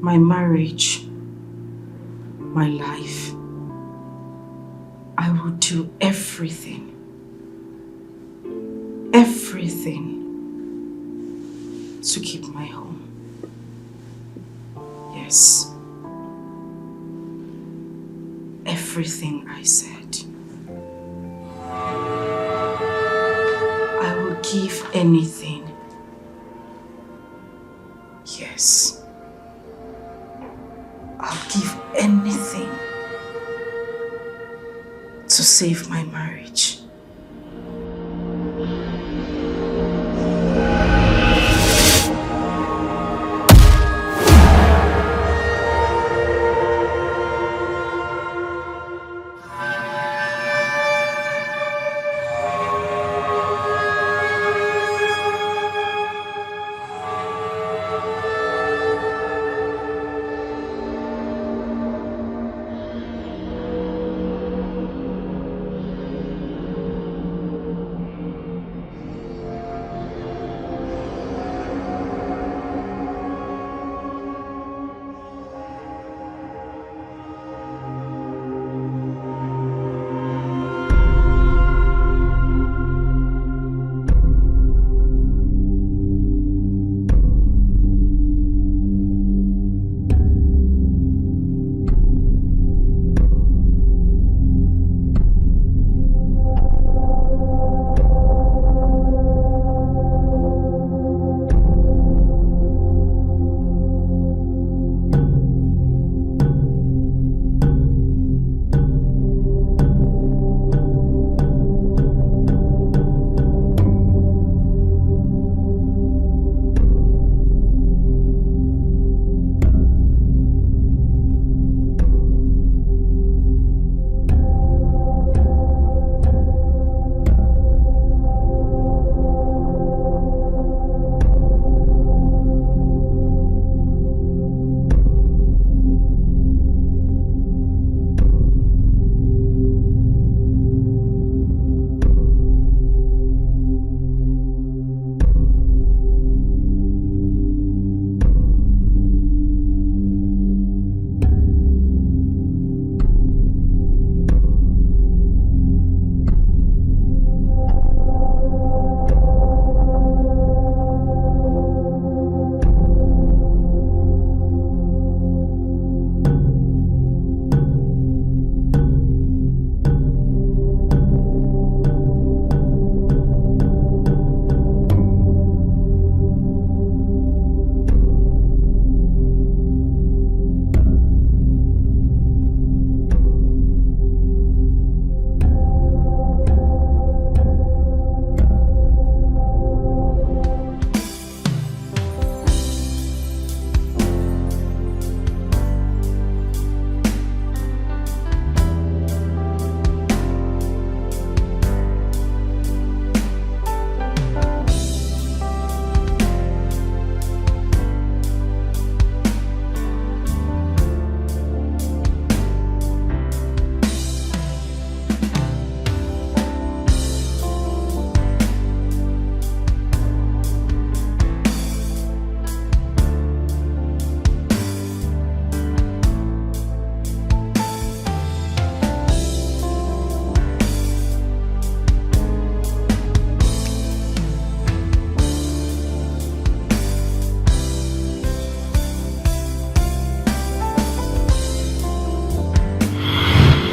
my marriage, my life, I will do everything to keep my home. Yes. Everything I said. I will give anything. Yes. I'll give anything to save my marriage.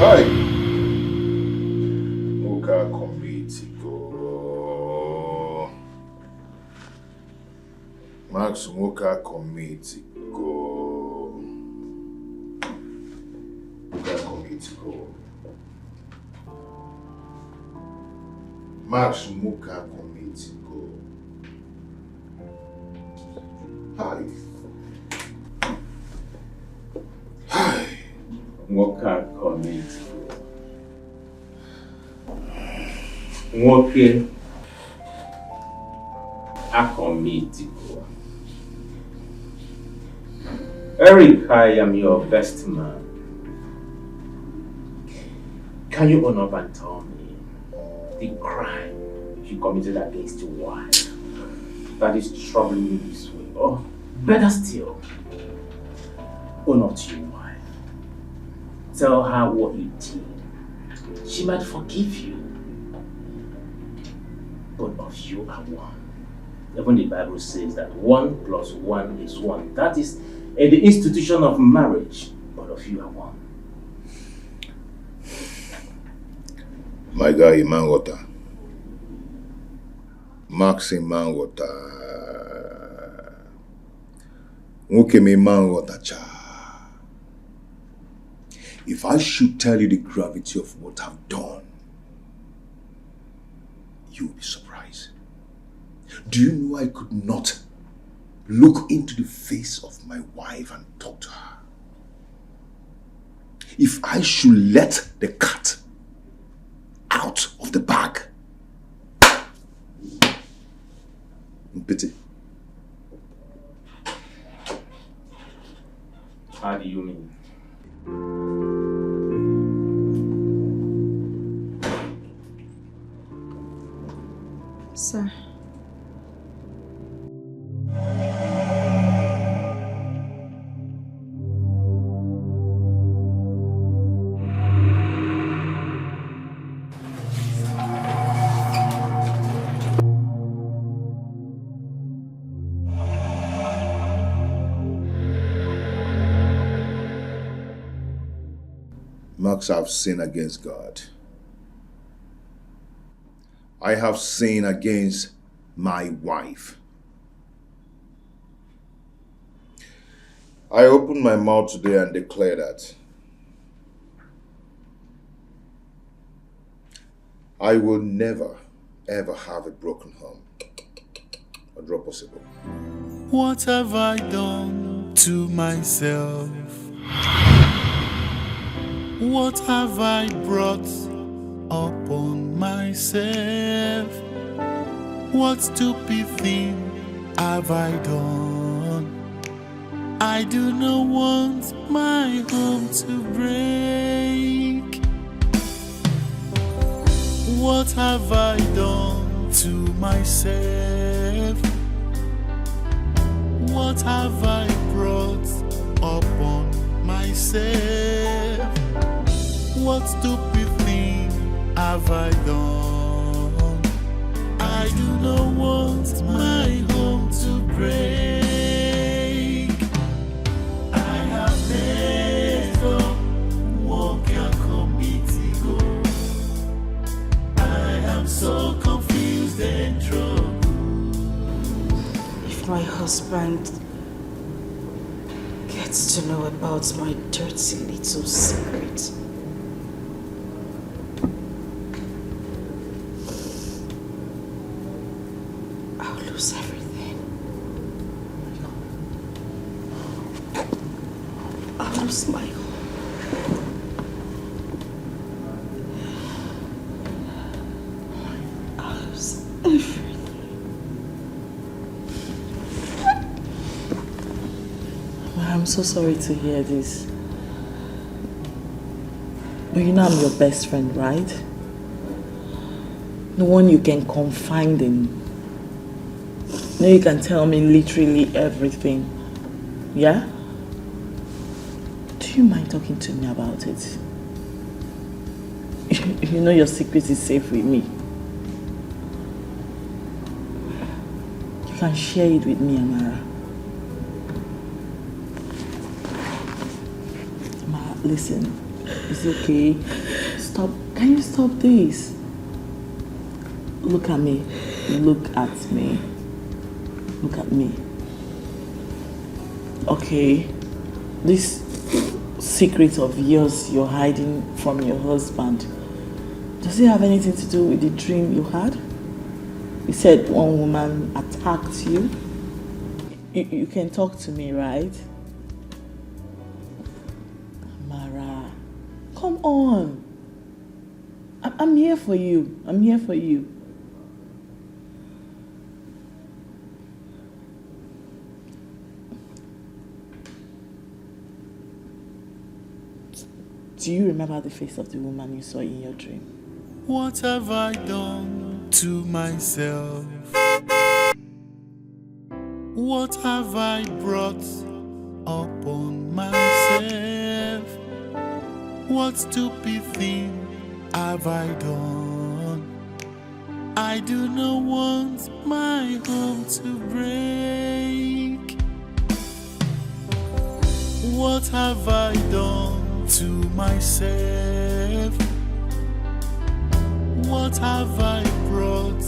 Hi. Muka Komitigo. Max Muka Komitigo. Muka Komitigo. Max Muka Komitigo. Hi. Hi. Muka Komitigo. Nwoke Akomitigo. Eric, I am your best man. Can you own up and tell me the crime you committed against your wife that is troubling you this way? Or better still, own up to your wife. Tell her what you did. She might forgive you. Both of you are one. Even the Bible says that 1 plus 1 is 1. That is in the institution of marriage. Both of you are one. My guy, Mangota. Maxi Mangota. Ukemi Mangota cha. If I should tell you the gravity of what I've done, you will be surprised. Do you know I could not look into the face of my wife and talk to her? If I should let the cat out of the bag. Pity. How do you mean? Sir. Max, I've sinned against God. I have sinned against my wife. I opened my mouth today and declared that I will never, ever have a broken home. Or drop possible. What have I done to myself? What have I brought upon myself? What stupid thing have I done? I do not want my home to break. What have I done to myself? What have I brought upon myself? What stupid thing have I done? I do not want my home to break. I have never walked a committee goal. I am so confused and troubled. If my husband gets to know about my dirty little secret, I'll lose everything. I'll lose my home. I'll lose everything. I'm so sorry to hear this. But you know I'm your best friend, right? The one you can confide in. You know you can tell me literally everything. Yeah? Do you mind talking to me about it? You know your secret is safe with me. You can share it with me, Amara. Listen, it's okay. Stop. Can you stop this? Look at me. Look at me. Look at me. Okay. This secret of yours you're hiding from your husband, does it have anything to do with the dream you had? You said one woman attacked you. You can talk to me, right? Come on. I'm here for you. I'm here for you. Do you remember the face of the woman you saw in your dream? What have I done to myself? What have I brought upon myself? What stupid thing have I done? I do not want my home to break. What have I done to myself? What have I brought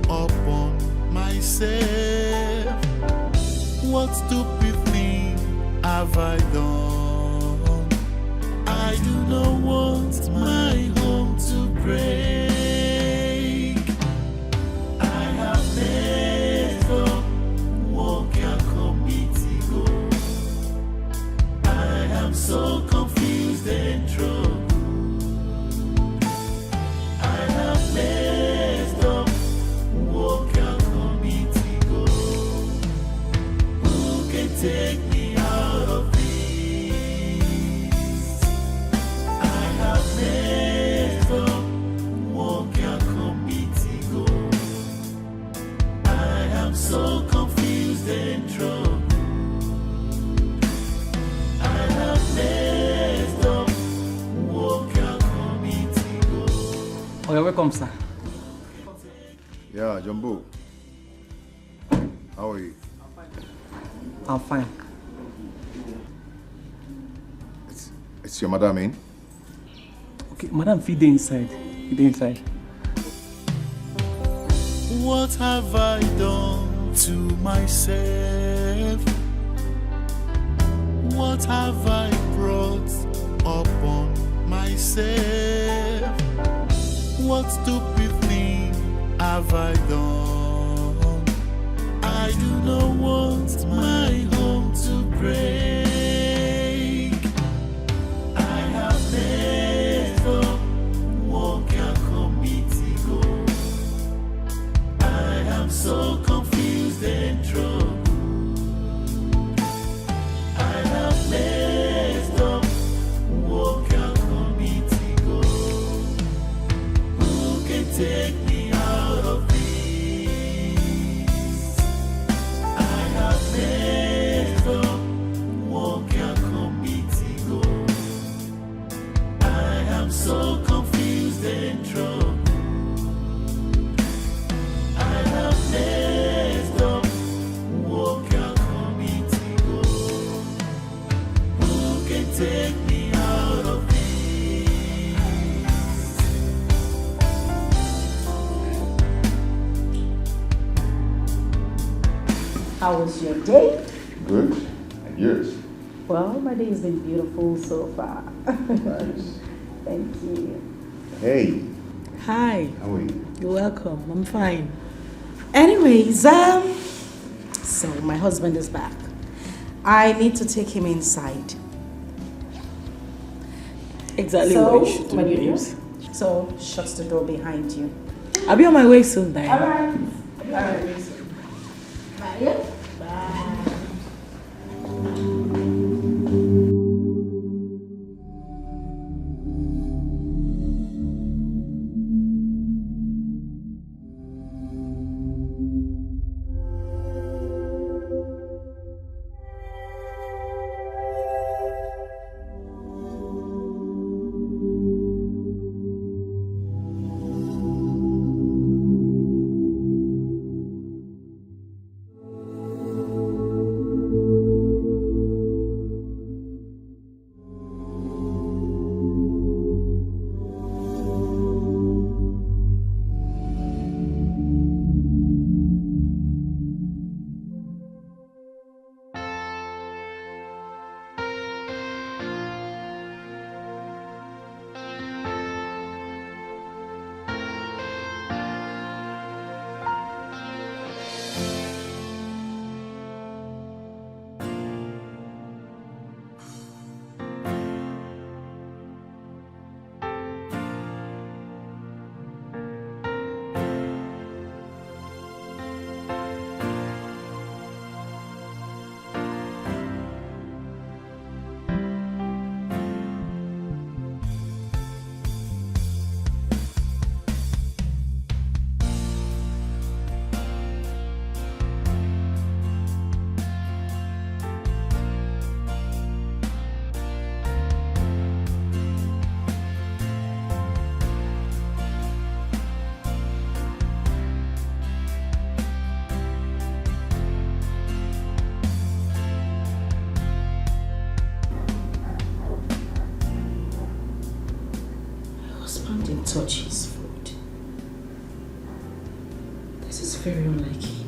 upon myself? What stupid thing have I done? I do not want my home to break. I have messed up, walk your committee go. I am so confused and troubled. I have messed up, walk your committee go. Who can take me out of this? I have messed up, walk your committee go. I am so confused and troubled. I have messed up, walk your committee go. Oh, you're welcome, sir. Yeah, Jumbo. How are you? I'm fine. It's your madam in? Okay, madam, feed the inside. Feed the inside. What have I done to myself? What have I brought upon myself? What stupid thing have I done? I do not want my home to break. I have messed up, walk your committee go. I am so confused and troubled. I have messed up, walk your committee go. Who can take me out of this? I have messed up, walk your committee go. I am so confused and troubled. I have messed up, walk your committee go. Who can take me out of this? How was your day? Good. And yours? Well, my day has been beautiful so far. Nice. Thank you. Hey, Hi. how are you? You're welcome. I'm fine. Anyways, so my husband is back. I need to take him inside. Exactly So, what you should do, what do you do? babes. So, shut the door behind you. I'll be on my way soon, Diane. Alright. Alright. Bye. Bye. touch his food. This is very unlike him.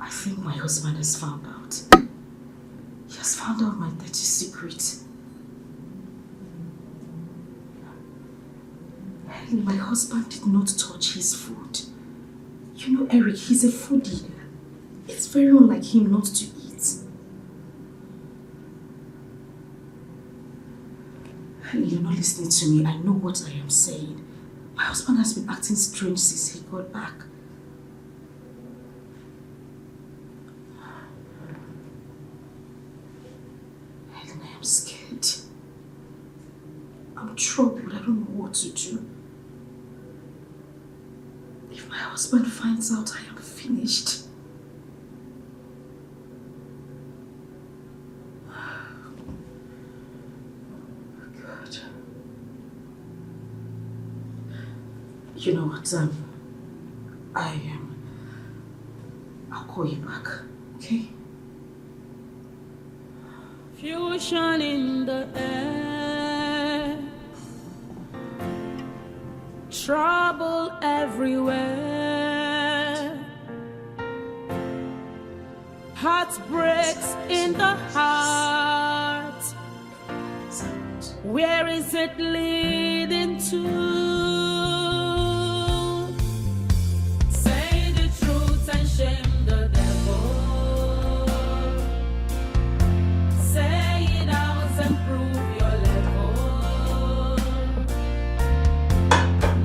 I think my husband has found out. He has found out my dirty secret. Helen, my husband did not touch his food. You know, Eric, he's a foodie. It's very unlike him not to eat. Helen, you're not listening to me. I know what I am saying. My husband has been acting strange since he got back. Helen, I am scared. I'm troubled. I don't know what to do. If my husband finds out, I am finished. God. You know what, I'll call you back, okay? Fusion in the air, trouble everywhere, heartbreaks in the heart. Where is it leading to? Say the truth and shame the devil. Say it out and prove your level.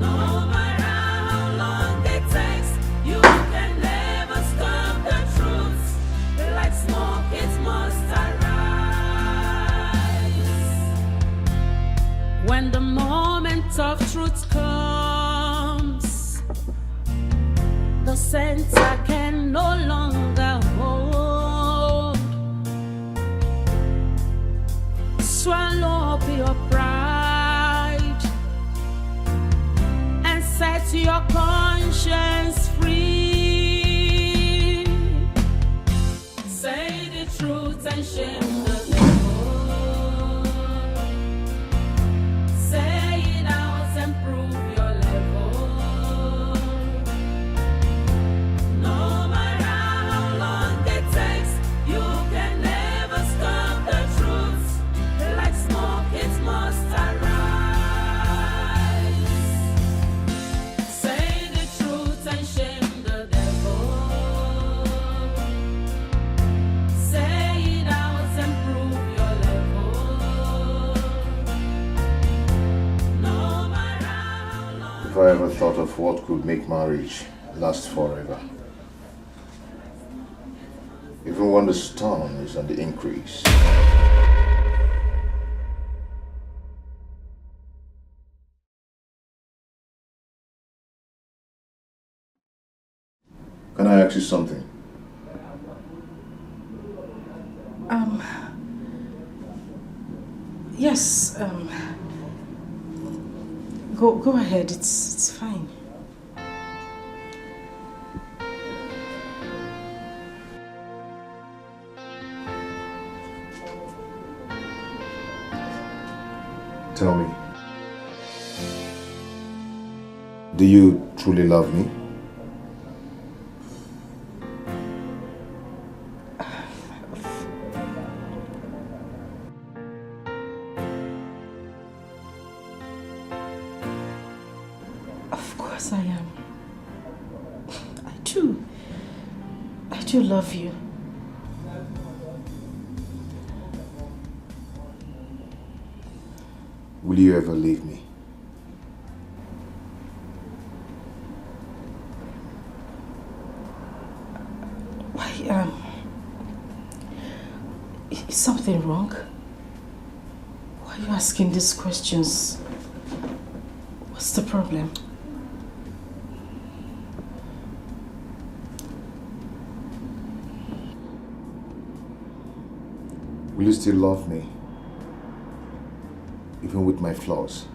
No matter how long it takes, you can never stop the truth. Like smoke, it must arise. When the moment of truth comes, the center can no longer hold. Swallow up your pride and set your conscience free. Say the truth and shame the devil. Say it out and prove your level. No matter how long it takes, you can never stop the truth. Like smoke, it must arise. Say the truth and shame the devil. Say it out and prove your level. No matter how long. If I ever thought of what could make marriage last forever, even when the storm is on the increase. Can I ask you something? Yes, go ahead, it's fine. Tell me, do you truly love me? Of course I am. I do. I do love you. Will you ever leave me? Why, is something wrong? Why are you asking these questions? What's the problem? Will you still love me? Even with my flaws?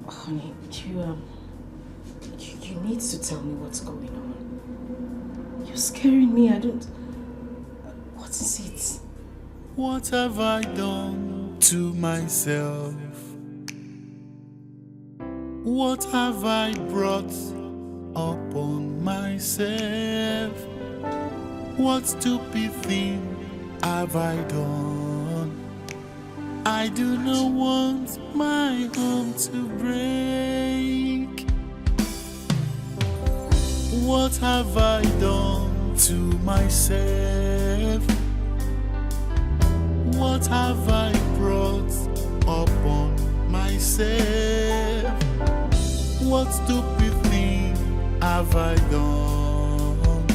Honey, you need to tell me what's going on. You're scaring me. I don't... What is it? What have I done to myself? What have I brought upon myself? What stupid thing have I done? I do not want my home to break. What have I done to myself? What have I brought upon myself? What stupid thing have I done?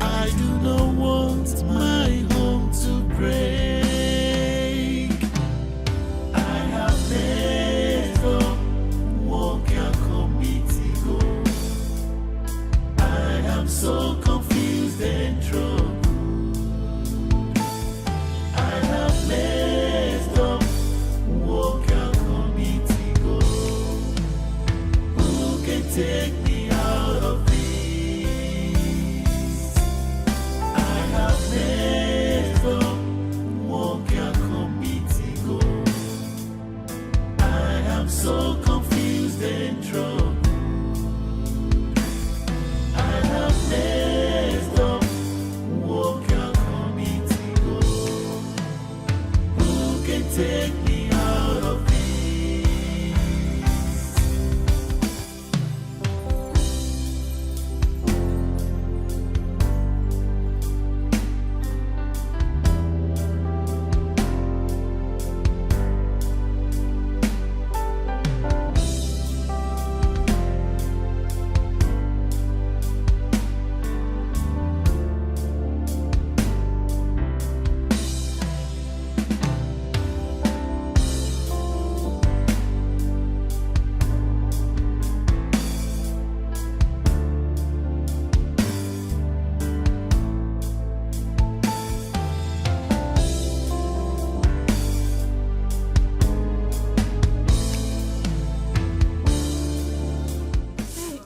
I do not want my home to break. I have never walked a committee go. I am so confused and troubled. I have messed up, walk a committee go. Who can take me out of this? I have messed up, walk a committee go. I am so confused and troubled. I have messed up, walk a committee go. Who can take me out of this?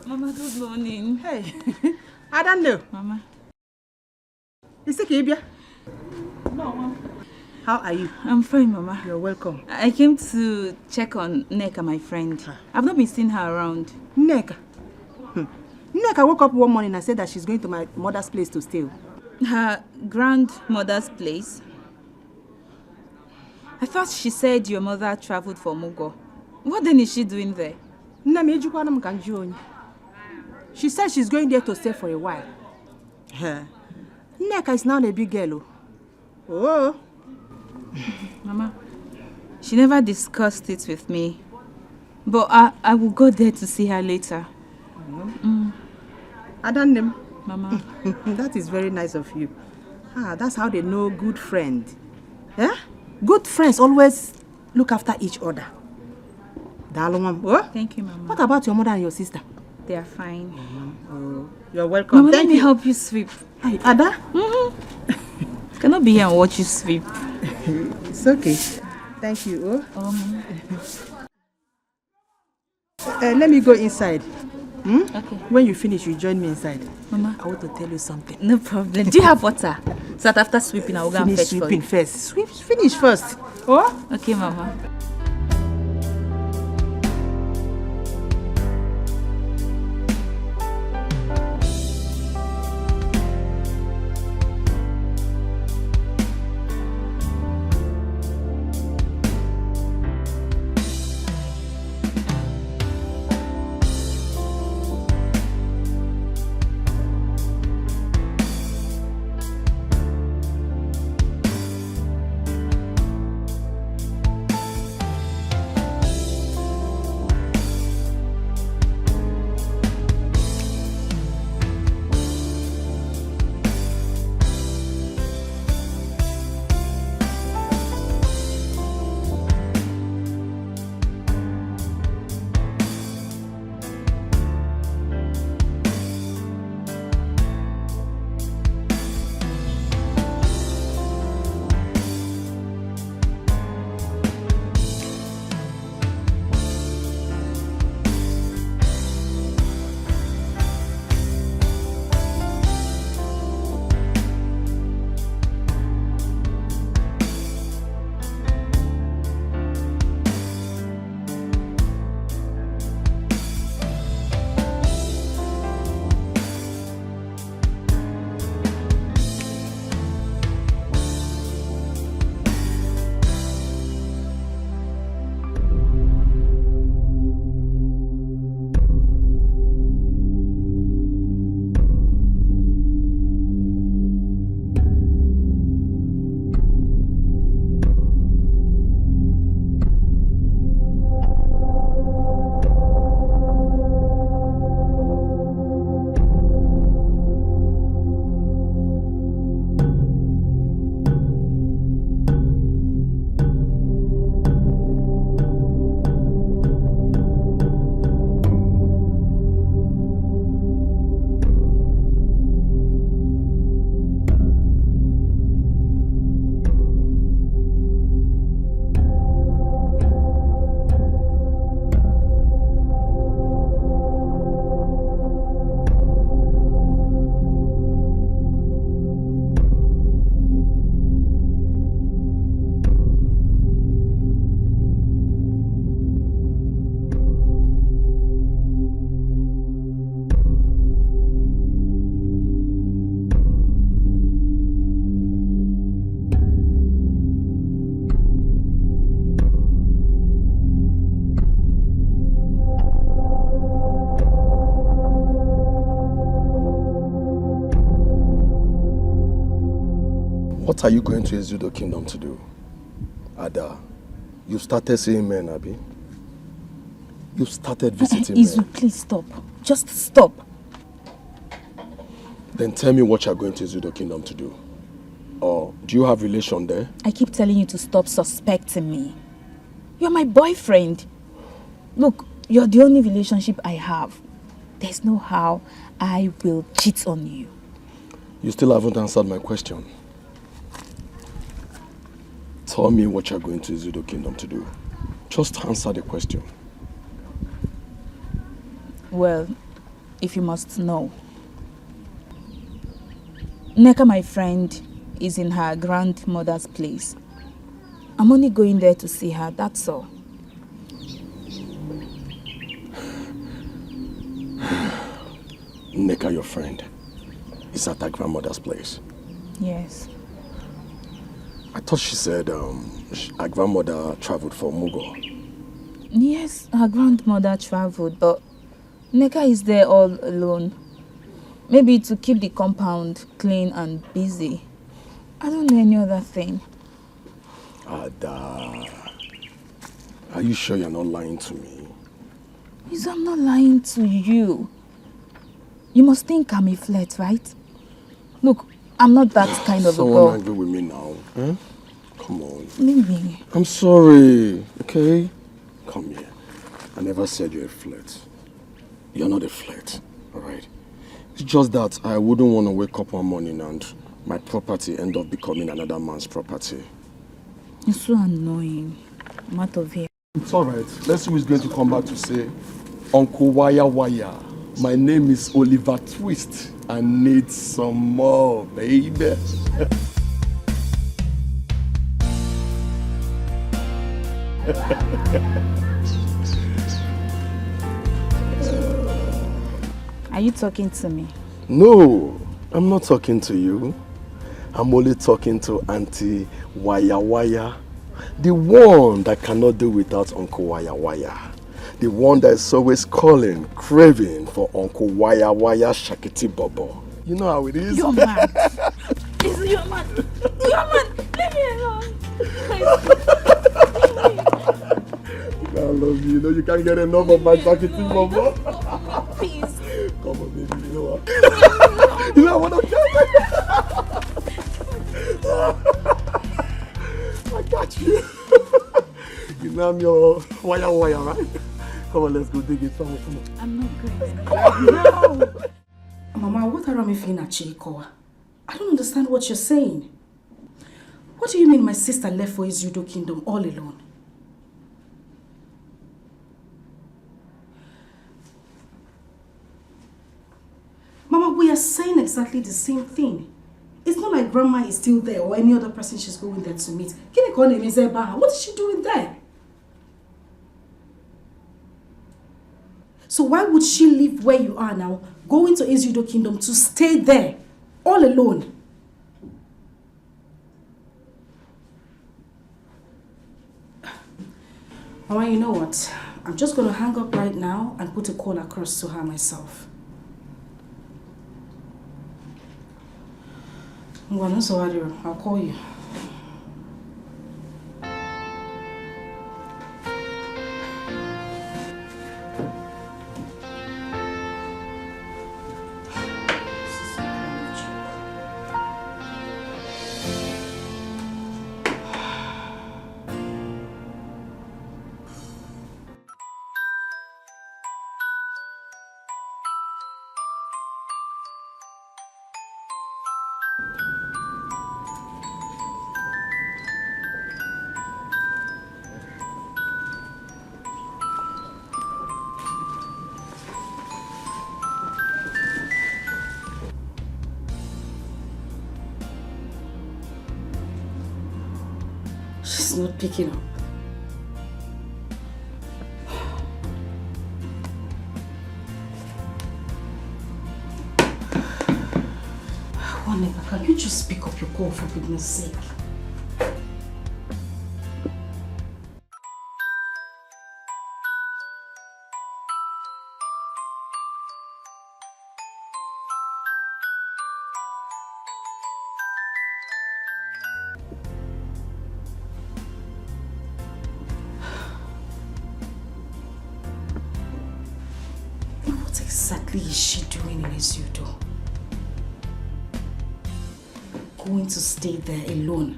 Mama, good morning. Hey, I don't know. Mama. Is it Kibia? No, Mama. How are you? I'm fine, Mama. You're welcome. I came to check on Neka, my friend. I've not been seeing her around. Neka. Neka woke up one morning and said that she's going to my mother's place to stay. Her grandmother's place? I thought she said your mother traveled for Mugo. What then is she doing there? She said she's going there to stay for a while. Neka is now a big girl. Oh. Mama, she never discussed it with me. But I will go there to see her later. I don't know. Mama. That is very nice of you. That's how they know good friend. Yeah? Good friends always look after each other. Thank you, Mama. What about your mother and your sister? They are fine. Oh, you're welcome. Mama, let me help you sweep. Hey, Ada? Cannot be here and watch you sweep. It's okay. Thank you. Let me go inside. Okay. When you finish, you join me inside. Mama, I want to tell you something. no problem. Do you have water? So that after sweeping, I will go and Finish fetch for sweeping you. first. Finish first. Oh? Okay, Mama. What are you going to Ezudo Kingdom to do? Ada, you started seeing men, Abi. You started visiting Izu, men. please stop. Just stop. Then tell me what you're going to Ezudo Kingdom to do. Or do you have relation there? I keep telling you to stop suspecting me. You're my boyfriend. Look, you're the only relationship I have. There's no how I will cheat on you. You still haven't answered my question. Tell me what you're going to Ezudo Kingdom to do. Just answer the question. Well, if you must know. Neka, my friend, is in her grandmother's place. I'm only going there to see her, that's all. Neka, your friend, is at her grandmother's place. Yes. I thought she said her grandmother traveled for Mugo. Yes, her grandmother traveled, but Neka is there all alone. Maybe to keep the compound clean and busy. I don't know any other thing. Ada, are you sure you're not lying to me? Yes, I'm not lying to you. You must think I'm a flirt, right? Look, I'm not that kind of a girl. Someone angry with me now. Eh? Come on. Maybe. I'm sorry, okay? Come here. I never said you're a flirt. You're not a flirt, alright? It's just that I wouldn't want to wake up one morning and my property end up becoming another man's property. You're so annoying. I'm out of here. It's alright. Let's see who's going to come back to say, Uncle Waya Waya, my name is Oliver Twist. I need some more, baby. Are you talking to me? No, I'm not talking to you. I'm only talking to Auntie Waya Waya, the one that cannot do without Uncle Waya Waya, the one that is always calling, craving for Uncle Waya Waya Shakiti Bobo. You know how it is. You're mad. You're mad. You're mad. Leave me alone. I love you. You know you can't get enough of my Shakiti Bobo. Please. Come on, baby. You know what? You know what I'm I got you. You know I'm your wire, right? Come on, let's go dig it. Come on. I'm not going. No! Mama, what are you feeling at Chikoa? I don't understand what you're saying. What do you mean my sister left for his Yudo kingdom all alone? Mama, we are saying exactly the same thing. It's not like Grandma is still there or any other person she's going there to meet. What is she doing there? So why would she leave where you are now, go into Ezudo Kingdom to stay there, all alone? Mama, you know what? I'm just going to hang up right now and put a call across to her myself. I'll call you. She's not picking up. Waneka, can you just pick up your call for goodness sake? exactly is she doing in Ezudo? Going to stay there alone?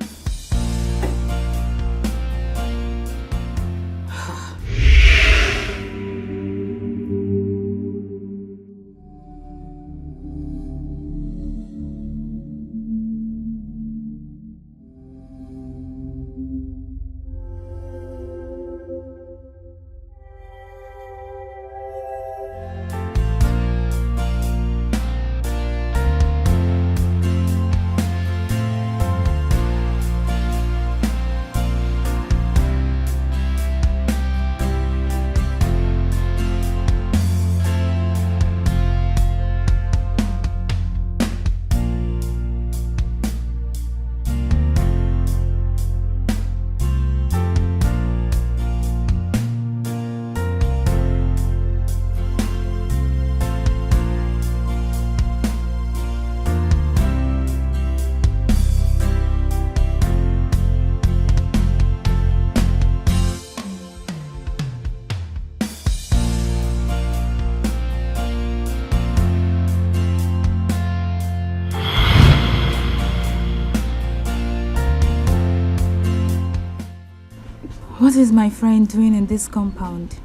What is my friend doing in this compound,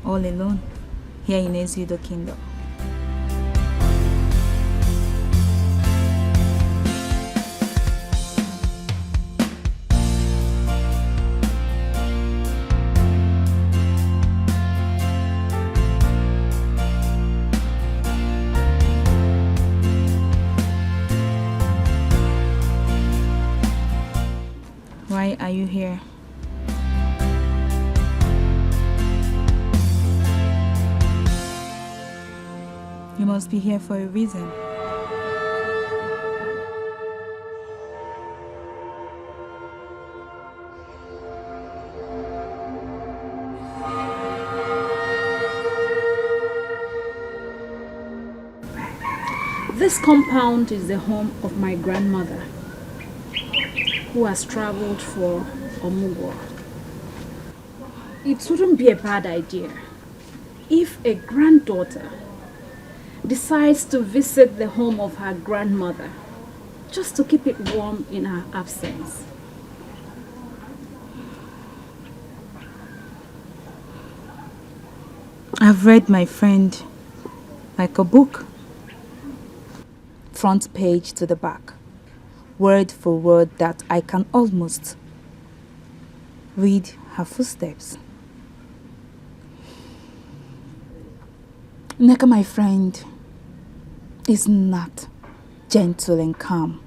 all alone, here in Ezudo Kingdom? Why are you here? You must be here for a reason. This compound is the home of my grandmother, who has traveled for Omugwo. It wouldn't be a bad idea if a granddaughter decides to visit the home of her grandmother just to keep it warm in her absence. I've read my friend like a book. Front page to the back, word for word, that I can almost read her footsteps. Neka, my friend, is not gentle and calm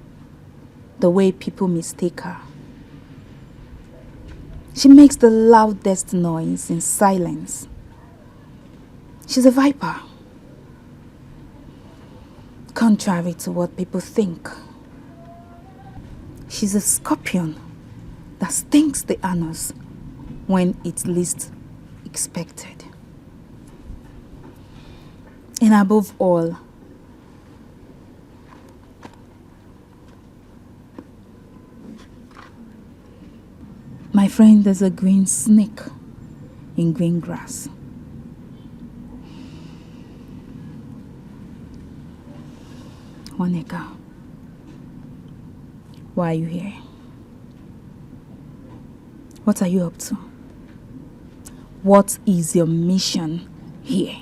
the way people mistake her. She makes the loudest noise in silence. She's a viper. Contrary to what people think, she's a scorpion that stings the anus when it's least expected. And above all, my friend is a green snake in green grass. Waneka, why are you here? What are you up to? What is your mission here?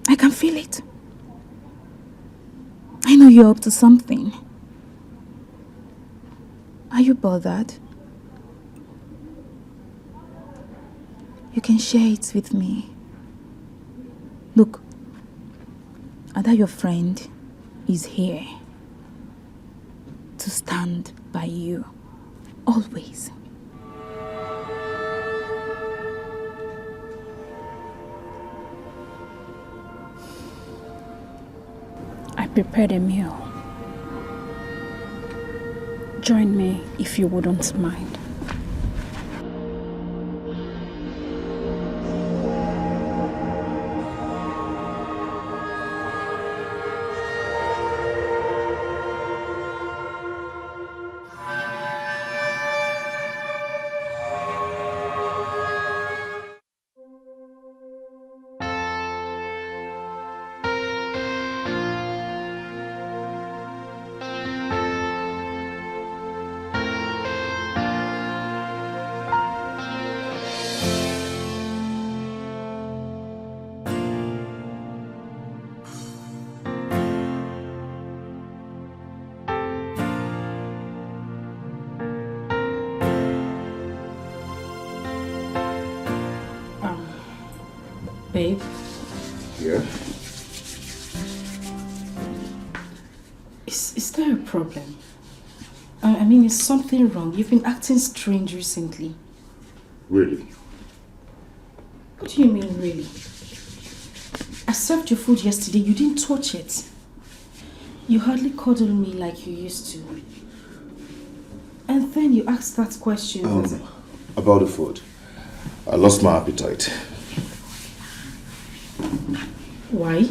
I can feel it. I know you're up to something. Are you bothered? You can share it with me. Look, Ada, your friend, is here to stand by you, always. I prepared a meal. Join me if you wouldn't mind. Babe? Yeah? Is there a problem? I mean, is something wrong? You've been acting strange recently. Really? What do you mean, really? I served your food yesterday, you didn't touch it. You hardly cuddled me like you used to. And then you asked that question. About the food. I lost my appetite. Why?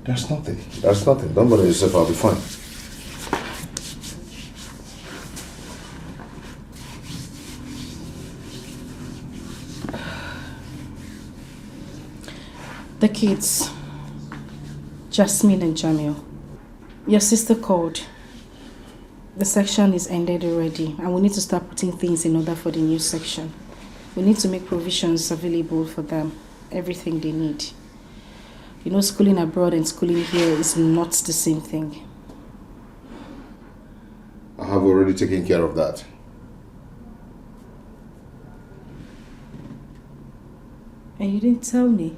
There's nothing. Don't bother yourself, I'll be fine. The kids, Jasmine and Jamil. Your sister called. The section is ended already and we need to start putting things in order for the new section. We need to make provisions available for them, everything they need. You know, schooling abroad and schooling here is not the same thing. I have already taken care of that. And you didn't tell me.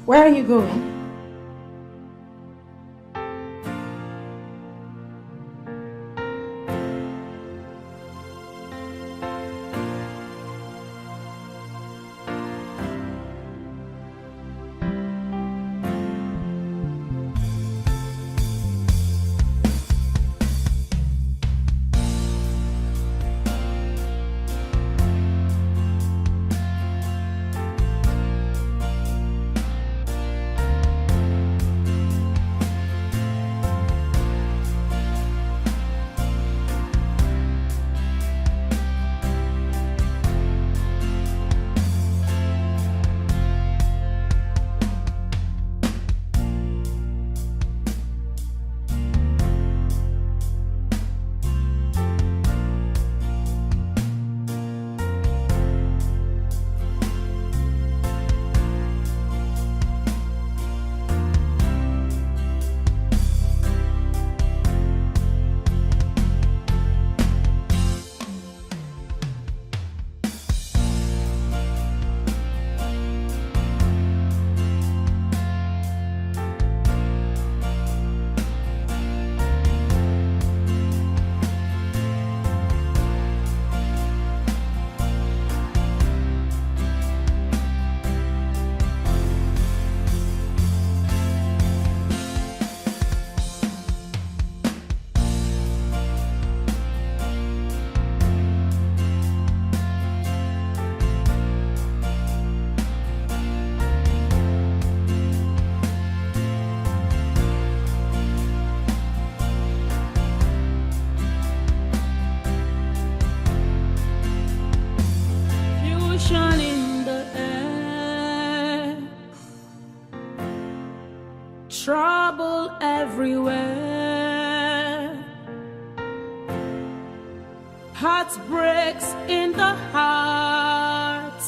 Where are you going? Trouble everywhere, heartbreaks in the heart.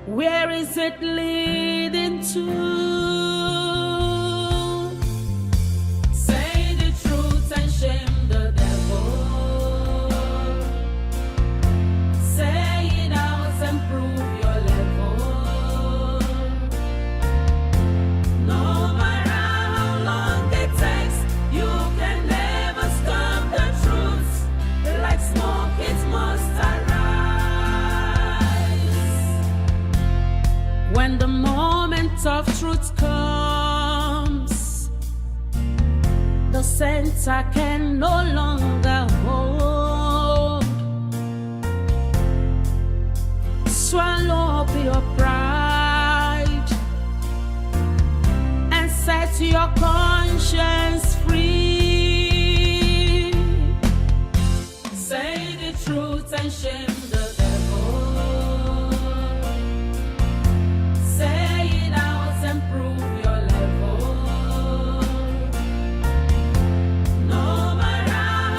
Where is it leading to? Say the truth and shame the devil. Say it out and prove your level. No matter how long it takes, you can never stop the truth. Like smoke, it must arise. When the moment of truth comes, the center can no longer hold. Swallow up your pride and set your conscience free. Say the truth and shame the devil. Say it out and prove your level. No matter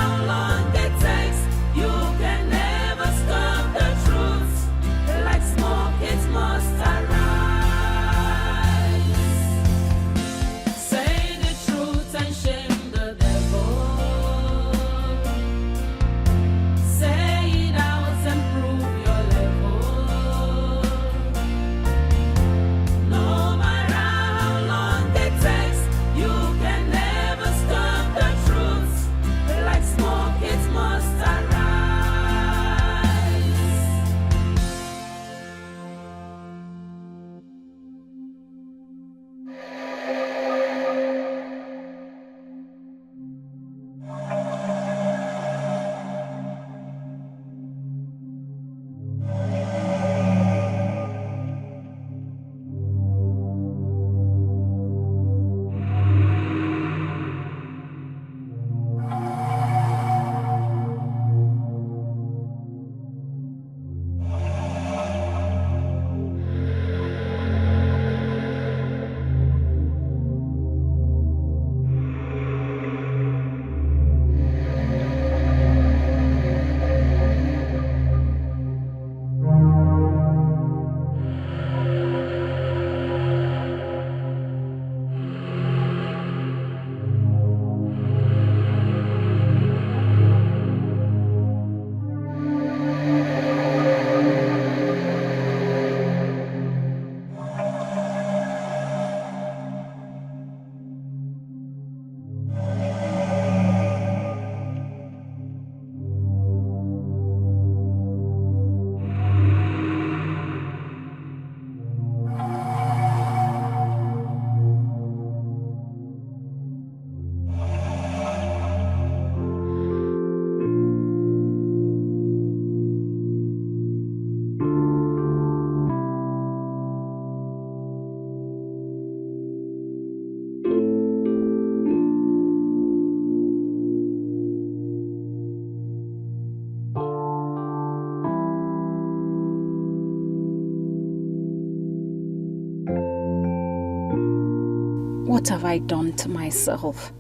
What have I done to myself?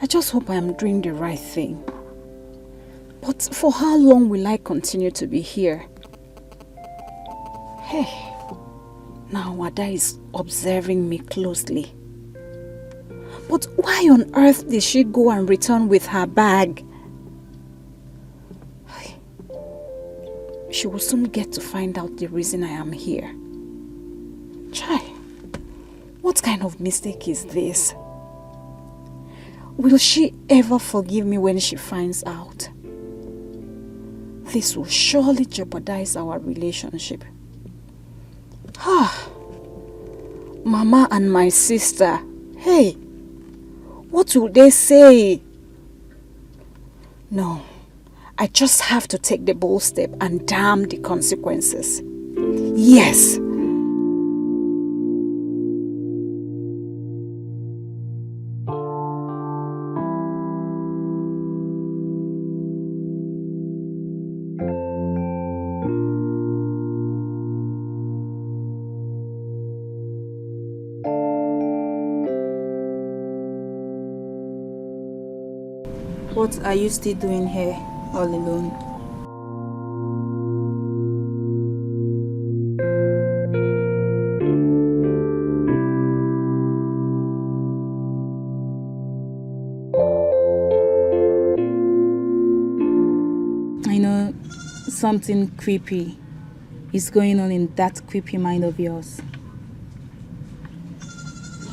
I just hope I am doing the right thing. But for how long will I continue to be here? Hey, now Wada is observing me closely. But why on earth did she go and return with her bag? She will soon get to find out the reason I am here. Chai, what kind of mistake is this? Will she ever forgive me when she finds out? This will surely jeopardize our relationship. Mama and my sister, hey, what will they say? No, I just have to take the bold step and damn the consequences. Yes. What are you still doing here, all alone? I know something creepy is going on in that creepy mind of yours.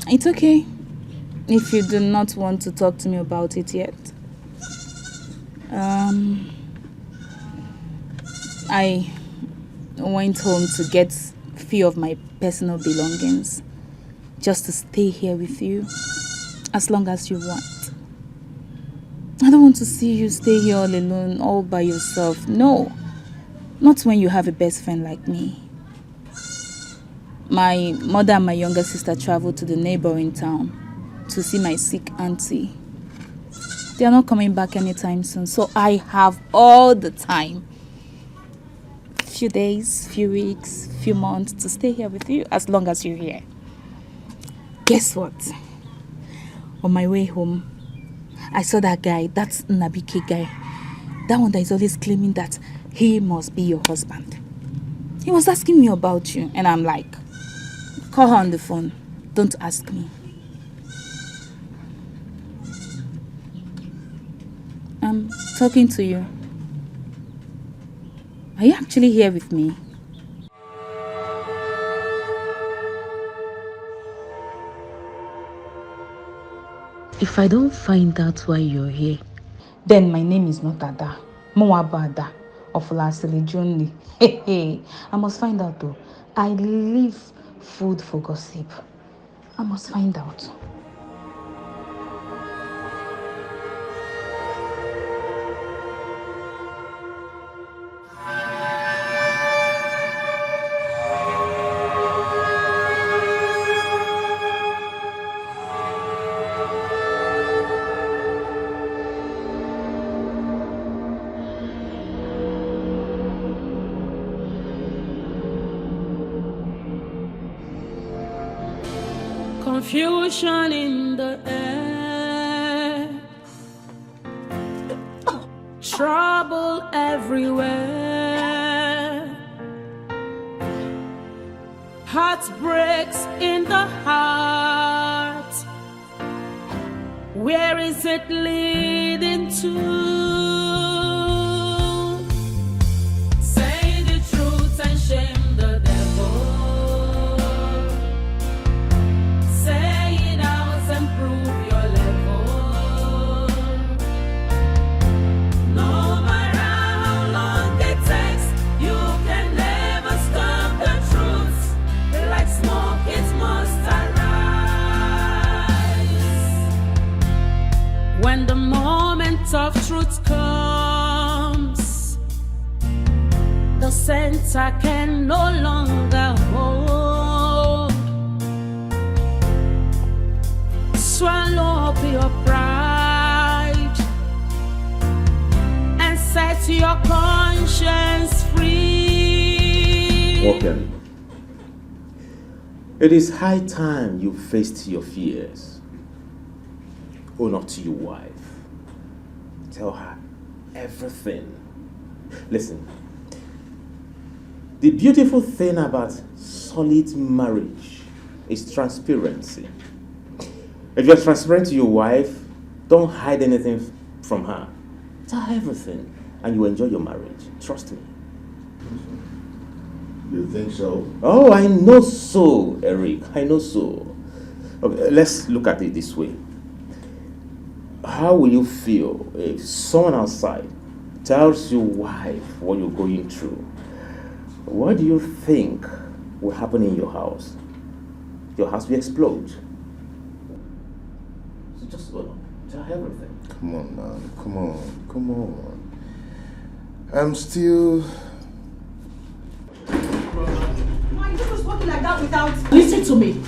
It's okay if you do not want to talk to me about it yet. I went home to get a few of my personal belongings just to stay here with you as long as you want. I don't want to see you stay here all alone, all by yourself. No, not when you have a best friend like me. My mother and my younger sister traveled to the neighboring town to see my sick auntie. They are not coming back anytime soon, so I have all the time. Few days, few weeks, few months to stay here with you as long as you're here. Guess what? On my way home, I saw that guy, that's Nabike guy. That one that is always claiming that he must be your husband. He was asking me about you, and I'm like, call her on the phone. Don't ask me. I'm talking to you. Are you actually here with me? If I don't find out why you're here, then my name is not Ada. Moabada of Laselejunli. Hey, I must find out though. I leave food for gossip. I must find out. Confusion in the air, trouble everywhere, heartbreaks in the heart. Where is it leading to? Say the truth and shame the devil. Say it out and prove your level. No matter how long it takes, you can never stop the truth. Like smoke, it must arise. When the moment of truth comes, the center can no longer hold. Swallow up your pride and set your conscience free. Okay. It is high time you faced your fears. Own up to your wife. Tell her everything. Listen, the beautiful thing about solid marriage is transparency. If you're transparent to your wife, don't hide anything from her. Tell her everything, and you enjoy your marriage. Trust me. You think so? Oh, I know so, Eric. I know so. Okay, let's look at it this way. How will you feel if someone outside tells your wife what you're going through? What do you think will happen in your house? Your house will explode. So just tell her everything. Come on, man. Come on. I'm still... Why you just walking like that without... Listen to me.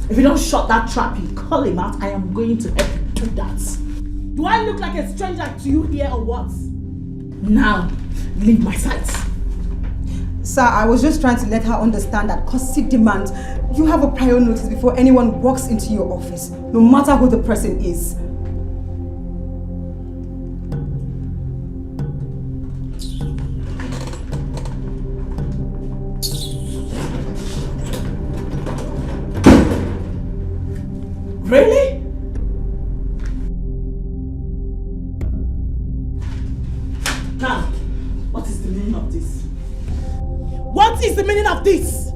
If you don't shut that trap, you call him out, I am going to help you do that. Do I look like a stranger to you here or what? Now, leave my sight. Sir, I was just trying to let her understand that courtesy demands you have a prior notice before anyone walks into your office, no matter who the person is. Really? Now, what is the meaning of this? What is the meaning of this?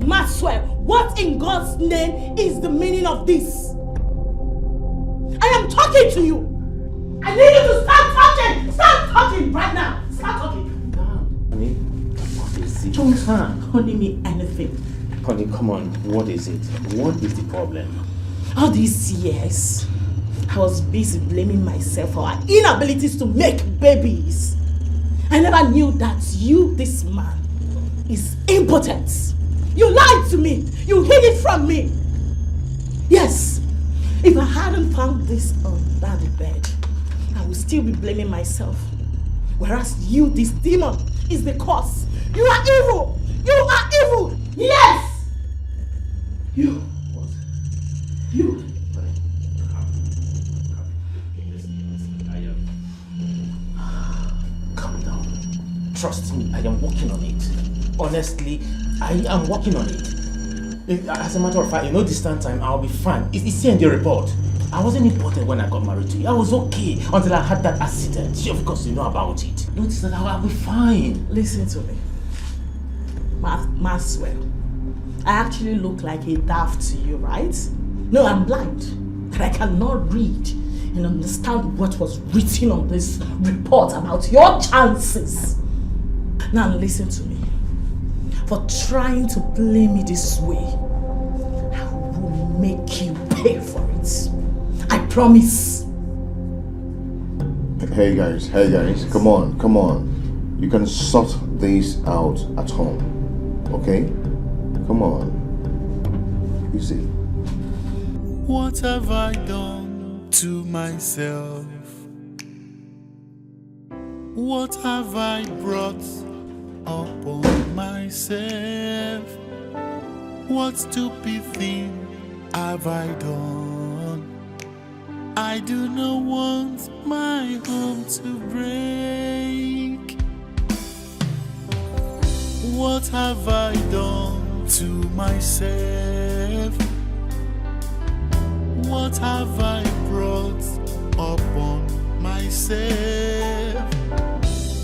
Maxwell, what in God's name is the meaning of this? I am talking to you. I need you to start talking. Start talking right now. Start talking. Honey, what is it? Don't honey me anything. Honey, come on. What is it? What is the problem? All these years, I was busy blaming myself for our inabilities to make babies. I never knew that you, this man, is impotent. You lied to me. You hid it from me. Yes, if I hadn't found this under the bed, I would still be blaming myself. Whereas you, this demon, is the cause. You are evil. You are evil. Yes. You. What? You. Calm down. Trust me, I am working on it. Honestly, I am working on it. As a matter of fact, distant time, I'll be fine. It's here in the report. I wasn't important when I got married to you. I was okay until I had that accident. Of course, you know about it. Notice that I'll be fine. Listen to me. Maxwell, I actually look like a daft to you, right? No, I'm blind. And I cannot read and understand what was written on this report about your chances. Now listen to me. For trying to play me this way, I will make you pay for it. I promise. Hey guys, come on. You can sort this out at home, okay? Come on. You see. What have I done to myself? What have I brought upon myself? What stupid thing have I done? I do not want my home to break. What have I done to myself? What have I brought upon myself?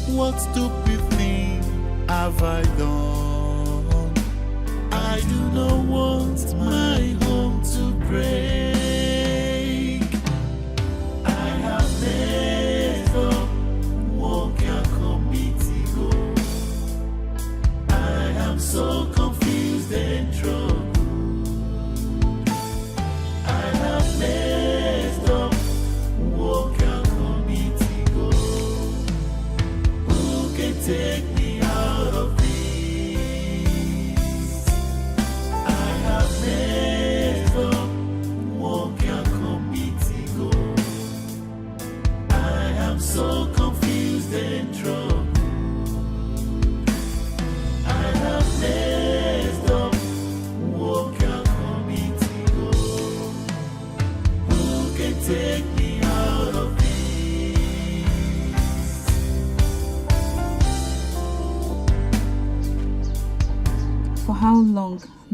What stupid thing have I done? I do not want my home to break. I have messed up, walk and committee go. I am so confused and troubled. I have messed up, walk and committee go. Who can take me out of this? I have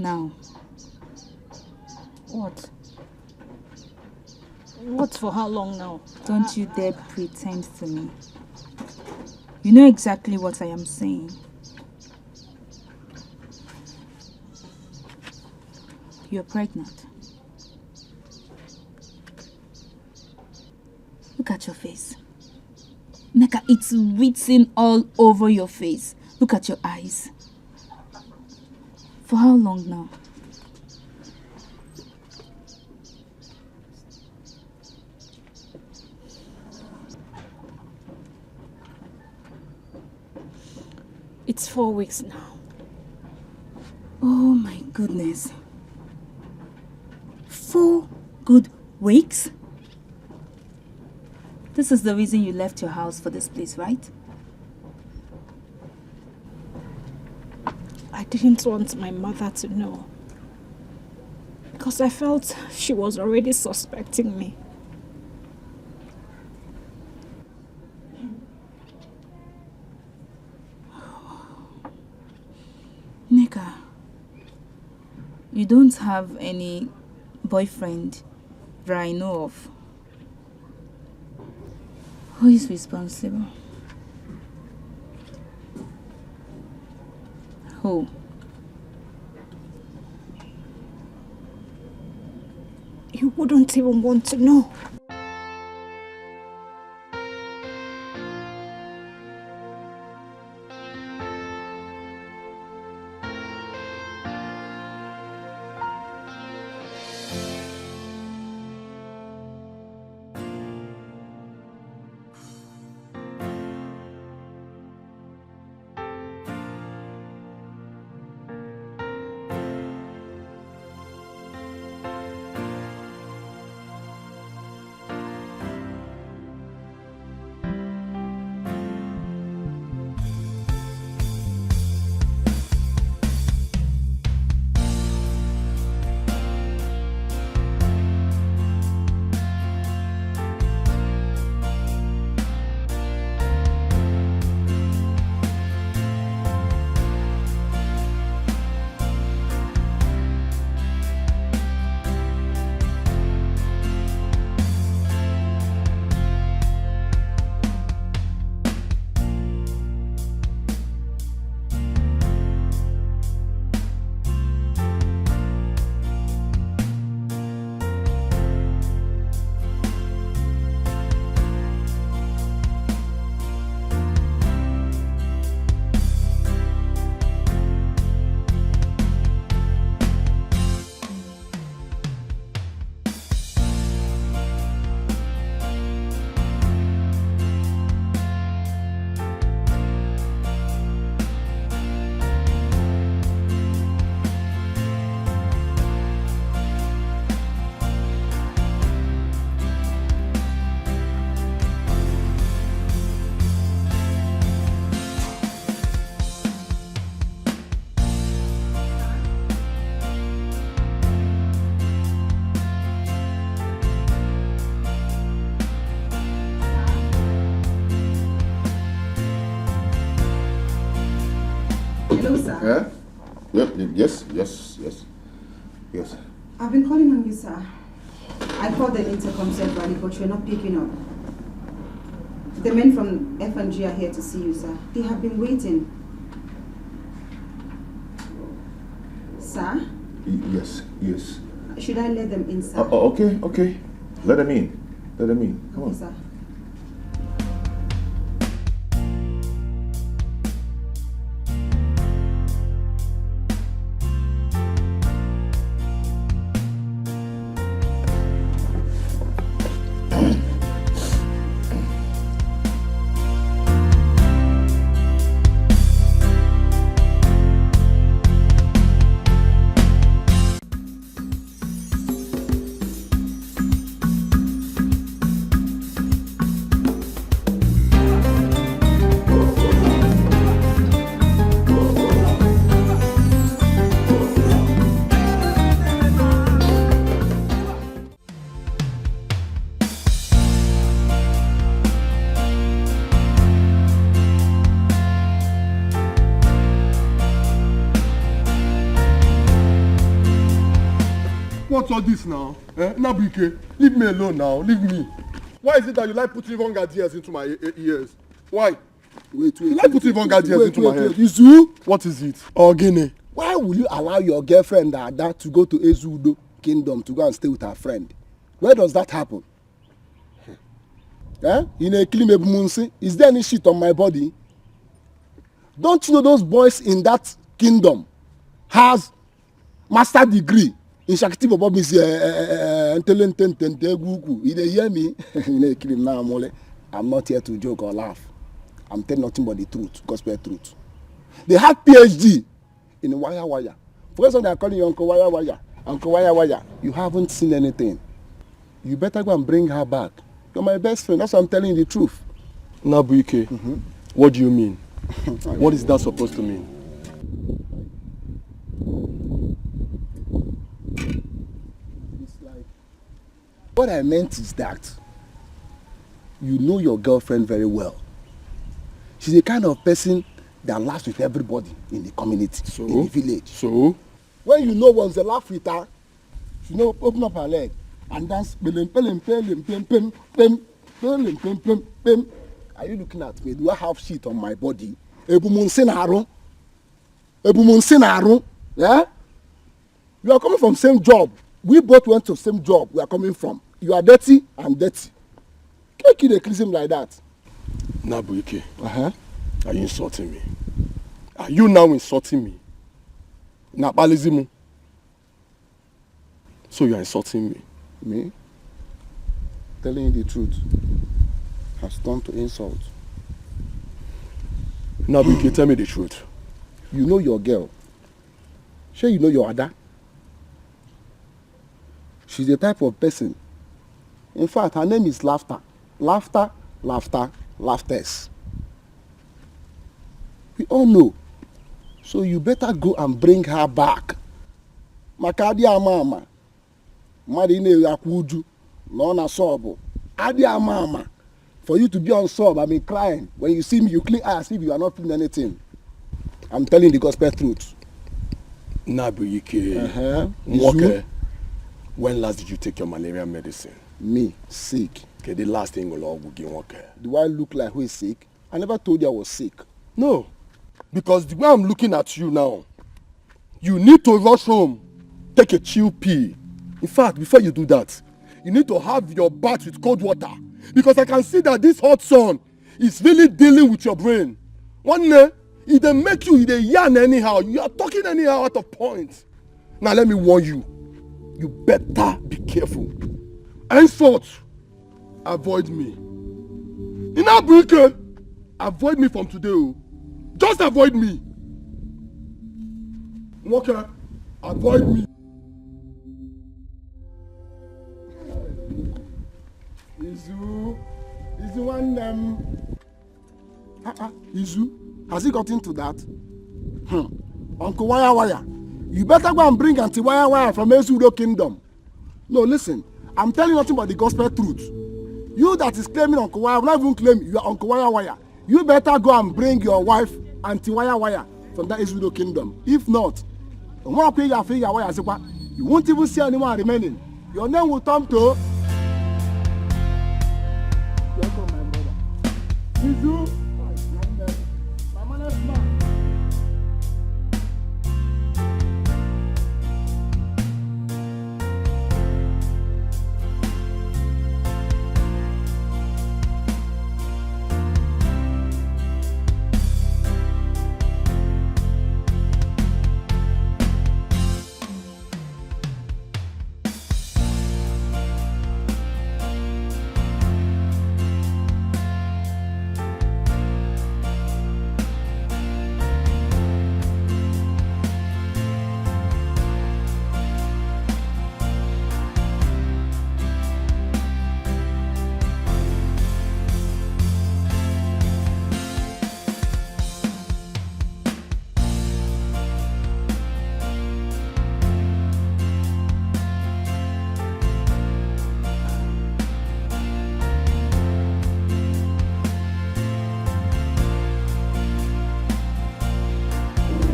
Now. What? What for how long now? Don't you dare pretend to me. You know exactly what I am saying. You're pregnant. Look at your face. Neka, it's written all over your face. Look at your eyes. For how long now? It's 4 weeks now. Oh my goodness. 4 good weeks? This is the reason you left your house for this place, right? I didn't want my mother to know. Because I felt she was already suspecting me. Nika, you don't have any boyfriend that I know of. Who is responsible? Who? You wouldn't even want to know. Hello, sir. Yep, yes. I've been calling on you, sir. I called the intercom separately, but you're not picking up. The men from F&G are here to see you, sir. They have been waiting. Sir? Yes. Should I let them in, sir? Okay. Let them in. Come on. Sir. what's all this now? Nabike, leave me alone now. Leave me. Why is it that you like putting vulgar ears into my ears? Why? Wait. You like putting vulgar ears into my head. Izu? What is it? Ogene. Why will you allow your girlfriend Ada to go to Ezudo Kingdom to go and stay with her friend? Where does that happen? In a Klimebumunsi, is there any shit on my body? Don't you know those boys in that kingdom has master degree in Shakti Bobobis you dey hear me? I'm not here to joke or laugh. I'm telling nothing but the truth, gospel truth. They have PhD in wire. First one they are calling you Uncle Wire. Uncle Wire. You haven't seen anything. You better go and bring her back. You're my best friend. That's why I'm telling you the truth. Nabuike, what do you mean? What is that supposed to mean? It's like, what I meant is that you know your girlfriend very well. She's the kind of person that laughs with everybody in the community, in the village. So? When you know once they laugh with her, she know open up her leg and dance. Are you looking at me? Do I have shit on my body? Yeah? You are coming from same job. We both went to same job. We are coming from. You are dirty, I'm dirty. Can't you decreasing like that? Nabuike, are you insulting me? Are you now insulting me? Napalizimu. So you are insulting me? Me? Telling you the truth has turned to insult. Nabuike, tell me the truth. You know your girl. Sure you know your Ada? She's the type of person. In fact, her name is Laughter. Laughters. We all know. So you better go and bring her back. Makadia mama. Marine Yakuju. Nona sobo. Adia mama. For you to be on sob, I mean crying. When you see me, you clean as if you are not feeling anything. I'm telling the gospel truth. Nabuike. Okay. When last did you take your malaria medicine? Me, sick. Okay, the last thing will give okay. Do I look like who is sick? I never told you I was sick. No. Because the way I'm looking at you now, you need to rush home, take a chill pee. In fact, before you do that, you need to have your bath with cold water. Because I can see that this hot sun is really dealing with your brain. One day, if they make you, if they yarn anyhow, you are talking anyhow out of point. Now let me warn you, you better be careful. Henceforth, avoid me. In Africa, avoid me from today. Just avoid me. Okay, avoid me. Izu one Izu, has he got into that? Uncle Wire, you better go and bring Auntie Wire from Ezudo Kingdom. No, listen, I'm telling you nothing but the gospel truth. You that is claiming Uncle Wire, not even claim you are Uncle Wire. You better go and bring your wife Auntie Wire from that Ezudo Kingdom. If not, you won't even see anyone remaining. Your name will come to Izu.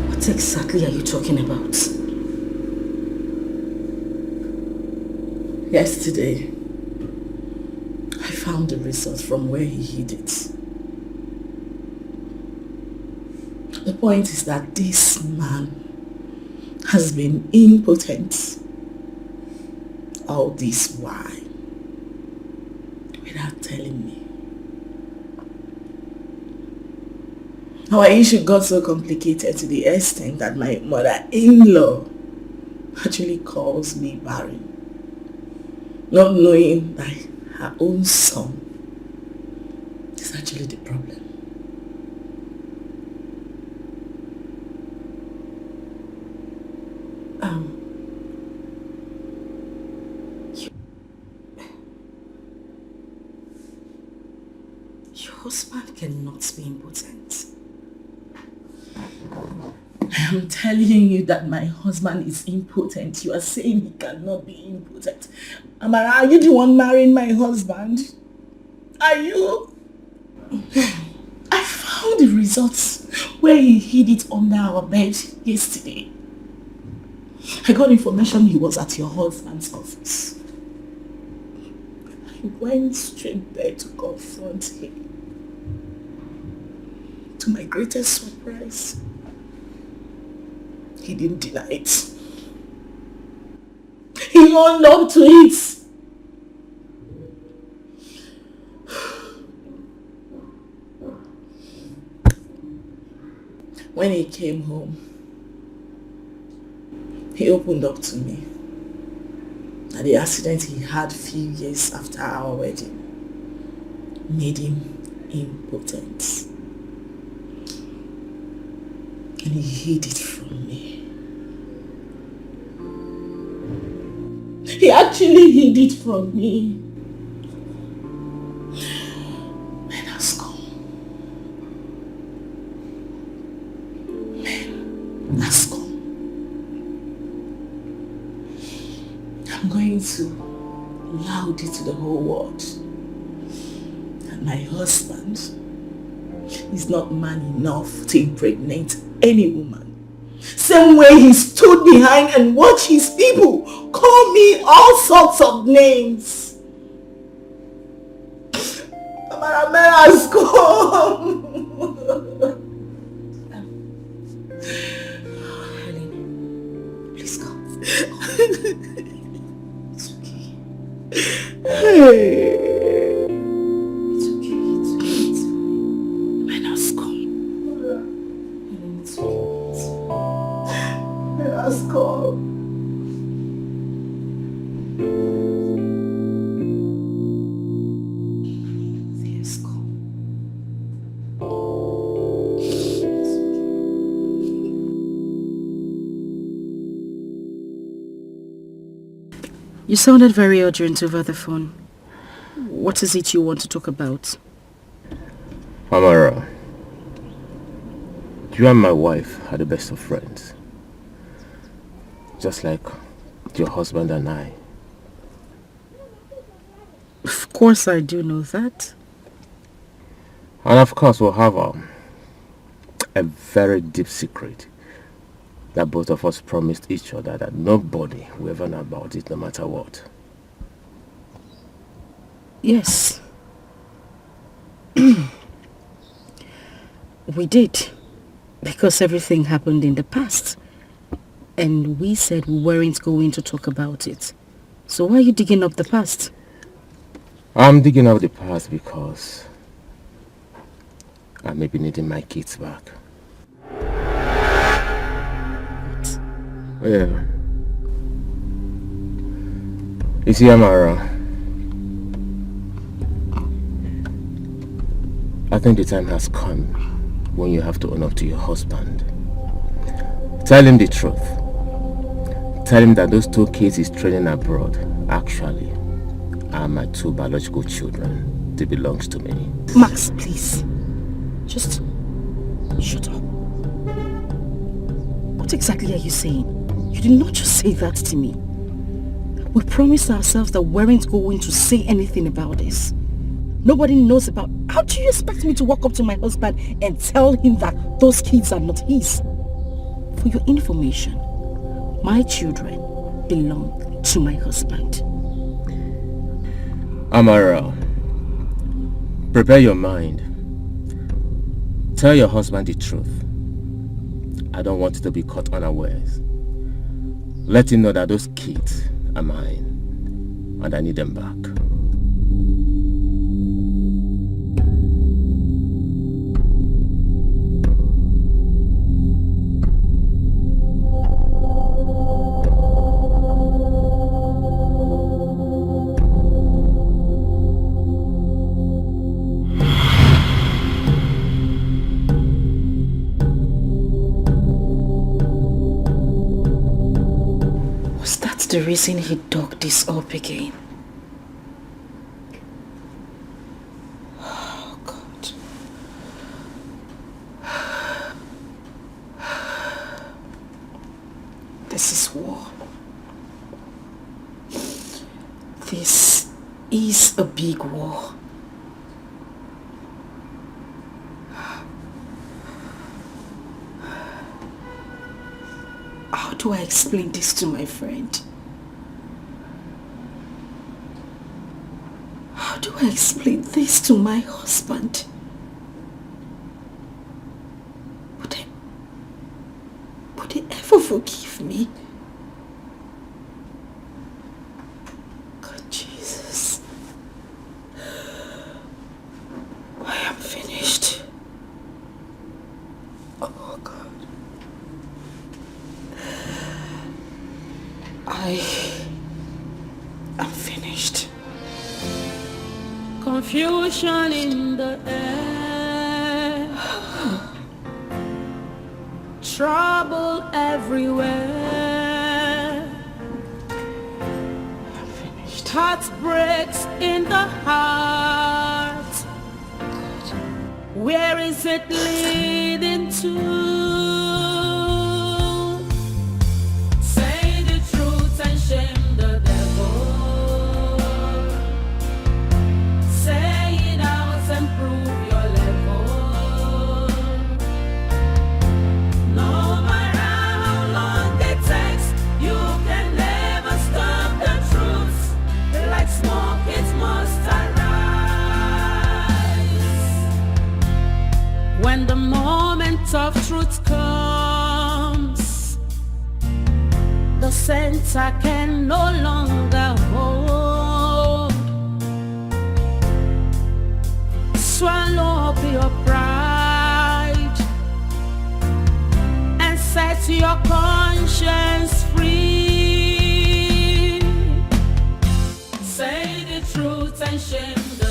What exactly are you talking about? Yesterday, I found the result from where he hid it. The point is that this man has been impotent all this while without telling me. Our issue got so complicated to the extent that my mother-in-law actually calls me barren, not knowing that her own son is actually the problem. Your husband cannot be impotent. I am telling you that my husband is impotent. You are saying he cannot be impotent. Amara, are you the one marrying my husband? Are you? I found the results where he hid it under our bed yesterday. I got information he was at your husband's office. I went straight there to confront him. To my greatest surprise, he didn't deny it. He owned up to it. When he came home, he opened up to me that the accident he had few years after our wedding made him impotent. And he hid it from me. He actually hid it from me. Men are scum. Men are scum. I'm going to loud it to the whole world that my husband is not man enough to impregnate any woman. Same way he stood behind and watched his people call me all sorts of names. Amara has come. Helen, please come. It's okay. Hey. You sounded very urgent over the phone. What is it you want to talk about? Amara, you and my wife are the best of friends. Just like your husband and I. Of course I do know that. And of course we'll have a very deep secret that both of us promised each other that nobody will ever know about it no matter what. Yes. We did. Because everything happened in the past. And we said we weren't going to talk about it. So why are you digging up the past? I'm digging up the past because I may be needing my kids back. Yeah. You see, Amara, I think the time has come when you have to own up to your husband. Tell him the truth. Tell him that those 2 kids he's training abroad actually are my 2 biological children. They belong to me. Max, please. Just shut up. What exactly are you saying? You did not just say that to me. We promised ourselves that we weren't going to say anything about this. Nobody knows about... How do you expect me to walk up to my husband and tell him that those kids are not his? For your information, my children belong to my husband. Amara, prepare your mind. Tell your husband the truth. I don't want you to be caught unawares. Let him know that those kids are mine and I need them back. The reason he dug this up again. Oh God. This is war. This is a big war. How do I explain this to my friend? How do I explain this to my husband? Would they ever forgive me? God, Jesus. I am finished. Oh, God. I am finished. Confusion in the air, trouble everywhere, heartbreaks in the heart. Where is it leading to? Say the truth and shame the devil. Say it out and prove your level. No matter how long it takes, you can never stop the truth. Like smoke, it must arise. When the moment of truth comes, the center can no longer hold. Swallow up your pride and set your conscience free. Say the truth and shame the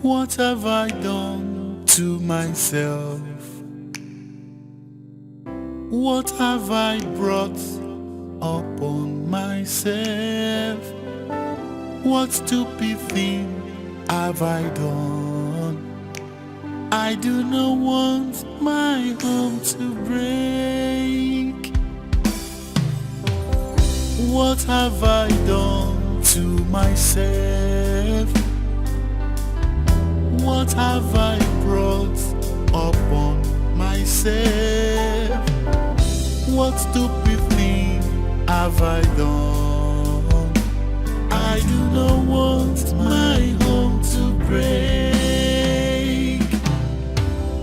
What have I done to myself? What have I brought upon myself? What stupid thing have I done? I do not want my home to break. What have I done to myself? What have I brought upon myself? What stupid thing have I done? I do not want my home to break.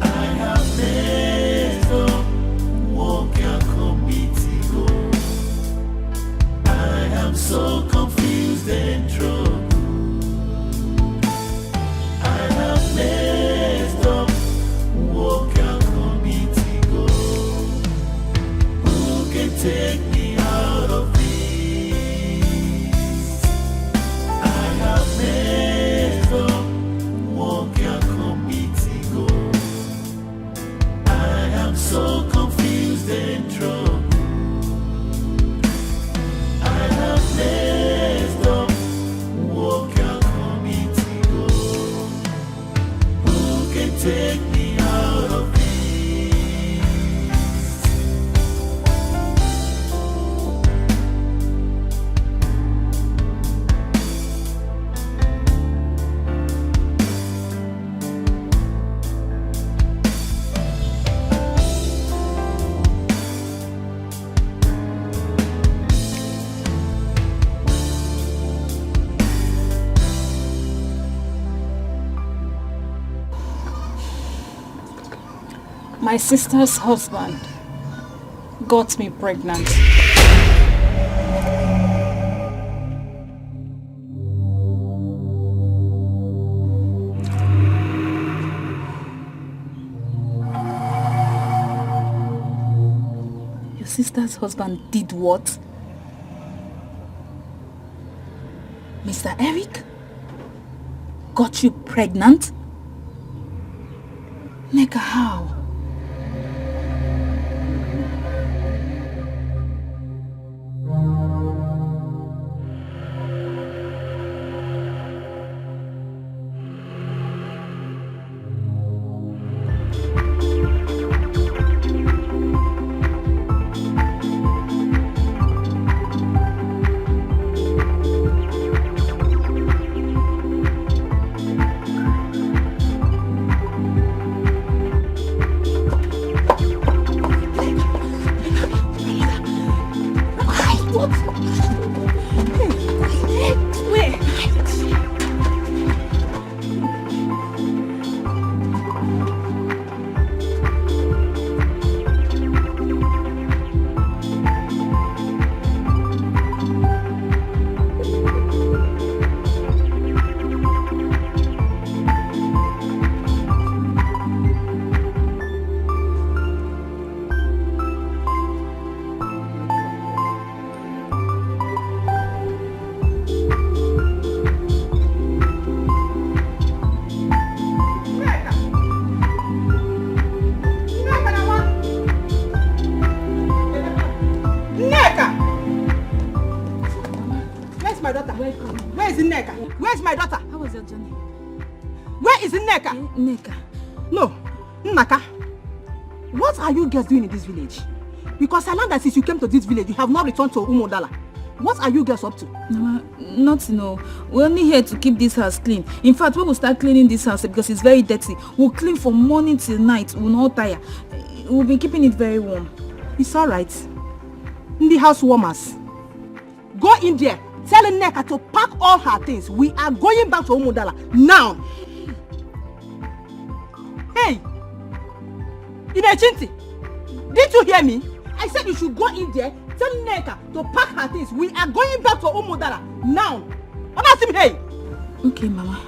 I have messed up, walk a committee go. I am so confused and troubled. I have messed up, walk a committee go. Who can take me out of this? I have messed up, walk a committee go. I am so confused and troubled. I have messed up, walk a committee go. Who can take me out of this? My sister's husband got me pregnant. Your sister's husband did what? Mr. Eric got you pregnant? Neka, how? Where's my daughter? How was your journey? Where is Nneka? Nneka. No, Nnaka. What are you girls doing in this village? Because I learned that since you came to this village, you have not returned to Umudala. What are you girls up to? No, not no. We're only here to keep this house clean. In fact, when we start cleaning this house because it's very dirty, we'll clean from morning till night. We'll not tire. We'll be keeping it very warm. It's alright. In the house warmers. Go in there. Tell Nneka to pack all her things. We are going back to Umudala now. Hey! Inechinti, did you hear me? I said you should go in there. Tell Nneka to pack her things. We are going back to Umudala now. Hey! Okay, Mama.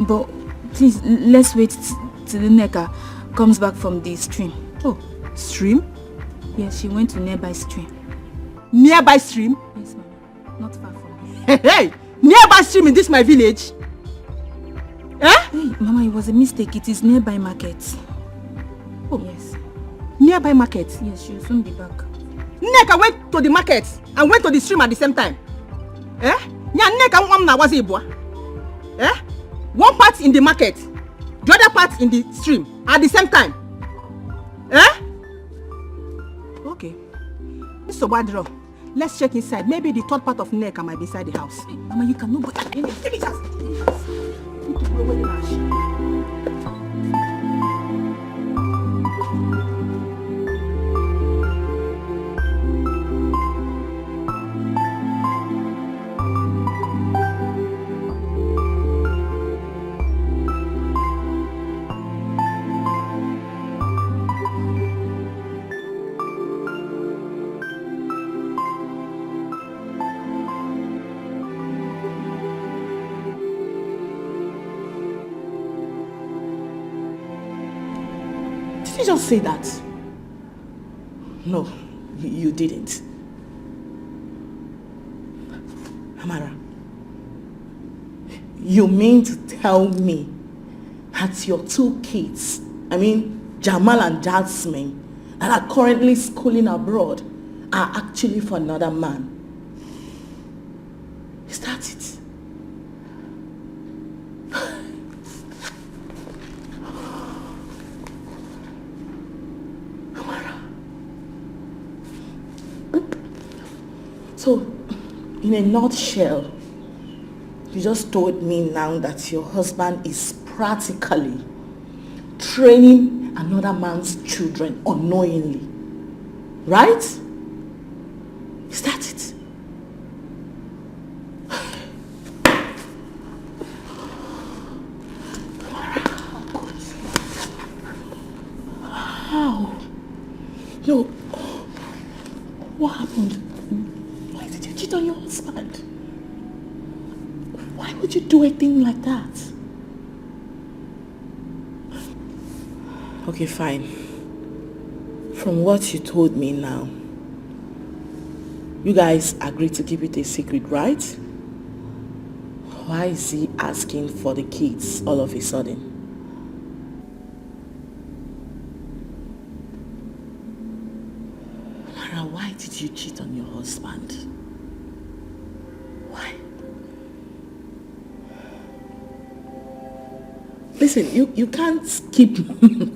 But please, let's wait till Nneka comes back from the stream. Oh, stream? Yes, she went to nearby stream. Nearby stream? Yes, Mama. Not far from here. Hey! Nearby stream in this my village? Eh? Mama, it was a mistake. It is nearby market. Oh. Yes. Nearby market? Yes, she'll soon be back. Nneka went to the market and went to the stream at the same time. Eh? Nneka was Ibua. Eh? One part in the market, the other part in the stream at the same time. Eh? Okay. Mr. Badro, let's check inside. Maybe the third part of Nneka might be inside the house. Hey, Mama, you cannot go. Give me chance. Did you just say that? No, you didn't. Amara, you mean to tell me that your two kids, Jamal and Jasmine, that are currently schooling abroad, are actually for another man? Is that it? So, in a nutshell, you just told me now that your husband is practically training another man's children unknowingly, right? Is that it? How? No. What happened? Why did you cheat on your husband? Why would you do a thing like that? Okay, fine. From what you told me now, you guys agreed to keep it a secret, right? Why is he asking for the kids all of a sudden? Mara, why did you cheat on your husband? Why? Listen, you can't keep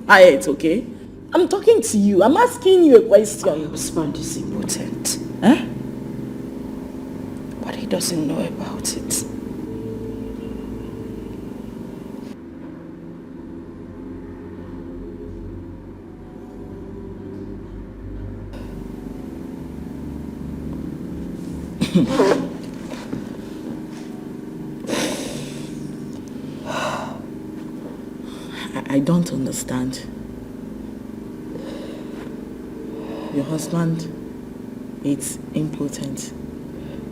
quiet, okay? I'm talking to you. I'm asking you a question. My husband is impotent. Huh? But he doesn't know about it. I don't understand. Your husband is impotent,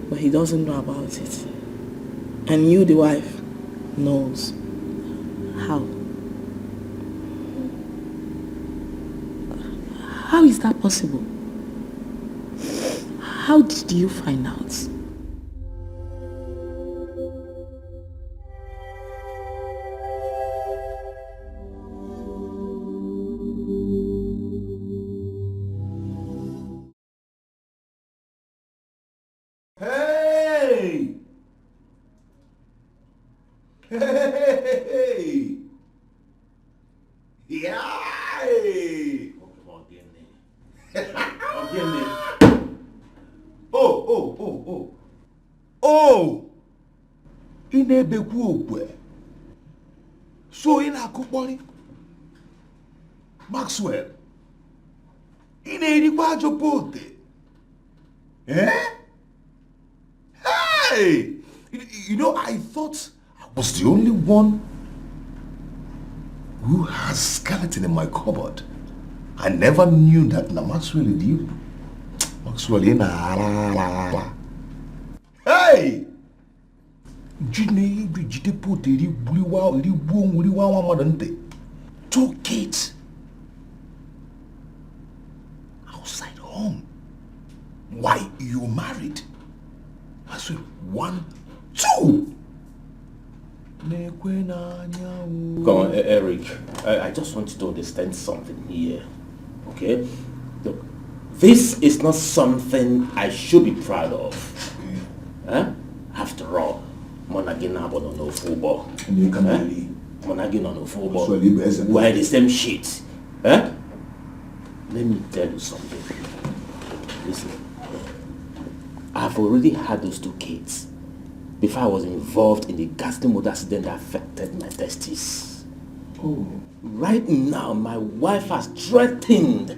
but he doesn't know about it. And you, the wife, knows. How? How is that possible? How did you find out? Hey! Hey! Yay! Oh! Ị na-ebekwu okwe. So ị na-akụkpọrị Maxwell. Ị na-erikwa ajọ pote. Eh? Hey! I thought I was the only one who has skeleton in my cupboard. I never knew that Maxwell did you. Maxwell, hey! Took it outside home. Why, you married? I said, 1, 2. Eric, I just want you to understand something here, okay? Look, this is not something I should be proud of. Huh? After all, Monagin Abon no football. Monagin on no football. We're the same shit. Huh? Let me tell you something. Listen, I've already had those 2 kids before I was involved in the ghastly motor accident that affected my testes. Oh. Right now, my wife has threatened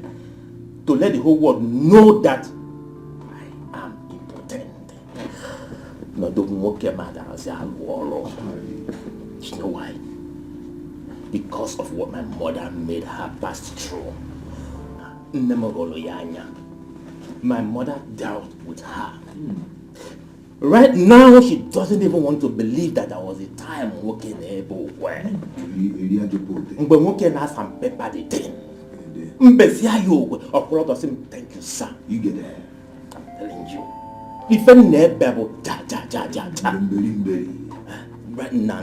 to let the whole world know that I am impotent. No, don't get mad at us. You know why? Because of what my mother made her pass through. My mother dealt with her. Right now, she doesn't even want to believe that there was a time working everywhere. But working has some paper the thing. Thank you, sir. You get it. I'm telling you. If any babble, right now,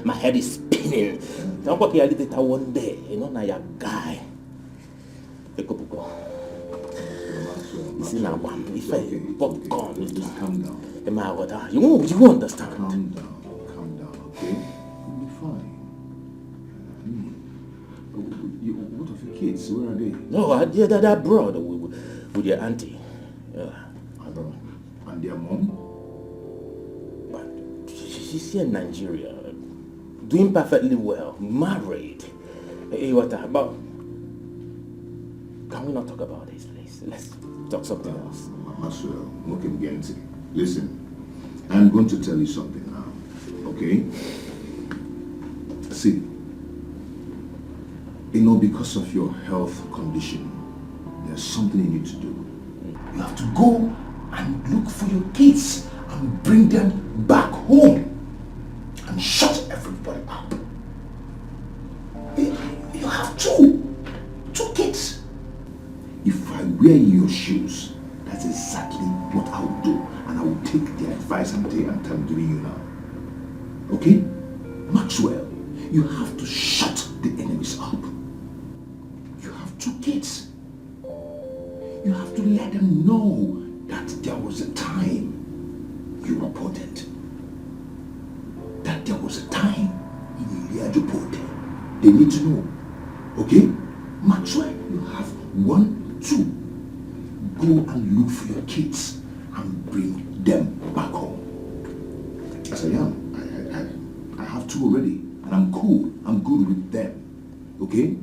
my head is spinning. I'm working a little one day. You know, now you're a guy. You see now, if I pop gone, calm down. You won't understand. Calm down, okay? You'll be fine. What of your kids? Where are they? No, they're abroad with your auntie. Yeah. Abroad. And their mom? But she's here in Nigeria, doing perfectly well, married. Hey, what about? Can we not talk about this, please? Let's talk something else. Listen, I'm going to tell you something now, okay? See, because of your health condition, there's something you need to do. You have to go and look for your kids and bring them back home and shut everybody up. You have two kids. If I wear your shoes, that's exactly what I will do, and I will take the advice I'm giving you now. Okay? Maxwell, you have to shut the enemies up. You have 2 kids. You have to let them know that there was a time you reported. That there was a time in Iliajoport. They need to know. Okay? Maxwell, you have 1, 2. Go and look for your kids and bring them back home. As I am. I have 2 already. And I'm cool. I'm good with them. Okay?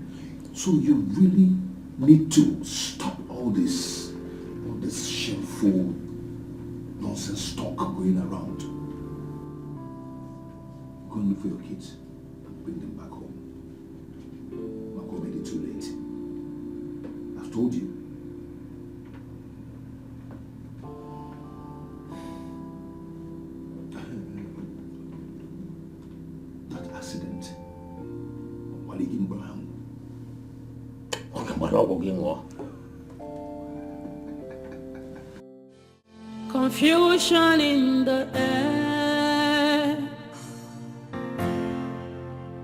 So you really need to stop all this shameful nonsense talk going around. Go and look for your kids and bring them back home. Not going to make it too late. I've told you. That accident. Confusion in the air,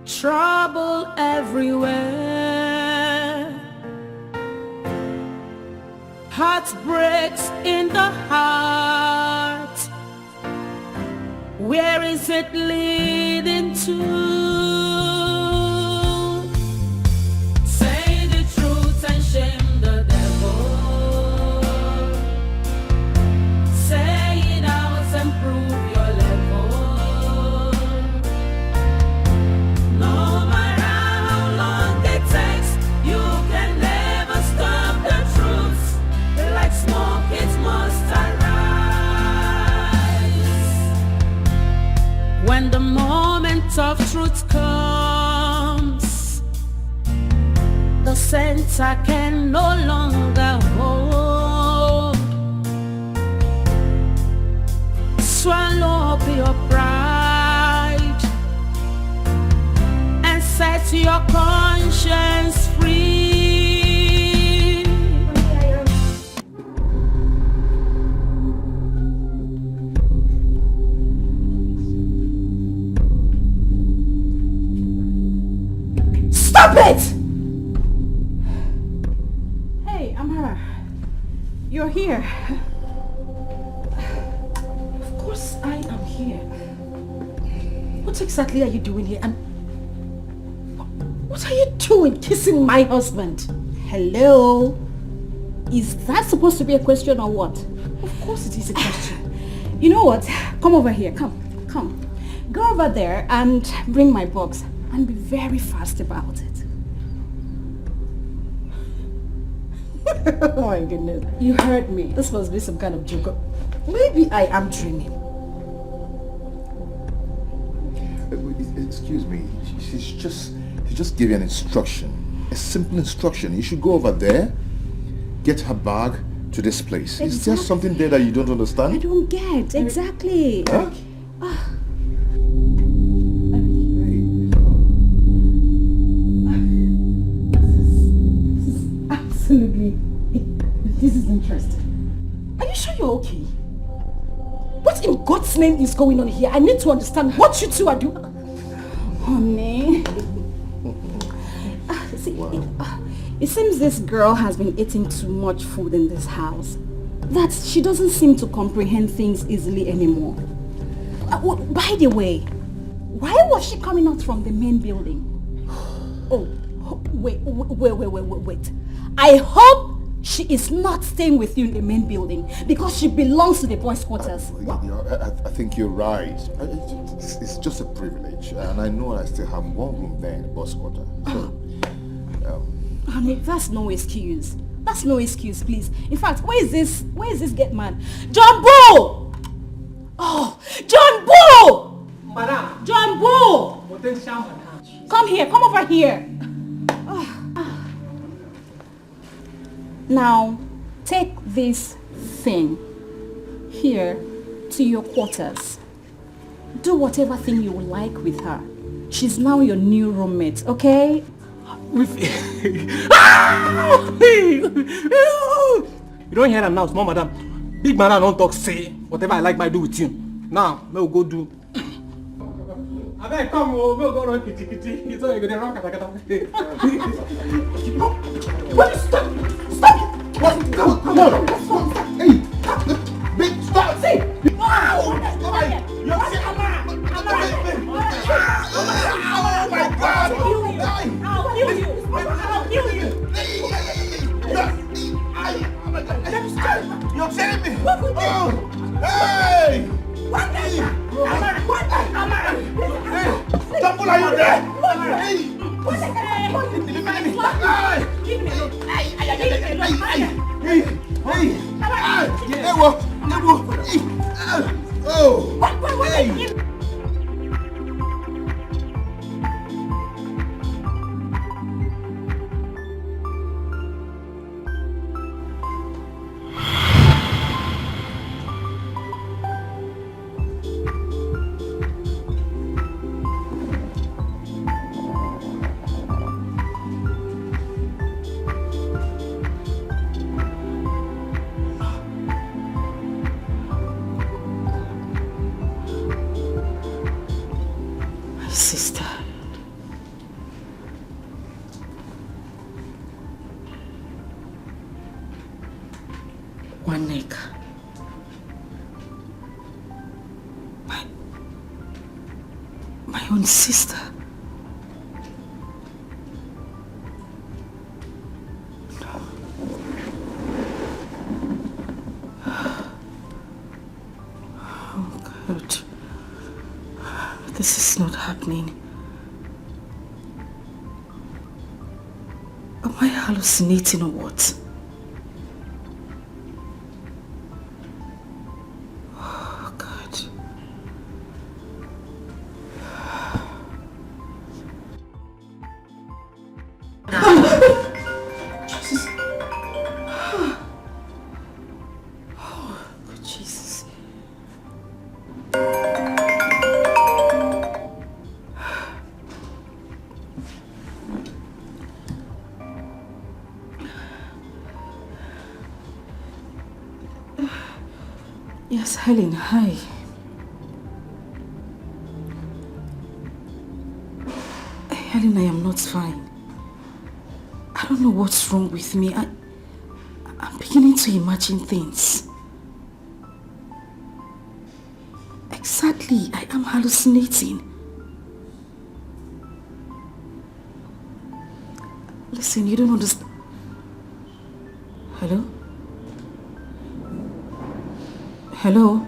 trouble everywhere, heartbreaks in the heart. Where is it leading to? Say the truth and shame the devil. Say it out and prove your level. No matter how long it takes, you can never stop the truth. Like smoke, it must arise. When the moment of truth comes, the center can no longer hold. Swallow up your pride and set your conscience free. Stop it! Hey, Amara. You're here. Of course I am here. What exactly are you doing here? And what are you doing kissing my husband? Hello? Is that supposed to be a question or what? Of course it is a question. You know what? Come over here. Come. Go over there and bring my box. And be very fast about it. Oh my goodness. You heard me. This must be some kind of joke. Maybe I am dreaming. Excuse me. She's just gave you an instruction. A simple instruction. You should go over there, get her bag to this place. Exactly. Is there something there that you don't understand? I don't get. Exactly. Huh? Absolutely. This is interesting. Are you sure you're okay? What in God's name is going on here? I need to understand what you two are doing. Honey. It seems this girl has been eating too much food in this house. That she doesn't seem to comprehend things easily anymore. By the way, why was she coming out from the main building? Oh, wait. I hope she is not staying with you in the main building because she belongs to the boys' quarters. I think you're right. It's just a privilege, and I know I still have one room there in the boys' quarter. So, honey, that's no excuse. That's no excuse, please. In fact, where is this get man? John Bull! Oh, John Bull! Madam! John Bull! Potential madam. Come here, come over here. Now, take this thing here to your quarters. Do whatever thing you would like with her. She's now your new roommate, okay? You don't hear them now, small madam. Big madam don't talk, say whatever I like I do with you. Now, we'll go do. I better come, we'll go run kitty. It's all you're gonna run kata. What? Stop it! What? Come on! Hey! Big, stop! See! Wow! You're oh my God! I'll kill you! You're telling me? Oh! Hey! Double, are you there? Hey! Sister. One neck. My own sister. Oh God. This is not happening. Am I hallucinating or what? Oh God. Jesus. Oh, good Jesus. Yes, Helen, hi. Helen, I am not fine. I don't know what's wrong with me. I'm beginning to imagine things. Exactly, I am hallucinating. Listen, you don't understand. Hello? Hello?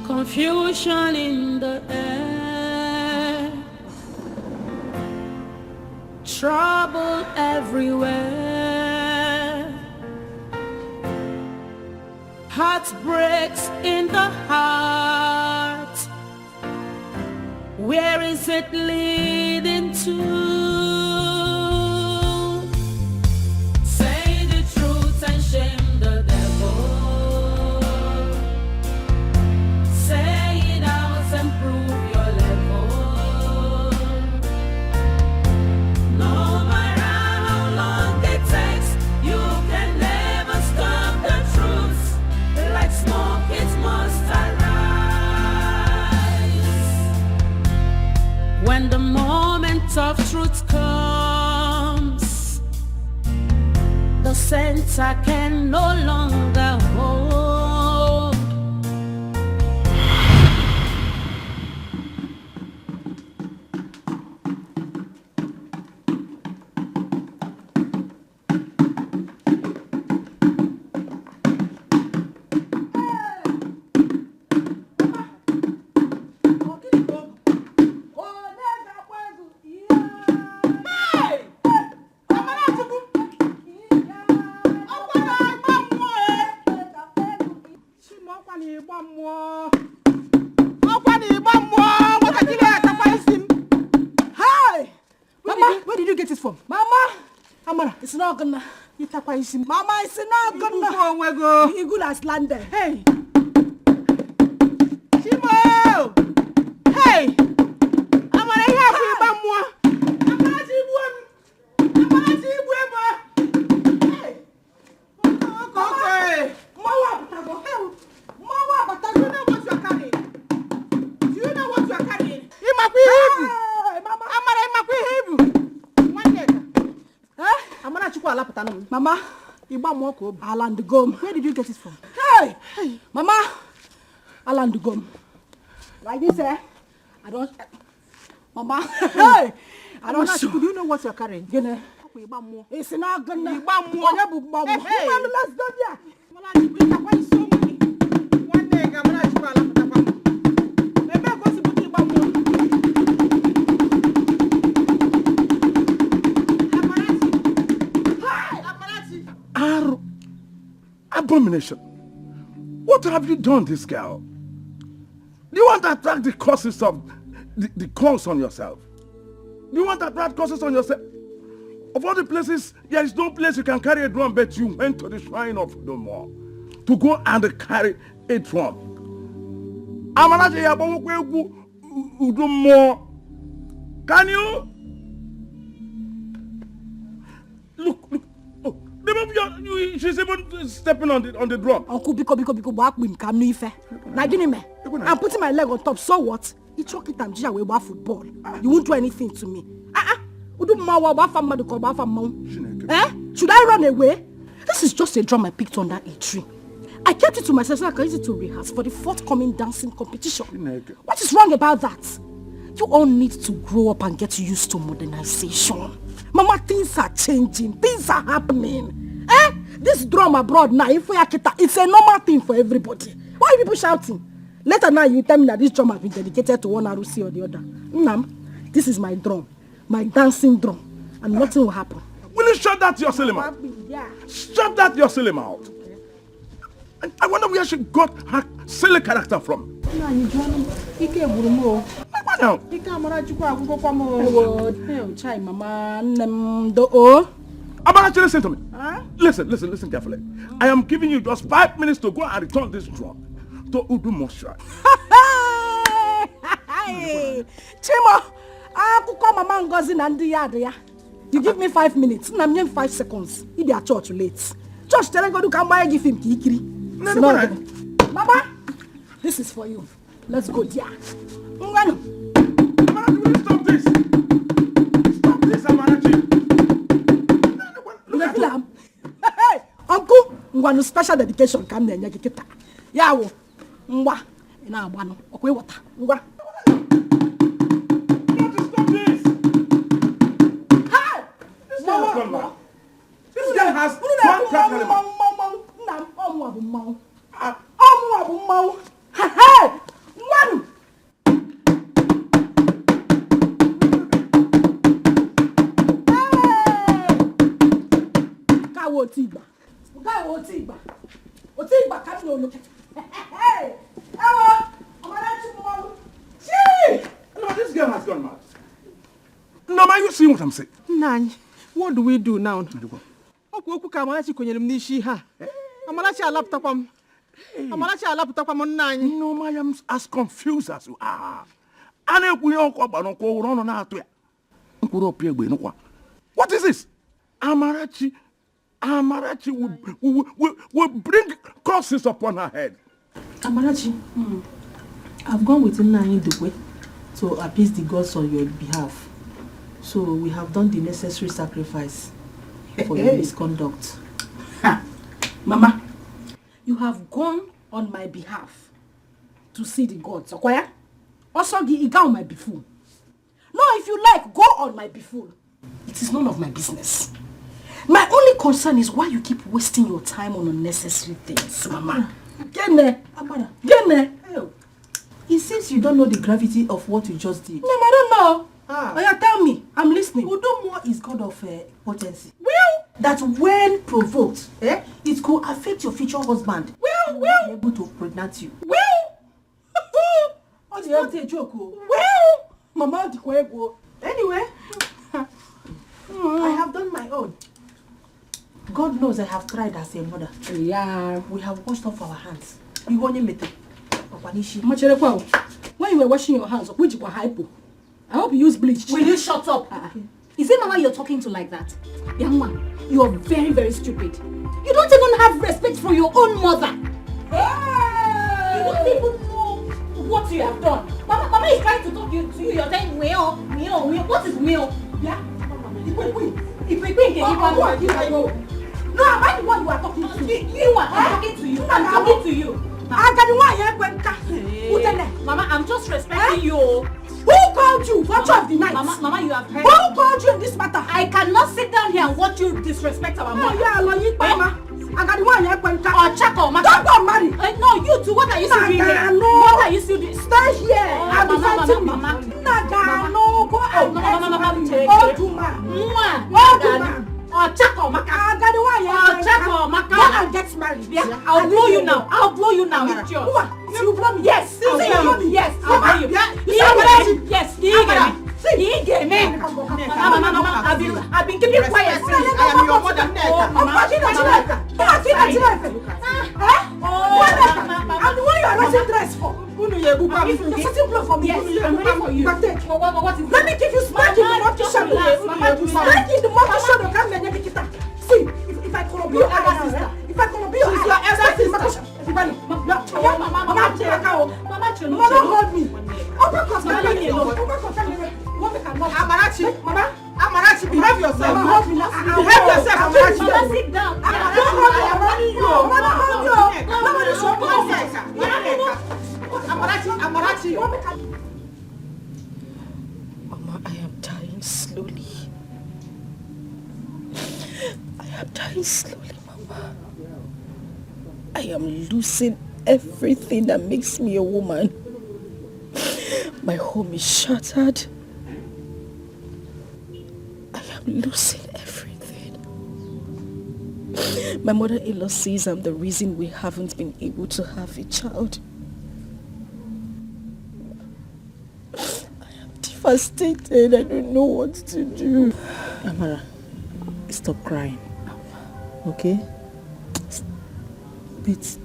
Confusion in the air, trouble everywhere, heartbreaks in the heart. Where is it leading to? Say the truth and shame the devil. Say it out and prove your level. No matter how long it takes, you can never stop the truth. Like smoke, it must arise. When the moment of truth comes, the center can no longer hold. It's not gonna. Mama, it's not gonna. The eagle has landed. Hey. Chimo! Hey! I'm gonna hear you, Bamwa. I'm gonna see you. I'm gonna see you, Hey! Okay. Mama, do you know what you're carrying? Do you know what you're carrying? Hey, Mama. I'm gonna Mama, Alan the gum. Where did you get it from? Hey! Mama! Alan the gum. Like this, eh? I don't... Mama! Hey! I don't know. Do you know what you're carrying? It's not gonna... Hey! Let's go there! One day, I'm gonna Abomination. What have you done, this girl? Do you want to attract the causes of the cause on yourself? Do you want to attract causes on yourself? Of all the places, there is no place you can carry a drum, but you went to the shrine of no more to go and carry a drum. Can you? Look. She's even stepping on the drum. Uncle, because back with I'm putting my leg on top, so what? You chuck it and we about football. You won't do anything to me. Should I run away? This is just a drum I picked under a tree. I kept it to myself so I can use it to rehearse for the forthcoming dancing competition. What is wrong about that? You all need to grow up and get used to modernization. Mama, things are changing. Things are happening. This drum abroad now, it's a normal thing for everybody. Why are people shouting? Later now, you tell me that this drum has been dedicated to one RUC or the other. This is my drum. My dancing drum. And nothing will happen. Will you shut that your silly mouth? Yeah. Shut that your silly mouth. Okay. I wonder where she got her silly character from. Abarachi, listen to me. Huh? Listen carefully. I am giving you just 5 minutes to go and return this drum to Udu Mosha. Chimo, you give me 5 minutes. I'm 5 seconds. If they are church late. Just tell God to come buy give him kikiri. Mama, this is for you. Let's go there. Amarachi, will you stop this? Stop this, Amarachi. Look at him. Hey, Uncle, ngwanu special dedication come there nyakikita. Yawo, ngwa, ina abano. Okwe water. Ngwa. This girl has one crack animal. Hey! One! Kawo Otigba. Otigba, come here, look. Hey! Ewo! Amarachi Mom. Gee! No, this girl has gone mad. No, man, you see what I'm saying? Nany, what do we do now? Oku ka Amarachi konyere m n'ishi ha. Amarachi alapụtakwa m. Amarachi alapụtakwa m nna anyị. No, I am as confused as you are. What is this? Amarachi will bring curses upon her head. Amarachi, I've gone with Nani Dukwe to appease the gods on your behalf. So we have done the necessary sacrifice for your misconduct. Mama, you have gone on my behalf to see the gods. Okay? Also, go on my befool. No, if you like, go on my befool. It is none of my business. My only concern is why you keep wasting your time on unnecessary things, Mama. Get there. Amara. Get there. It seems you don't know the gravity of what you just did. No, I don't know. Oh, yeah, tell me. I'm listening. Udomo is God of potency. Well, that when provoked, it could affect your future husband. Well. Be able to pregnant you. Well. It's not a joke. Well. Mama, anyway, I have done my own. God knows I have tried as a mother. Yeah. We have washed off our hands. We want to when you were washing your hands, which were hypo. I hope you use bleach. Will you shut up? Is it Mama you're talking to like that? Young man, you are very, very stupid. You don't even have respect for your own mother. Hey! You don't even know what you have done. Mama is trying to talk to you. You're saying, meal. What is meal? Yeah? No, am I the one you are talking to? You are. I'm talking to you. I'm talking to you. Mama, I'm just respecting you. Who called you? Watch of the night. Mama, you have heard. Who called you in this matter? I cannot sit down here and watch you disrespect our mother. Mama. I got the one here. Chako, don't go marry. No, you two. What are you still doing here? What are you still doing? Stay here. I'm defending me. Mama. No, go out. Mama. Chako, Maka. I got the one here. Chako, Maka. Go and get married. Yeah, I'll blow you now. I'll blow you now. It's yours. You blow me? Yes. I'll blow you. Yes. I'll blow you. Yes. He gave me. Mama, I've been keeping quiet. I am your mother. I'm the one you are rushing dress for. You're sitting blow for me. Yes, I'm ready for you. What is let me give you smack in the monkey shadow. Smack in the monkey shadow. See, if I call you elder sister, if I call you your elder sister, Mama, hold me. Amarachi, behave yourself. Behave yourself, Amarachi. Mama, sit down. Mama, I am dying slowly. Mama. I am losing everything that makes me a woman. My home is shattered. I am losing everything. My mother-in-law says I'm the reason we haven't been able to have a child. I am devastated. I don't know what to do. Amara, stop crying. Okay? But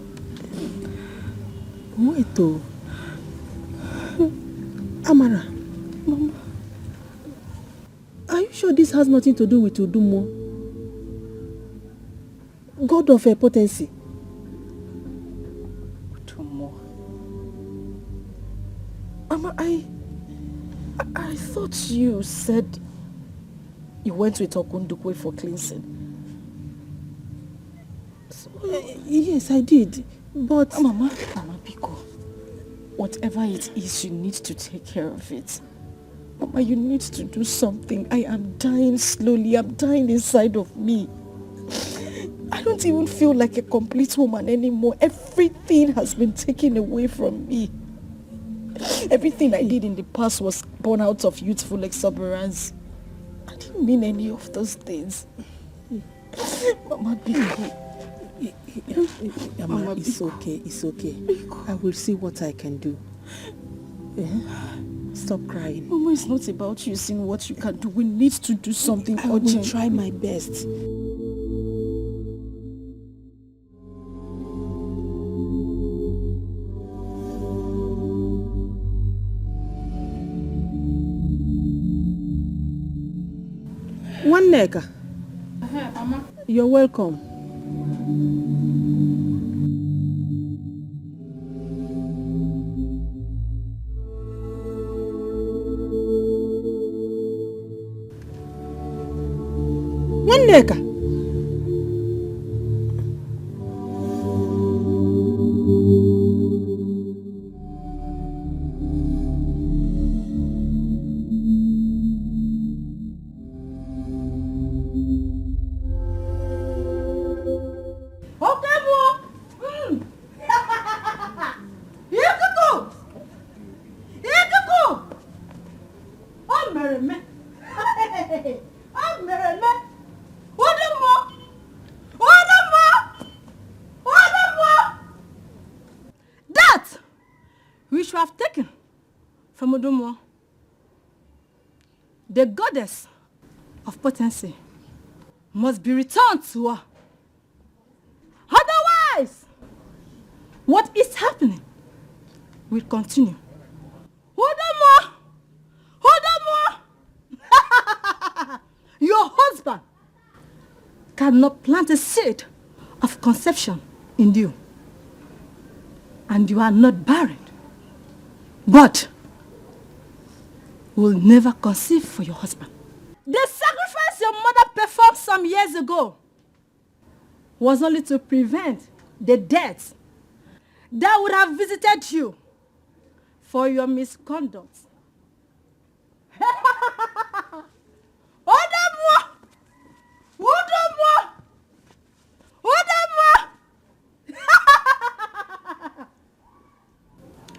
wait though. Amara, Mama, are you sure this has nothing to do with Udumo? god of potency. Mama, I thought you said you went with Okundukwe for cleansing. So, yes, I did. But Mama Biko, whatever it is, you need to take care of it. Mama, you need to do something. I am dying slowly. I'm dying inside of me. I don't even feel like a complete woman anymore. Everything has been taken away from me. Everything I did in the past was born out of youthful exuberance. I didn't mean any of those things. Mama Biko. Mama, it's okay, it's okay. I will see what I can do. Stop crying. Mama, it's not about you seeing what you can do. We need to do something urgent. I will try my best. One nigga. Mama. You're welcome. One nigga. The goddess of potency must be returned to her. Otherwise, what is happening will continue. Hodamo! Your husband cannot plant a seed of conception in you. And you are not barren. But will never conceive for your husband. The sacrifice your mother performed some years ago was only to prevent the death that would have visited you for your misconduct.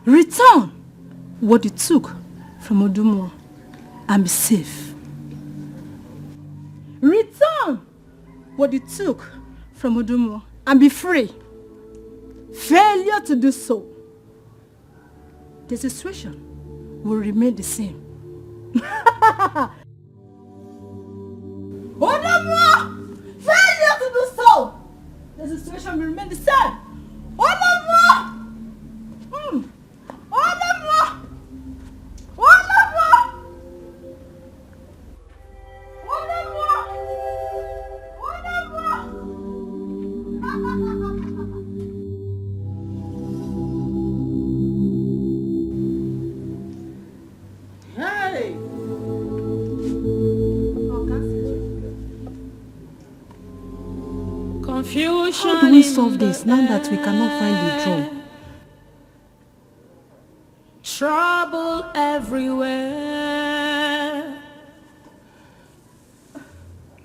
Return what you took from Odumo and be safe. Return what you took from Odumo and be free. Failure to do so, the situation will remain the same. Odumo! Failure to do so, the situation will remain the same. Odumo! How do we solve this now that we cannot find the drum? Trouble everywhere,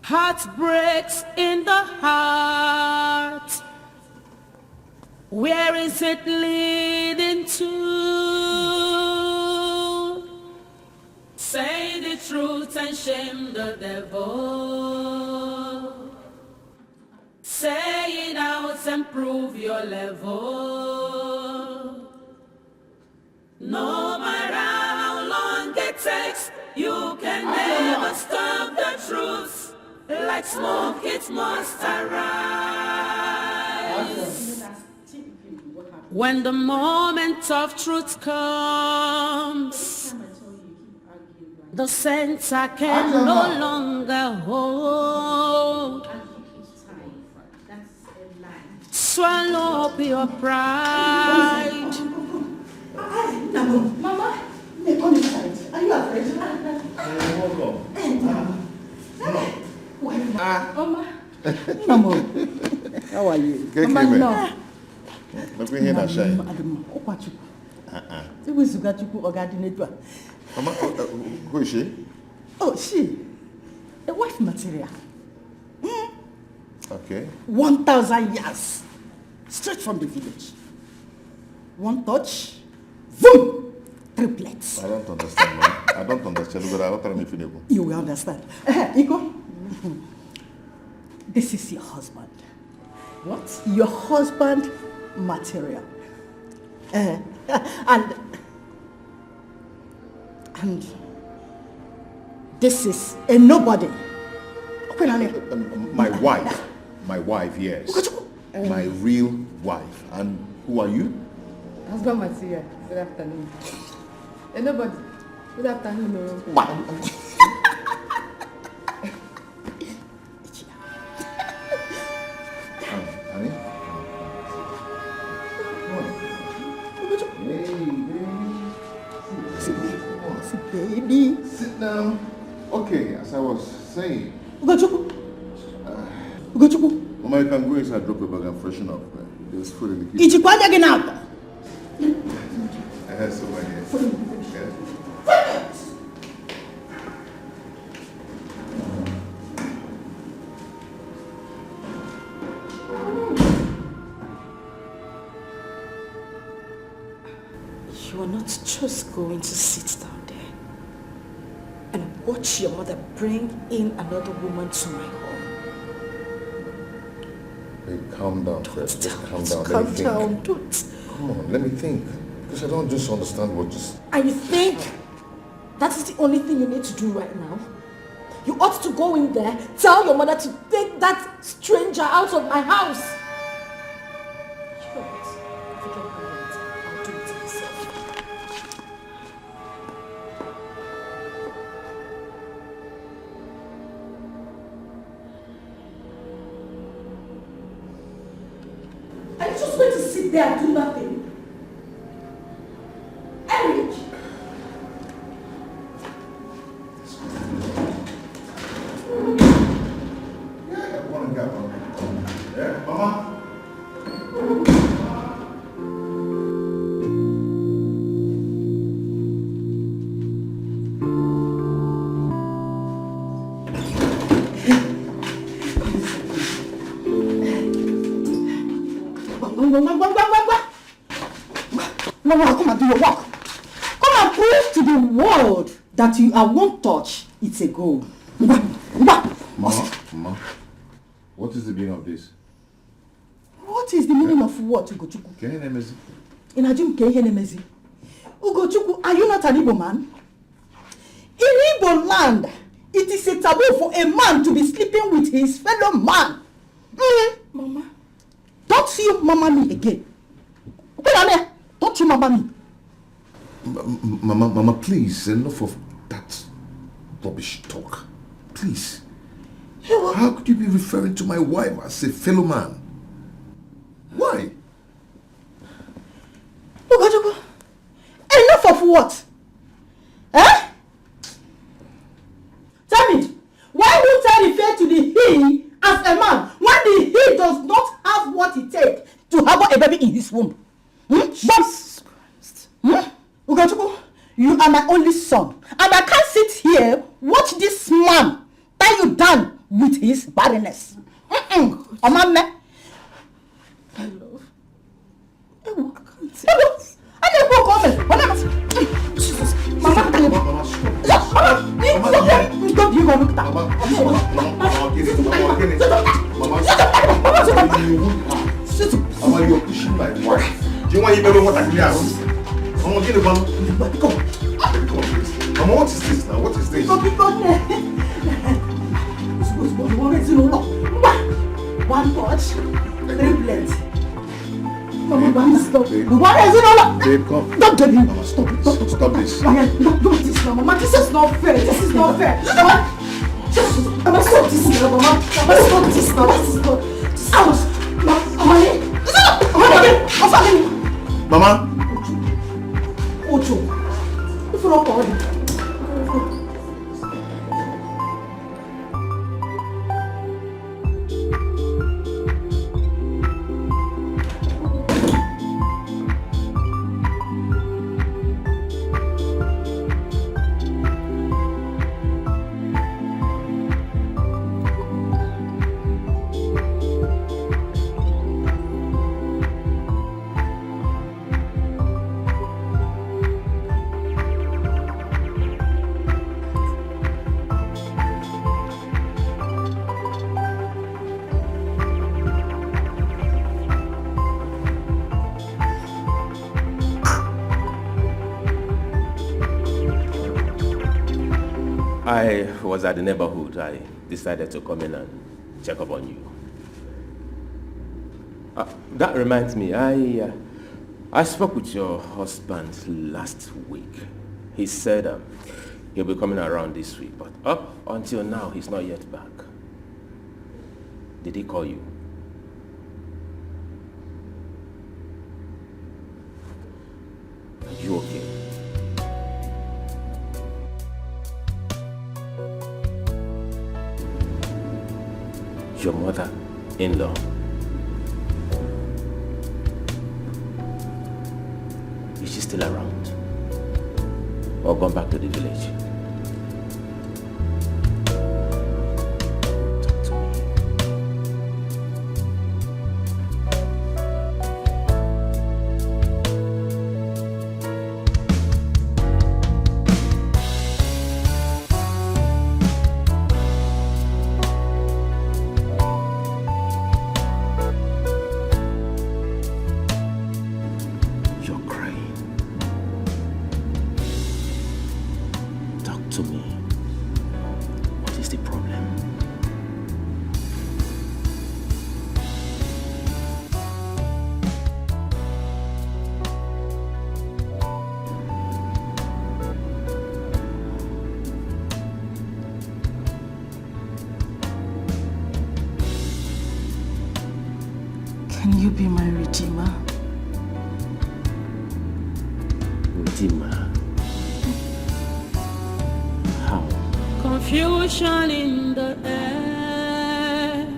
heartbreaks in the heart. Where is it leading to? Say the truth and shame the devil. Say it out and prove your level. No matter how long it takes, you can never stop the truth. Like smoke, it must arise. When the moment of truth comes, the center can no longer hold. swallow up your pride. Mama, come inside. Are you afraid? Mama, how are you? Mama, no. Let me hear that shine. Mama, who is she? Oh, she. A wife material. Okay. 1,000 years. Straight from the village. One touch. Boom! Triplets. I don't understand, man. I don't understand, but I don't tell me if you You will understand. Iko, this is your husband. What? Your husband material. And this is a nobody. My wife, yes. My real wife. And who are you? Husband material. Good afternoon. Nobody. Good afternoon. Honey? Baby. Sit down. Okay, as I was saying. Mama, you can go inside, drop your bag and freshen up. There's food in the kitchen. I had so many. You are not just going to sit down there and watch your mother bring in another woman to my home. Babe, calm down first. Just calm down. Calm down, don't. Come on, let me think. Because I don't just understand what just... And you think that is the only thing you need to do right now? You ought to go in there, tell your mother to take that stranger out of my house. You know what? Forget about it. I'll do it myself. Are you just going to sit there and do nothing? Eric! Yeah, Mama? Mama, come and do your work. Come and prove to the world that you are one touch. It's a goal. Mama, what is the meaning of this? What is the meaning of what, Ugochukwu? Kehenemezi. Inajum Kehenemezi. Ugochukwu, are you not an Igbo man? In Igbo land, it is a taboo for a man to be sleeping with his fellow man. Mama, don't you mama me again. Don't you mama me. Mama, please, enough of that rubbish talk. Please. How could you be referring to my wife as a fellow man? Why? Enough of what? Eh? Tell me, why would I refer to the he as a man when the he does not have what it takes to harbor a baby in his womb? Jesus Christ. Ugochukwu, you are my only son, and I can't sit here watch this man tie you down with his barrenness. Omame. Hello. I can't say this. I don't go home. Jesus. Mama, stop you going to look down. Mama, you're pushing my wife. Do you want to remember what I did? Mama, get the ball. Come. Mama, what is this now? What is this? One touch, triplets. Mama, stop. Babe, come. Don't tell me. Mama, stop it. Stop this. Don't this now, Mama. This is not fair. This is not fair. Mama, stop this now, Mama. Mama, stop this now. This is not. Mama, I was at the neighborhood. I decided to come in and check up on you. That reminds me, I spoke with your husband last week. He said he'll be coming around this week, but up until now, he's not yet back. Did he call you? Are you okay? Your mother-in-law. Is she still around? Or gone back to the village? Talk to me. You're crying. Talk to me. What is the problem? Can you be my redeemer? Redeemer. How? Confusion in the air,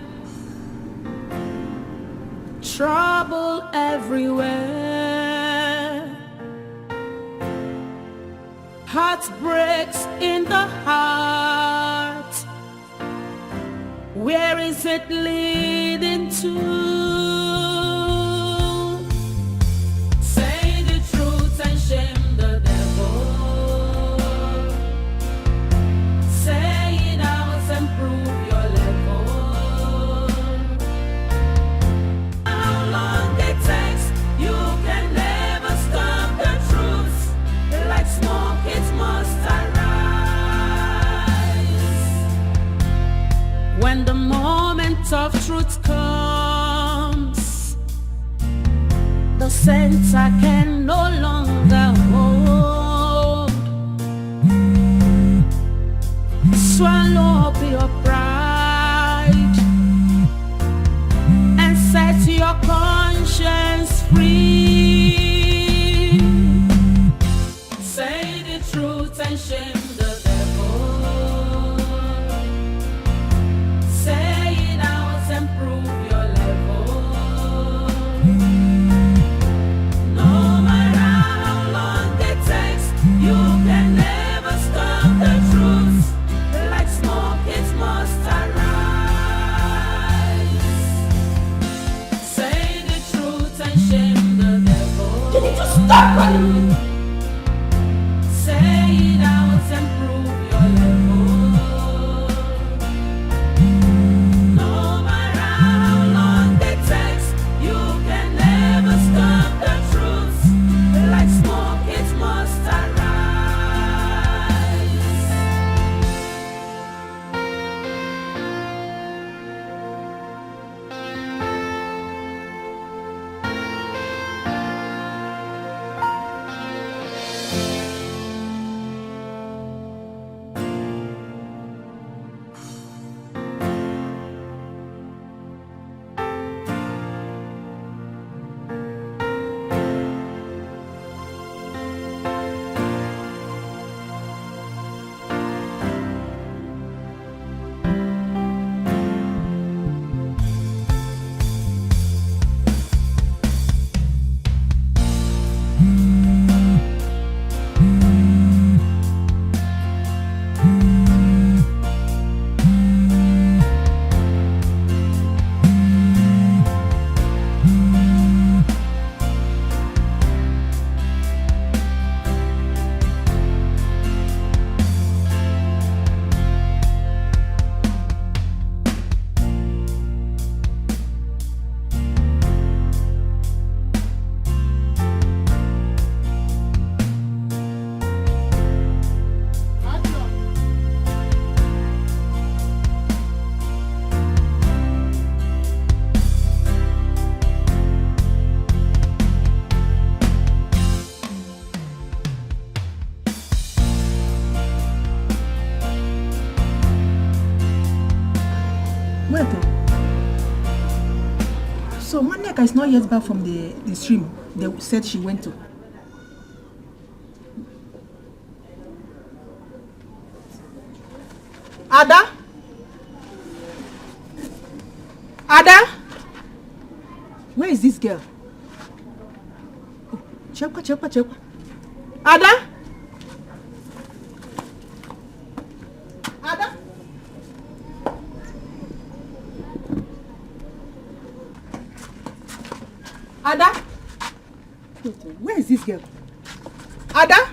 trouble everywhere, heartbreaks in the heart. Where is it leading to? Say the truth and shame the devil. Say it out and prove your level. How long it takes, you can never stop the truth. Like smoke, it must arise. When the moment of truth comes, the center can no longer hold. Swallow up your pride and set your conscience free. Say the truth and shame the devil. Say it out and prove your level. No matter how long it takes, you can never stop the truth. Like smoke, it must arise. Say the truth and shame the devil. You need to stop running. Say it out and prove your level. No matter how long it takes, you can never stop the truth. Like smoke, it must arise. So Maneka is not yet back from the stream they said she went to. Ada? Ada? Where is this girl? Oh, Chekwa. Ada? Ada? Ada? Where is this girl? Ada?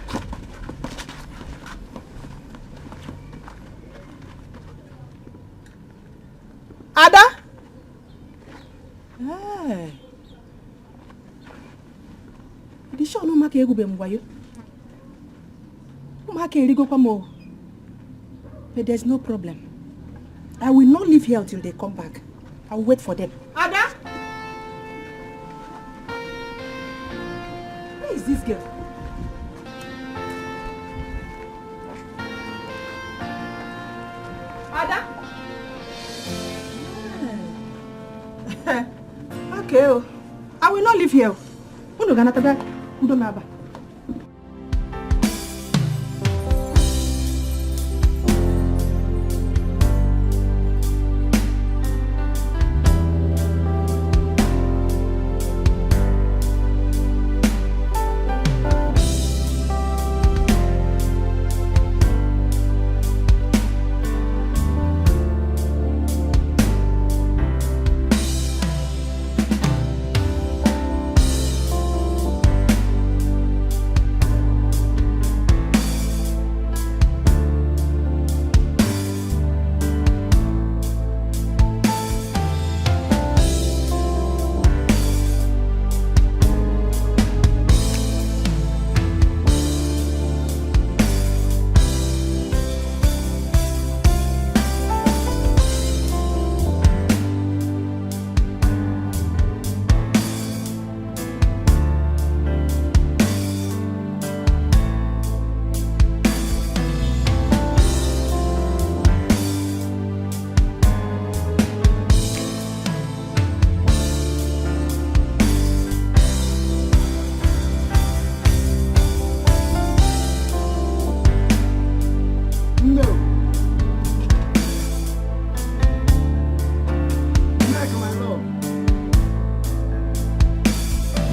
Ada? Hey. The show no make egwu be mwayo. Make erigo kwa mo. But there's no problem. I will not leave here until they come back. I will wait for them. Ada? Where is this girl? Ada? Okay, I will not leave here. Uno gana taga, udo naba.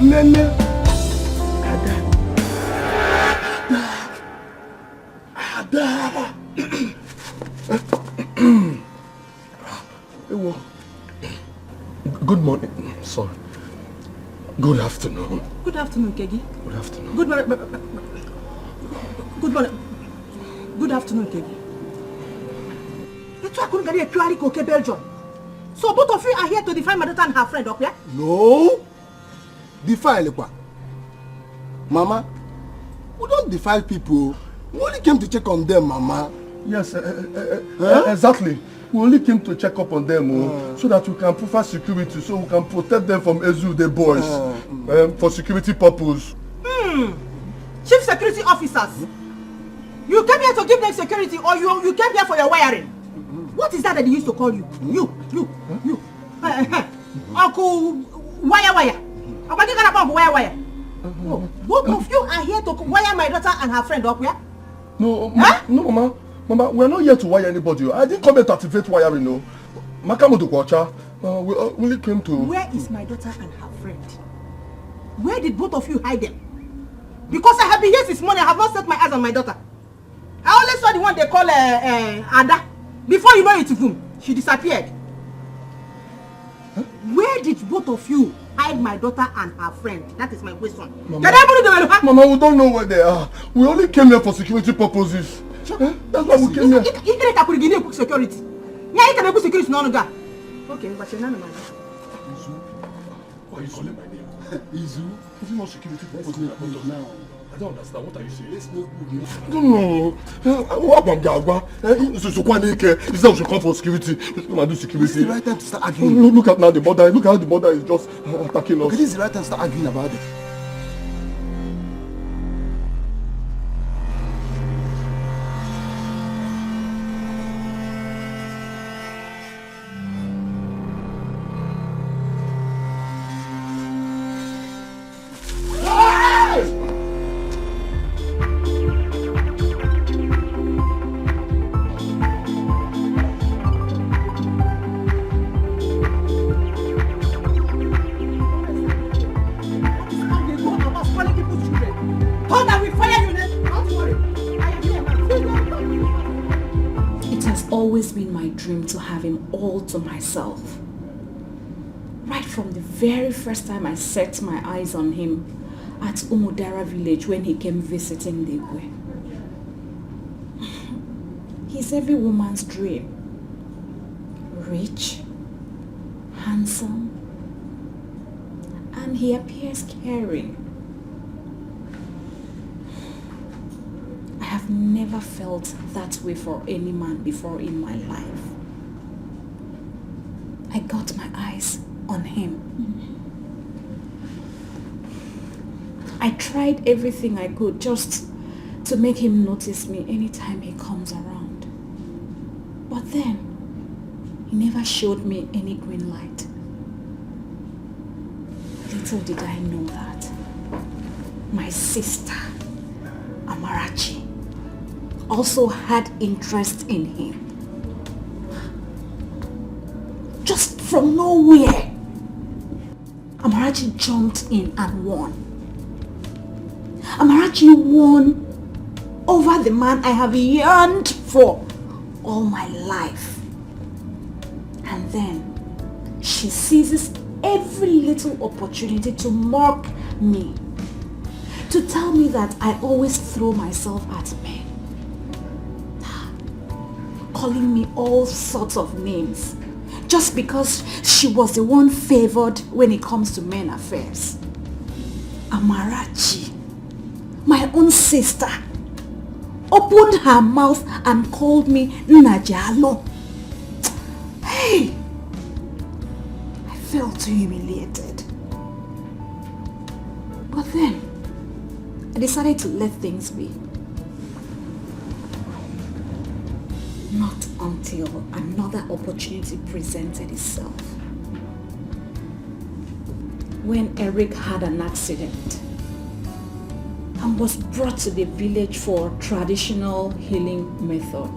Nene. Ada. Good morning. Sorry. Good afternoon. Good afternoon, Kegi. Good afternoon. Good morning. Good morning. Good afternoon, Kegi. I couldn't get a purely coke Belgium. So both of you are here to define my daughter and her friend, okay? No. Defile quoi? Mama, we don't defile people. We only came to check on them, Mama. Yes, exactly. We only came to check up on them so that we can provide security, so we can protect them from Ezu, the boys, for security purpose. Chief security officers, you came here to give them security, or you came here for your wiring? What is that they used to call you? You. Uncle Wire. Wire. Oh, both of you are here to wire my daughter and her friend up, yeah? No, no, Mama, we're not here to wire anybody. I didn't come here to activate wiring, no. Makamoto Kwacha, we only came to... Where is my daughter and her friend? Where did both of you hide them? Because I have been here since morning, I have not set my eyes on my daughter. I only saw the one they call Ada. Before you know it, she disappeared. Huh? Where did both of you hide my daughter and her friend? That is my question. Mama, we don't know where they are. We only came here for security purposes. That's why we came here. Security. Yeah, security no longer. Okay, but you're not my Izu. Why are you calling my name? Izu? Is it not security purposes now? I don't understand. What are you saying? Let's not move. No. Is that we should come for security? Let's come and do security. This is the right time to start arguing. Look at now the border. Look how the border is just attacking us. Okay, this is the right time to start arguing about it. dream to have him all to myself. Right from the very first time I set my eyes on him at Umudara village when he came visiting Ligwe. He's every woman's dream. Rich, handsome, and he appears caring. I have never felt that way for any man before in my life. I got my eyes on him. I tried everything I could just to make him notice me anytime he comes around. But then, he never showed me any green light. Little did I know that my sister, Amarachi, also had interest in him. Just from nowhere, Amarachi jumped in and won. Amarachi won over the man I have yearned for all my life. And then she seizes every little opportunity to mock me, to tell me that I always throw myself at men, calling me all sorts of names just because she was the one favored when it comes to men affairs. Amarachi, my own sister, opened her mouth and called me Najalo. Hey! I felt humiliated. But then, I decided to let things be. Not until another opportunity presented itself. When Eric had an accident and was brought to the village for traditional healing method.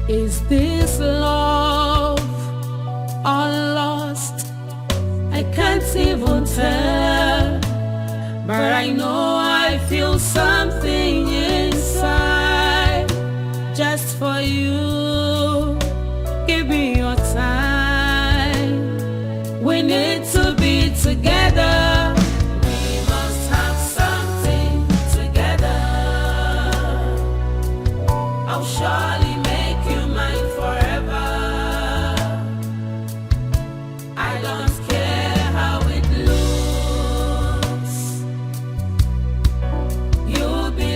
Is this love or lost? I can't even tell, but I know I feel something inside just for you. Give me your time. We need to be together. We must have something together. I'll surely make you mine forever. I don't care how it looks. You'll be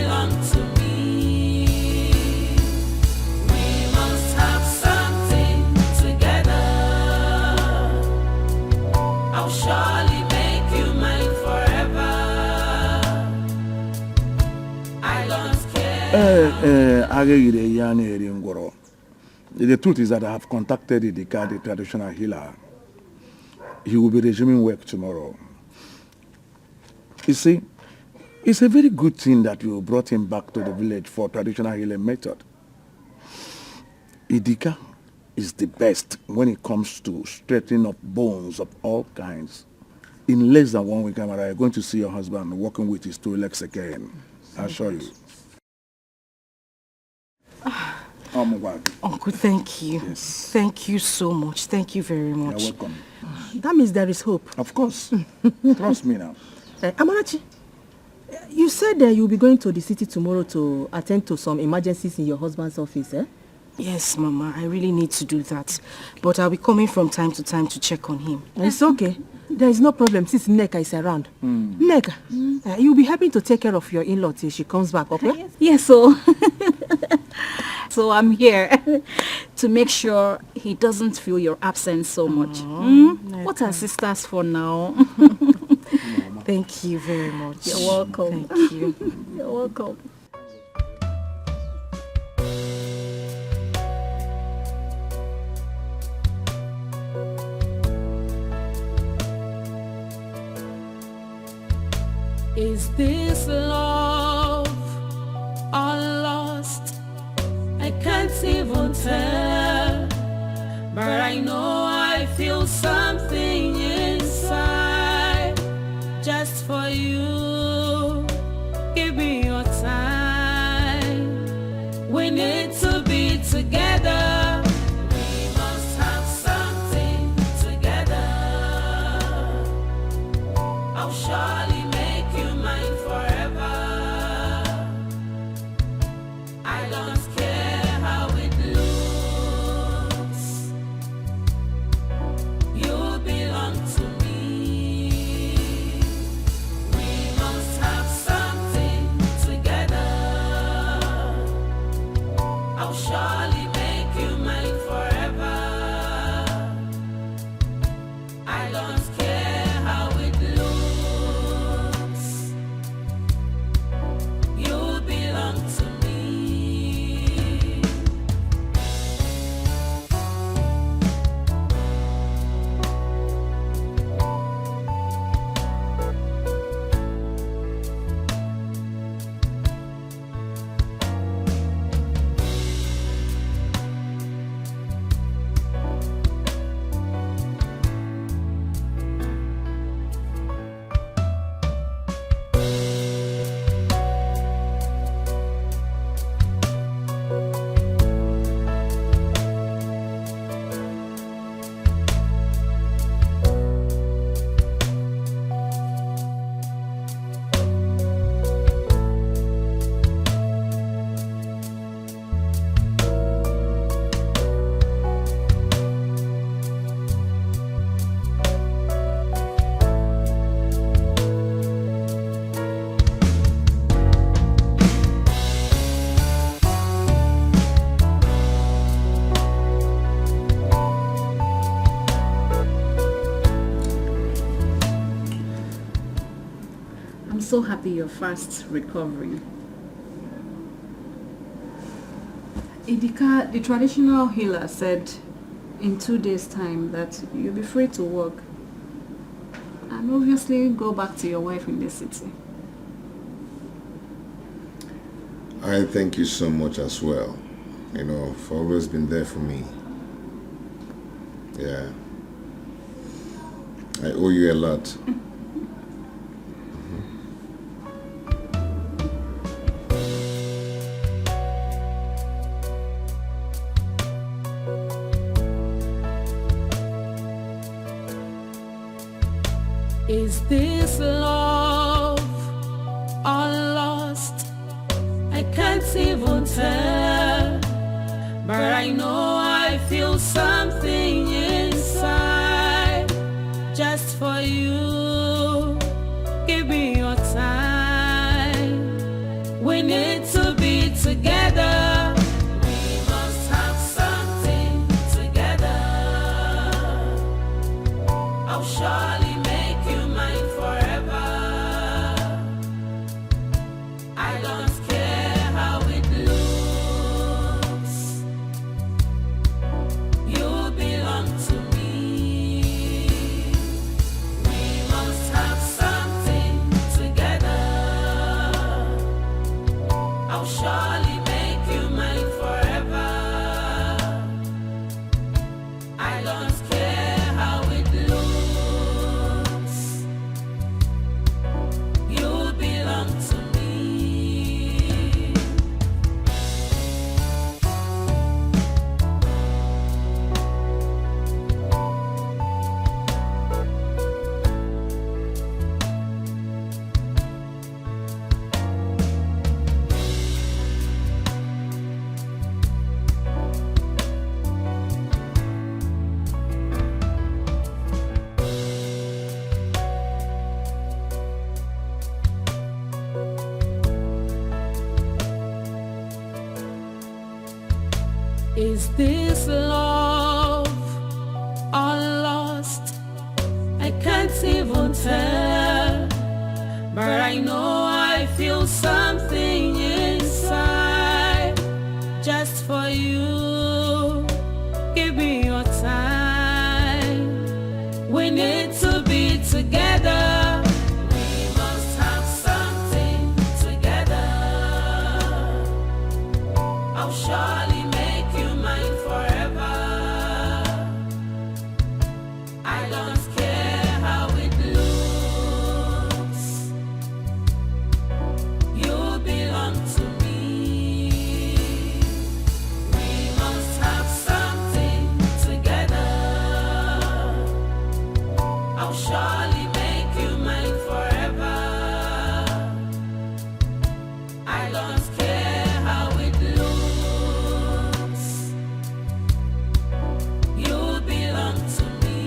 The truth is that I have contacted Idika, the traditional healer. He will be resuming work tomorrow. You see, it's a very good thing that you brought him back to the village for traditional healing method. Idika is the best when it comes to straightening up bones of all kinds. In less than 1 week, Amara, you're going to see your husband walking with his 2 legs again. I assure you. Uncle, thank you. Yes. Thank you so much. Thank you very much. You're welcome. That means there is hope. Of course. Trust me now. Amarachi, you said that you'll be going to the city tomorrow to attend to some emergencies in your husband's office, eh? Yes, Mama. I really need to do that. But I'll be coming from time to time to check on him. It's okay. There is no problem since Nneka is around. Nneka, you'll be happy to take care of your in-law till she comes back, okay? Yes, so... So I'm here to make sure he doesn't feel your absence so much. What are sisters for now? Thank you very much. You're welcome. Thank you. You're welcome. Is this love or lost? I can't even tell, but I know I feel something inside just for you. Give me your time. We need to be together. We must have something together. I'll surely make you mine forever. I don't care how it looks. You belong to me. We must have something together. I'll surely make you mine forever. I don't care how it looks. You belong to me. I'm so happy you're fast recovering. Idika, the traditional healer, said in 2 days' time that you'll be free to work and obviously go back to your wife in the city. I thank you so much as well. You know, for always been there for me. Yeah. I owe you a lot. Is this love or lost? I can't even tell, but I know I feel something inside just for you. Give me your time. We need to be together. We must have something together. I'll surely make you mine forever. I don't care how it Is this love or lost? I can't even tell, but I know I feel something inside just for you. Give me your time. We need to be together. We must have something together. I'll surely make you mine forever. I don't care how it looks. You belong to me. We must have something together. I'll surely make you mine forever. I don't care how it looks. You belong to me.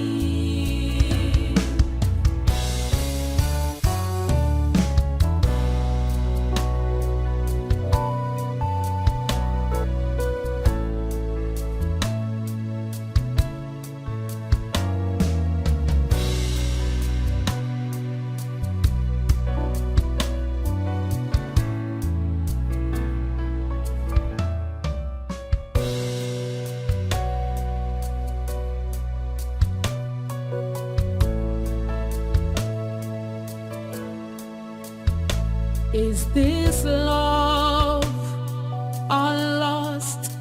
Is this love or lost?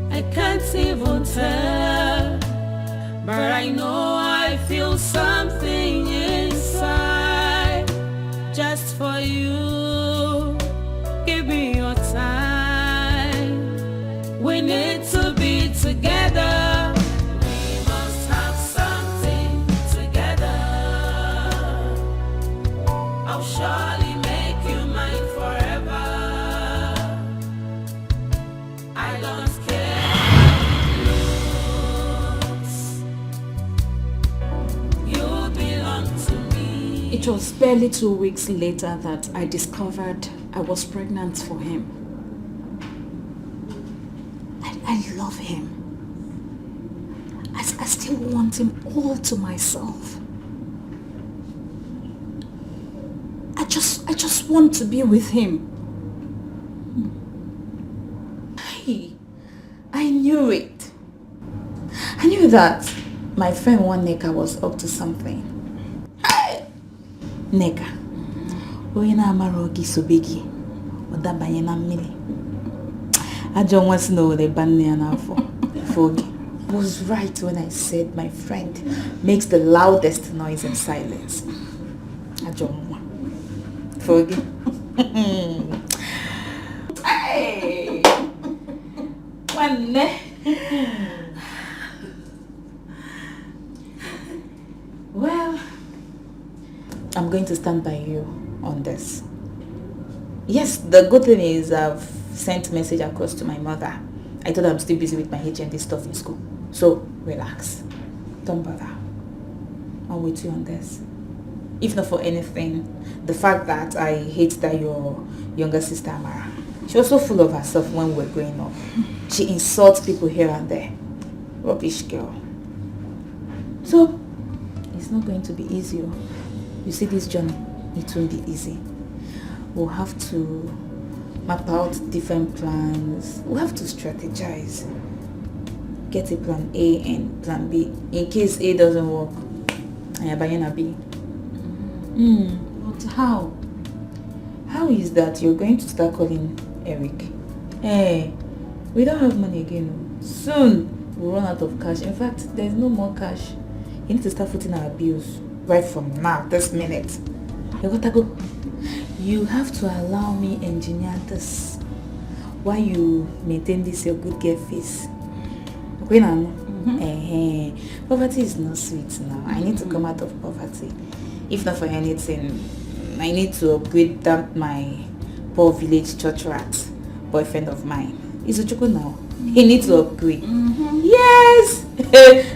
I can't even tell, but I know I feel something inside just for you. Give me your time. We need to be together. We must have something together. I'll surely make you mine forever. I don't care how it looks. You belong to me. It was barely 2 weeks later that I discovered I was pregnant for him. I love him. I still want him all to myself. I just want to be with him. I knew it. I knew that my friend one Neka was up to something. Neka, onye na-amara ogi sobegi, odabanye na mmiri. I don't want to know the banana for Fogi. I was right when I said my friend makes the loudest noise in silence. I don't want Fogi. Hey, one. Well, I'm going to stand by you on this. Yes, the good thing is I've sent message across to my mother. I told her I'm still busy with my HND stuff in school. So, relax. Don't bother. I'll wait you on this. If not for anything, the fact that I hate that your younger sister Amara, she was so full of herself when we were growing up. She insults people here and there. Rubbish girl. So, it's not going to be easy. You see this journey, it won't be easy. We'll have to map out different plans. We'll have to strategize. Get a plan A and plan B. In case A doesn't work, I buy a B. But how? How is that you're going to start calling Eric? Hey, we don't have money again. Soon, we'll run out of cash. In fact, there's no more cash. You need to start footing our bills right from now, this minute. You gotta go. You have to allow me engineer this while you maintain this your good girl face. Okay, now? Poverty is not sweet now. I need to come out of poverty. If not for anything, I need to upgrade that my poor village church rat boyfriend of mine. He's a choco now. He needs to upgrade. Yes!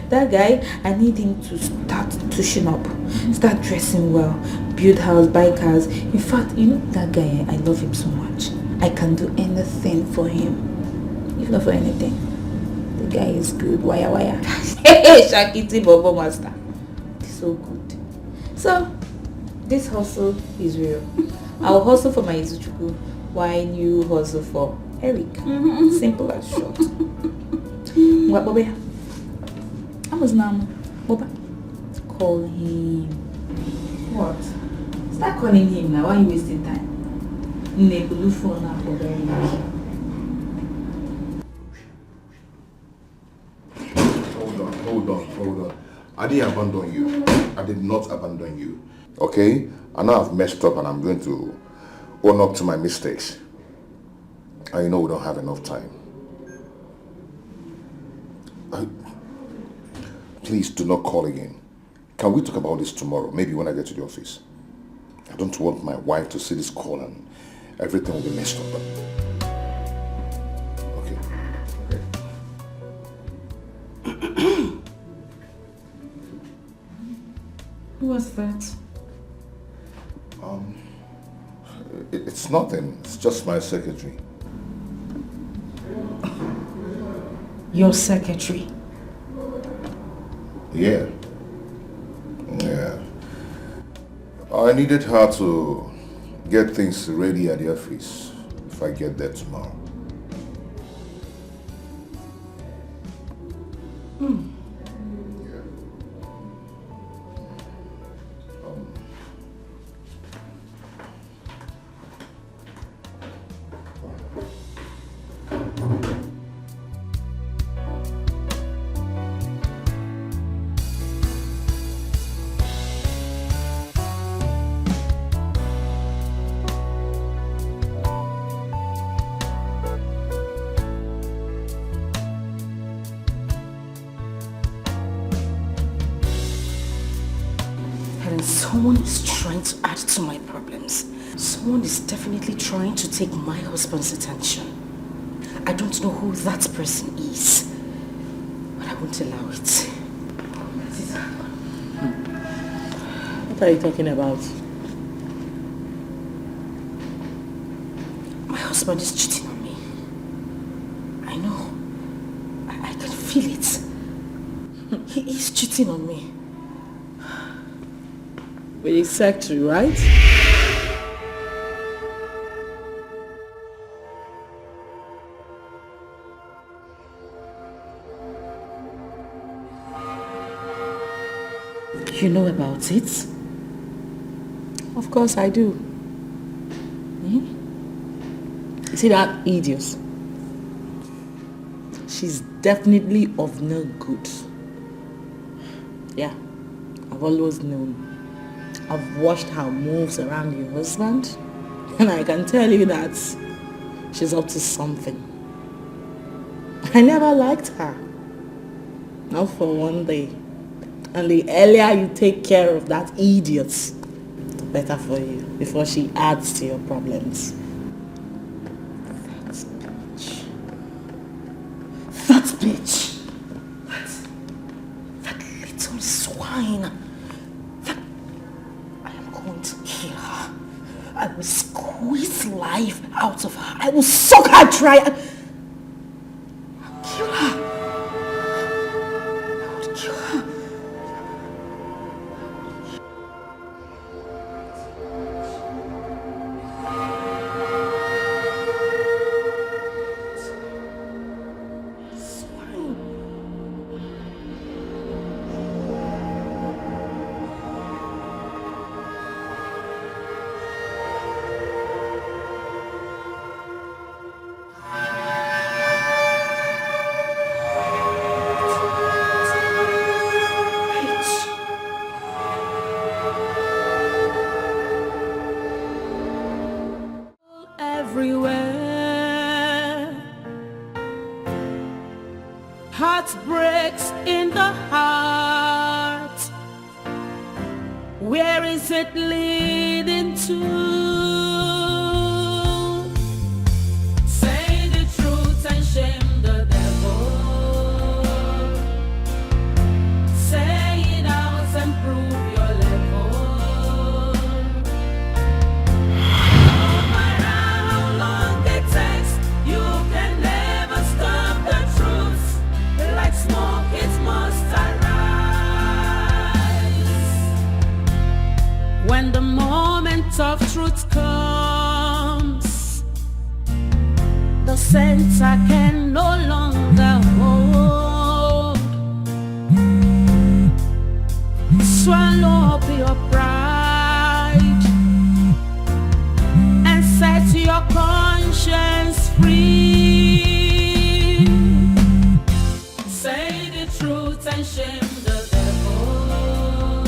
That guy, I need him to start tushing up, start dressing well, build house, buy cars. In fact, you know that guy, I love him so much. I can do anything for him. If not for anything, The guy is good. Waya. Hey, Shakiti Bobo Master. So good. So, this hustle is real. I'll hustle for my Izuchuku while you hustle for Eric. Simple as short. What, Bobby? I was now. Boba. Call him. What? Start calling him now. Why are you wasting time? Nebulu phone now for very much. Hold on. I didn't abandon you. I did not abandon you. Okay? I know I've messed up and I'm going to own up to my mistakes. And you know we don't have enough time. Please do not call again. Can we talk about this tomorrow? Maybe when I get to the office. I don't want my wife to see this call and everything will be messed up. Okay. Who was that? It's nothing. It's just my secretary. Your secretary? Yeah. I needed her to get things ready at the office if I get there tomorrow. Someone is trying to add to my problems. Someone is definitely trying to take my husband's attention. I don't know who that person is, but I won't allow it. What are you talking about? My husband is cheating on me. I know. I can feel it. He is cheating on me. With his secretary, right? You know about it? Of course I do. You see that idiot? She's definitely of no good. Yeah, I've always known. I've watched her moves around your husband, and I can tell you that she's up to something. I never liked her. Not for one day. And the earlier you take care of that idiot, the better for you, before she adds to your problems. That bitch! That little swine! I will squeeze life out of her. I will suck her dry. I'll kill her. I will kill her. Heartbreaks in the heart. Where is it leading to? Say the truth and shame the devil. Say it out and prove your level. No matter how long it takes, you can never stop the truth. the center can no longer hold. Swallow up your pride and set your conscience free. Say the truth and shame the devil.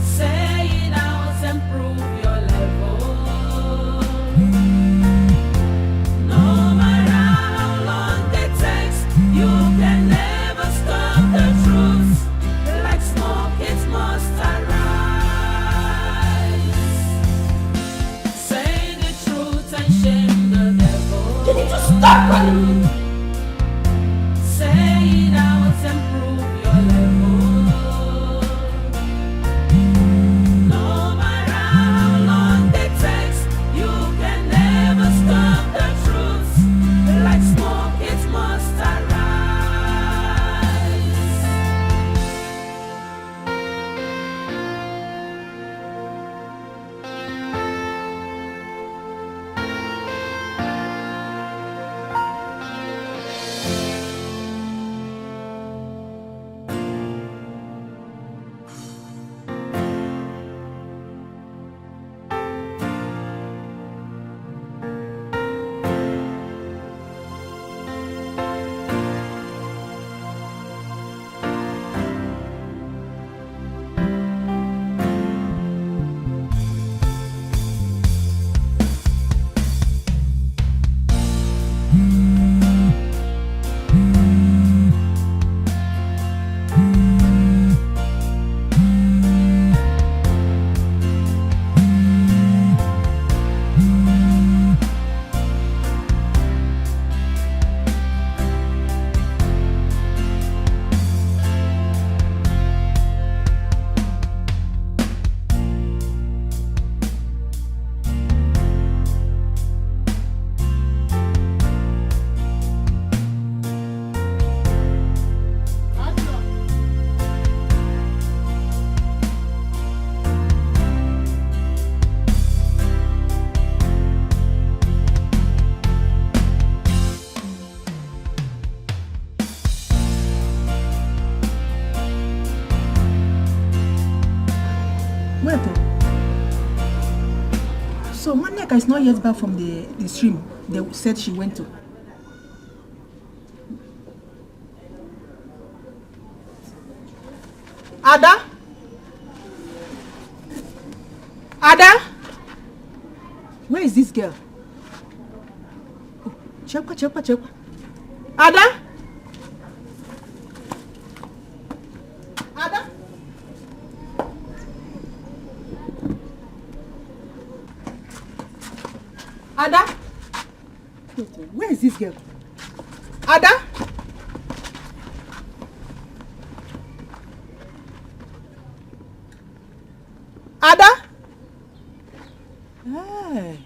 Say it out and prove your level. No matter how long it takes, you can never stop the truth. Like smoke, it must arise. Say the truth and shame the devil. You need to stop running. Say it out and prove your level. No matter how long it takes, you can never stop the truth. Like smoke, it must arise. Wait. So Maniaka is not yet back from the stream they said she went to. Ada? Ada? Where is this girl? Oh, Chekwa. Ada? Ada? Ada? Where is this girl? Ada? Ada? Hey.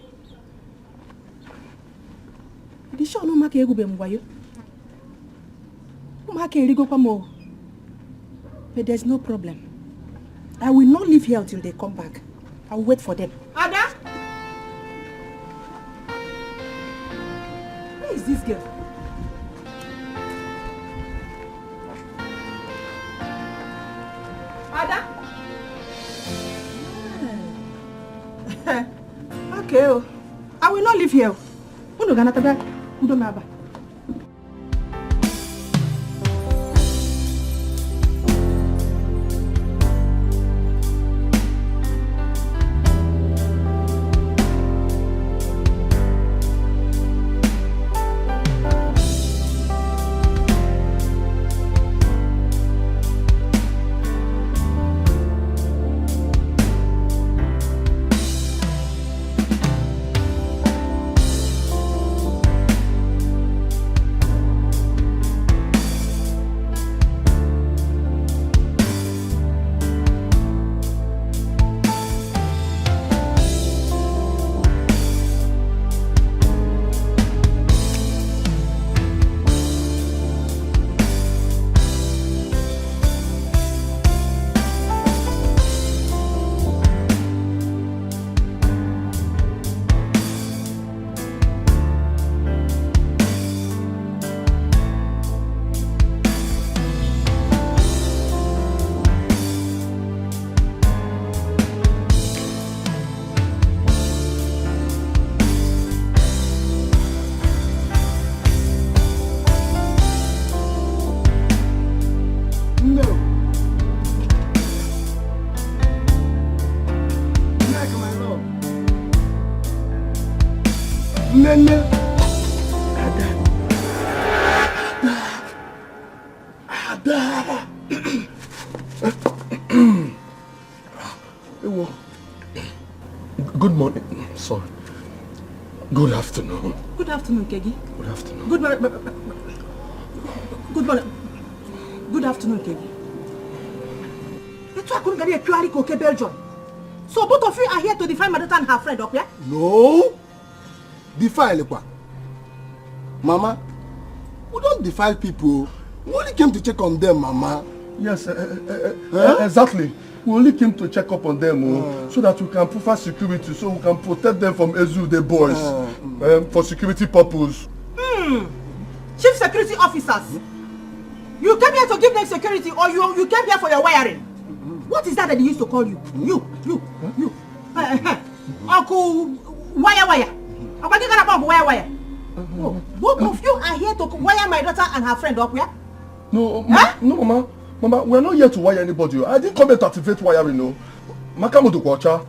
The show no make egu be mwayo. Make erigo kwamo. But there's no problem. I will not leave here until they come back. I will wait for them. Ada? Where is this girl? Ada? Okay. I will not live here. Uno gana taga udo maba. Nene. Ada. Good morning. Sorry. Good afternoon. Good afternoon, Kegi. Good afternoon. Good morning. Good morning. Good afternoon, Kegi. I couldn't get a purely cocaine Belgium. So both of you are here to define my daughter and her friend up here? No. Defile what? Mama, we don't defile people. We only came to check on them, Mama. Yes, exactly. We only came to check up on them so that we can provide security, so we can protect them from Ezu, the boys, for security purpose. Chief security officers, you came here to give them security, or you came here for your wiring? What is that they used to call you? You. Uncle Wire. Wire. Both of you are here to wire my daughter and her friend up, yeah? No, no, Mama, we're not here to wire anybody. I didn't come here to activate wiring, no. Makamoto Kwacha,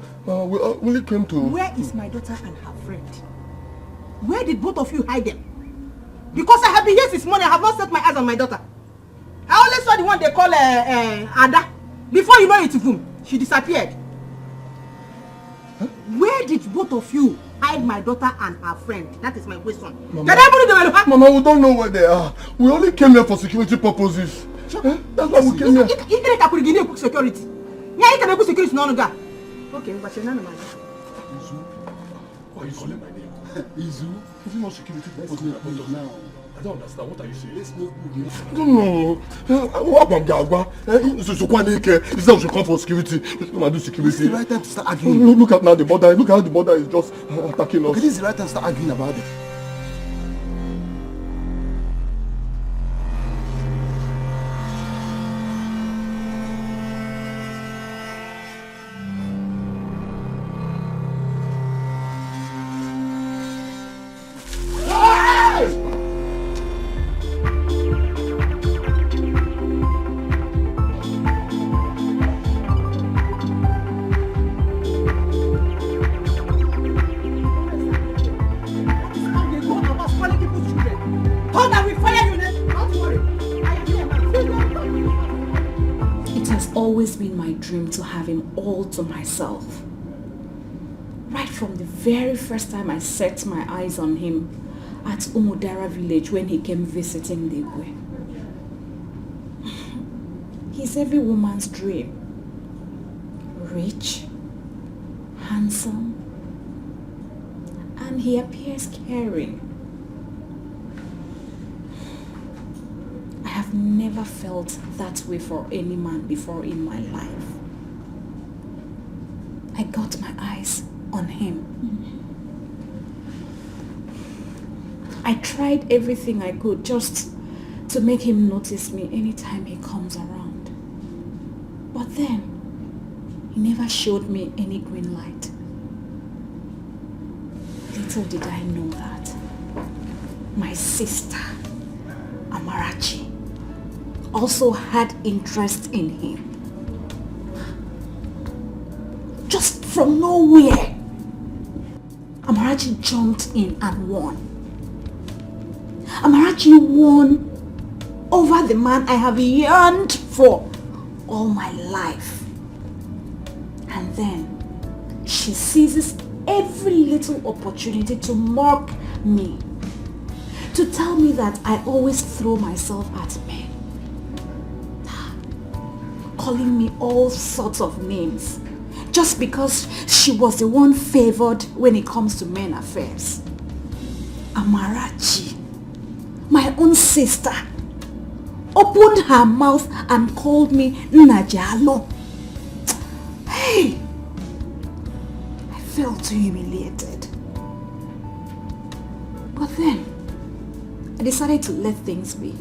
we only came to... Where is my daughter and her friend? Where did both of you hide them? Because I have been here since morning, I have not set my eyes on my daughter. I only saw the one they call Ada. Before you know it, she disappeared. Huh? Where did both of you hide my daughter and her friend? That is my question. Mama, we don't know where they are. We only came here for security purposes. That's why we came here. Security. Yeah, you can put security no longer. Okay, but you're not my daughter. Izu? Why are you calling my name? Izu? Is it not security purposes now? I don't understand. What are you saying? Let's move. No. What about Gagwa? Is that we should come for security? Let's come and do security. This is the right time to start arguing. Look at now the border. Look how the border is just attacking us. Okay, this is the right time to start arguing about it. To have him all to myself. Right from the very first time I set my eyes on him at Umudara village when he came visiting the Igwe. He's every woman's dream. Rich, handsome, and he appears caring. I have never felt that way for any man before in my life. I got my eyes on him. I tried everything I could just to make him notice me anytime he comes around. But then, he never showed me any green light. Little did I know that my sister, Amarachi, also had interest in him. Just from nowhere, Amarachi jumped in and won. Amarachi won over the man I have yearned for all my life. And then she seizes every little opportunity to mock me, to tell me that I always throw myself at men, calling me all sorts of names just because she was the one favored when it comes to men affairs. Amarachi, my own sister, opened her mouth and called me Najalo. Hey! I felt too humiliated. But then, I decided to let things be.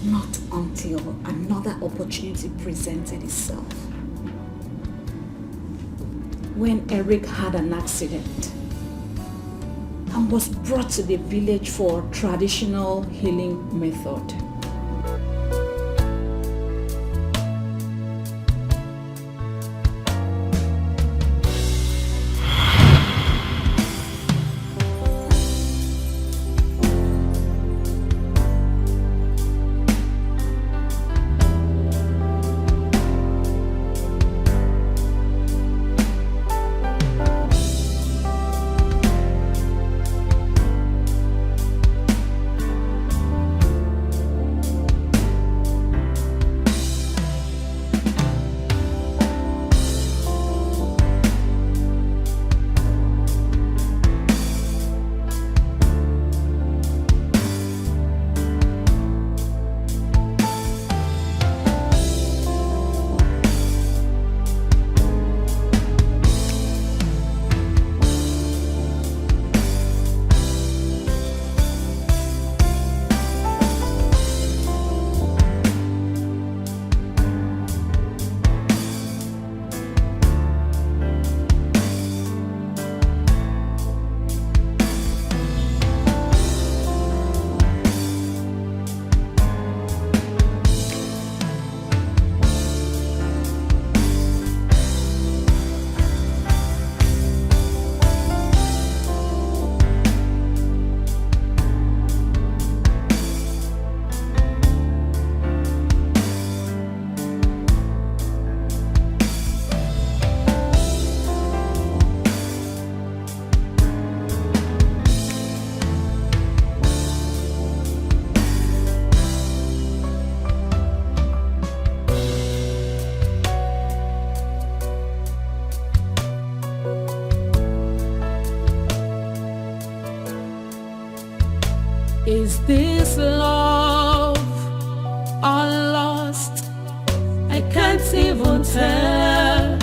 Not until another opportunity presented itself. When Eric had an accident and was brought to the village for traditional healing method. this love or lost? I can't even tell,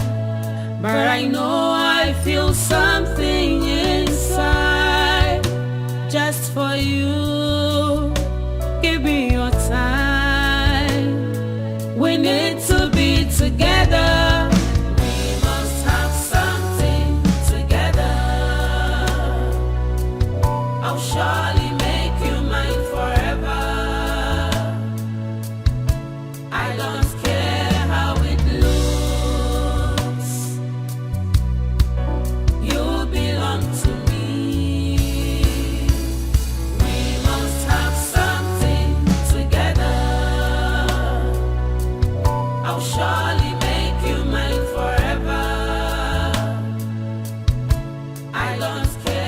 but I know I feel something inside just for you. Give me your time. We need to be together. We must have something together. I'll surely make you mine forever. I don't care how it looks. You belong to me. We must have something together. I'll surely make you mine forever. I don't care.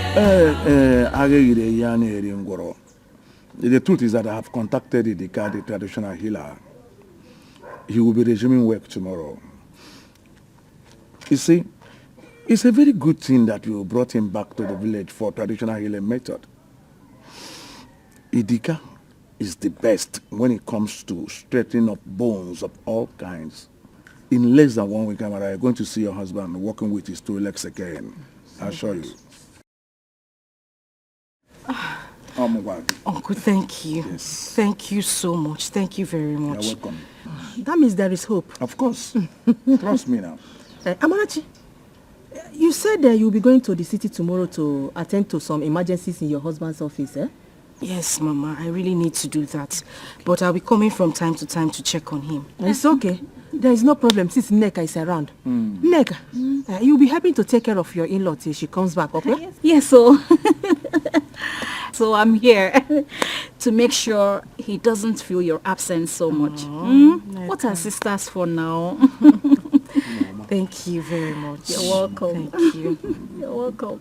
The truth is that I have contacted Idika, the traditional healer. He will be resuming work tomorrow. You see, it's a very good thing that you brought him back to the village for traditional healing method. Idika is the best when it comes to straightening up bones of all kinds. In less than 1 week, Amara, you're going to see your husband walking with his 2 legs again. I assure you. Uncle, thank you. Yes. Thank you so much. Thank you very much. You're welcome. That means there is hope. Of course. Trust me now. Amarachi, you said that you'll be going to the city tomorrow to attend to some emergencies in your husband's office, eh? Yes, Mama. I really need to do that. But I'll be coming from time to time to check on him. It's okay. There is no problem since Nneka is around. Nneka, you'll be helping to take care of your in-law till she comes back, okay? Yes, so I'm here to make sure he doesn't feel your absence so much. What are sisters for now? Thank you very much. You're welcome. Thank you. You're welcome.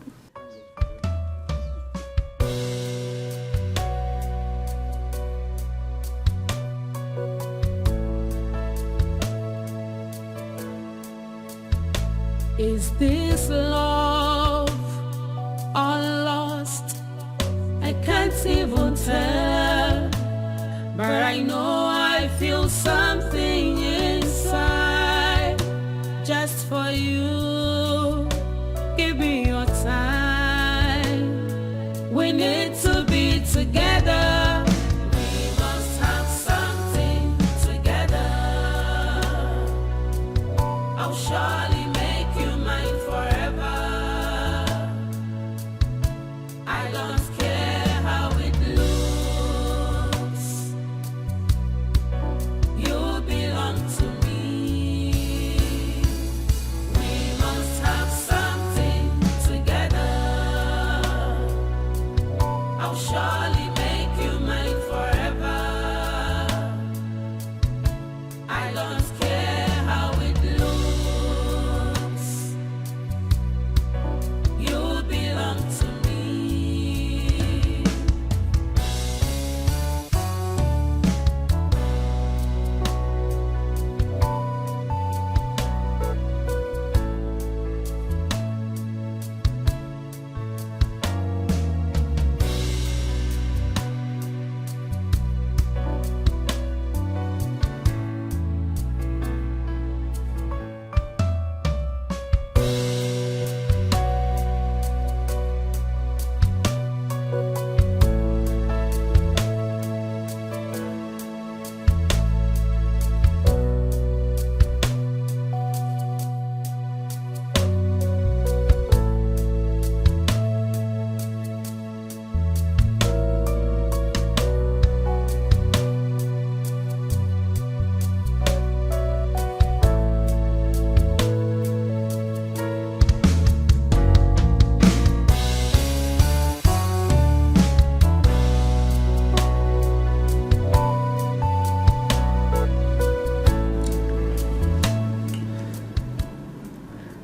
Is this love or lost? I can't even tell, but I know I feel something inside just for you. Give me your time. We need to be together. We must have something together. I'll surely make you mine forever. I don't care how it looks. You belong to me. We must have something together. I'll surely make you mine forever. I don't care how it looks. You belong to me.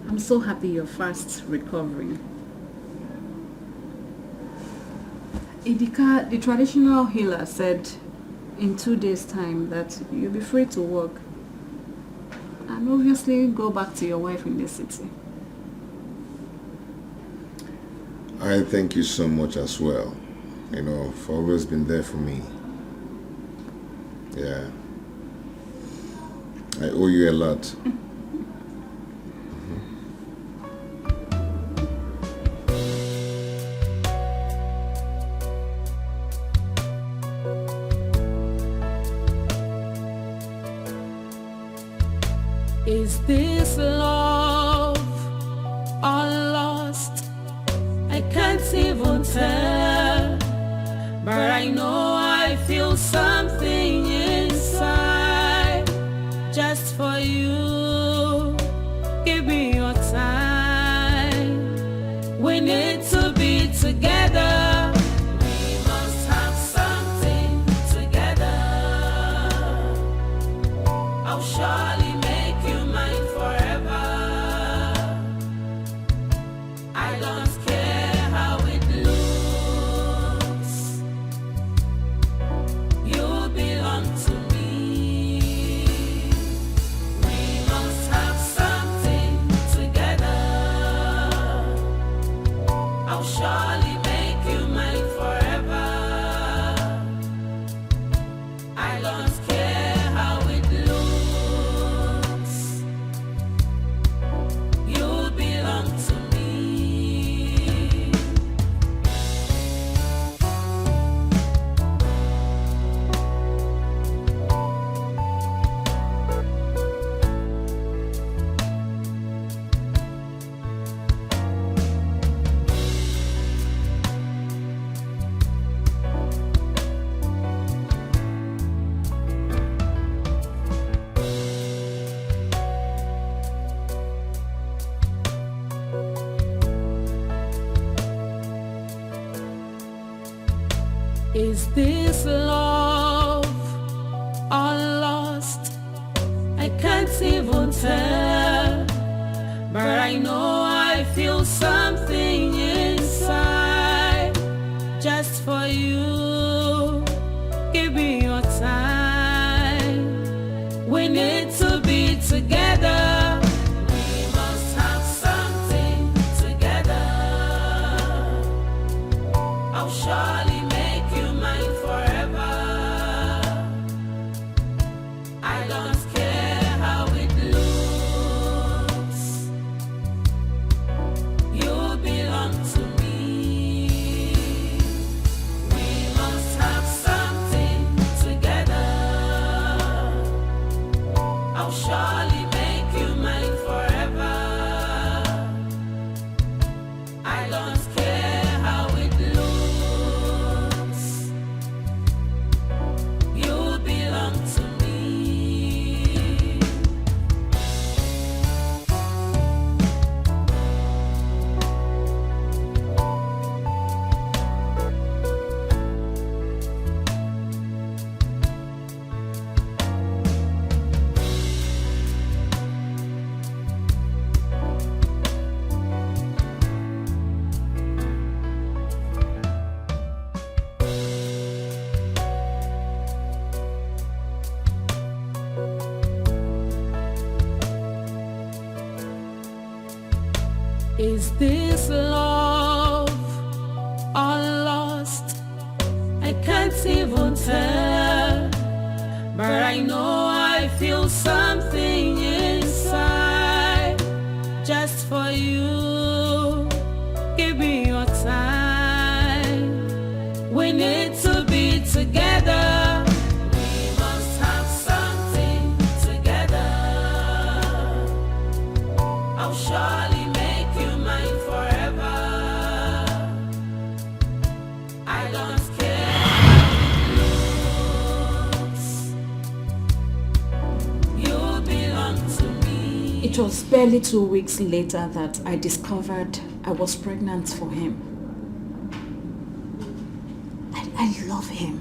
I'm so happy you're fast recovering. Idika, the traditional healer, said in 2 days' time that you'll be free to work and obviously go back to your wife in the city. I thank you so much as well. You know, for always been there for me. Yeah. I owe you a lot. Is this love or lost? I can't even tell, but I know I feel something inside just for you. Give me your time. We need to be together. We must have something together. I'll surely make you mine forever. I don't care how it looks. You belong to me. We must have something together. I'll surely make you mine forever. I don't care how it looks. You belong to me. Is this love or lost? I can't even tell, but I know I feel something inside just for you. Give me your time. We need to be together. We must have something together. I'll surely make you mine forever. I don't care how it looks. You belong to me. We must have something together. I'll surely make you mine forever. I don't care how it looks. You belong to me. Is this love or lost? I can't even tell, but I know I feel something inside just for you. Give me your time. We need to be together. We must have something together. I'll surely make you mine forever. I don't care how it looks. You belong to me. It was barely 2 weeks later that I discovered I was pregnant for him. I love him.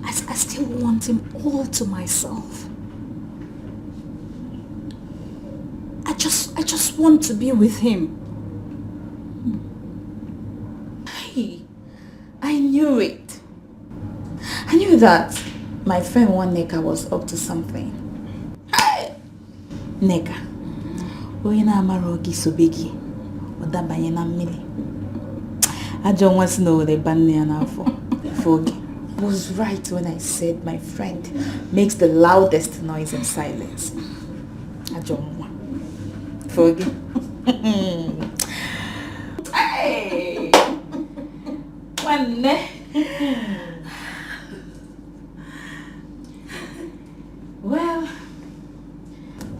I still want him all to myself. I just want to be with him. I knew it. I knew that my friend one Neka was up to something. Neka, onye na-amara ogi sobegi, odabanye na mmiri. I don't want to know the banana now for. Forgive. Was right when I said my friend makes the loudest noise in silence. I don't want. Forgive. Hey! One. Well,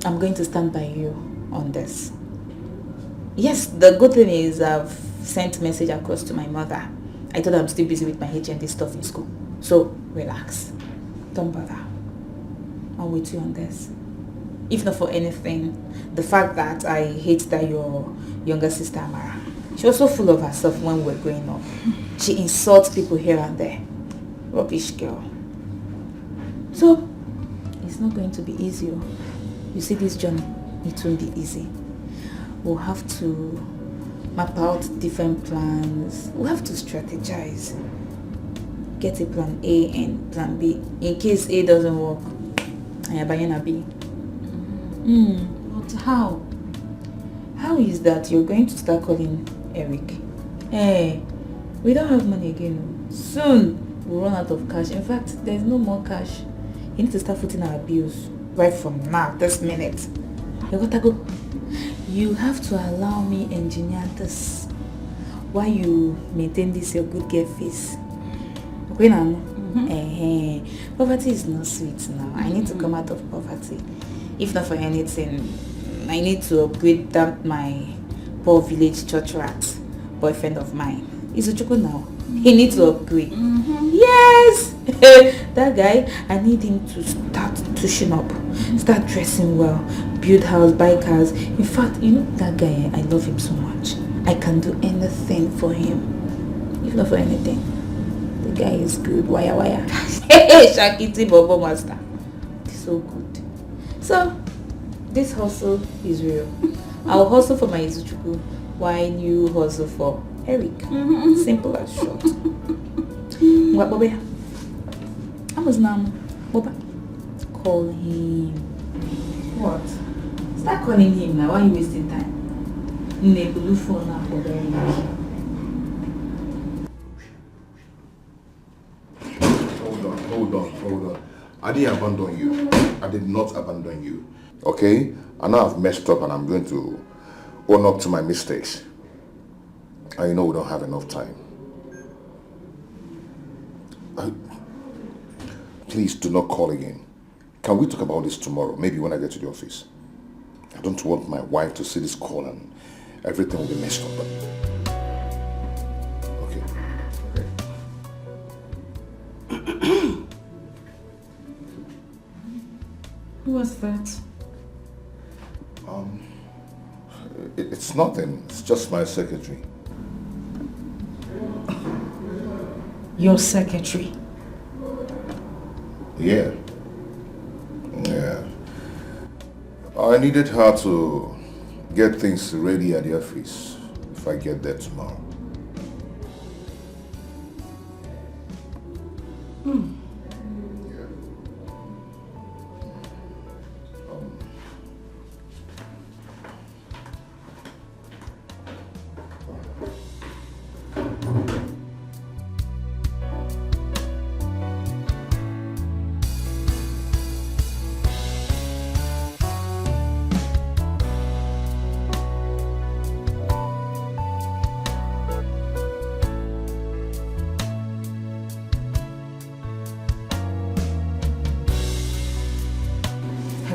I'm going to stand by you on this. Yes, the good thing is I've sent message across to my mother. I told her I'm still busy with my HND stuff in school. So, relax. Don't bother. I'm with you on this. If not for anything, the fact that I hate that your younger sister Amara, she was so full of herself when we were growing up. She insults people here and there. Rubbish girl. So, it's not going to be easy. You see this journey, it won't be easy. We'll have to map out different plans. We'll have to strategize. Get a plan A and plan B. In case A doesn't work, I am buying a B. But how? How is that you're going to start calling Eric? Hey, we don't have money again. Soon, we'll run out of cash. In fact, there's no more cash. You need to start footing our bills right from now, this minute. You gotta go. You have to allow me engineer this while you maintain this your good girl face. Okay now? Poverty is not sweet now. I need to come out of poverty. If not for anything, I need to upgrade that my poor village church rat boyfriend of mine. He's a choco now. He needs to upgrade. Yes! That guy, I need him to start touching up, start dressing well, build house, buy cars. In fact, you know that guy, I love him so much. I can do anything for him. If not for anything. The guy is good. Wire. Hey, Shakiti Bobo Master. He's so good. So, this hustle is real. I'll hustle for my Izuchuku while you hustle for Eric. Simple as short. What, Bobby? I was now. Boba. Call him. What? Start calling him now. Why are you wasting time? Nebulu phone now for very Hold on. I didn't abandon you. I did not abandon you. Okay? I know I've messed up and I'm going to own up to my mistakes. And you know we don't have enough time. Please do not call again. Can we talk about this tomorrow? Maybe when I get to the office. I don't want my wife to see this call and everything will be messed up. Okay. Who was that? It's nothing. It's just my secretary. Your secretary? Yeah. I needed her to get things ready at the office if I get there tomorrow.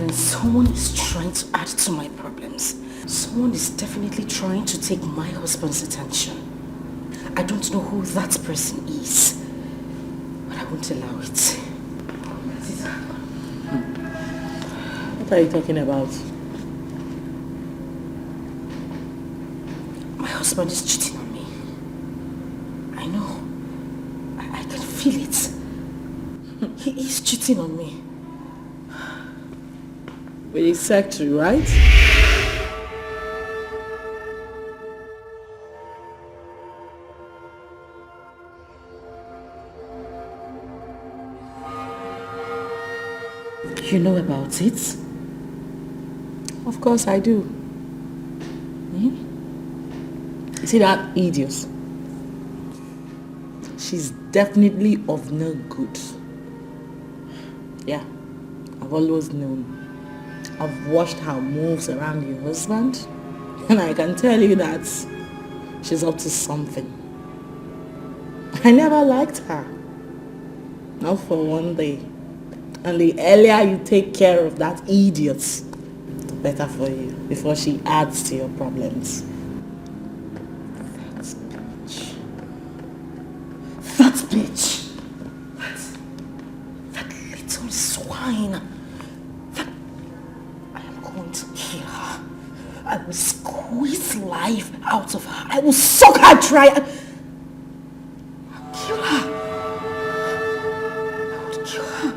Someone is trying to add to my problems. Someone is definitely trying to take my husband's attention. I don't know who that person is, but I won't allow it. What are you talking about? My husband is cheating on me. I know. I can feel it. He is cheating on me. With his secretary, right? You know about it? Of course I do. You see that idiot? she's definitely of no good. Yeah, I've always known. I've watched her moves around your husband, and I can tell you that she's up to something. I never liked her. Not for one day. And the earlier you take care of that idiot, the better for you, before she adds to your problems. That bitch. That little swine. I am going to kill her. I will squeeze life out of her. I will suck her dry. I'll kill her. I will kill her.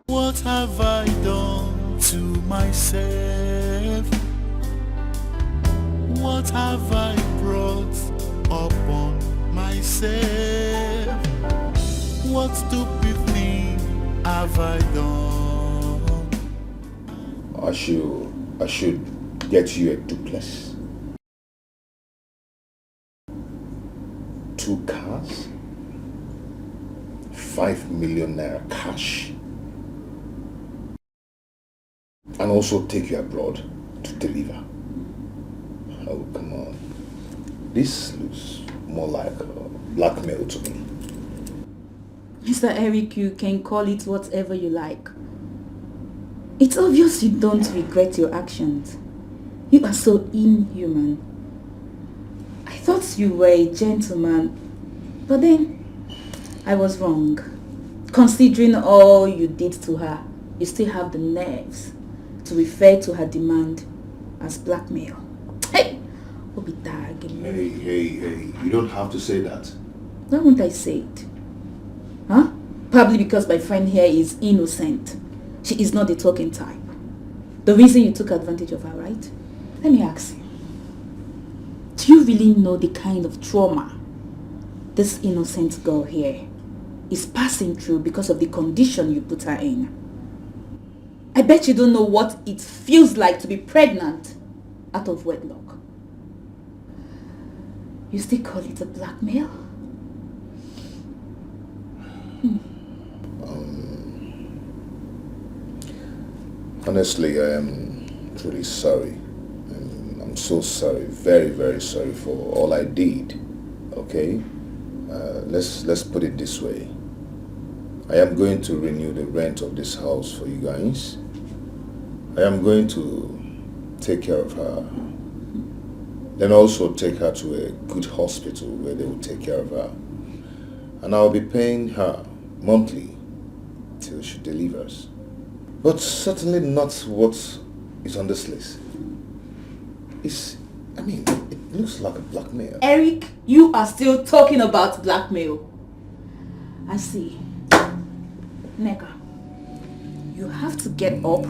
What have I done to myself? What have I brought upon myself? What stupid thing have I done? I should get you a duplex. 2 cars, 5 million naira cash, and also take you abroad to deliver. Oh, come on. This looks more like blackmail to me. Mr. Eric, you can call it whatever you like. It's obvious you don't regret your actions. You are so inhuman. I thought you were a gentleman, but then I was wrong. Considering all you did to her, you still have the nerves to refer to her demand as blackmail. Hey! Hey, you don't have to say that. Why won't I say it? Huh? Probably because my friend here is innocent. She is not the talking type. The reason you took advantage of her, right? Let me ask you. Do you really know the kind of trauma this innocent girl here is passing through because of the condition you put her in? I bet you don't know what it feels like to be pregnant out of wedlock. You still call it a blackmail? Honestly, I am truly sorry. I'm so sorry, very, very sorry for all I did. Okay? Let's put it this way. I am going to renew the rent of this house for you guys. I am going to take care of her. Then also take her to a good hospital where they will take care of her. And I'll be paying her monthly till she delivers. But certainly not what is on this list. It looks like a blackmail. Eric, you are still talking about blackmail. I see. Neka, you have to get up,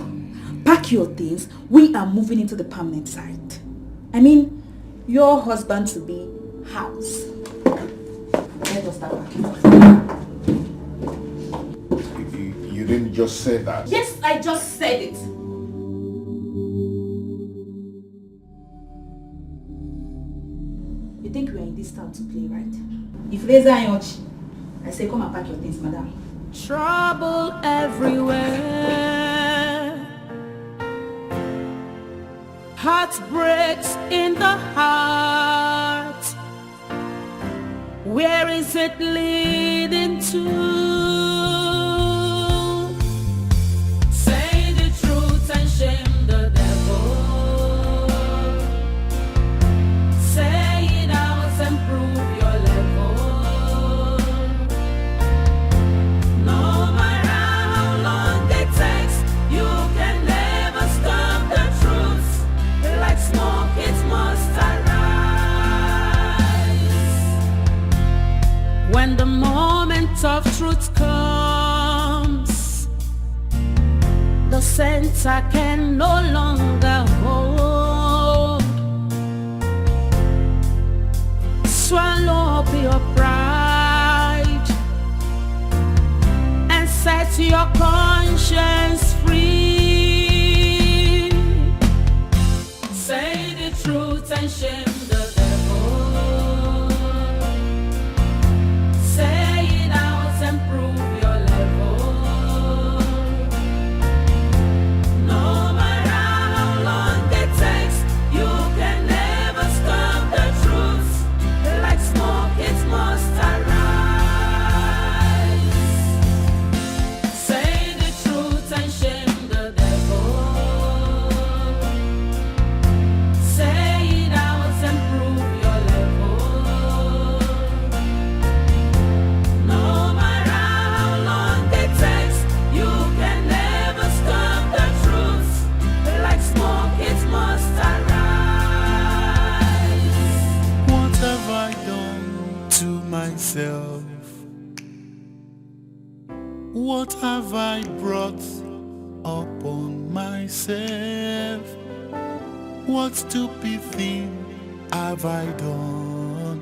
pack your things. We are moving into the permanent site. I mean, your husband-to-be house. Let us start packing. You didn't just say that. Yes, I just said it. You think we are in this town to play, right? If Reza Ayonchi, I say come and pack your things, madam. Trouble everywhere. Heartbreaks in the heart. Where is it leading to? Say the truth and shame the devil. Say it out and prove your level. No matter how long it takes, you can never stop the truth. Like innocence I can no longer hold. Swallow up your pride and set your conscience free. Say the truth and shame the devil. Say it out and prove your level. No matter how long it takes, you can never stop the truth. Like smoke, it must arise. Say the truth and shame the devil. Say it out and prove your level. No matter how long it takes, you can never stop the truth. Like smoke, it must arise. What have I done to myself? What have I brought upon myself? What stupid thing have I done?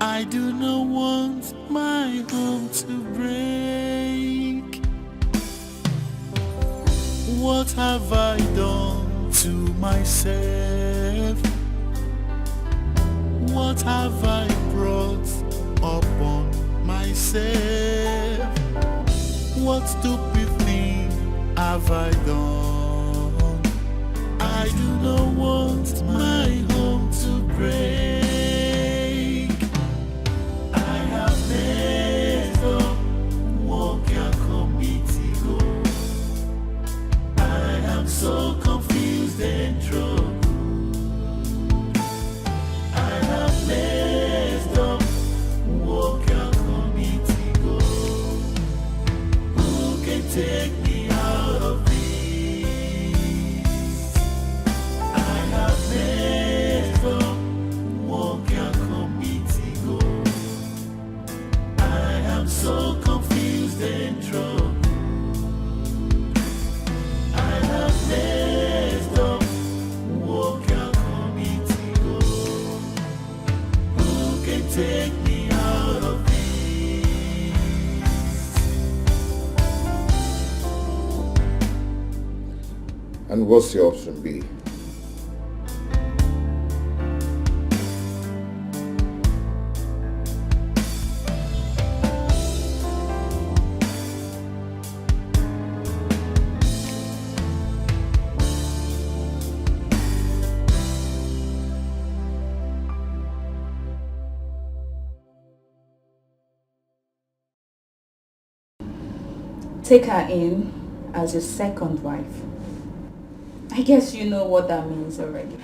I do not want my home to break. What have I done to myself? What have I brought upon myself? What stupid thing have I done? I do not want my home to break. I have messed up, walk your committee go. I am so confused and troubled. I have messed up, walk your committee go. Who can take me out of this? I have messed up, walk your committee go. I am so confused and troubled. I have messed up, walk your committee go. Who can take me out of this? And what's your option B? Take her in as your second wife. I guess you know what that means already.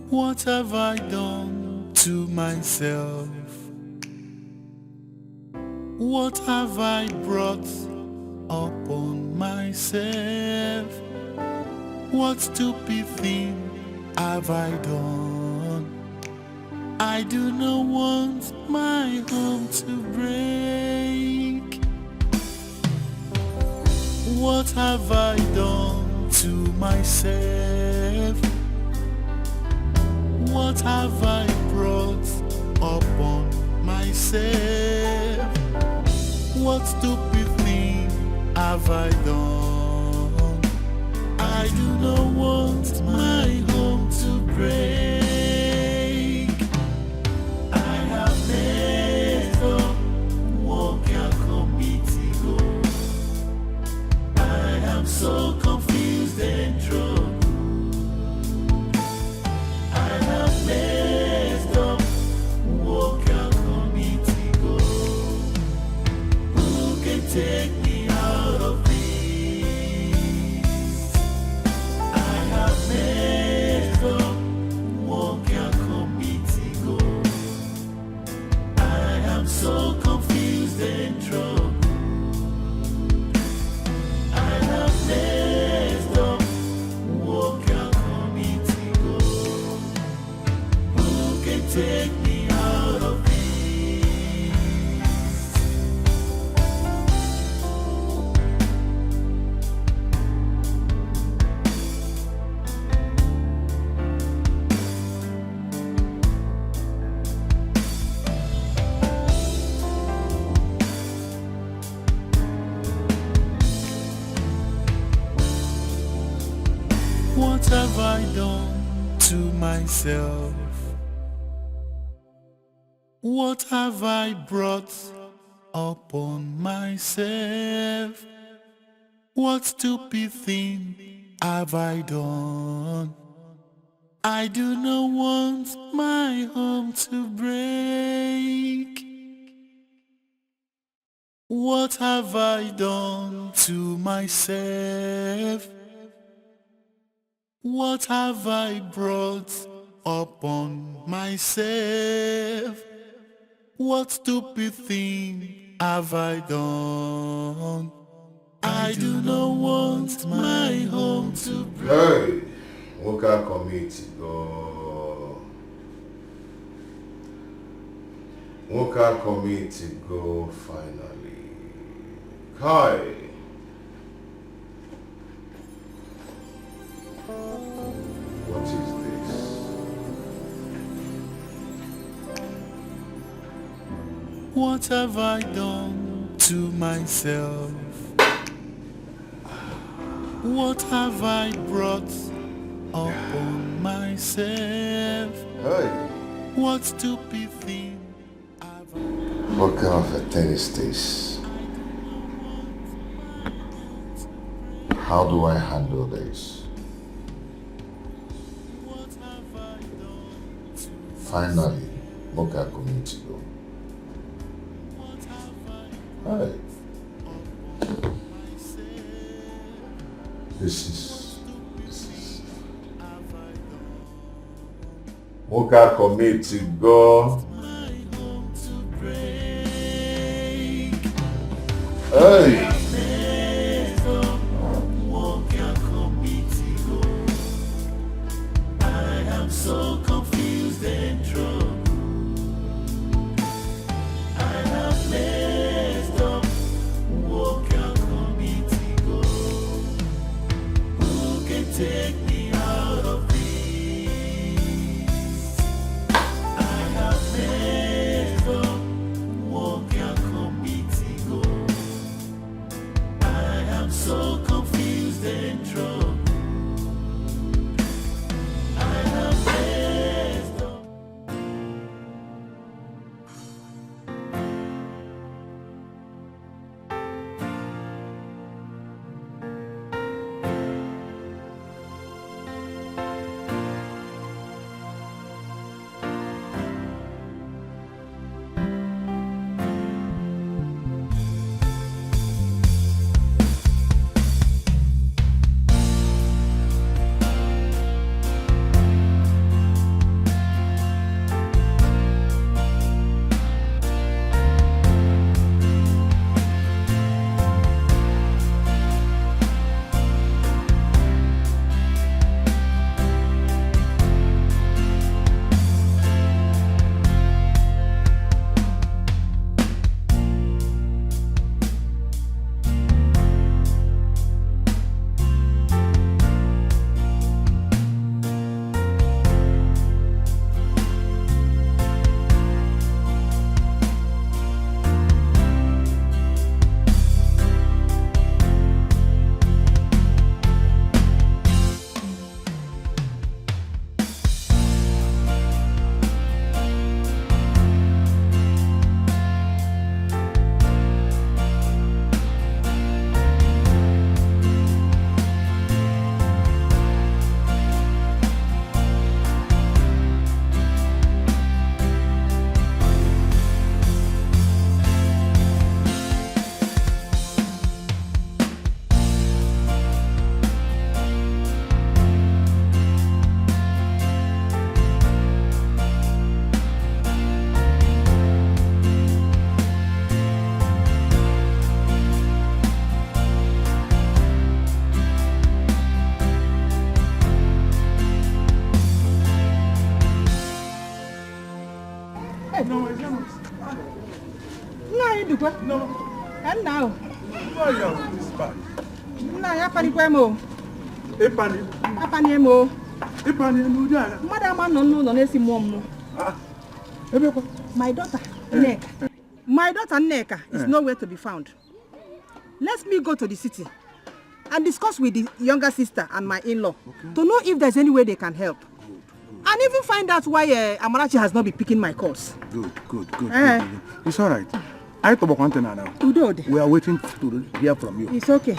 What have I done to myself? What have I brought upon myself? What stupid thing have I done? I do not want my home to break. What have I done to myself? What have I brought upon myself? What stupid thing have I done? I do not want my home to break. I have made take me out of this? What have I done to myself? What have I brought upon myself? What stupid thing have I done? I do not want my home to break. What have I done to myself? What have I brought upon myself? What stupid thing have I done? I do not want my home to break. Hey, Woka committee go. Woka committee go finally. Hi. What is this? What have I done to myself? What have I brought upon myself? Hey. What stupid thing? What kind of a thing is this? How do I handle this? Finally, Mocha community go. Hi. This is Mocha community go. Hey. So confused and troubled. I have messed up. Walk out committee go. Who can take me out of this? I have messed up. Walk out committee go. No, it's not. No, you do what? No. And now? Why are you this bad? No, you have any mo. Epani. Apani mo. Epani no dia. Madam no nesi mom no. Ah. My daughter, Nneka. My daughter Nneka is nowhere to be found. Let me go to the city and discuss with the younger sister and my in-law to know if there's any way they can help. And even find out why Amarachi has not been picking my calls. Good. It's all right. I talk one thing now. We are waiting to hear from you. It's okay.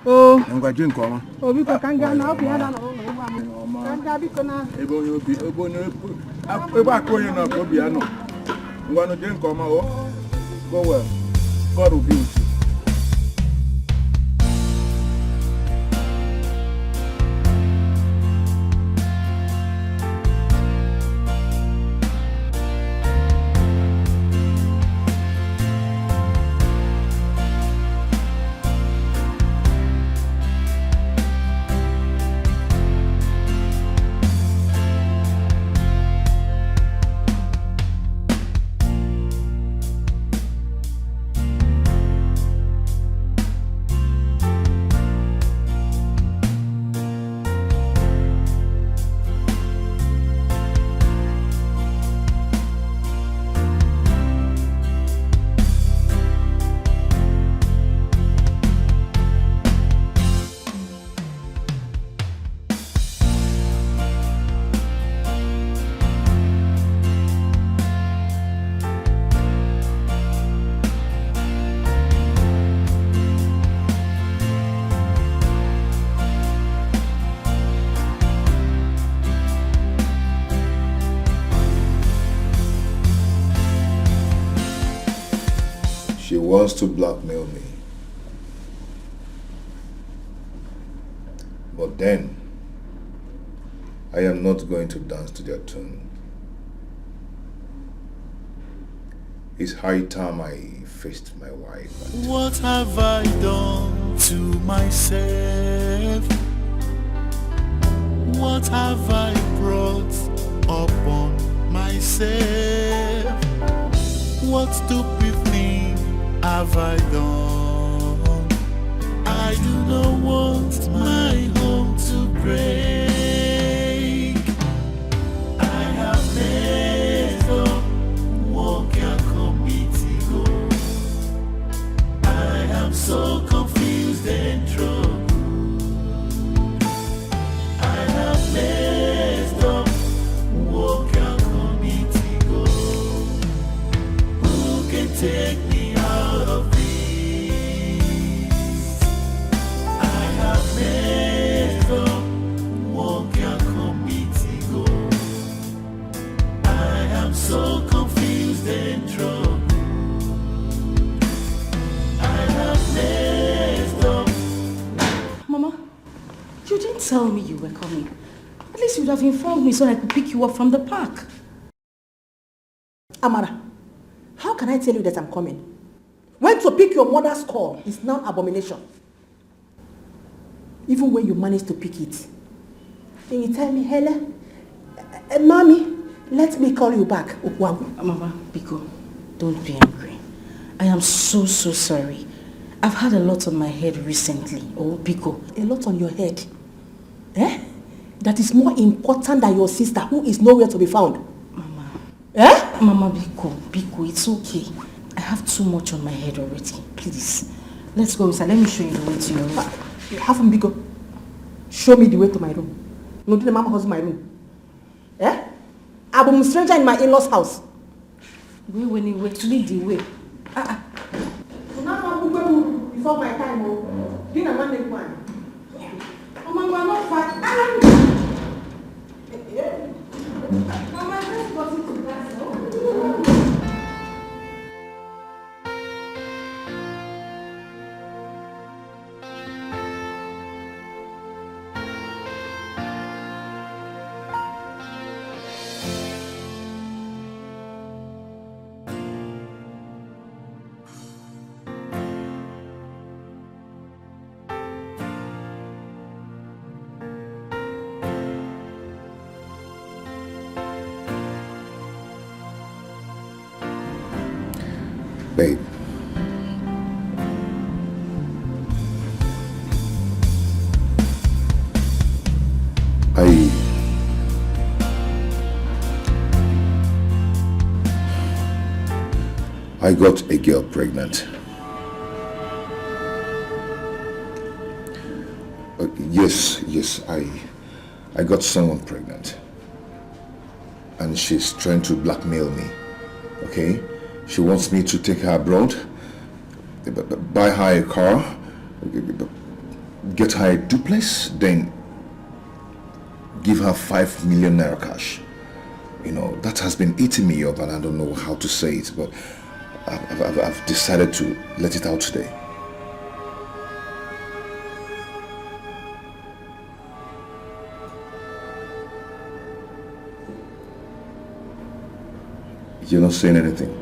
Oh. I'm going to drink. Oh, because can go now. Go well. God will be with you. She wants to blackmail me. But then, I am not going to dance to their tune. It's high time I faced my wife. What have I done to myself? What have I brought upon myself? What stupid thing have I done? I do not want my home to break. I have messed up, walk your committee go. I am so confused and troubled. I have messed up, walk your committee go. Who can take me out of this? I have messed up, walk your committee go. I am so confused and troubled. I have messed up. Mama, you didn't tell me you were coming. At least you would have informed me so I could pick you up from the park. Amara, how can I tell you that I'm coming? When to pick your mother's call is now abomination. Even when you manage to pick it, then you tell me, Hele, Mommy, let me call you back. Mama, Biko, don't be angry. I am so sorry. I've had a lot on my head recently. Oh, Biko. A lot on your head? Eh? That is more important than your sister who is nowhere to be found. Mama. Eh? Mama, Biko, it's okay. I have too much on my head already. Please, let's go inside. Let me show you the way to your room. Have him, Biko. Show me the way to my room. No, the mama house my room. Eh? I'm a stranger in my in-laws' house. Wait, to lead the way. Before my time, you know one. Oh, Mama, I'm not fat. Mama, let's go to class. Babe. I got a girl pregnant. Yes, I got someone pregnant. And she's trying to blackmail me, okay? She wants me to take her abroad, buy her a car, get her a duplex, then give her 5 million naira cash. You know, that has been eating me up and I don't know how to say it, but I've decided to let it out today. You're not saying anything.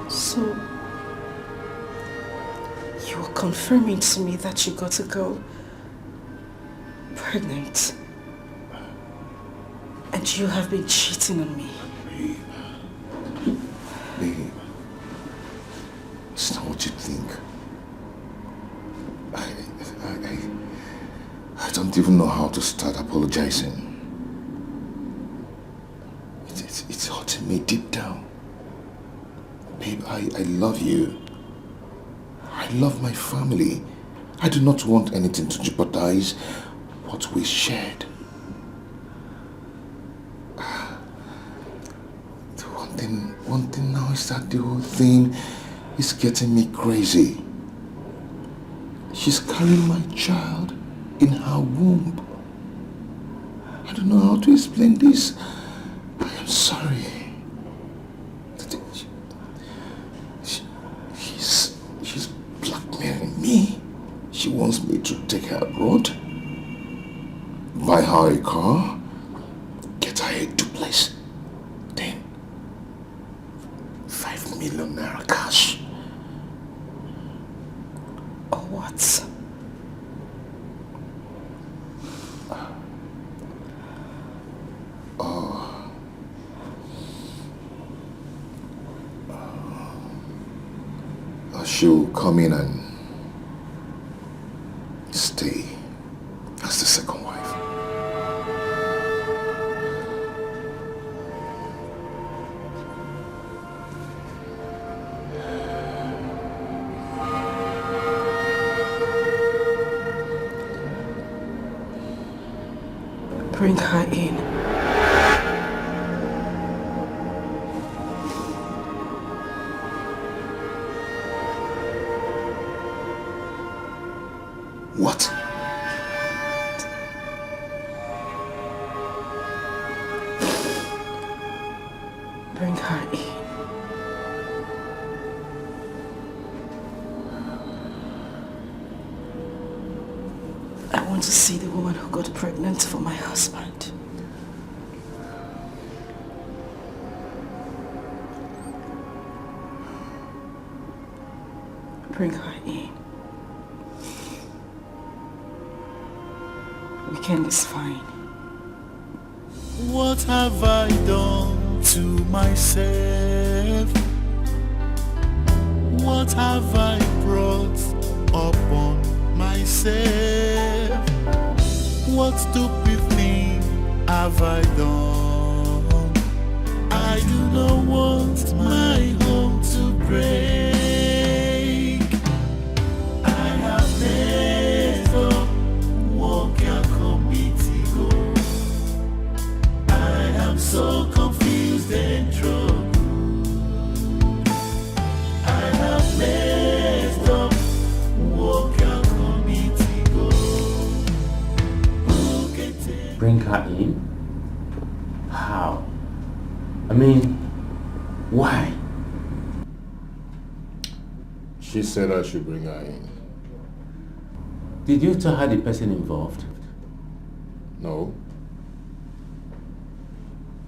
So, you're confirming to me that you got a girl pregnant and you have been cheating on me? Babe, it's not what you think. I don't even know how to start apologizing. It's hurting me deep down. Babe, I love you. I love my family. I do not want anything to jeopardize what we shared. One thing now is that the whole thing is getting me crazy. She's carrying my child in her womb. I don't know how to explain this. I am sorry. She's blackmailing me. She wants me to take her abroad, buy her a car, get her a duplex, then 5 million naira cash. Or what? She'll come in and stay as the second wife. Bring her in. What? Bring her in. I want to see the woman who got pregnant for my husband. Bring her in. Weekend is fine. What have I done to myself? What have I brought upon myself? What stupid thing have I done? I do not want my home to break. I have messed up. Walk your committee go. I am so confused and troubled. I have messed up. Walk your committee go. bring her in? How? I mean, why? She said I should bring her in. Did you tell her the person involved? No.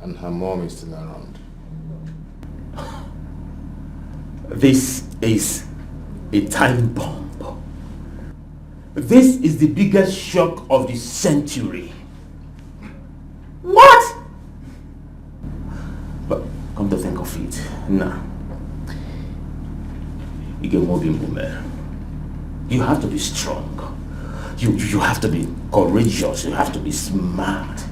And her mom is still around. This is a time bomb. This is the biggest shock of the century. What? But come to think of it, nah. You have to be strong. You have to be courageous. You have to be smart.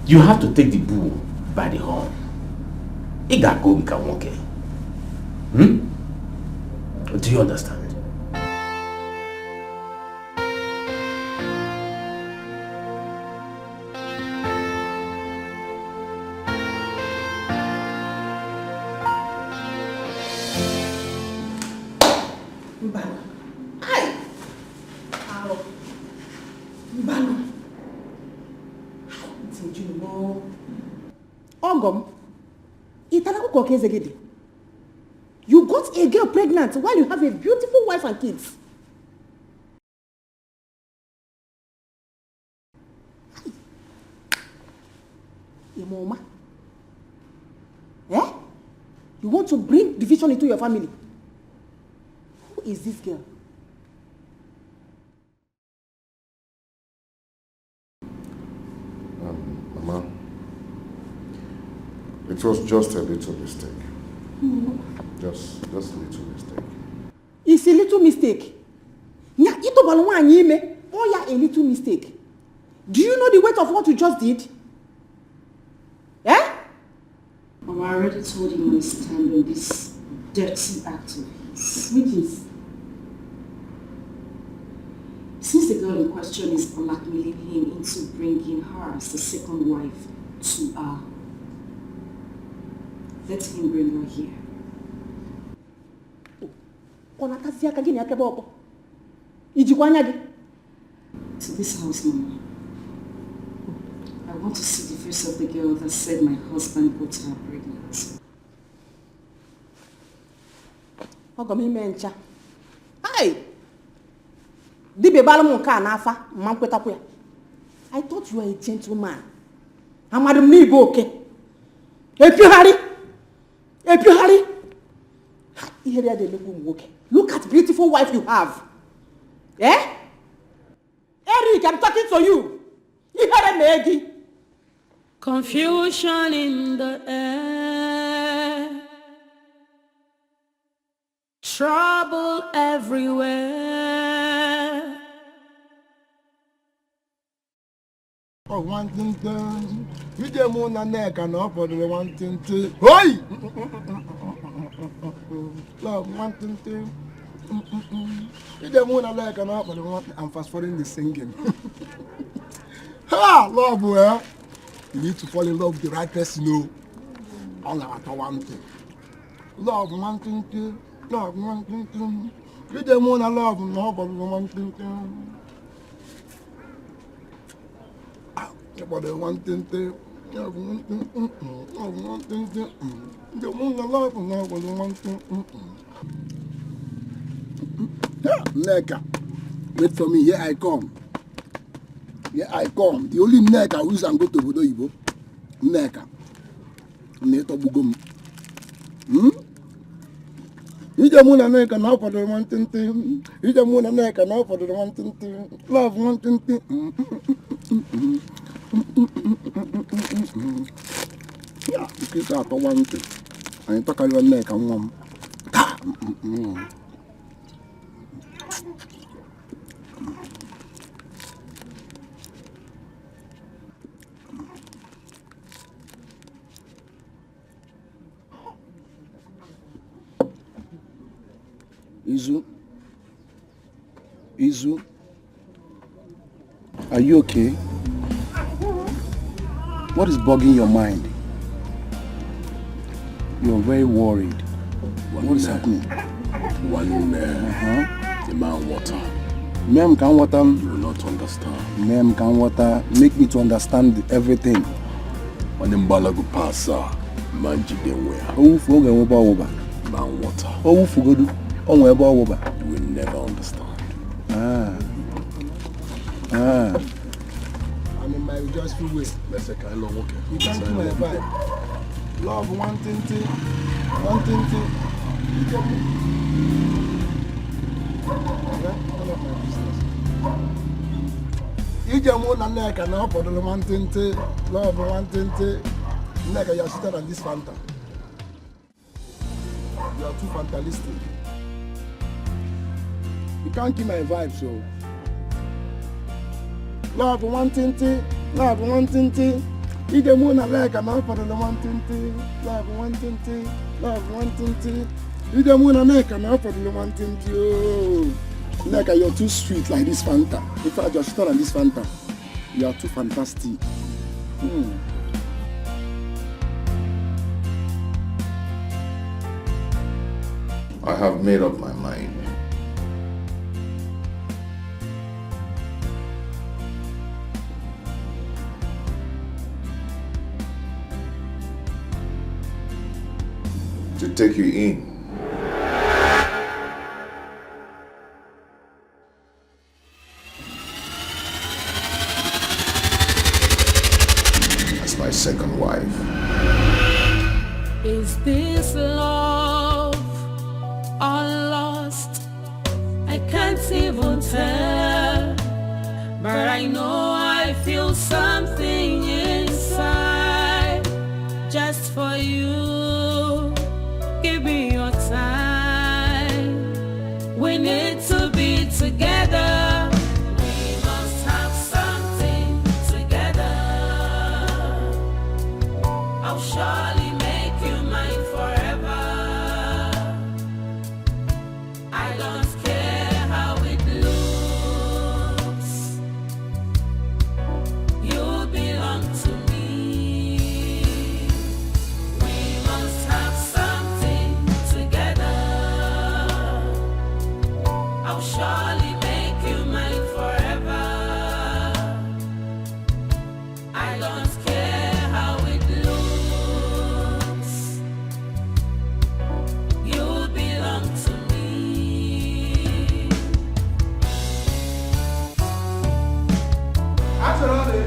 You have to take the bull by the horn. Do you understand? You got a girl pregnant while you have a beautiful wife and kids. Mama. Eh? You want to bring division into your family? Who is this girl? Mama, it was just a little mistake. Just a little mistake. It's a little mistake. Nya ito balwa anyime. Oh yeah, a little mistake. Do you know the weight of what you just did? Eh? Mama, I already told him my stand on this dirty act of his. Which is, since the girl in question is blackmailing him into bringing her as the second wife to let him bring her here. To this house, Mama. I want to see the face of the girl that said my husband got her pregnant. Hi! I thought you were a gentleman. I'm at the okay. If you hurry. Look at beautiful wife you have. Eh? Eric, I'm talking to you. You heard Maggie. Confusion in the air, trouble everywhere. Oh, one thing, you just want a neck and up for the one thing. Oi! Love, one thing. You just want a neck and up for the one. I'm fast forwarding the singing. Ha! Love, well. You need to fall in love with the right person, no. All about one thing. Love, one thing. Love, one thing. You just want to love and love for the one thing. About the one thing. Love, one thing. Love, one thing. You want to love and love for the one thing. Neka, wait for me. Here I come. Here I come. The only Neka who is go to Bodo Ibo. Neka. Neto Bugum. You just want to Neka now for the one thing. You just want to Neka now for the one thing. Love one thing. Yeah, you can start for one thing. I talk about Neka one. Izu, are you okay? What is bugging your mind? You're very worried. What is happening? The man water. Ma'am, can water? You will not understand. Ma'am, can water? Make me to understand everything. When the mbala go pass, manji de where? Oh, for go over. Man water. Oh, for go do. Oh, over. You will never understand. I'm in my just free way. Let's say kind of okay. You can't kill my vibe. Love one thing. Ijamo na neka na opodo one thing. Love one thing. Neka, you are sweeter than this Fanta. You are too fantastic. You can't kill my vibe, so. Love one thing. Ijamo na neka na opodo one thing. Love one thing. Ijamo na neka na opodo one thing. Neka, you're too sweet like this Fanta. In fact, you're sweeter than this Fanta. You are too fantastic. I have made up my mind. To take you in. As my second wife. Is this love or lost? I can't even tell, but I know I feel something inside just for you. Give me your time. We need to be together. We must have something together. I'll surely make you mine forever. I don't care how it looks. You belong to me. We must have something together. I'll surely make you mine forever. I don't care how it looks. You belong to me. Absolutely.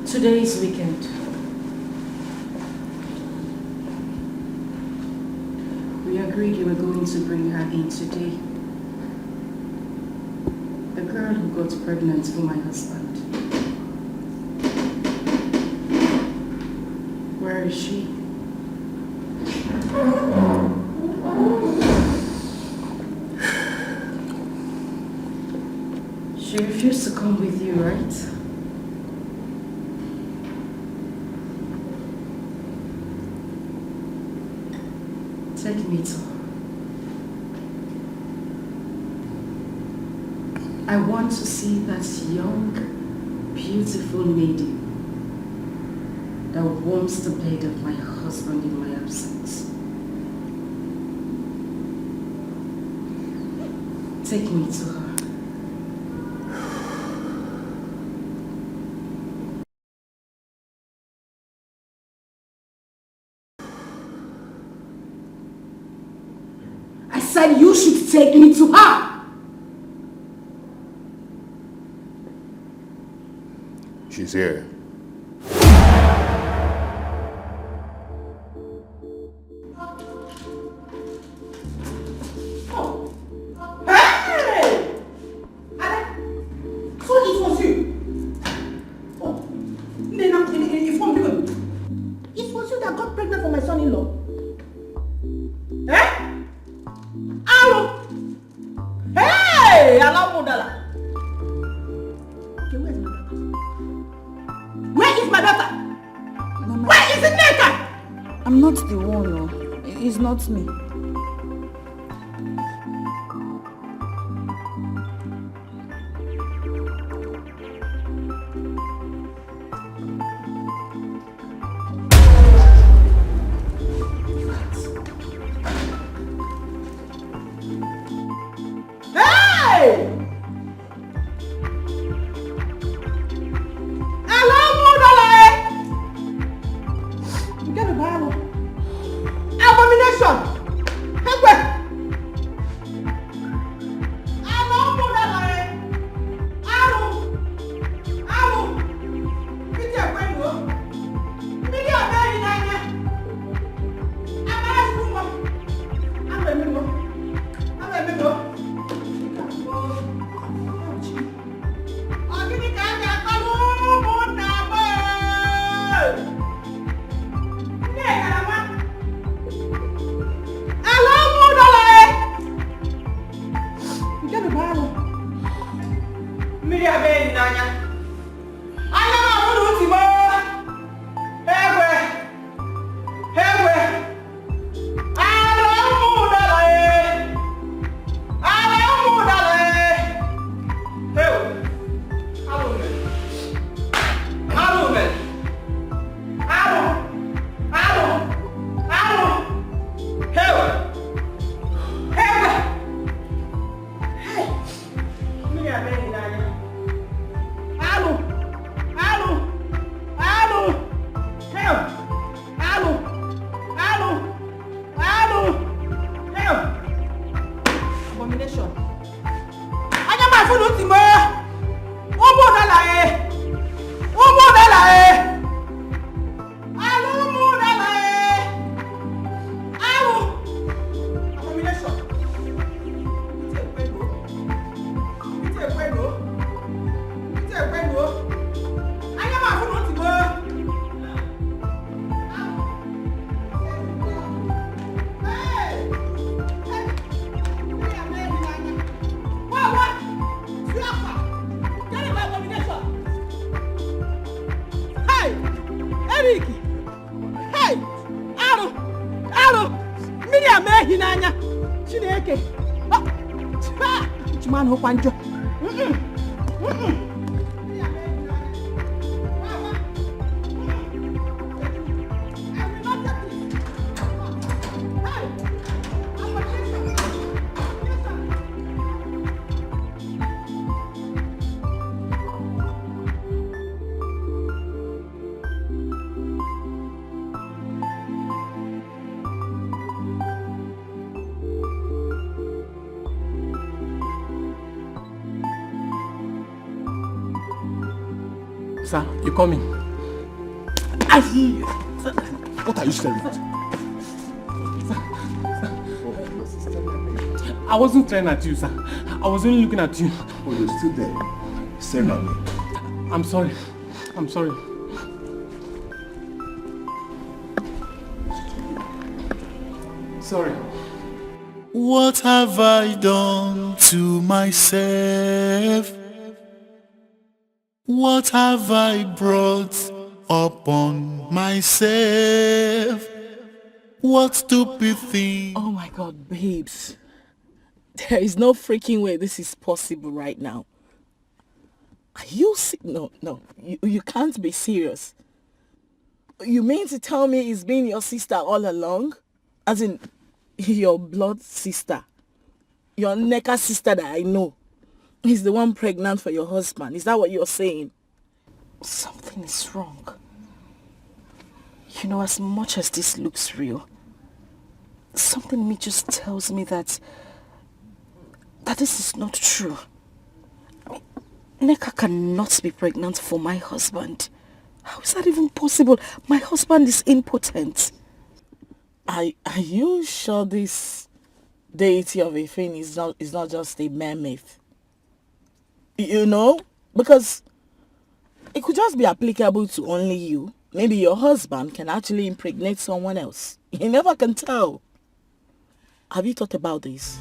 Today is weekend. We agreed you were going to bring her in today. The girl who got pregnant for my husband. Where is she? She refused to come with you, right? Take me to her. I want to see that young, beautiful lady that warms the bed of my husband in my absence. Take me to her. I said you should take me to her. She's here. It was you that got pregnant for my son-in-law. Eh? Alo! Hey! Alamodala! Okay, where is my daughter? Where is my daughter? Where is it I'm not the one, no. It's not me. Sir, you coming? What are you staring at? I wasn't staring at you, sir. I was only looking at you. Oh, you're still there, staring at me. I'm sorry. I'm sorry. Sorry. What have I done to myself? What have I brought upon myself? What stupid thing? Oh my God, babes. There is no freaking way this is possible right now. Are you no, you can't be serious. You mean to tell me it's been your sister all along? As in, your blood sister. Your Neka sister that I know. Is the one pregnant for your husband. Is that what you're saying? Something is wrong. You know, as much as this looks real, something in me just tells me that this is not true. I mean, Neka cannot be pregnant for my husband. How is that even possible? My husband is impotent. Are you sure this deity of a thing is not just a mere myth? You know? Because it could just be applicable to only you. Maybe your husband can actually impregnate someone else. You never can tell. Have you thought about this?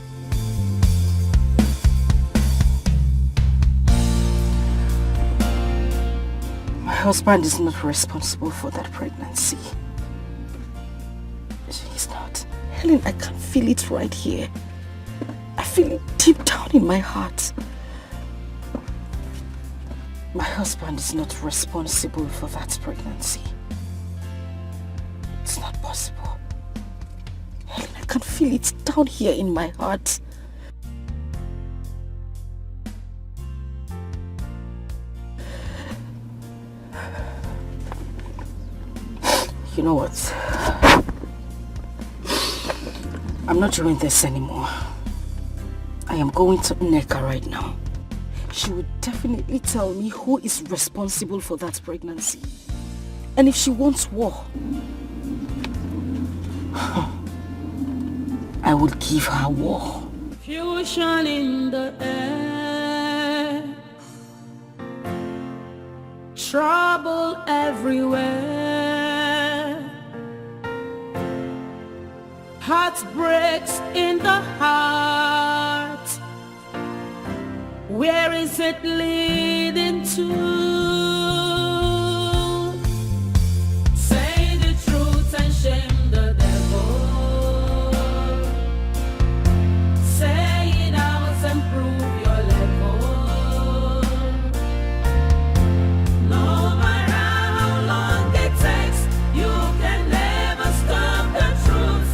My husband is not responsible for that pregnancy. Helen, I can feel it right here. I feel it deep down in my heart. My husband is not responsible for that pregnancy. It's not possible. Helen, I can feel it down here in my heart. You know what? I'm not doing this anymore. I am going to Nneka right now. She would definitely tell me who is responsible for that pregnancy. And if she wants war, I will give her war. Fusion in the air, trouble everywhere, heartbreaks in the heart. Where is it leading to? Say the truth and shame the devil. Say it out and prove your level. No matter how long it takes, you can never stop the truth.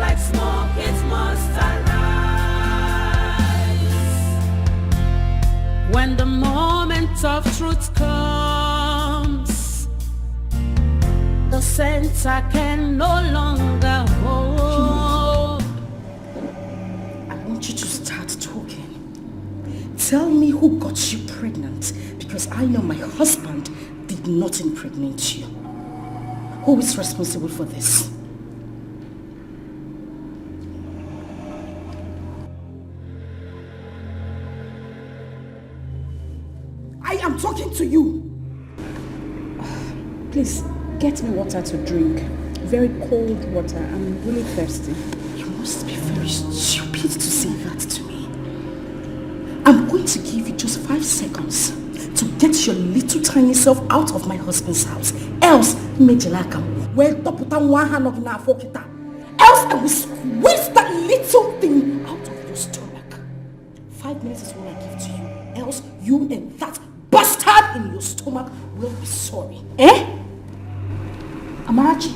Like smoke, it must arise. When the moment of truth comes, the center can no longer hold. I want you to start talking. Tell me who got you pregnant, because I know my husband did not impregnate you. Who is responsible for this? I am talking to you. Please, get me water to drink. Very cold water. I'm really thirsty. You must be very stupid to say that to me. I'm going to give you just 5 seconds to get your little tiny self out of my husband's house. Else, else I will squeeze that little thing out of your stomach. 5 minutes is what I give to you. Else, you and that bastard in your stomach will be sorry. Eh? Amarachi,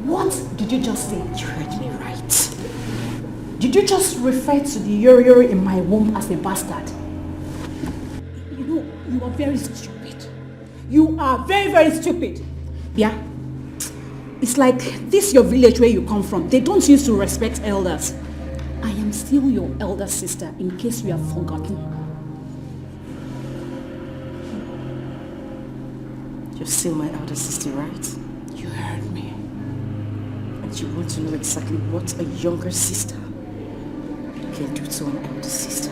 what did you just say? You heard me right. Did you just refer to the yori in my womb as a bastard? You know, you are very stupid. You are very, very stupid. Yeah? It's like this your village where you come from. They don't used to respect elders. I am still your elder sister in case you have forgotten. You're still my elder sister, right? You heard me. And you want to know exactly what a younger sister can do to an elder sister.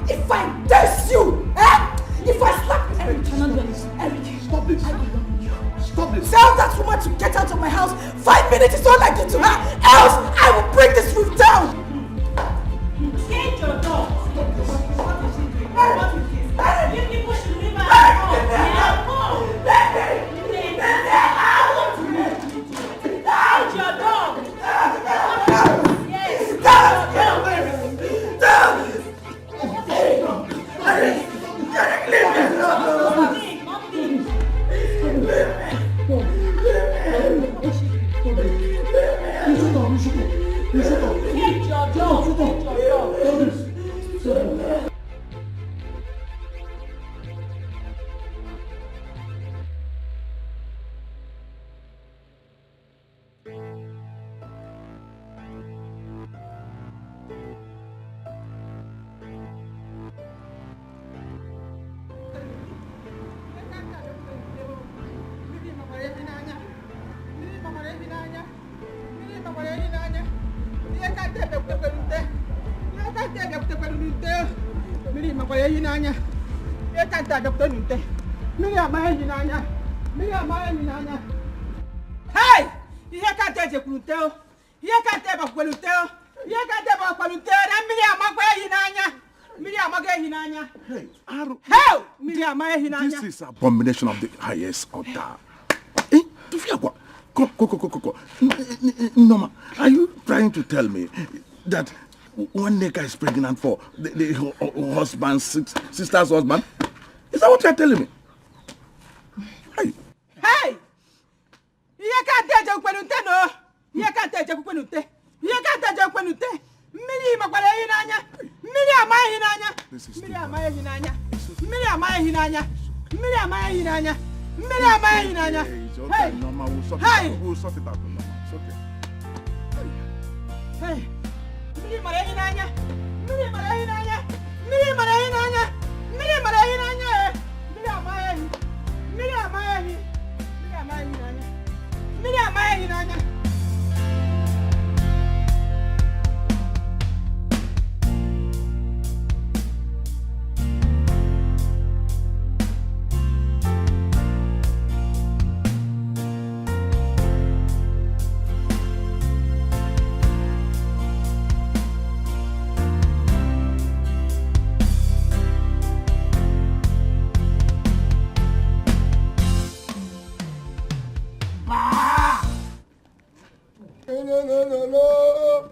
If I diss you, if I slap you, Eric, stop this. Stop this. Tell that woman to get out of my house. 5 minutes is all I do to her. Else, I will bring this roof down. Get your dog. What is she doing? What is this? You people should leave her alone. Get your dog. Yes. can't tell you what Miri Makoya Yinanya. You can't tell Dr. Nute. Miriam Maya Yinanya. Miriam Maya Yinanya. Hey! You can't tell you. You can't tell Bakutel. You can't tell Bakutel. And Miriam Makoya Yinanya. Miriam Makoya Yinanya. Hey, Aro. How? Miriam Maya Yinanya. This is abomination of the highest order. Eh? Go. Norma, are you trying to tell me that one nigga is pregnant for the husband's sister's husband? Is that what you're telling me? Hey! You can't tell Jokwenute, no! You can't tell Jokwenute. You can't tell Jokwenute. Miriam Mahinanya. Miriam Mahinanya. Miriam Mahinanya. Miriam Mahinanya. Miriam Mahinanya. Miriam Mahinanya. Hey! Norma, Hey! We'll sort it out. Norma. It's okay. Hey! Miriam Mahinanya. Miriam Mahinanya. Miriam Mahinanya. Miriam Mahinanya. Miriam Mahinanya. Miriam Mahinanya. Miriam Mahinanya. Miriam Mahinanya. No.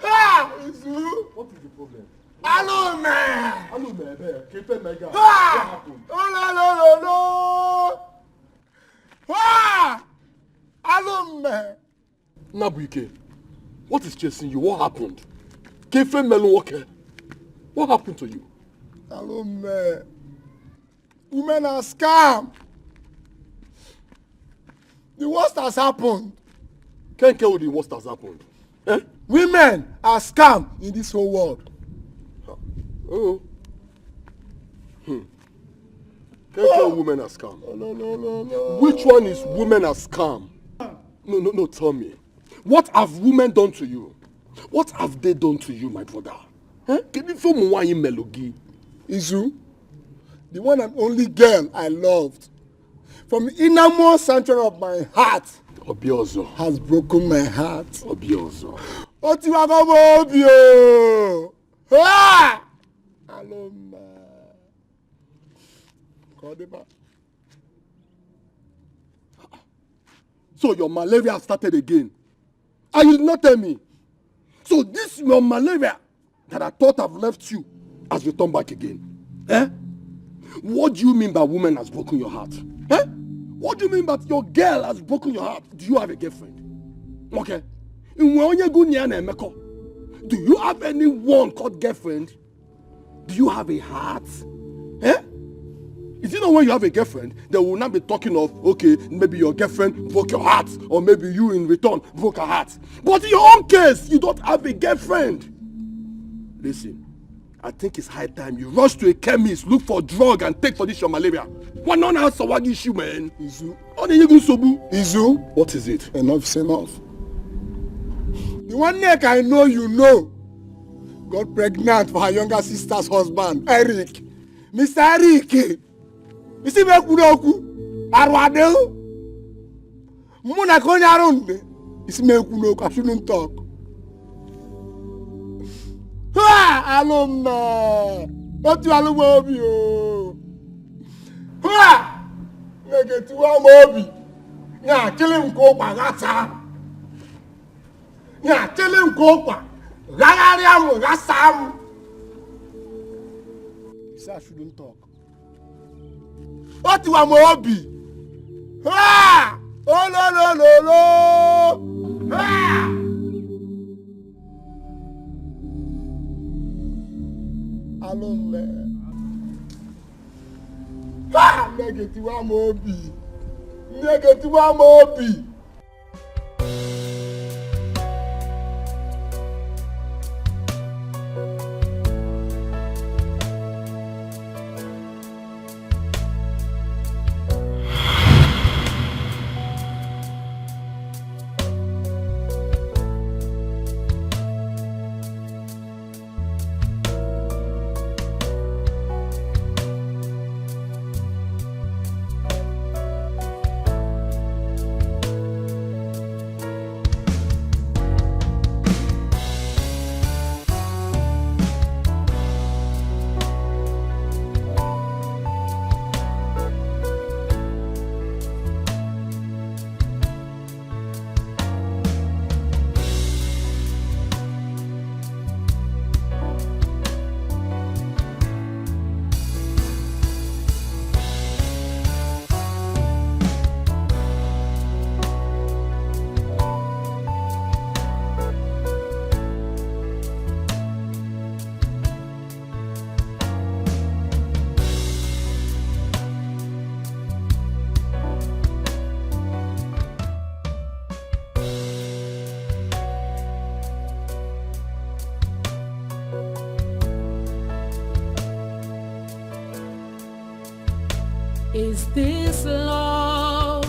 Ah! What is the problem? Hello, man! Hello, man. Keep it, my guy. Ah! What happened? No. Ah! Hello, man. Nabuike, what is chasing you? What happened? Kefe Melunwoke, what happened to you? Hello, man. Women are scam. The worst has happened. Can't tell the worst has happened. Eh? Women are scam in this whole world. Oh. Can't tell women are scam. No. Which one is women are scam? No, tell me. What have women done to you? What have they done to you, my brother? Can you feel more in Melogi? Izu, the one and only girl I loved, from the innermost sanctuary of my heart, Obiozo has broken my heart. Obiozo. Otiwagobobio. Ah! Aloma. Kodeba. So your malaria started again. And you did not tell me. So this your malaria that I thought I've left you has returned back again. Eh? What do you mean by woman has broken your heart? Eh? What do you mean that your girl has broken your heart? Do you have a girlfriend? Okay. Do you have anyone called girlfriend? Do you have a heart? Eh? Is it not when you have a girlfriend, they will not be talking of, okay, maybe your girlfriend broke your heart, or maybe you in return broke her heart. But in your own case, you don't have a girlfriend. Listen, I think it's high time you rush to a chemist, look for a drug, and take for this your malaria. What non has a issue, man? Izu. Izu? What is it? Enough is enough. The one neck I know you know got pregnant for her younger sister's husband, Eric. Mr. Eric. You see me kudoku? Arwade. Muna konya around. You see me kudoku? I shouldn't talk. Ah, aloma. What you aloma you? Ah, nigga, tu amobi. Nya kill him go bagata. Nya kill him go ba. Ragariam rasam. You say I shouldn't talk. What you amobi? Ah! Oh no. Ah! Alone. Ah! Negative amobi. this love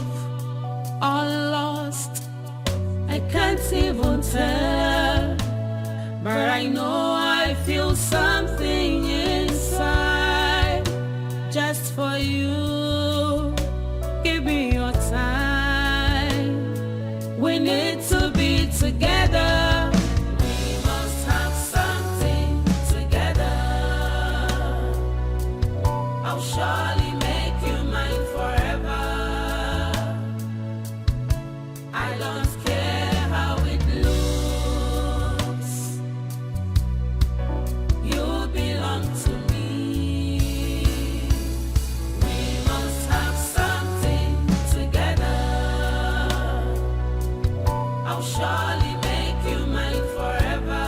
or lost? I can't even tell, but I know I feel something inside just for you. Give me your time. We need to be together. We must have something together. I'll surely make you mine forever. I don't care how it looks. You belong to me. We must have something together. I'll surely make you mine forever.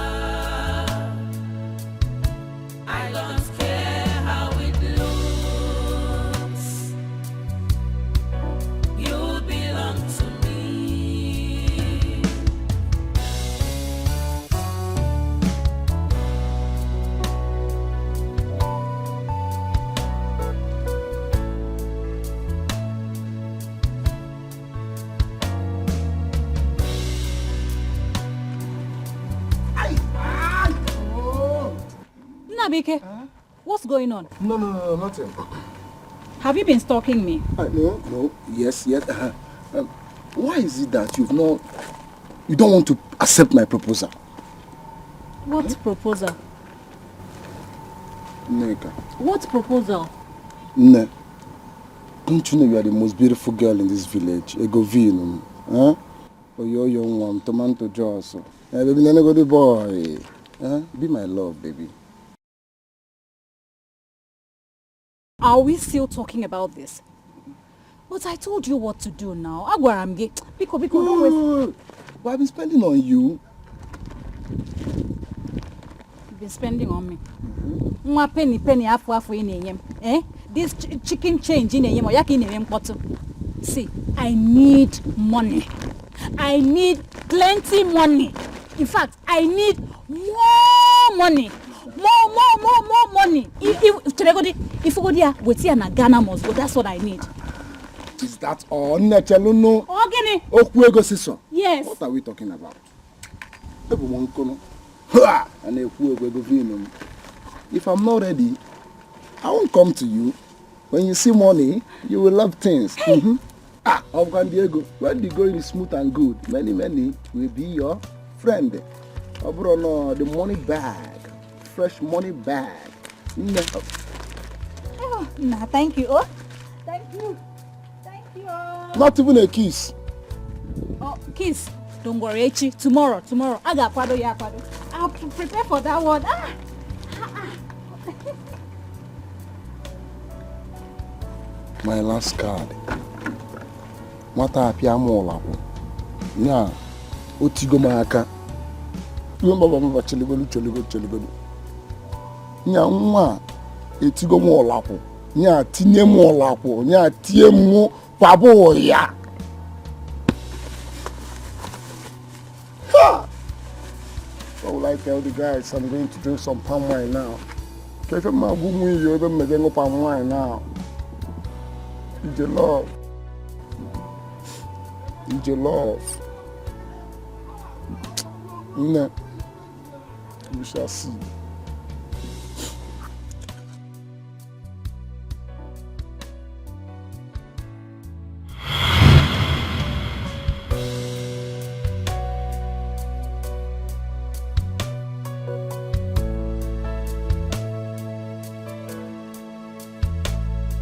I don't care how it looks. You belong to me. Nabike, what's going on? No, nothing. Have you been stalking me? No, yes. Why is it that you don't want to accept my proposal? What proposal? Neka. What proposal? Ne. Don't you know you are the most beautiful girl in this village? Egovino. Huh? Oh, you're young one, tomato jaws. Hey, baby, nene go the boy. Huh? Be my love, baby. Are we still talking about this? But I told you what to do now. Agwaramge. Biko, don't waste. But I've been spending on you. You've been spending on me. Mwa penny, afu in a eh? This chicken change in a yem or yaki in a yem bottle. See, I need money. I need plenty money. In fact, I need more money. More money. If you go there, we see an Ghana must go. That's what I need. Is that all? No. Ogene. Okuego siso. Yes. What are we talking about? If I'm not ready, I won't come to you. When you see money, you will love things. Hey. Diego, when the going is smooth and good, many will be your friend. No, the money bag. Fresh money bag. Oh, nah, thank you. Oh, thank you. Not even a kiss. Oh, kiss. Don't worry, Echi. Tomorrow. I got kwado ya kwado. I'll prepare for that one. My last card. Mata apia mola po. Nya otigo maka. Yo baba cheligolu. Nya nwa etigo mola po. Nya tinye mola po. Nya tie mo pabo ya. So will I tell the guys I'm going to drink some palm wine now? If I'm not going to you, I'm going to palm wine now. It's your love. It's your love. No. We shall see.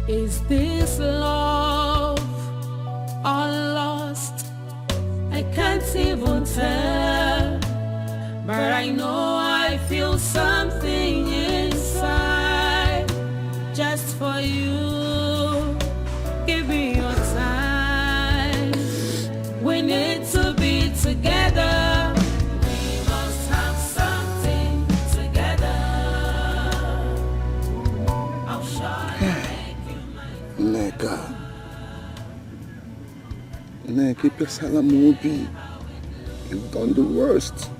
Is this love or lost? I can't even tell, but I know I feel something inside just for you. Give me your time. We need to be together. We must have something together. I'll show you. Neka, Salamobi, you've done the worst.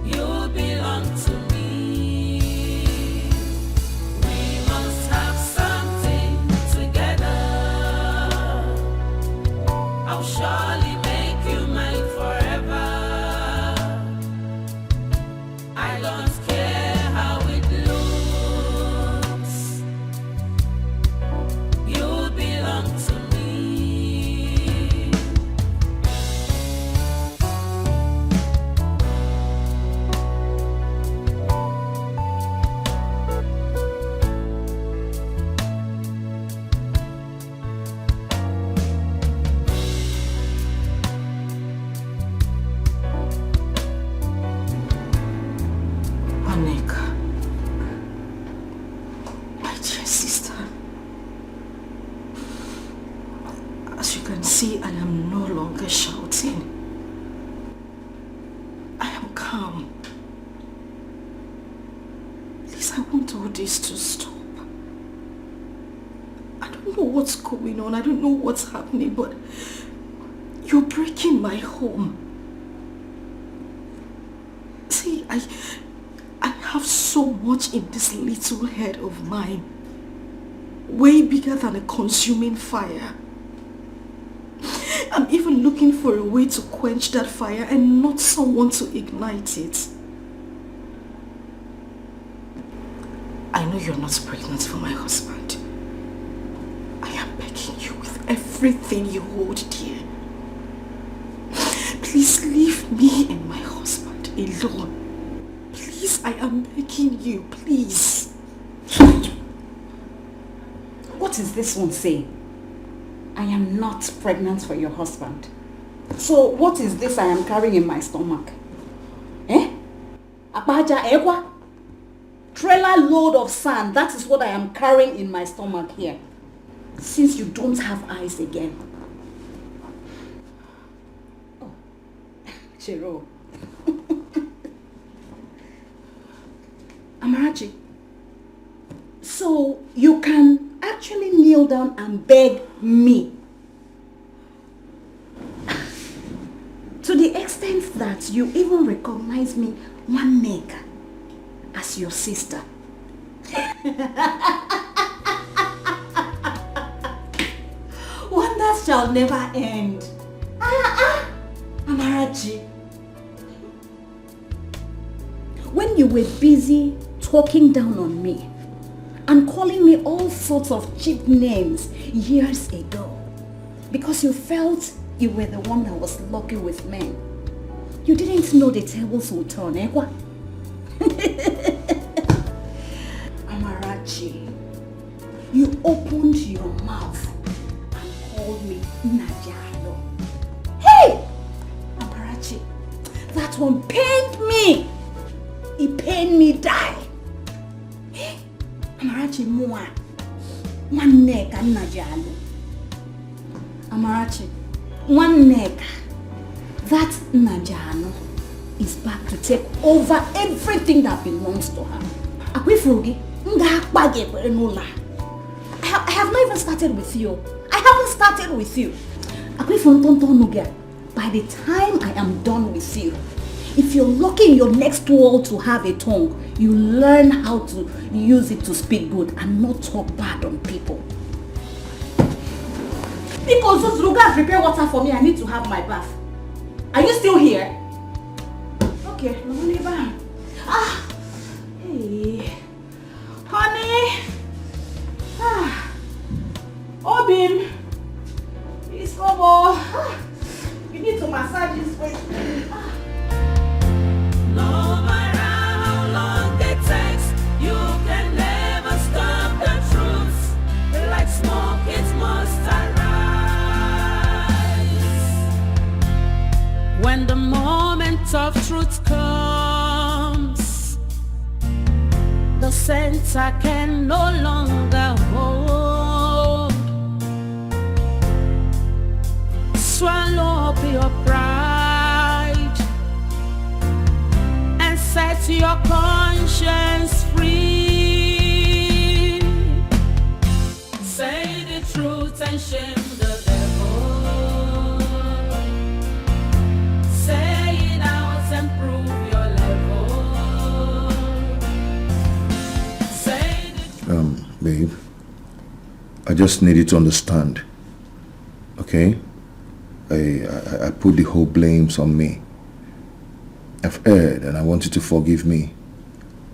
You belong to me. We must have something surely make you mine forever. I don't care how it looks. You belong to me. Aneka, my dear sister, as you can see, I am no longer shouting. I am calm. Please, I want all this to stop. I don't know what's going on. I don't know what's happening, but you're breaking my home. See, I have so much in this little head of mine. Way bigger than a consuming fire. I'm even looking for a way to quench that fire and not someone to ignite it. I know you're not pregnant for my husband. I am begging you with everything you hold dear. Please leave me and my husband alone. Please, I am begging you, please. What is this one saying? I am not pregnant for your husband. So what is this I am carrying in my stomach? Eh? Abaja ewa? Trailer load of sand, that is what I am carrying in my stomach here. Since you don't have eyes again. Oh, Chiro. Amarachi, so you can actually kneel down and beg me. To the extent that you even recognize me, one neck, as your sister. Wonders shall never end. Amarachi. When you were busy talking down on me and calling me all sorts of cheap names years ago because you felt you were the one that was lucky with men, you didn't know the tables would turn, eh? What? Amarachi, you opened your mouth and called me Nigerian. Hey! Amarachi, that one pained me. It pained me die. Amarachi mua. One neck and Najalo. Amarachi, one neck. That Najano is back to take over everything that belongs to her. Akwifurugi, I have not even started with you. I haven't started with you. By the time I am done with you, if you're lucky in your next world to have a tongue, you learn how to use it to speak good and not talk bad on people. Because those Ruga prepare water for me, I need to have my bath. Are you still here? Okay, hey, honey. Obin, it's over. You need to massage his waist. No matter how long it takes, you can never stop the truth. Like smoke, it must arise. When the moment of truth comes, the center can no longer hold. Swallow up your pride and set your conscience free. Say the truth and shame the devil. Say it out and prove your level. Say the Babe, I just need you to understand, okay? I put the whole blames on me. I've erred and I want you to forgive me.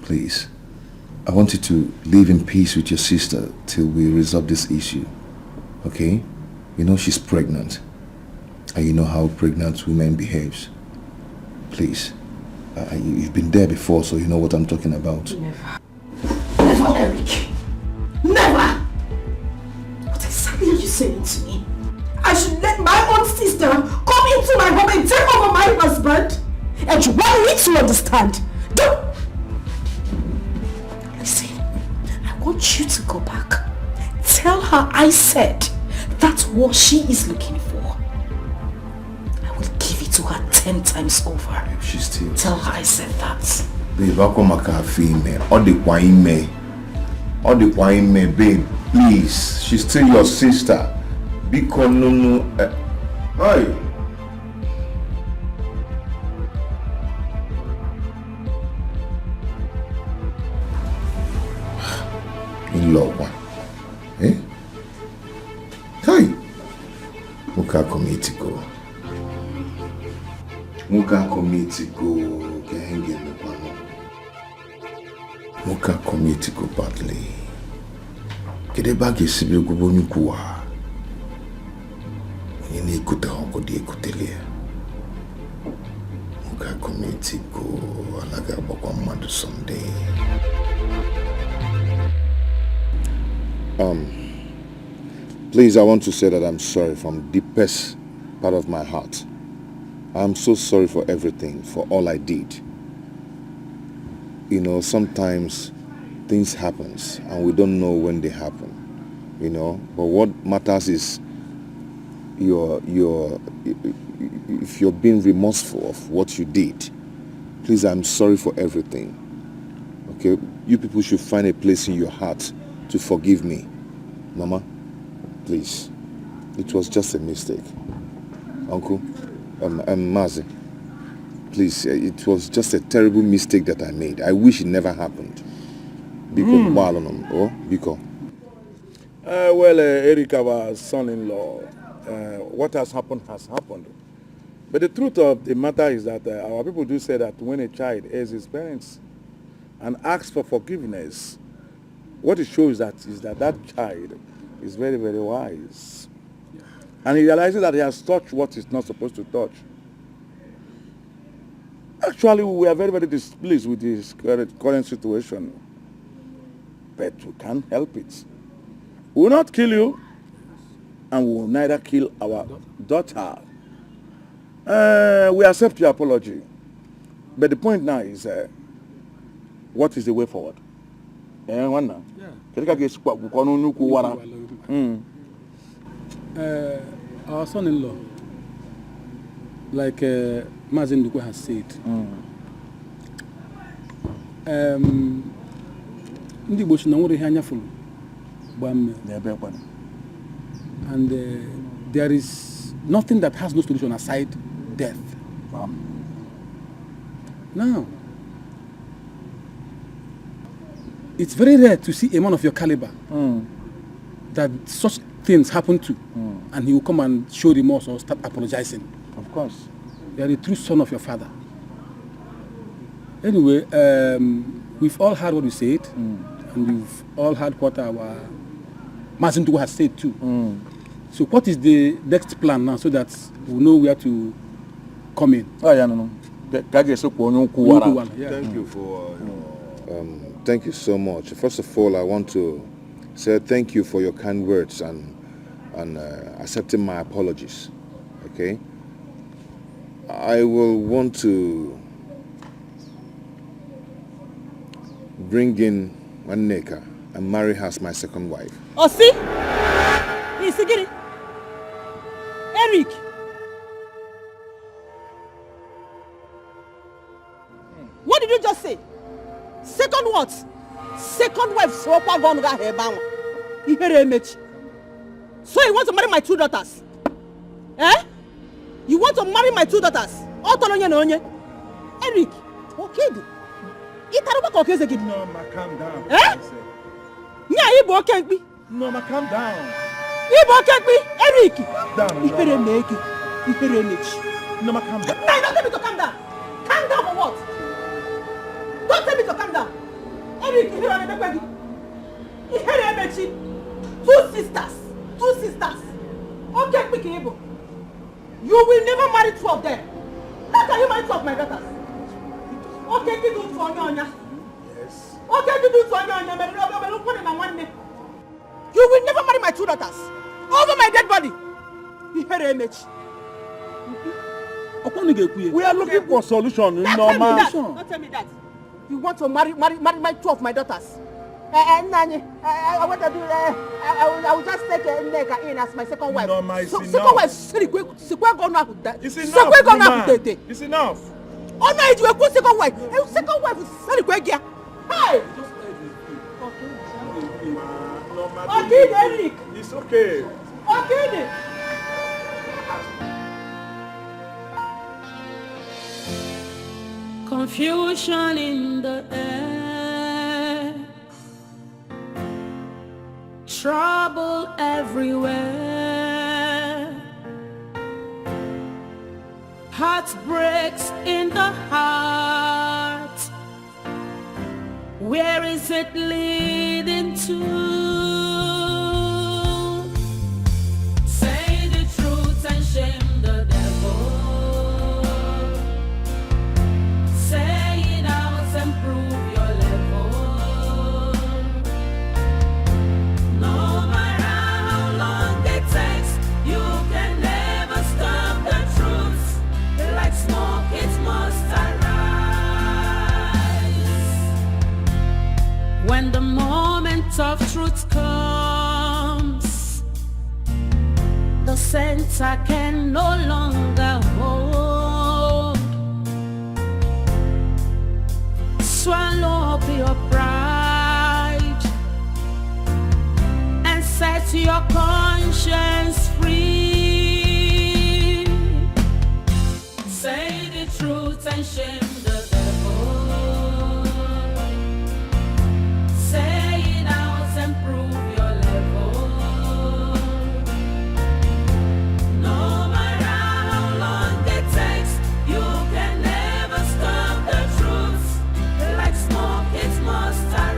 Please. I want you to live in peace with your sister till we resolve this issue. Okay? You know she's pregnant. And you know how pregnant women behaves. Please. You've been there before, so you know what I'm talking about. Never. Never, Eric. Never! What exactly are you saying to me? I should let my own sister come into my home and take over my husband? And you want me to understand? Don't... Listen, I want you to go back. Tell her I said that's what she is looking for. I will give it to her 10 times over. She's still... Tell her I said that. Babe, how come I can't feel me? All the wine me, babe. Please, she's still your sister. Because no. Hey. In love one. Eh? Hey. Muka komitigo. Muka komitigo badly. Kedebagi sibi gubonyukuwa. Ni kuta hongo di kutelia. Muka komitigo alaga bakwa madu someday. Please, I want to say that I'm sorry from the deepest part of my heart. I'm so sorry for everything, for all I did. You know, sometimes things happen and we don't know when they happen, you know. But what matters is if you're being remorseful of what you did. Please, I'm sorry for everything. Okay, you people should find a place in your heart to forgive me. Mama, please. It was just a mistake. Uncle, Mazi, please, it was just a terrible mistake that I made. I wish it never happened. Because, Eric, our son-in-law, what has happened has happened. But the truth of the matter is that our people do say that when a child airs his parents and asks for forgiveness, what it shows that child is very, very wise. And he realizes that he has touched what he's not supposed to touch. Actually, we are very, very displeased with this current situation. But we can't help it. We will not kill you, and we will neither kill our daughter. We accept your apology. But the point now is, what is the way forward? Our son-in-law, like Mazin Duku has said, and there is nothing that has no solution aside death. Now, it's very rare to see a man of your caliber that such things happen to, and he will come and show remorse or start apologizing. Of course. You are the true son of your father. Anyway, we've all heard what you said, and we've all heard what our Mazindugu has said too. So what is the next plan now so that we know where to come in? Thank you for thank you so much. First of all, I want to say thank you for your kind words and accepting my apologies. Okay? I will want to bring in Anneka and marry her as my second wife. Oh, see? Eric! What did you just say? Second what? Second wife, so you want to marry my two daughters? Eh? You want to marry my two daughters? Eric, okay. No, ma, calm down. Eh? No, ma, calm down. Eric! Down. You hear Enich? Noma, calm down. No, don't tell me to calm down. Calm down for what? Don't tell me to calm down. Eric, you hear Enich? You hear Enich? Two sisters. Okay, quick, Ebo. You will never marry two of them. How can you marry two of my daughters? Okay, you do it for Anya. Yes. Okay, you do it for Anya. You will never marry my two daughters. Over my dead body. You hear Enich? We are looking for solution. Don't tell me that. You want to marry my two of my daughters. I want to do I will just take Nneka in as my second wife. No, ma, it's enough. Second wife, It's enough, woman. It's enough. Oh no, it's your second wife. Second wife is Serikwege. Hey! Okay, Eric. It's okay. Okay. Confusion in the air, trouble everywhere, heartbreaks in the heart. Where is it leading to? Say the truth and shame the devil. Say it out and prove your level. No matter how long it takes, you can never stop the truth. Like smoke, it must arise. When the moment of truth comes, the center can no longer hold. Swallow up your pride and set your conscience free. Say the truth and shame the devil. Say it out and prove your level. No matter how long it takes, you can never stop the truth. Like smoke, it must arise.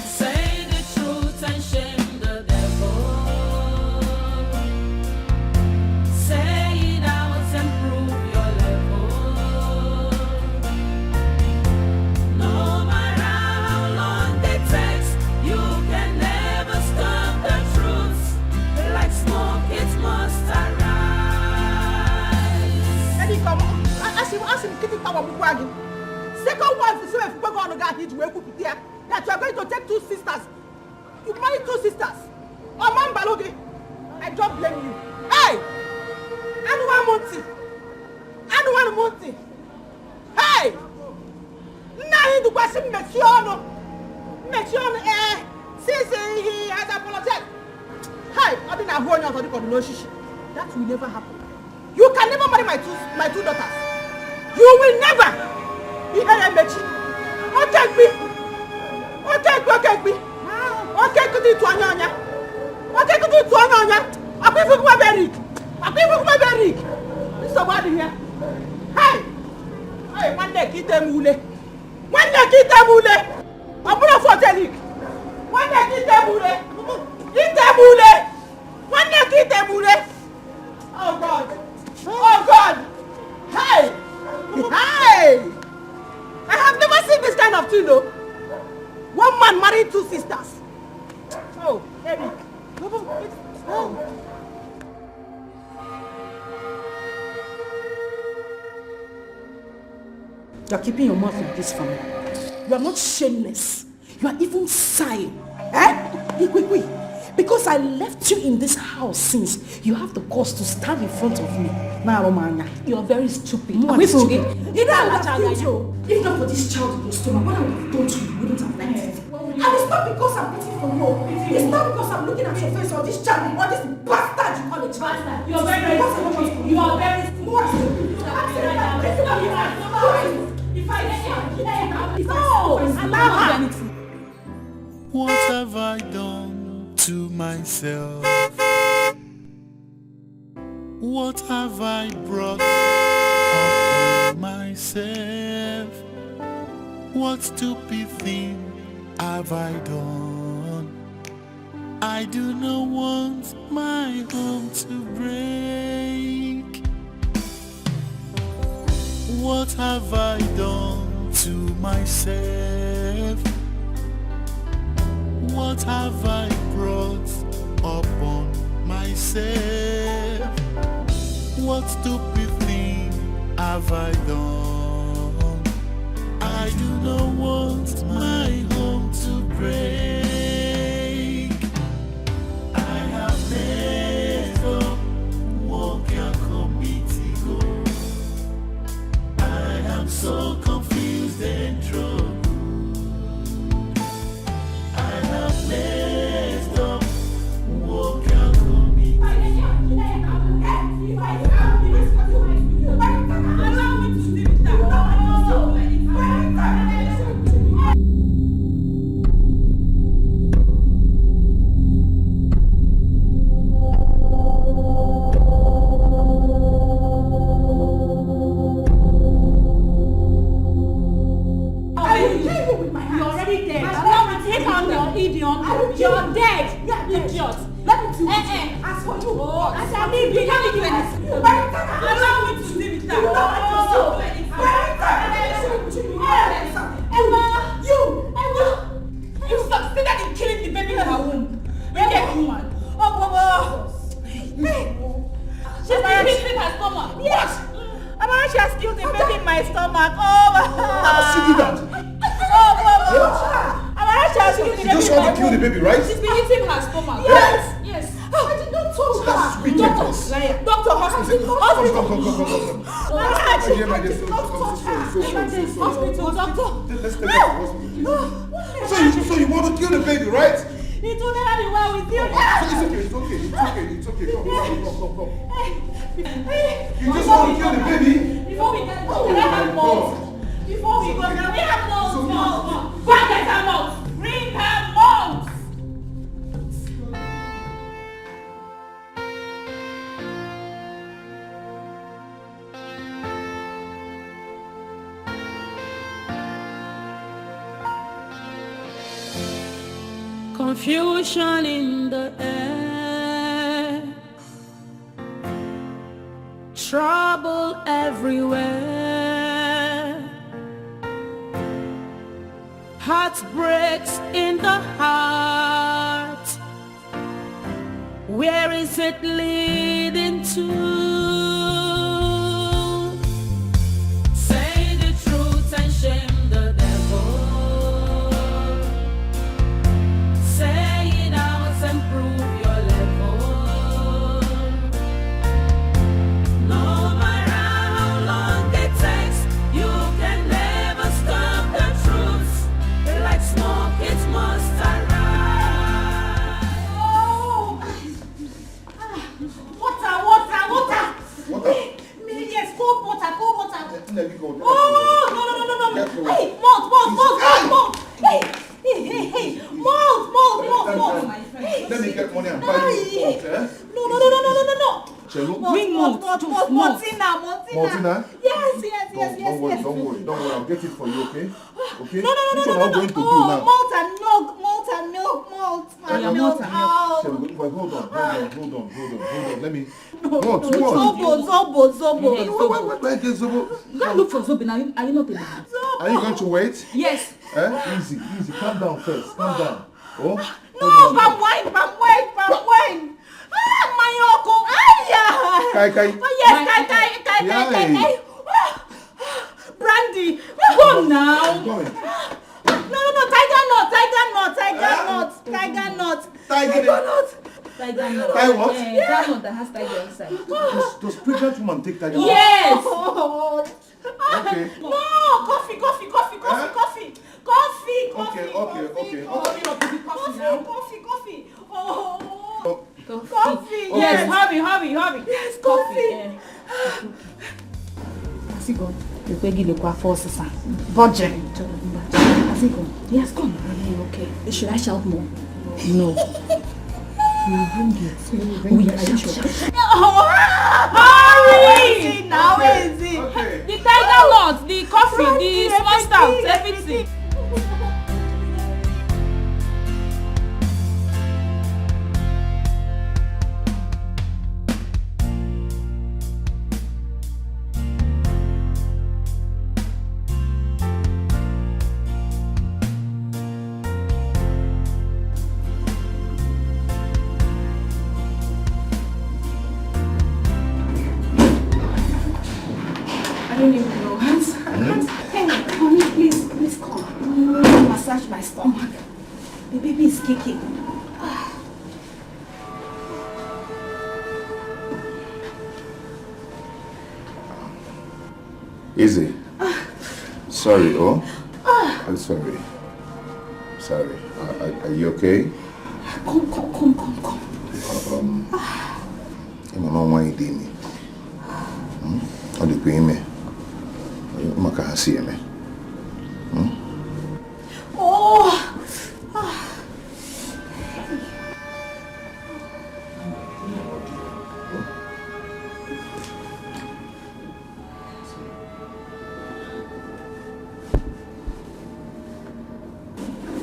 Say the truth and shame the devil. Say it out and prove your level. No matter how long it takes, you can never stop the truth. Like smoke, it must arise. Eric, ask him keep it power before again. Second wife is so if we're going to get hit, that you are going to take two sisters. You marry two sisters. Oh, man, Balogi, I don't blame you. Hey! Anyone Monty. Hey! Now you question Mechiono, since he has apologized. Hey, I didn't have one for the shishi. That will never happen. You can never marry my two daughters. You will never. You hear Mechi? Okay, be. Okay, be. Okay, could you do Anya? Okay, could you do Anya? I'm going to go Eric. There's somebody here. Hey, one day, get them mule. I'm going to fight Eric. One day, get them mule. One day, get them mule. Oh God. Hey. I have never seen this kind of thing though. One man married two sisters. Oh, Eric. Oh. You are keeping your mouth like this for me. You are not shameless. You are even sighing. Quick. Because I left you in this house since you have the courage to stand in front of me. Now, Romania, you are very stupid. You know what you. If not for this child in your stomach, what I would have told you wouldn't have liked it. And it's not because I'm waiting for you. It's not because I'm looking at your face or this child or this bastard you call a child. You are very stupid. You are very stupid. What have I done to myself? What have I brought upon myself? What stupid thing have I done? I do not want my home to break. What have I done to myself? What have I brought upon myself? What stupid thing have I done? I do not want my home to break. I have messed up, walk your committee go. I am so confused and troubled. I have messed up, walk your committee go. You're dead! Idiot! Let me do it! As for you, what? As I leave you, let me do anything. Allow me to live with that. Emma! You succeeded in killing the baby in her womb. Wicked woman. Oh, Bobo! She's been hitting her stomach. Yes! Amara, she has killed the baby in my stomach. Oh, How she do that? Oh, Bobo! You just want to kill the baby, right? She's been eating her stomach. Yes! Yes! I did not touch her! That's wickedness. Doctor, hospital! Hospital! Doctor! Let's take her to hospital. So you want to kill the baby, right? It will never be well with you. It's okay. Come. You just want to kill the baby? Before we get we have more. Before we go now, we have more. Go and get her mouth. Bring her mouth. Confusion in the air, trouble everywhere, heartbreaks in the heart. Where is it leading to? Say the truth and shame the devil. Say it out and prove your level. No matter how long it takes, you can never stop the truth. Like smoke, it must arise. Water. Yes, cold water. Let me go. Oh, no. Hey, malt. Hey, malt. Let me get money and buy you salt, eh? No. Bring malt. Maltina. Yes. Don't worry. I'll get it for you, okay? Okay? No. Which one are we going to do now? Malt and milk. Malt and milk. Hold on. Let me. What? Zobo. Where get Zobo? Go look for Zobo now. Are you not able? Are you going to wait? Yes. Easy. Calm down first. Calm down. Oh? No, palm wine. My uncle. Kai. Oh, yes, Kai. Brandy. Go now. I'm going. No, tiger nut. Tiger nut. Kai what? Yeah, that nut that has tiger inside. Does pregnant woman take tiger? Yes. Okay. No, coffee. Okay. Coffee. Coffee. Oh. Yes, hurry. Yes, coffee. Asigo, you beg you to force us. Budget. Asigo, yes, come. Okay. Should I shout more? No. We will bring it. We will shout. now. Where is it? Okay. The tiger nut, the coffee, the small stout, everything. I don't even know. Hey, honey, please come. Massage my stomach. The baby is kicking. Easy. Sorry, oh. I'm sorry. Sorry. Are you okay? Come. Mama, why you did me? How do you pay me? I can't see me. Oh!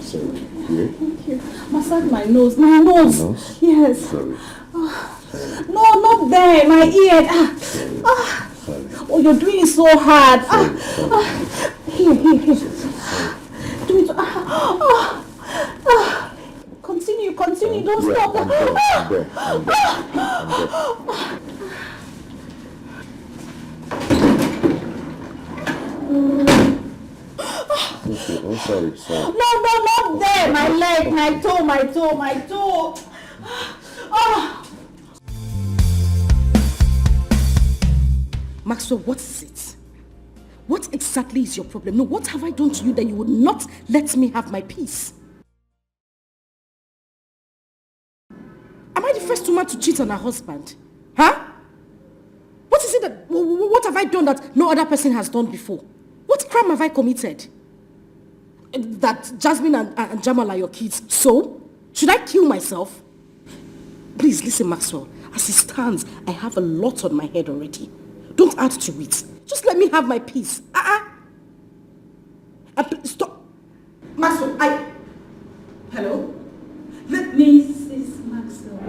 Sorry. Here? Thank you. Massage my nose. My nose. Nose? Yes. Sorry. No, not there. My ear. Oh, you're doing so hard. Here. Do it. Continue. Don't stop. I'm there. Okay. Oh, sorry. No, not there. My leg, my toe. Maxwell, what is it? What exactly is your problem? No, what have I done to you that you would not let me have my peace? Am I the first woman to cheat on her husband? Huh? What is it what have I done that no other person has done before? What crime have I committed? That Jasmine and Jamal are your kids. So, should I kill myself? Please listen, Maxwell. As it stands, I have a lot on my head already. Don't add to it. Just let me have my peace. Stop. Maxwell, Hello? Mrs. Maxwell.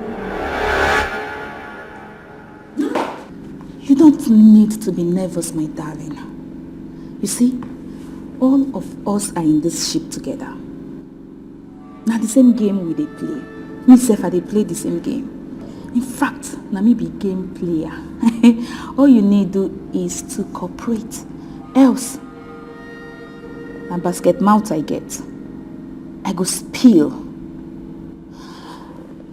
No. You don't need to be nervous, my darling. You see, all of us are in this ship together. Now the same game we dey play. Me sef I dey play the same game. In fact, na me be game player. All you need do is to cooperate. Else, na basket mouth I get. I go spill.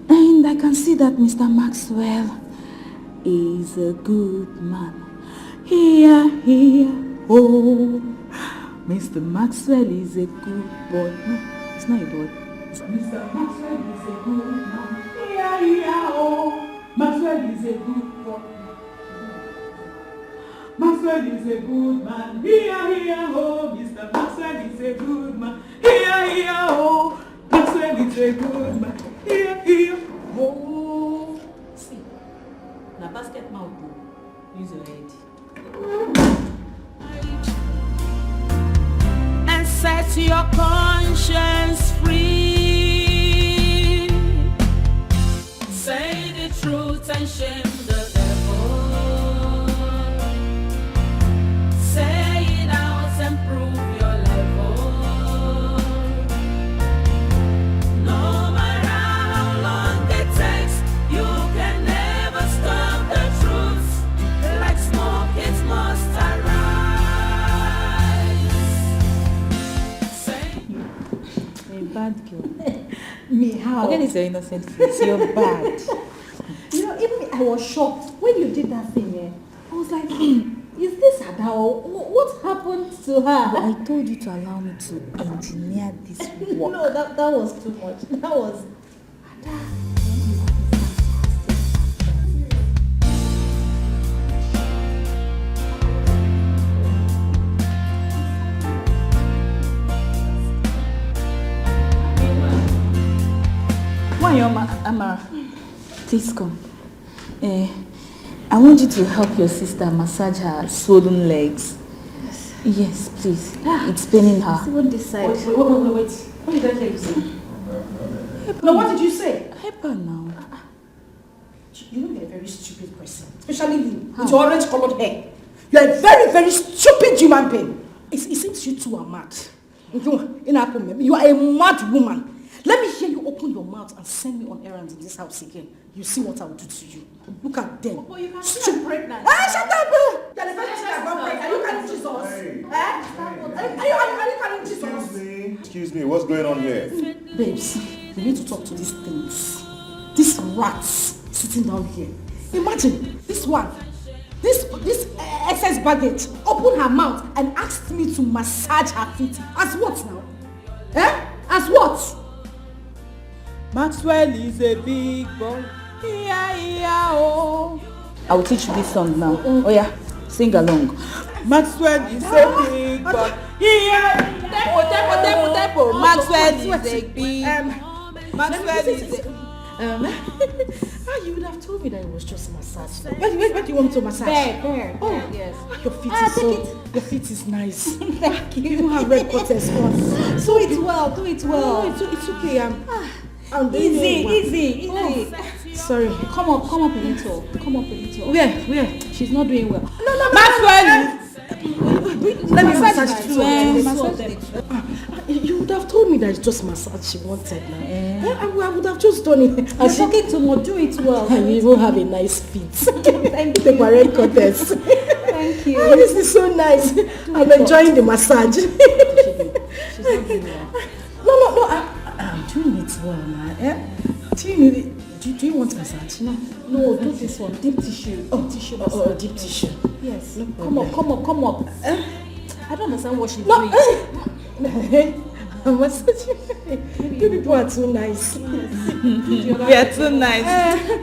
And I can see that Mr. Maxwell is a good man. Here, oh. Mr. Maxwell is a good boy. No, it's not a boy. Mr. Maxwell is a good man. Yeah, oh. Maxwell is a good boy. Maxwell is a good man. Here, oh. Mr. Maxwell is a good man. Here, oh. Maxwell is a good man. Here, oh. See, na basket mouth. Use your head. And set your conscience free. Say the truth and shame the devil. Say it out and prove your level. No matter how long it takes, you can never stop the truth. Like smoke, it must arise. You're a bad girl. Me, how? Forget it's your innocent face. You're bad. You know, even me, I was shocked when you did that thing. I was like, is this Adao? What happened to her? I told you to allow me to engineer this work. No, that was too much. That was... Amara, please come. I want you to help your sister massage her swollen legs. Yes, please. It's paining her. See on this side. Wait. What did I hear you say? No, what did you say? Help her now. You know you're a very stupid person. Especially you, with your orange colored hair. You're a very, very stupid human being. It seems you two are mad. You are a mad woman. Let me hear you open your mouth and send me on errands in this house again. You see what I will do to you. Look at them. But you can't get pregnant. Shut up! You're the first person I got pregnant. Are you carrying Jesus? Are you carrying Jesus? Excuse me, what's going on here? Babes, we need to talk to these things. These rats sitting down here. Imagine this one. This excess baggage opened her mouth and asked me to massage her feet. As what now? As what? Maxwell is a big boy. Oh. I will teach you this song now. Oh yeah, sing along. Maxwell is a big boy. Tempo. Maxwell is a big. Maxwell is a. You would have told me that it was just massage. Where do you want me to massage? There. Oh, yes. Your feet is nice. Thank you. You don't have red cutters on. Do it well. No, it's okay. I'm Easy. Oh, sorry. Come up a little. Where? She's not doing well. No. Maxwell. Let me massage you would have told me that it's just massage she wanted now. I would have just done it. You're talking too much. Do it well. And you even have a nice feet. Thank you. Take my red cutters. Thank you. Oh, this is so nice. I'm enjoying the massage. She's not doing well. No. I'm doing it well, man. Do you need it? Do you want massage? No, do this one. Deep tissue. Deep tissue. Yes. No Come up. I don't understand what she's doing. I'm massaging. You people are too nice. We are too nice.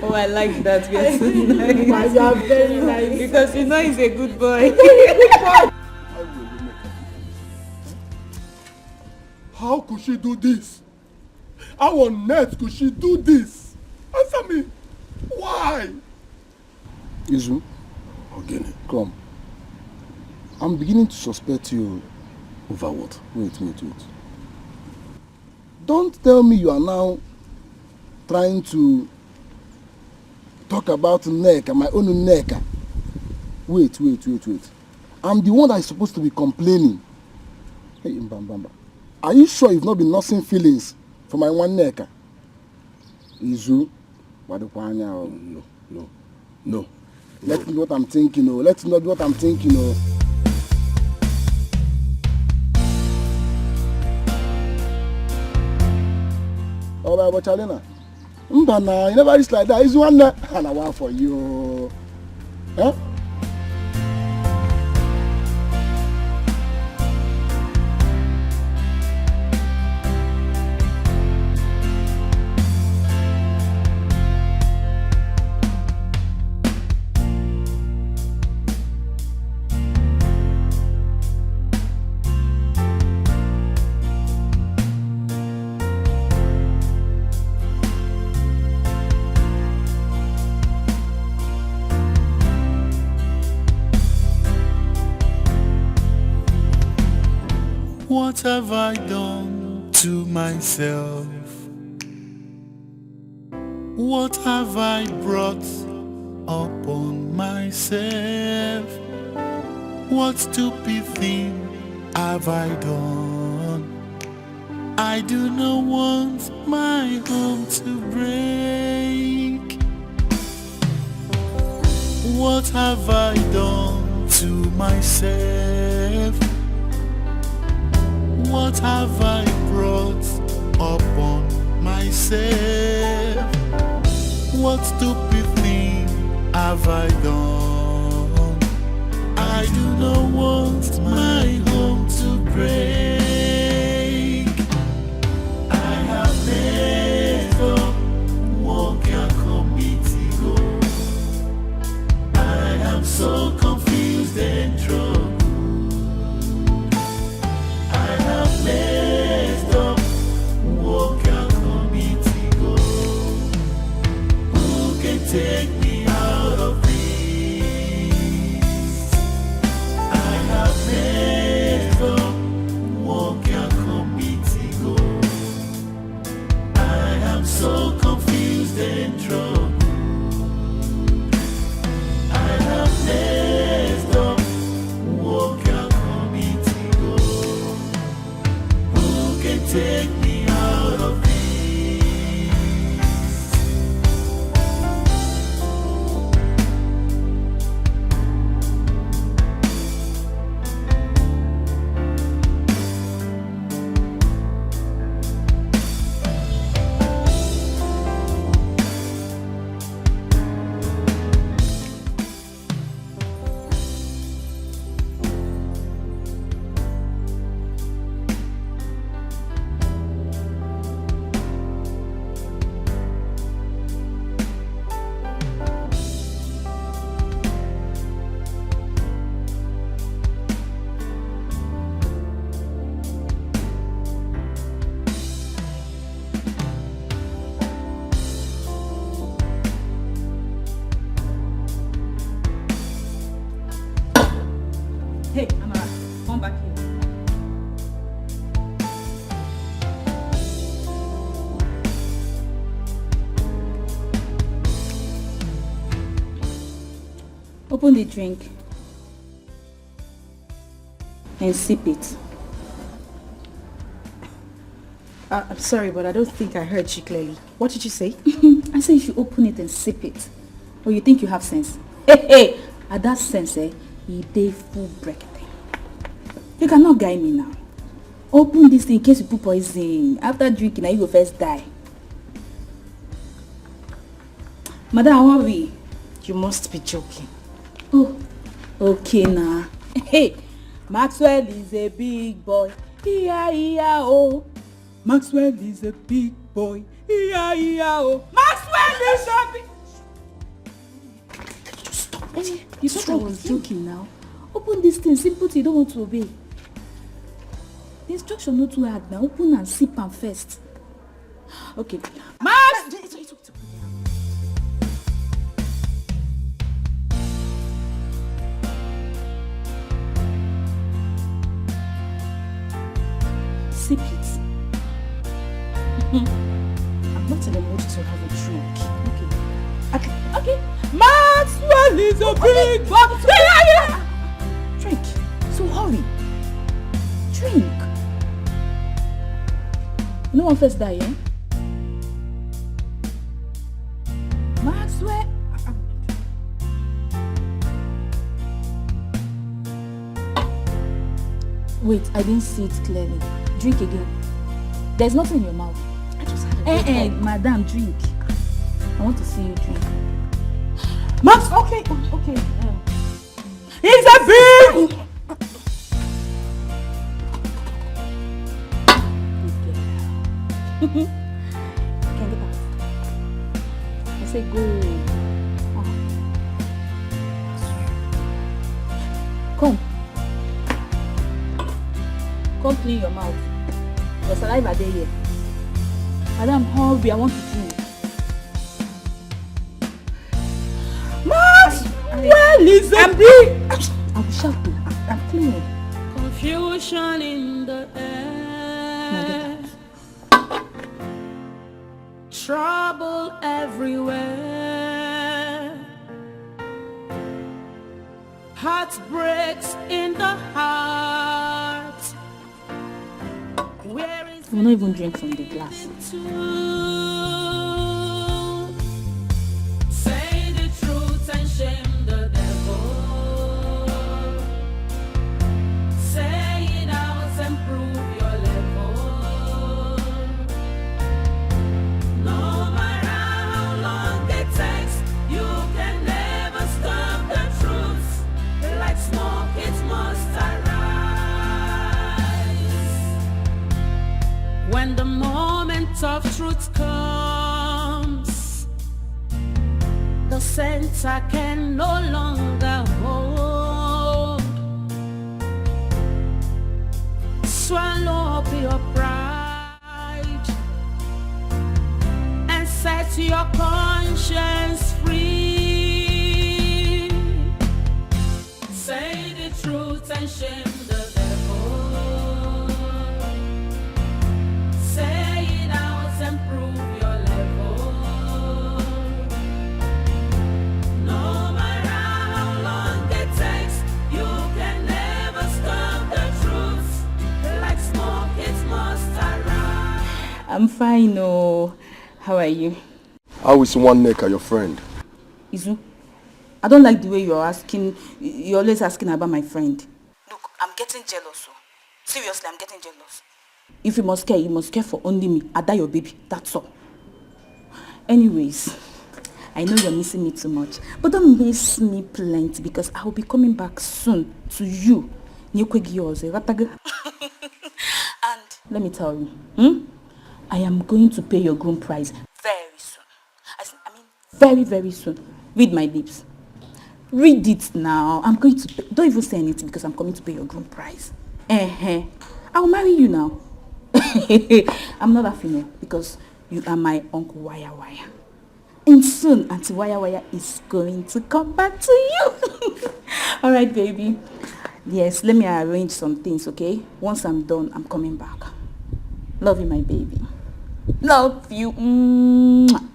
Oh, I like that. We are too nice. You are very nice. Because you know he's a good boy. How could she do this? How on earth could she do this? Answer me. Why? Izu, Ogene, come. I'm beginning to suspect you. Over what? Wait. Don't tell me you are now trying to talk about neck and my own neck. Wait. I'm the one that is supposed to be complaining. Hey, Mbambamba. Are you sure you've not been nursing feelings for my one neck? Izu, No. Let me know what I'm thinking. Oh, but Chalena, Mbana, you never reach like that. Is one and I want for you. Huh? What have I done to myself? What have I brought upon myself? What stupid thing have I done? I do not want my home to break. What have I done to myself? What have I brought upon myself? What stupid thing have I done? I do not want my home to break. I have never walked a committee go. I am so confused and troubled. Messed up, walk a committee go. Who can take me out of this? Hey, Amara, come back here. Open the drink and sip it. I'm sorry, but I don't think I heard you clearly. What did you say? I said you should open it and sip it. Or you think you have sense? Hey, at that sense, you dey full break. You cannot guide me now. Open this thing in case you put poison. After drinking, now you go first die. Madam, how are we? You must be joking. Oh, okay now. Hey, Maxwell is a big boy. E-I-E-I-O. Maxwell is a big boy. E-I-E-I-O. Maxwell is a big... Just stop it. You thought I was joking now. Open this thing. Simple, you don't want to obey. The instruction not too hard now. Open and sip and first. Okay. Max! Sip it. I'm not in the mood to have a drink. Okay. Maxwell is a big boy. Drink. So hurry. Drink. No one first die, eh? Maxwell. Wait, I didn't see it clearly. Drink again. There's nothing in your mouth. I just had a madam, drink. I want to see you drink. Max, okay. He's a big... Can get out. I say go. Come. Come clean your mouth. Your saliva there here. Madam, hurry, I want to drink. Max! Well, is a big... I will shout. I'm cleaning. Confusion in the air. Trouble everywhere. Heartbreaks in the heart. Where is I will not even drink from the glass. Say the truth and shame the devil. Say it out and prove your level. No matter how long it takes, you can never stop the truth. Like smoke, it must arise. When the moment of truth comes, the center can no longer hold. Swallow up your pride and set your conscience free. Say the truth and shame the devil. Say it out and prove your level. No matter how long it takes, you can never stop the truth. Like smoke, it must arise. I'm fine, oh. How are you? How is one neck, your friend? Izu, I don't like the way you're always asking about my friend. Look, I'm getting jealous. Seriously, I'm getting jealous. If you must care for only me. Ada your baby, that's all. Anyways, I know you're missing me too much, but don't miss me plenty because I will be coming back soon to you. And let me tell you, I am going to pay your groom price very soon. I mean, very, very soon. Read my lips. Read it now. I'm going to pay. Don't even say anything because I'm coming to pay your groom price. I will marry you now. I'm not a female because you are my Uncle Waya Waya. And soon, Auntie Waya Waya is going to come back to you. All right, baby. Yes, let me arrange some things, okay? Once I'm done, I'm coming back. Love you, my baby. Love you. Mwah.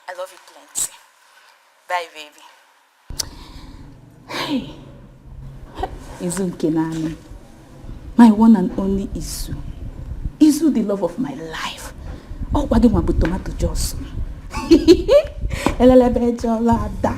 I love you plenty. Bye, baby. Hey. Izu Kenani. My one and only Izu. Izu, the love of my life. Oh, wagi wabu tomato juice. Elelebe jolada.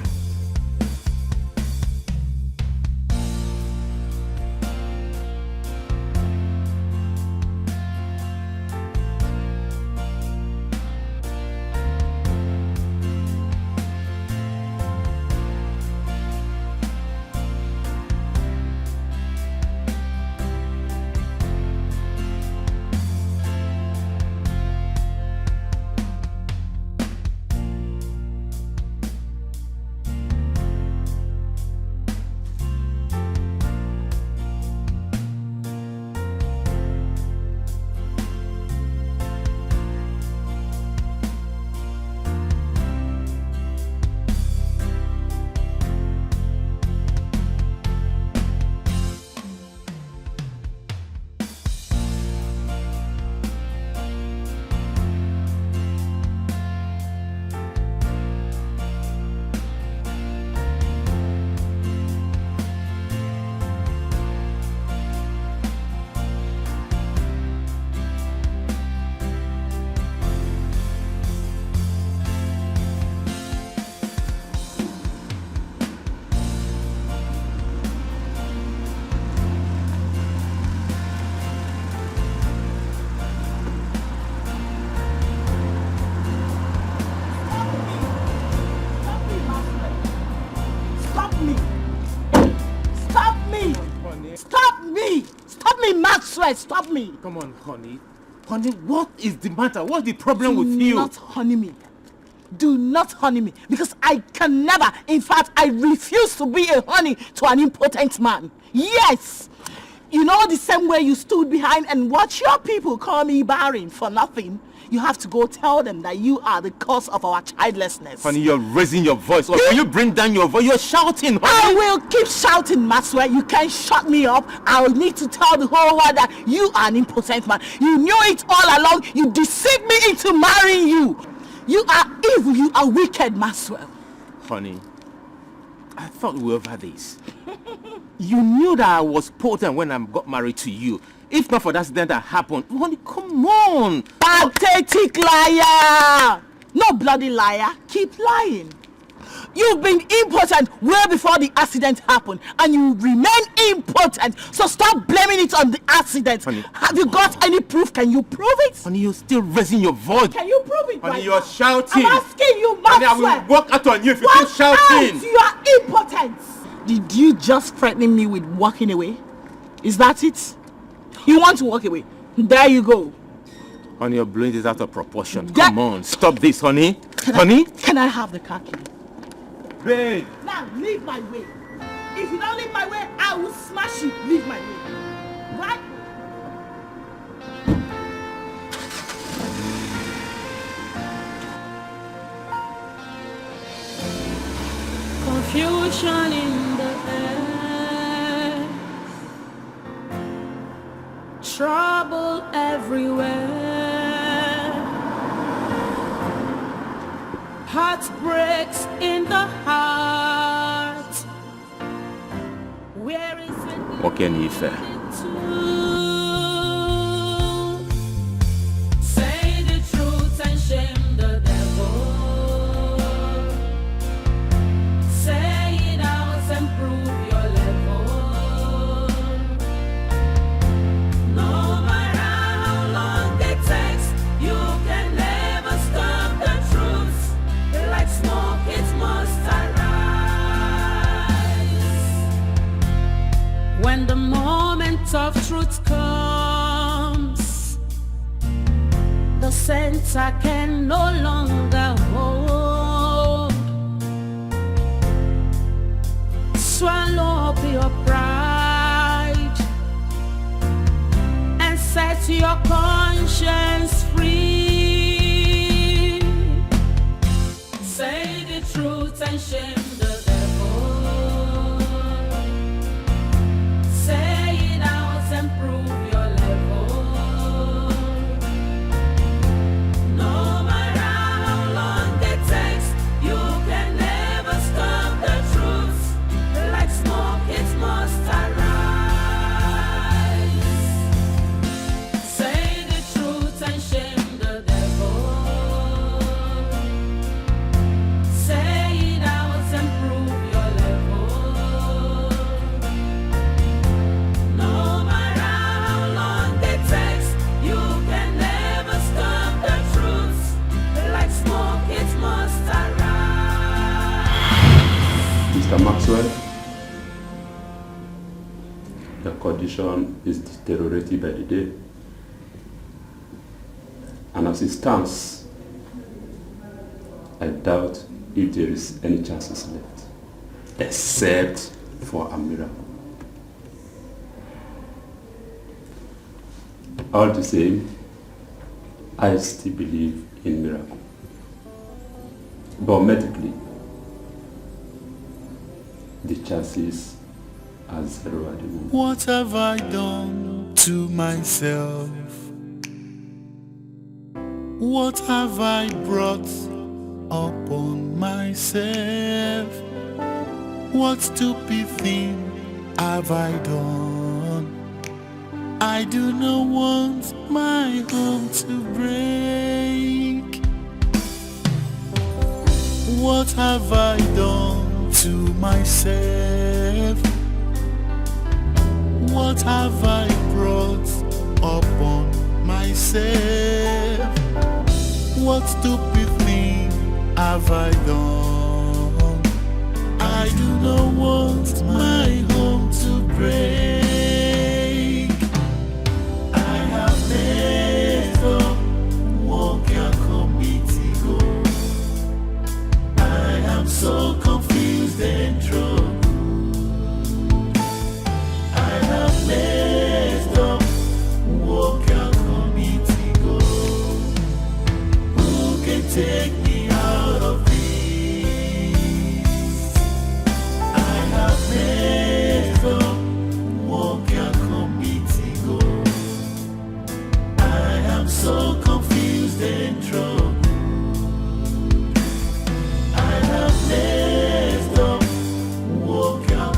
Stop me! Come on, honey. Honey, what is the matter? What's the problem with you? Do not honey me. Do not honey me. Because I can never, in fact, I refuse to be a honey to an impotent man. Yes! You know the same way you stood behind and watch your people call me barren for nothing? You have to go tell them that you are the cause of our childlessness. Honey, you're raising your voice. Or can you bring down your voice? You're shouting, honey. I will keep shouting, Maxwell. You can't shut me up. I will need to tell the whole world that you are an impotent man. You knew it all along. You deceived me into marrying you. You are evil. You are wicked, Maxwell. Honey, I thought we were over this. You knew that I was potent when I got married to you. If not for that accident that happened, honey, come on. Pathetic liar. No bloody liar. Keep lying. You've been impotent way before the accident happened, and you remain impotent. So stop blaming it on the accident. Honey. Have you got any proof? Can you prove it? Honey, you're still raising your voice. Can you prove it? Honey, right you're now? shouting. I'm asking you, Maxwell. Honey, I will walk out on you if you Walk keep shouting. out. You are impotent. Did you just threaten me with walking away? Is that it? You want to walk away? There you go. Honey, you're blowing this out of proportion. Come on, stop this, honey. Honey? Can I have the car key? Babe. Now, leave my way. If you don't leave my way, I will smash you. Leave my way. Right? Confusion in the air, trouble everywhere, heartbreaks in the heart. Where is it? What can you say? Say the truth and shame the devil. Say it out and prove your level. No matter how long it takes, you can never stop the truth. Like smoke, it must arise. When the moment of truth comes, the center can no longer hold. Swallow up your pride and set your conscience free. Say the truth and shame the devil. Say Your condition is deteriorating by the day. And as it stands, I doubt if there is any chances left, except for a miracle. All the same, I still believe in miracle. But medically, the chances are zero at the moment. What have I done to myself? What have I brought upon myself? What stupid thing have I done? I do not want my home to break. What have I done to myself? What have I brought upon myself? What stupid thing have I done? I do not want my home to break. I have messed up, walk your committee go. I am so confused and troubled. I have messed up, walk your committee go. Who can take me out of this? I have messed up, walk your committee go. I am so confused and troubled. I have messed up, walk your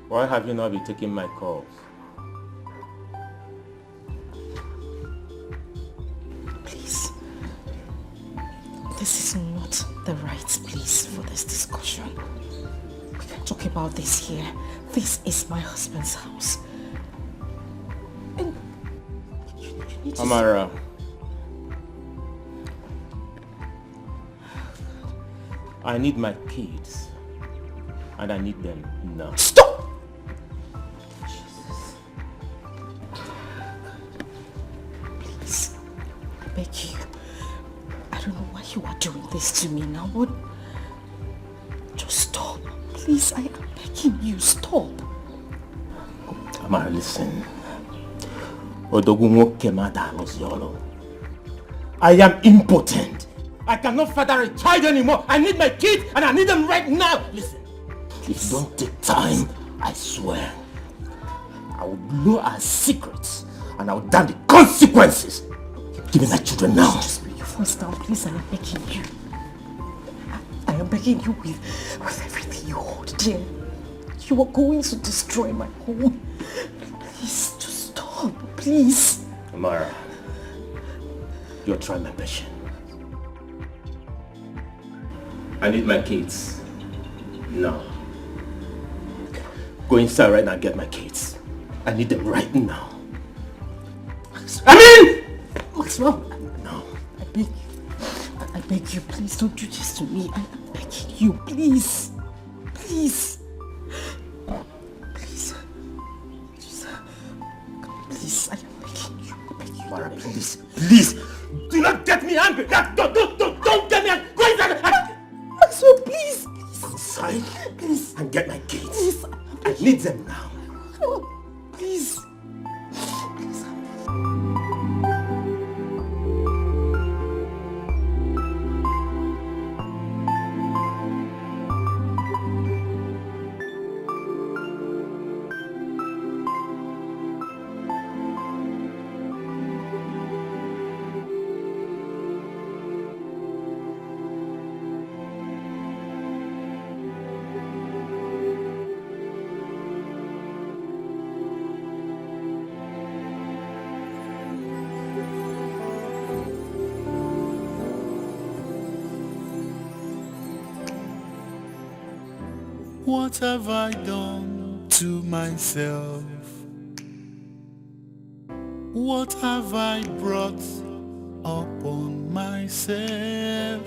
Why have you not been taking my calls? Please. This is not the right place for this discussion. We can talk about this here. This is my husband's house. And you need to... Amara. I need my kids. And I need them now. Stop! Jesus. Please, I beg you. I don't know why you are doing this to me now, but just stop. Please, I am begging you, stop. Amara, listen. I am impotent. I cannot father a child anymore. I need my kids and I need them right now. Listen, if you don't take time, I swear, I will blow our secrets and I will damn the consequences. Give me my children now. Just bring your voice down, please. I am begging you. I am begging you with everything you hold dear. You are going to destroy my home. Please, just stop. Oh, please. Amara, you're trying my patience. I need my kids. Now. Go inside right now and get my kids. I need them right now. What's wrong? No. I beg you, please don't do this to me. I'm begging you, please. Please. Please. Please, I am begging you. Amara, please. Please. Do not get me angry. Don't get me angry. Go inside. Maxwell, please. Go inside. Please. And get my kids. Please. I need them now. Please. What have I done to myself? What have I brought upon myself?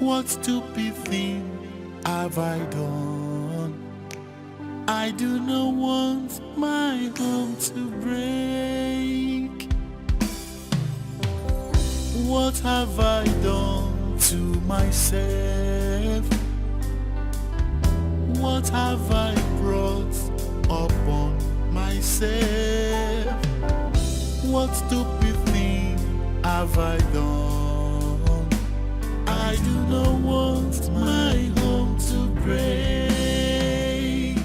What stupid thing have I done? I do not want my home to break. What have I done to myself? What have I brought upon myself? What stupid thing have I done? I do not want my home to break.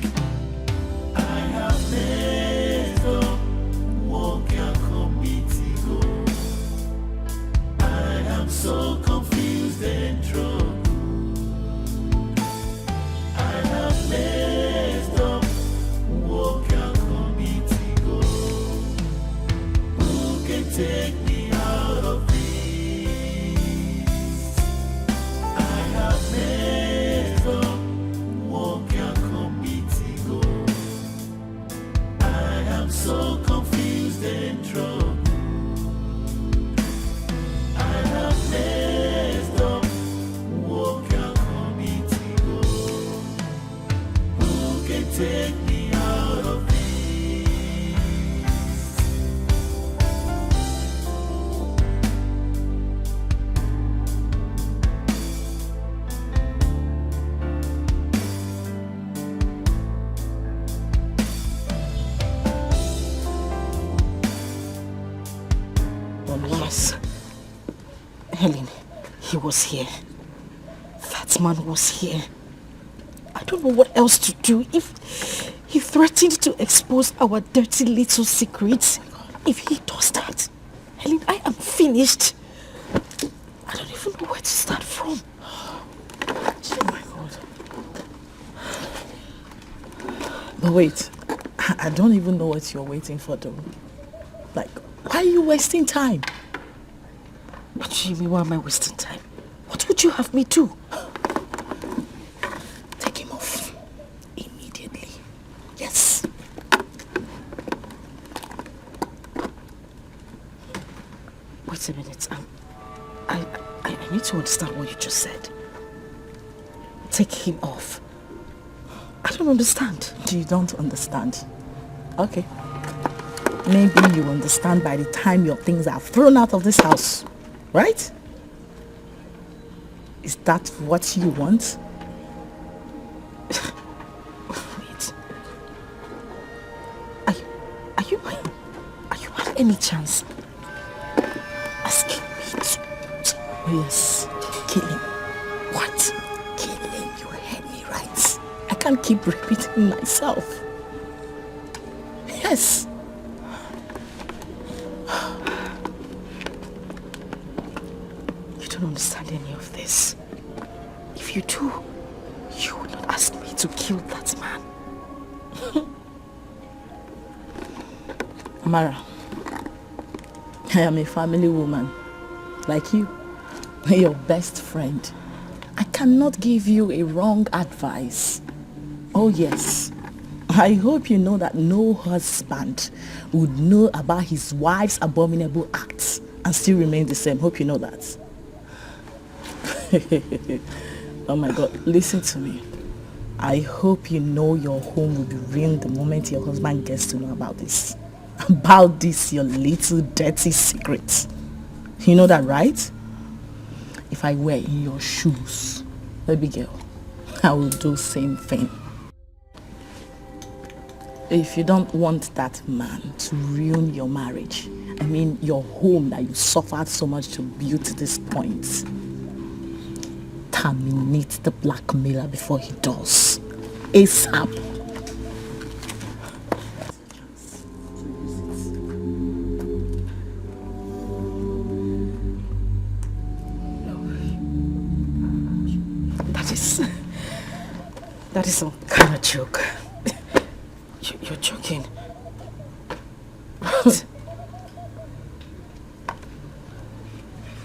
I have messed up, walk your committee go. I am so confused and troubled. Messed up, walk your committee go. Who can take me out of this? I have messed up, walk your committee go. I am so confused and troubled. I have messed up, walk your committee go. Take me out of this. Yes. Helen, he was here. That man was here. I don't know what else to do. If he threatened to expose our dirty little secrets, if he does that, Helen, I am finished. I don't even know where to start from. Oh my God. But wait, I don't even know what you're waiting for though. Like, why are you wasting time? What do you mean, why am I wasting time? What would you have me do? Take him off. Immediately. Yes. Wait a minute. I need to understand what you just said. Take him off. I don't understand. You don't understand? Okay. Maybe you understand by the time your things are thrown out of this house. Right? Is that what you want? Wait. Are you by any chance asking me to... Yes, killing. What? Killing? You heard me right. I can't keep repeating myself. Yes. You don't understand any of this. If you do, you would not ask me to kill that man. Mara, I am a family woman, like you, your best friend. I cannot give you a wrong advice. Oh yes, I hope you know that no husband would know about his wife's abominable acts and still remain the same. Hope you know that. Oh my God, listen to me. I hope you know your home will be ruined the moment your husband gets to know about this. About this, your little dirty secret. You know that, right? If I were in your shoes, baby girl, I will do the same thing. If you don't want that man to ruin your marriage, I mean your home that you suffered so much to build to this point, terminate the blackmailer before he does. ASAP. That is some kind of joke. You're joking.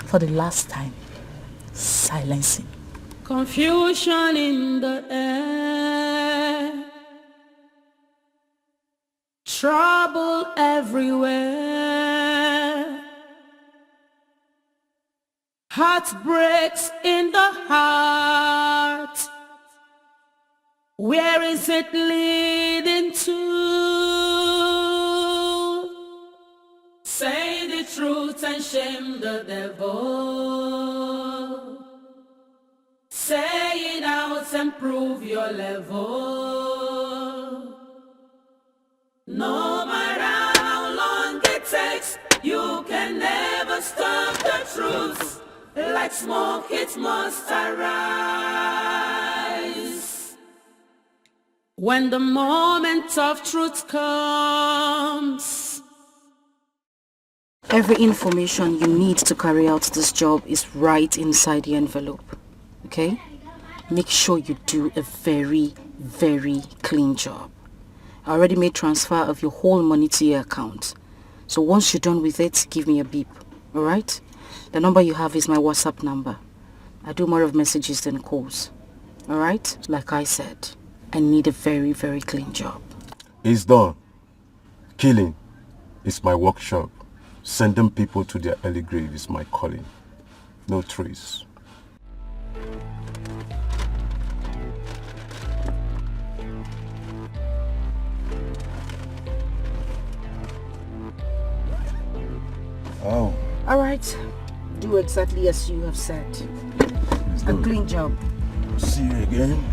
For the last time, silence him. Confusion in the air, trouble everywhere, heartbreaks in the heart. Where is it leading to? Say the truth and shame the devil. Say it out and prove your level. No matter how long it takes, you can never stop the truth. Like smoke, it must arise. When the moment of truth comes. Every information you need to carry out this job is right inside the envelope. Okay? Make sure you do a very, very clean job. I already made transfer of your whole money to your account. So once you're done with it, give me a beep. Alright? The number you have is my WhatsApp number. I do more of messages than calls. Alright? Like I said, I need a very, very clean job. It's done. Killing is my workshop. Sending people to their early grave is my calling. No trace. Oh. Alright. Do exactly as you have said. A clean job. See you again.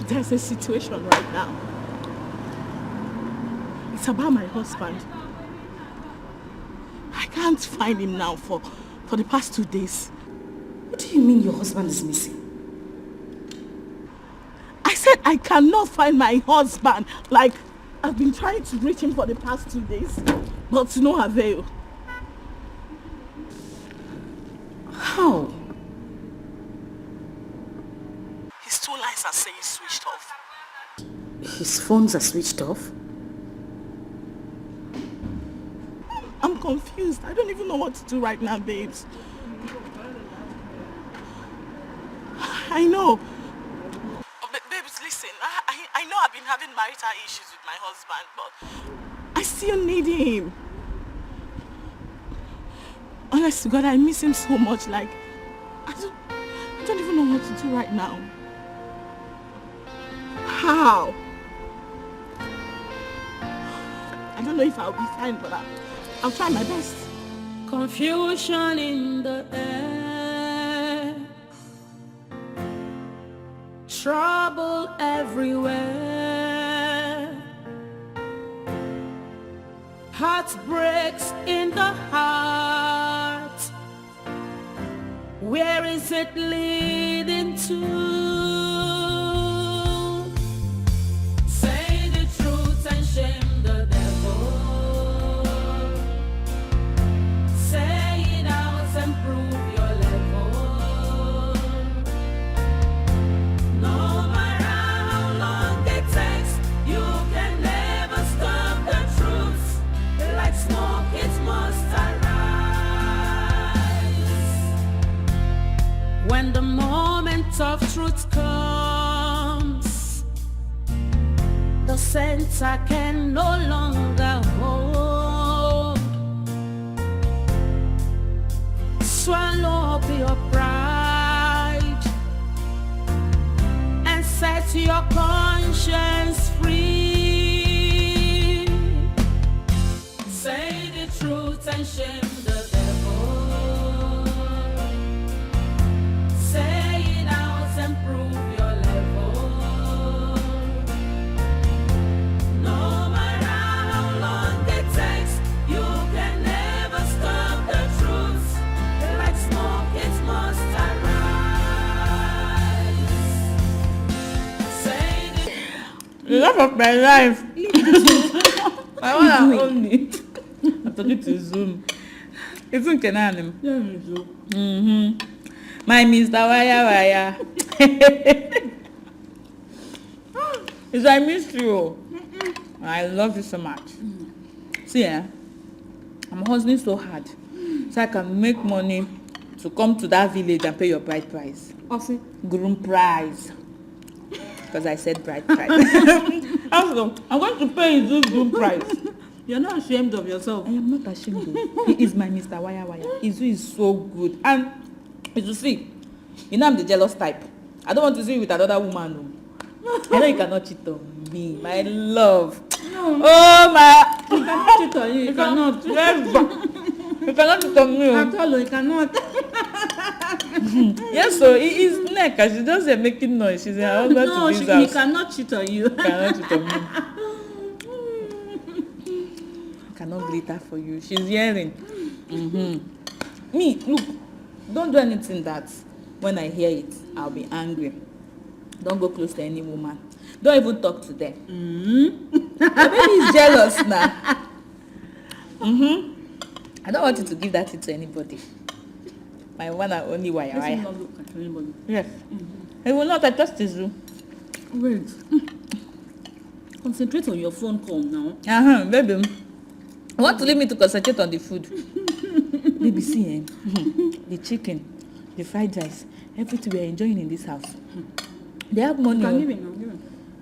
There's a situation right now. It's about my husband. I can't find him now for the past 2 days. What do you mean your husband is missing? I said I cannot find my husband. Like, I've been trying to reach him for the past 2 days, but to no avail. How? His 2 lines are saying switched off. His phones are switched off? I'm confused. I don't even know what to do right now, babes. I know. Babes, listen. I know I've been having marital issues with my husband, but I still need him. Honest to God, I miss him so much. Like, I don't even know what to do right now. How? I don't know if I'll be fine, but I'll try my best. Confusion in the air, trouble everywhere, heartbreaks in the heart. Where is it leading to? Say the truth and shame the devil. Say it out and prove your level. No matter how long it takes, you can never stop the truth. Like smoke, it must arise. When the moment of truth comes, the center can no longer hold. Swallow up your pride and set your conscience free. Say the truth and shame the devil. Say it out and prove your level. No matter how long it takes, you can never stop the truth. Like smoke, it must arise. Say the Love of my life. I want to own it. I'm talking to Zoom. It's in Kenanim. My Mr. Waya Waya. It's I miss you. I love you so much. See, I'm hustling so hard so I can make money to come to that village and pay your bride price. Groom price. Because I said bride price. Also, I'm going to pay his groom price. You're not ashamed of yourself. I am not ashamed of. He is my Mr. Waya Waya. Izu is so good. And you see, you know I'm the jealous type. I don't want to see you with another woman. I know you cannot cheat on me, my love. No. Oh my! You cannot cheat on you. You cannot. You cannot cheat on me. I told you, you cannot. Yes, so he is neck and she doesn't making noise. She's in her husband to this house. No, he cannot cheat on you. He cannot cheat on me. I cannot glitter for you. She's hearing. Me, look, don't do anything that when I hear it, I'll be angry. Don't go close to any woman. Don't even talk to them. The baby is jealous now. I don't want you to give that to anybody. My one and only wire. Let him not look at anybody. Yes. I will not. I trust you. Wait. Concentrate on your phone call now. Baby. I want to leave me to concentrate on the food. Baby, see, the chicken, the fried rice, everything we are enjoying in this house. They have money Can give it now, give it.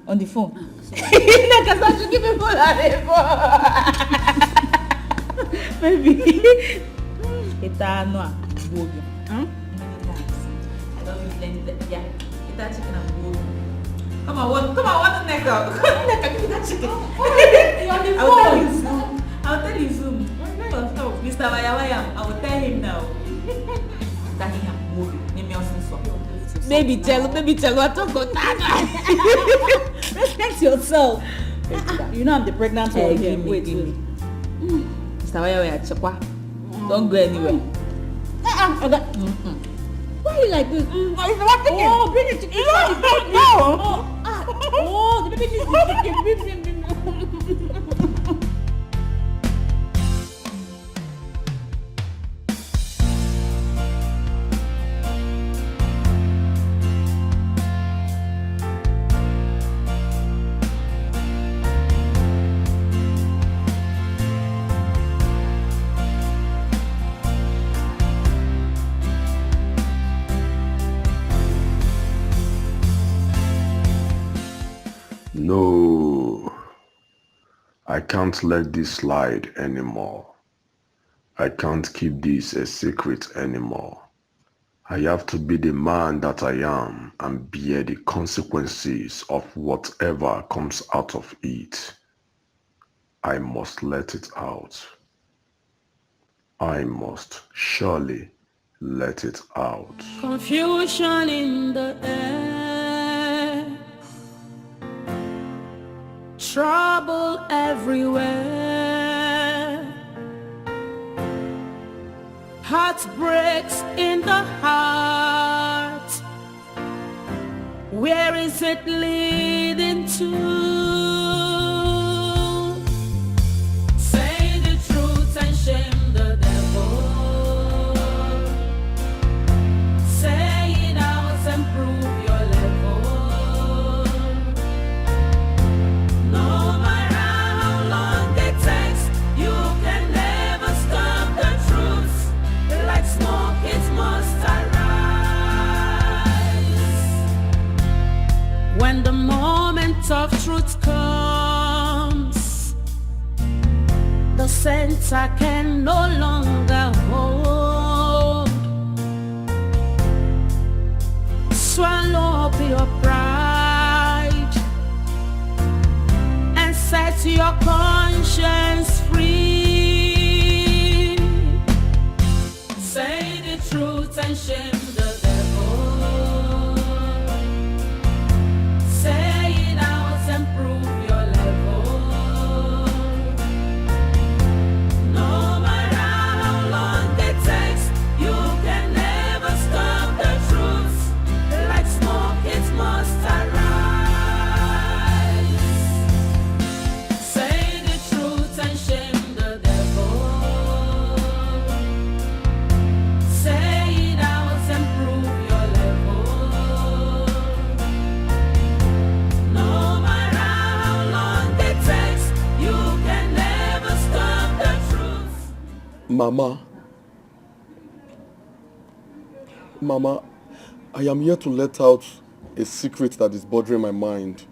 On the phone. Like I should give me phone on the phone. Baby. It's a no. Bogi. I love you plenty. Yeah. It's that chicken and bogi. Come on, what the neck up? Give me that chicken. I'll tell you Zoom. Mr. Waya Waya, I will tell him now. That he has moved. Name me also so. Baby, tell, I don't go. Respect yourself. You know I'm the pregnant one here. Wait. Mr. Waya, don't go anywhere. Why are you like this? Oh, bring it to me. Oh, the baby needs the chicken. No, I can't let this slide anymore. I can't keep this a secret anymore. I have to be the man that I am and bear the consequences of whatever comes out of it. I must let it out. I must surely let it out. Confusion in the air, trouble everywhere, heartbreaks in the heart. Where is it leading to? Say the truth and shame the devil. Say it out and prove your level. No matter how long it takes, you can never stop the truth. Like smoke, it must arise. When the moment of truth comes, the center can no longer hold. Swallow up your pride and set your conscience free. Say the truth and shame the devil. Say it out and prove your level. No matter how long it takes, you can never stop the truth. Like smoke, it must arise. Say the truth and shame the devil. Say it out and prove your level. No matter how long it takes, you can never stop the truth. Mama, I am here to let out a secret that is bothering my mind.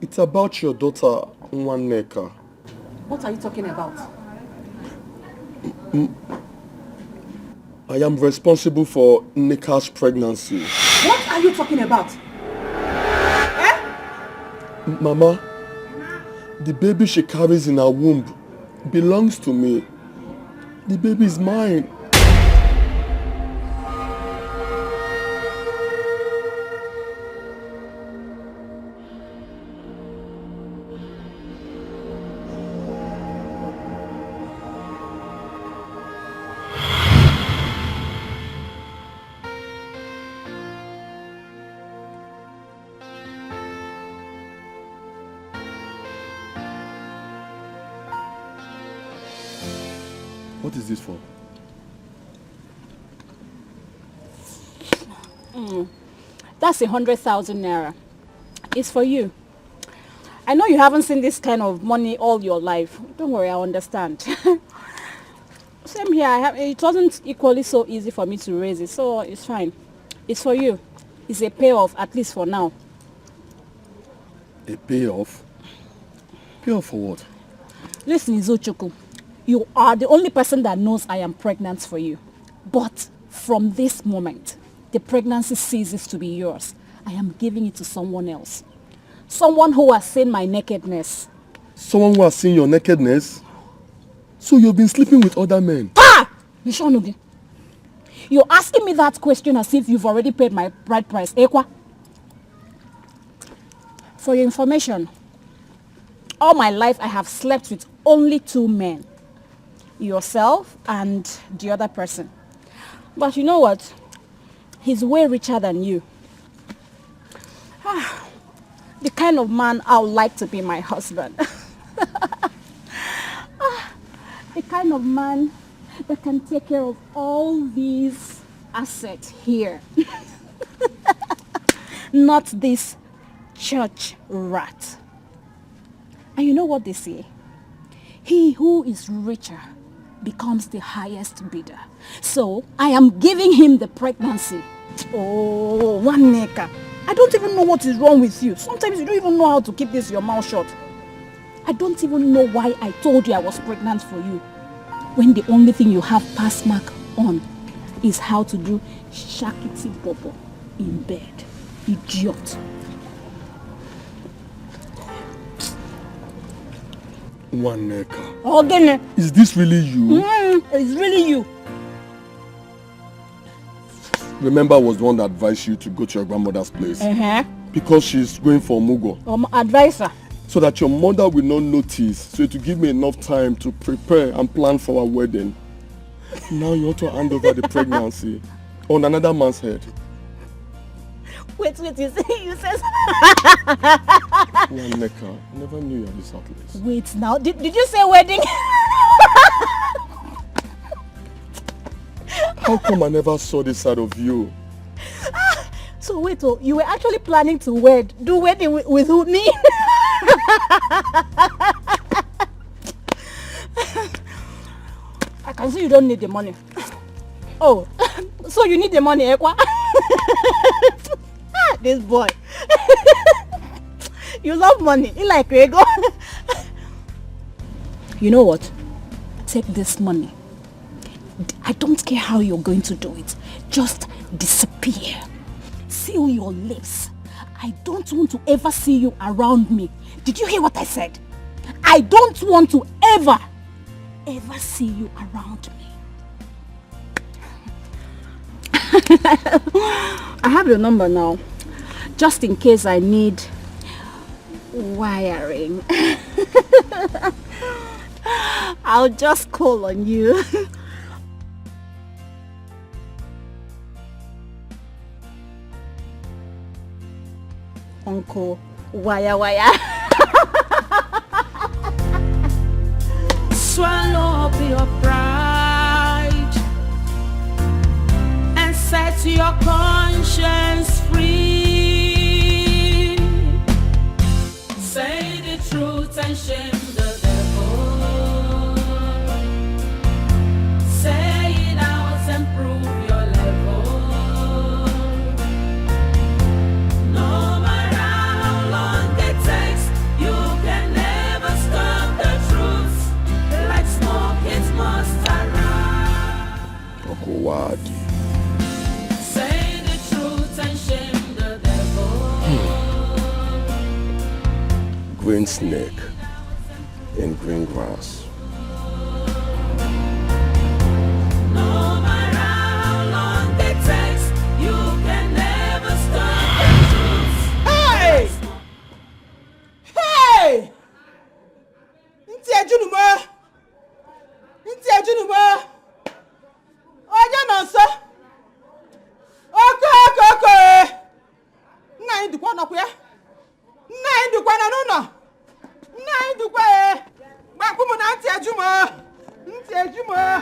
It's about your daughter, Nwaneka. What are you talking about? I am responsible for Nneka's pregnancy. What are you talking about? Mama, the baby she carries in her womb belongs to me. The baby is mine. What is this for? That's 100,000 naira. It's for you. I know you haven't seen this kind of money all your life. Don't worry, I understand. Same here. It wasn't equally so easy for me to raise it, so it's fine. It's for you. It's a payoff, at least for now. A payoff? Payoff for what? Listen, Izochukwu, you are the only person that knows I am pregnant for you. But from this moment, the pregnancy ceases to be yours. I am giving it to someone else. Someone who has seen my nakedness. Someone who has seen your nakedness? So you've been sleeping with other men? Ah! Nishonugi. You're asking me that question as if you've already paid my bride price. Ekwa? For your information, all my life I have slept with only 2 men. Yourself and the other person. But you know what? He's way richer than you. The kind of man I would like to be my husband. The kind of man that can take care of all these assets here. Not this church rat. And you know what they say? He who is richer becomes the highest bidder. So I am giving him the pregnancy. Oh, one neka. I don't even know what is wrong with you. Sometimes you don't even know how to keep this your mouth shut. I don't even know why I told you I was pregnant for you, when the only thing you have pass mark on is how to do shakiti bobo in bed. Idiot. Waneka. Ogene. Is this really you? It's really you. Remember, I was the one that advised you to go to your grandmother's place. Because she's going for Mugo. Advisor. So that your mother will not notice. So it will give me enough time to prepare and plan for our wedding. Now you want to hand over the pregnancy on another man's head. Wait, you said... Waneka, I never knew you had this heartless. Wait now, did you say wedding? How come I never saw this side of you? So wait, you were actually planning to do wedding with who, me? I can see you don't need the money. Oh, so you need the money, Ekwa? This boy. You love money. You like Rego. You know what? Take this money. I don't care how you're going to do it. Just disappear. Seal your lips. I don't want to ever see you around me. Did you hear what I said? I don't want to ever see you around me. I have your number now. Just in case I need wiring. I'll just call on you. Uncle Wire. Swallow up your pride and set your conscience free. Say the truth and shame the devil. Say it out and prove your level. No matter how long it takes, you can never stop the truth. Like smoke, it must arise. Okowadi. Say the truth and shame the devil. Green snake in green grass. No matter how long it takes, you can never stop the truth. Hey! Hey! Nti ejunuma. Oje nonso. Oko. Nna yin dukwa nokwa ya. Nna yin dukwa na nuno. Nna yin dukwa e. Gba kumu na nti ejuma. Nti ejuma.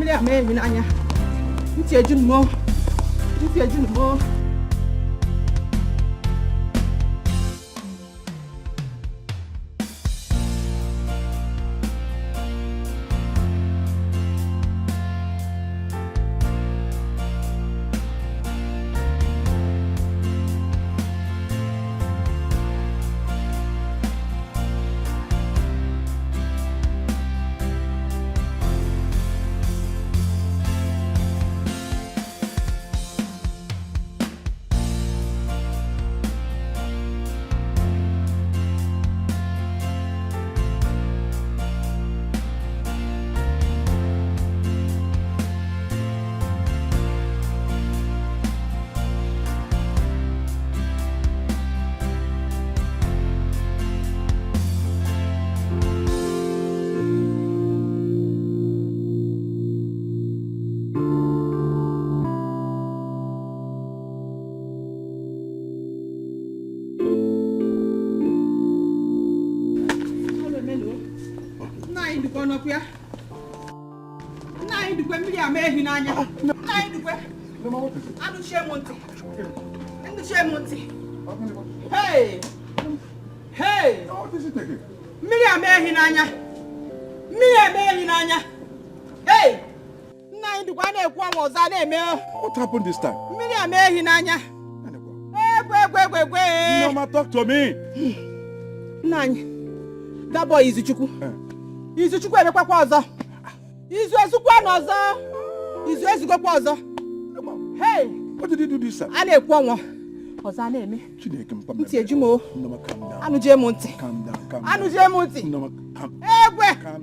mmiri ama ehi n'anya. Ntị eju mo. Ntị eju mo. Hey! Hey! Miriam Hinanya! Miriam Hinanya! Hey! What happened this time? Miriam Hinanya! Mama, talk to me! Nine. That boy is Ichuku. Is Ichuku ever kwaza? Is Wesukwa noza? Is Wesukwa? Hey! What did you do this time? I need one. Ozane me. Nti ejumo. Anu je monti. Calm down. Anu je monti. Calm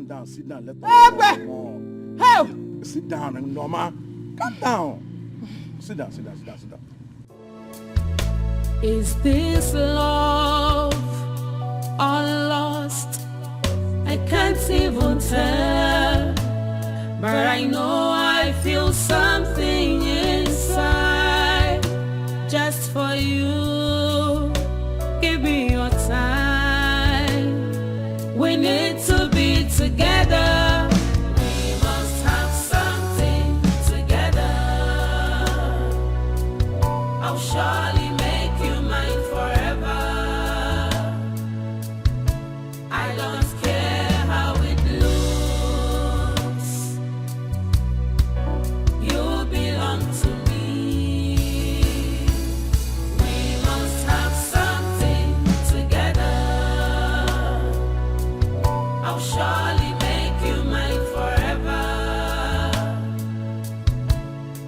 down. Sit down. Let us go. How? Sit down and Norma. Calm down. Sit down. Is this love or lost? I can't even tell, but I know I feel something inside. Just for you, give me your time. We need to be together. We must have something together. I'll surely make you mine forever. I don't care how it looks. You belong to me. I'll surely make you mine forever.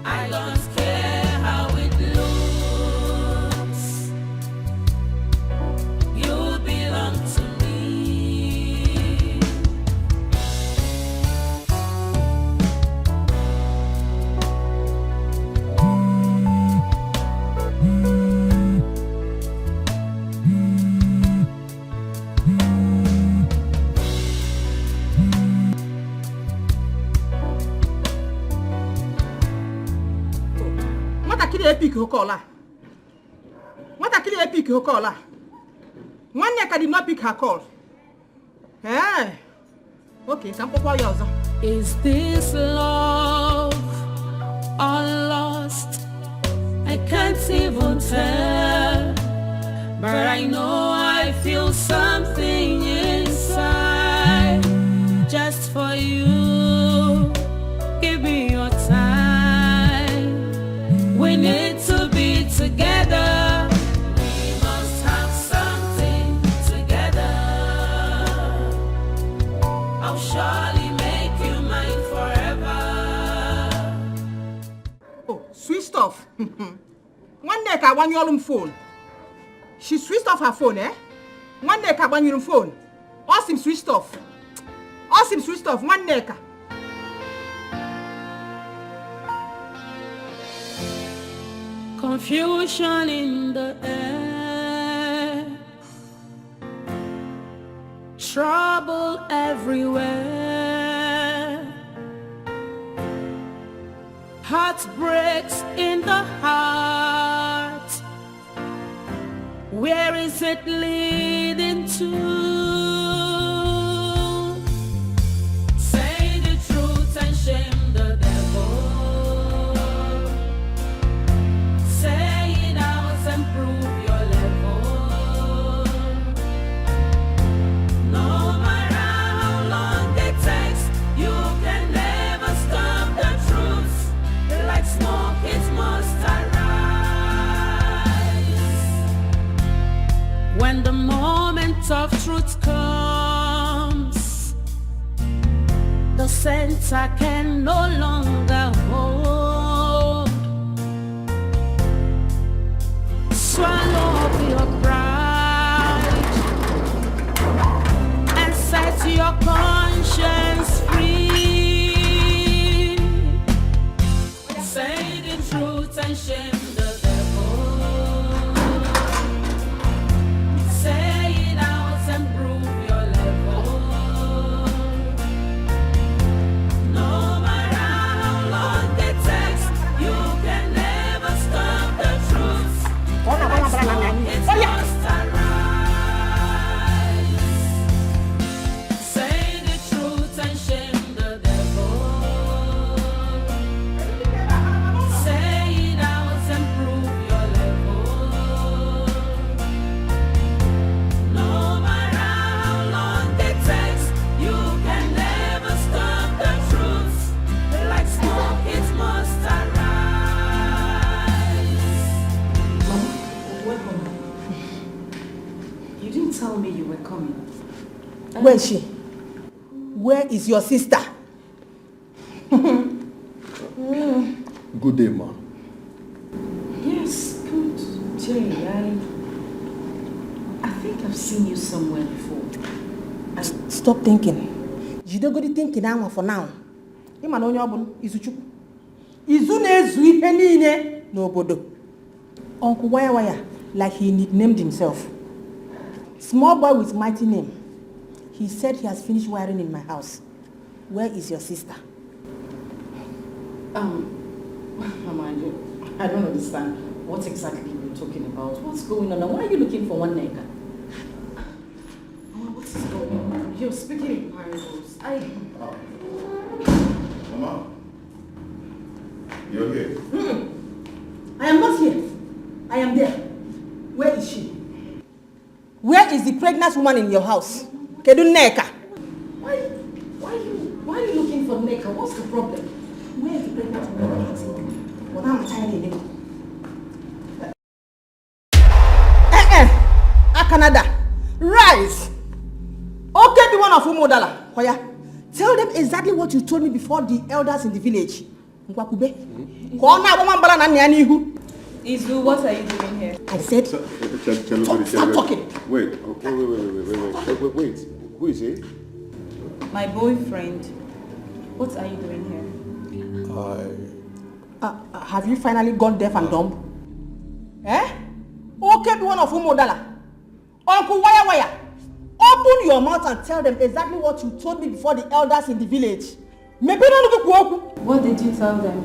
I don't care how it looks. You belong to me. Epic Okola. What a kill epic Okola. One neck I did not pick her call. Hey. Okay, some papa yours. Is this love or lost? I can't even tell, but I know I feel something inside. Just for you, give me your time. We need to be together. We must have something together. I'll surely make you mine forever. Oh, switched off. One neck I want your phone. She switched off her phone, eh? One neck I want your phone. Awesome switched off. Awesome switched off. One neck. Confusion in the air, trouble everywhere, heartbreaks in the heart. Where is it leading to? Say the truth and shame the devil. truth comes, the center can no longer hold. Swallow up your pride and set your conscience free. Say the truth and shame the devil. Say it out and prove your level. No matter how long it takes, you can never stop the truth. Like smoke, it must arise. Say the truth and shame the devil. Say it out and prove your level. No matter how long it takes, you can never stop the truth. Like smoke, it must arise. Welcome. You didn't tell me you were coming. Where is she? Where is your sister? Good day, ma. Yes, good day. I think I've seen you somewhere before. Stop thinking. You don't go to thinking now for now. Ịma na onye ọ bụla Izuchukwu. Izu na-ezu ihe niile n'obodo. Uncle Waya Waya, like he nicknamed himself. Small boy with mighty name. He said he has finished wiring in my house. Where is your sister? Mama, I don't understand what exactly you're talking about. What's going on? Why are you looking for one nigga? Mama, what is going on? You're speaking in parables. Mama, you're here. I am not here. I am there. Where is she? Where is the pregnant woman in your house? Kedu Nneka? Why are you looking for Nneka? What's the problem? Where is the pregnant woman? What am I telling you? Canada, rise. Okay, the one of Umodala. Hoya, tell them exactly what you told me before the elders in the village. Nkwakube. Kona woman bala na nyani hu. Izu, what are you doing here? I said. Stop talking. Wait. Wait. Who is he? My boyfriend. What are you doing here? Have you finally gone deaf and dumb? Okay, the one of Umodala. Uncle Waya Waya, open your mouth and tell them exactly what you told me before the elders in the village. Maybe not. What did you tell them?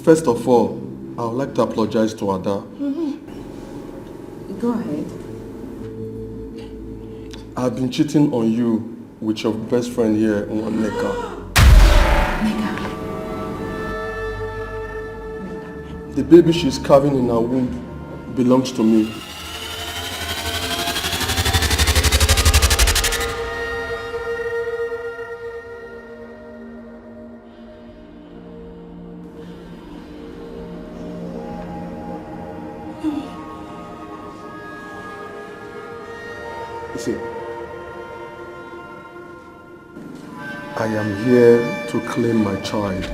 First of all, I would like to apologize to Ada. Go ahead. I've been cheating on you with your best friend here, Nneka. The baby she's carrying in her womb belongs to me. You see, I am here to claim my child.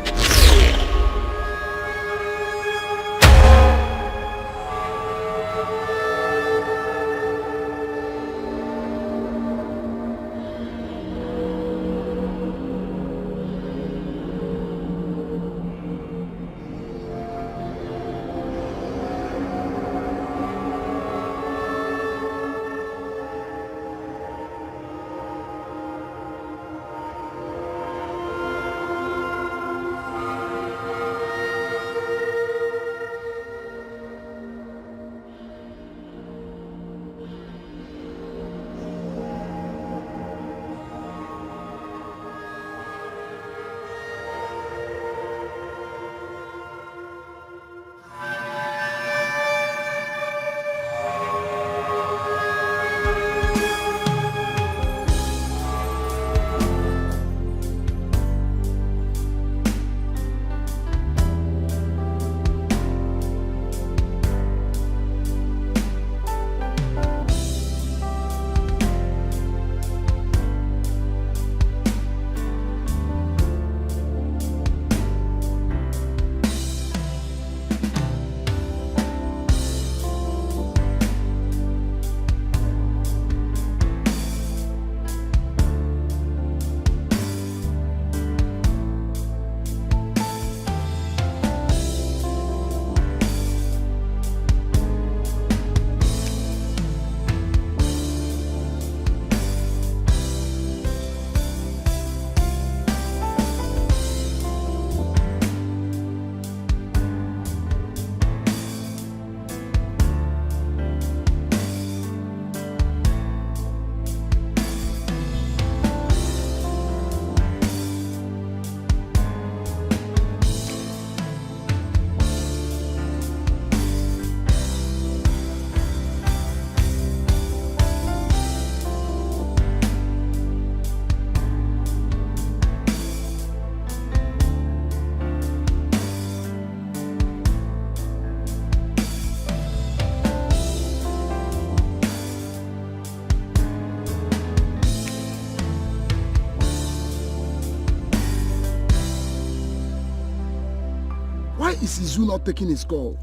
is Izu not taking his call?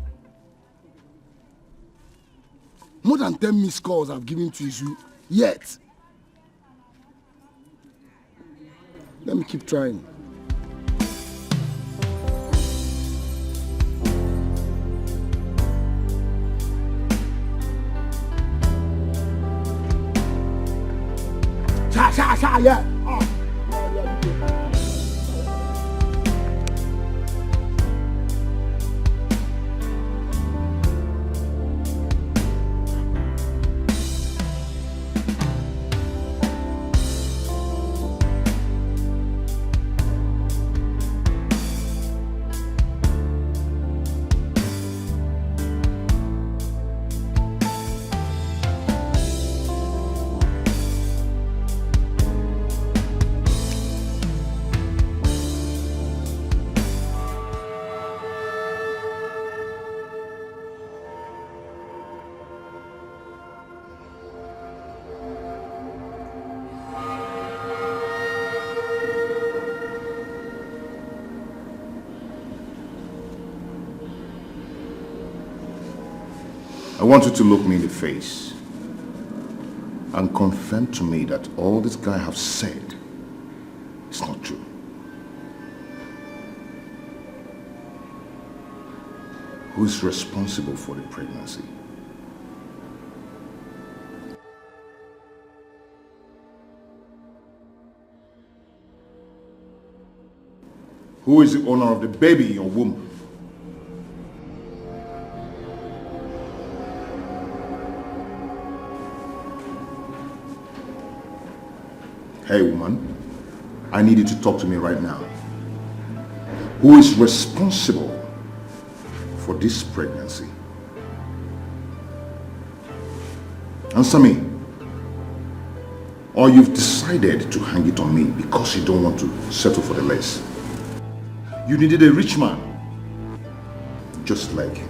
More than 10 missed calls I've given to Izu, yet. Let me keep trying. Yeah. I want you to look me in the face and confirm to me that all this guy have said is not true. Who is responsible for the pregnancy? Who is the owner of the baby in your womb? Hey woman, I need you to talk to me right now. Who is responsible for this pregnancy? Answer me. Or you've decided to hang it on me because you don't want to settle for the less. You needed a rich man, just like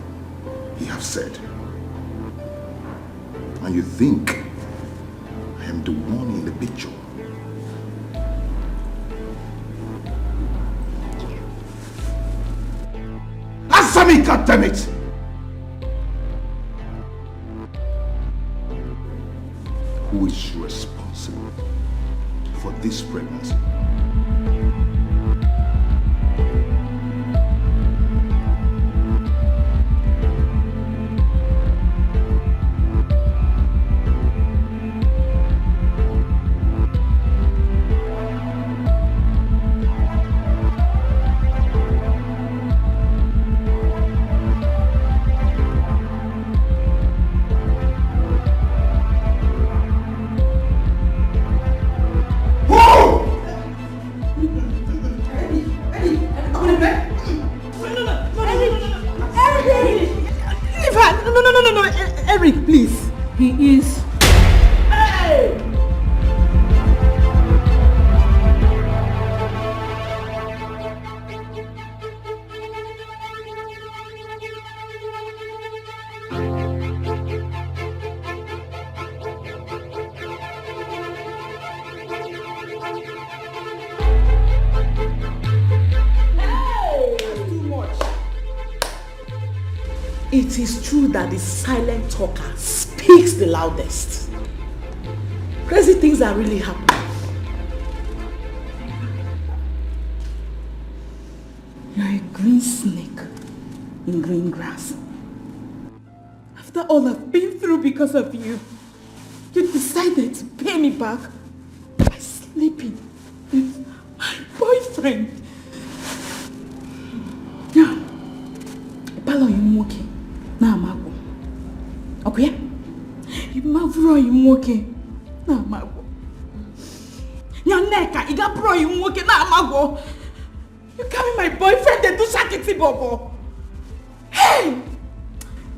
he have said. And you think I am the one in the picture. Answer me, goddammit! Who is responsible for this pregnancy? Eric, please. He is. Hey! It is true that the silent talker speaks the loudest. Crazy things are really happening. You're a green snake in green grass. After all I've been through because of you, you decided to pay me back by sleeping with my boyfriend. Now, Palo Yumoke. Na mago. Okay? You mavro you moke. Na mago. Nyaneka, you got pro you moke na mago. You carry my boyfriend and do shakiti bobo. Hey!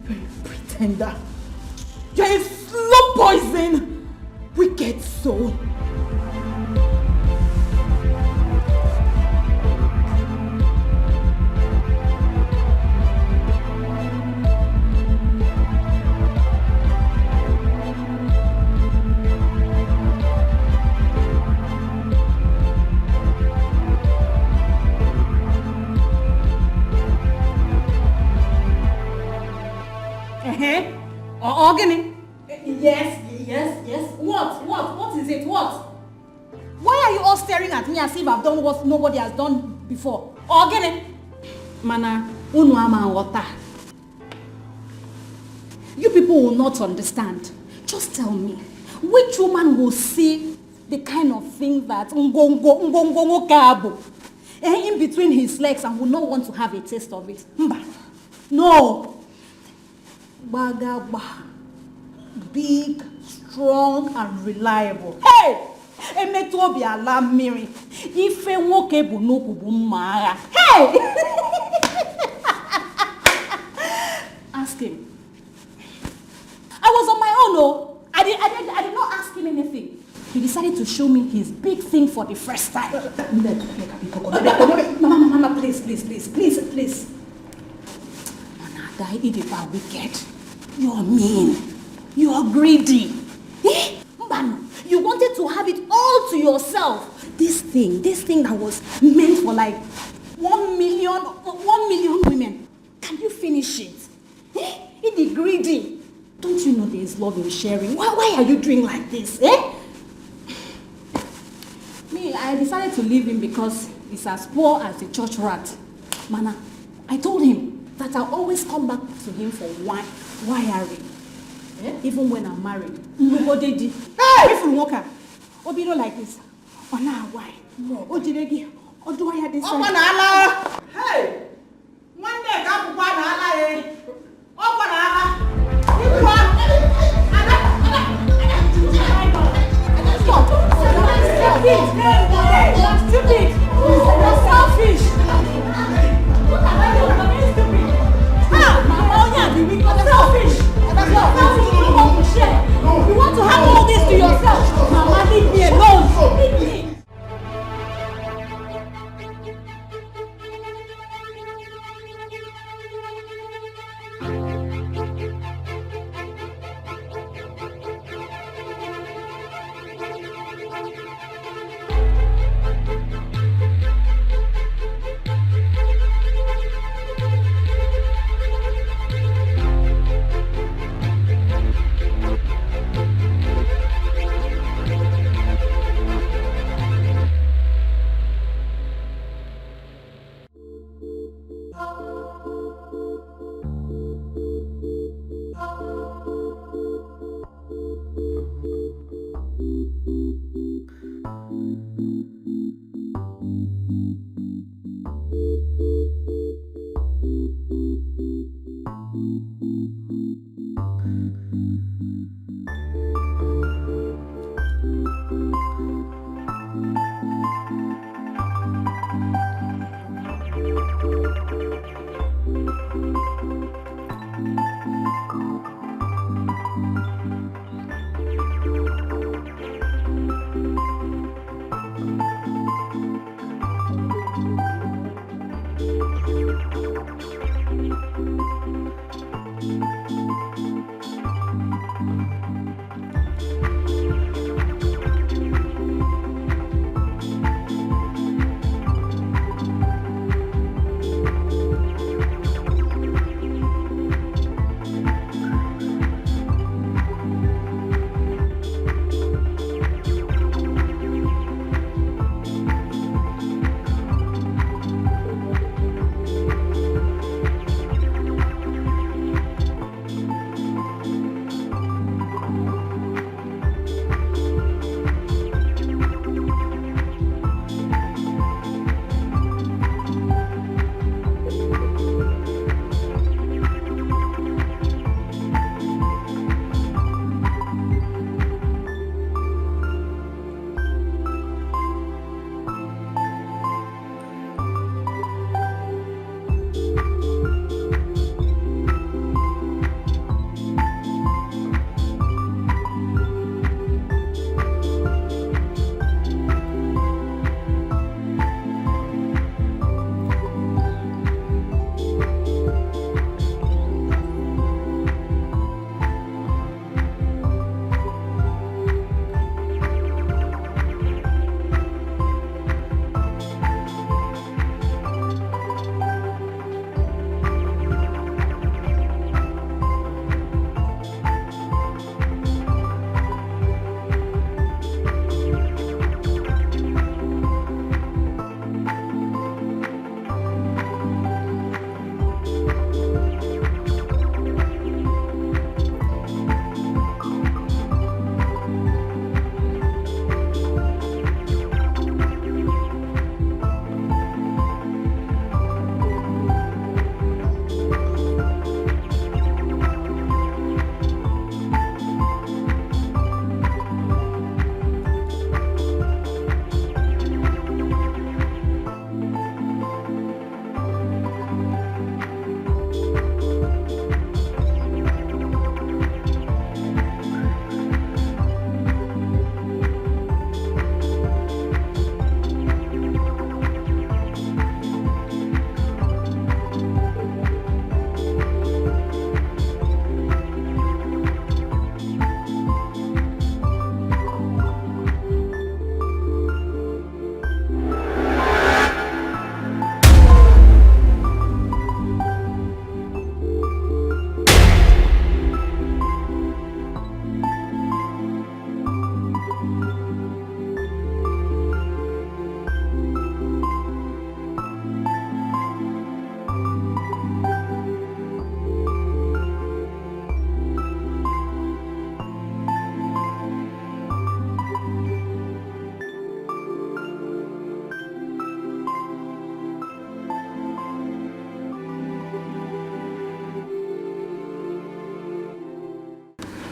You're a pretender. You're a slow poison. Wicked soul. Organic? Yes. What is it? What? Why are you all staring at me as if I've done what nobody has done before? Organic? Mana, unu ama wata. You people will not understand. Just tell me, which woman will see the kind of thing that ngongo kabo in between his legs and will not want to have a taste of it? No. Bagaba. Big, strong, and reliable. Hey! Emeto bi alarm miri. Ife nwoke bu n'okwu bu mma. Hey! Ask him. I was on my own, oh. I did not ask him anything. He decided to show me his big thing for the first time. Mama, please. Manada, you are wicked. You are mean. You are greedy. You wanted to have it all to yourself. This thing that was meant for like 1 million women. Can you finish it? It is greedy. Don't you know there is love in sharing? Why are you doing like this? Me, I decided to leave him because he's as poor as a church rat. Mana, I told him that I'll always come back to him for wiring. Even when I'm married. Nobody did. Hey! If you walk up, Obino like this. Oh, now why? No. Oh, Jiregi. Oh, do I have this? Oh, hey! One day, I'm going to oh, you want to have all this to yourself? Mama, leave me alone. Leave me.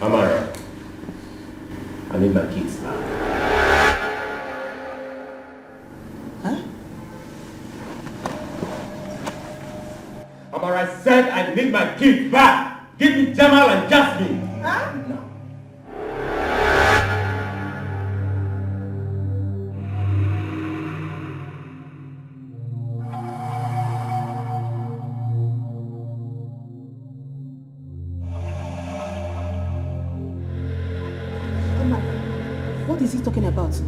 Amara, I need my kids back. Huh? Amara, I said I need my kids back. Give me Jamal and Jasmine. Huh? No. What is he talking about?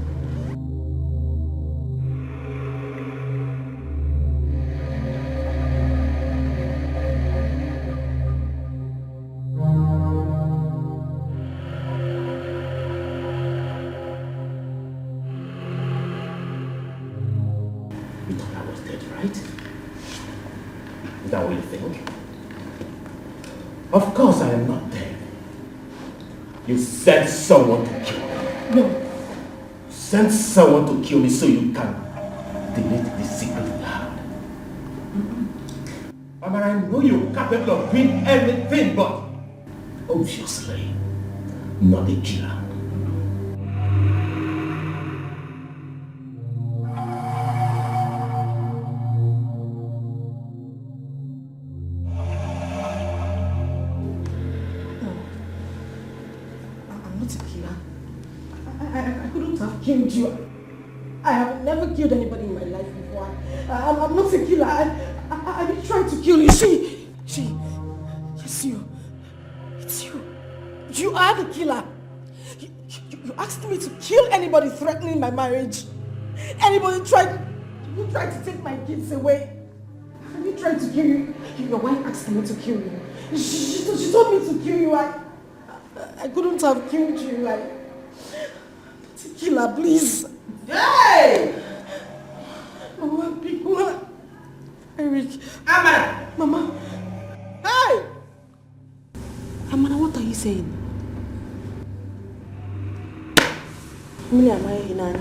You thought I was dead, right? Is that what you think? Of course I am not dead. You sent someone to kill me. No. Sent someone to kill me so you can delete the secret we had. Amara, I know you're capable of doing anything, but obviously not a killer. I'm not a killer. I couldn't have killed you. I have never killed anybody in my life before. I'm not a killer. I didn't try to kill you. Yes, you. It's you. You are the killer. You asked me to kill anybody threatening my marriage. Anybody tried to take my kids away. I didn't try to kill you. Your wife asked me to kill you. She told me to kill you. I couldn't have killed you. I'm not a killer, please. Hey! Mama, people. Eric. Amara! Mama. Hey! Amara, what are you saying? Mili amaghị gị n'anya.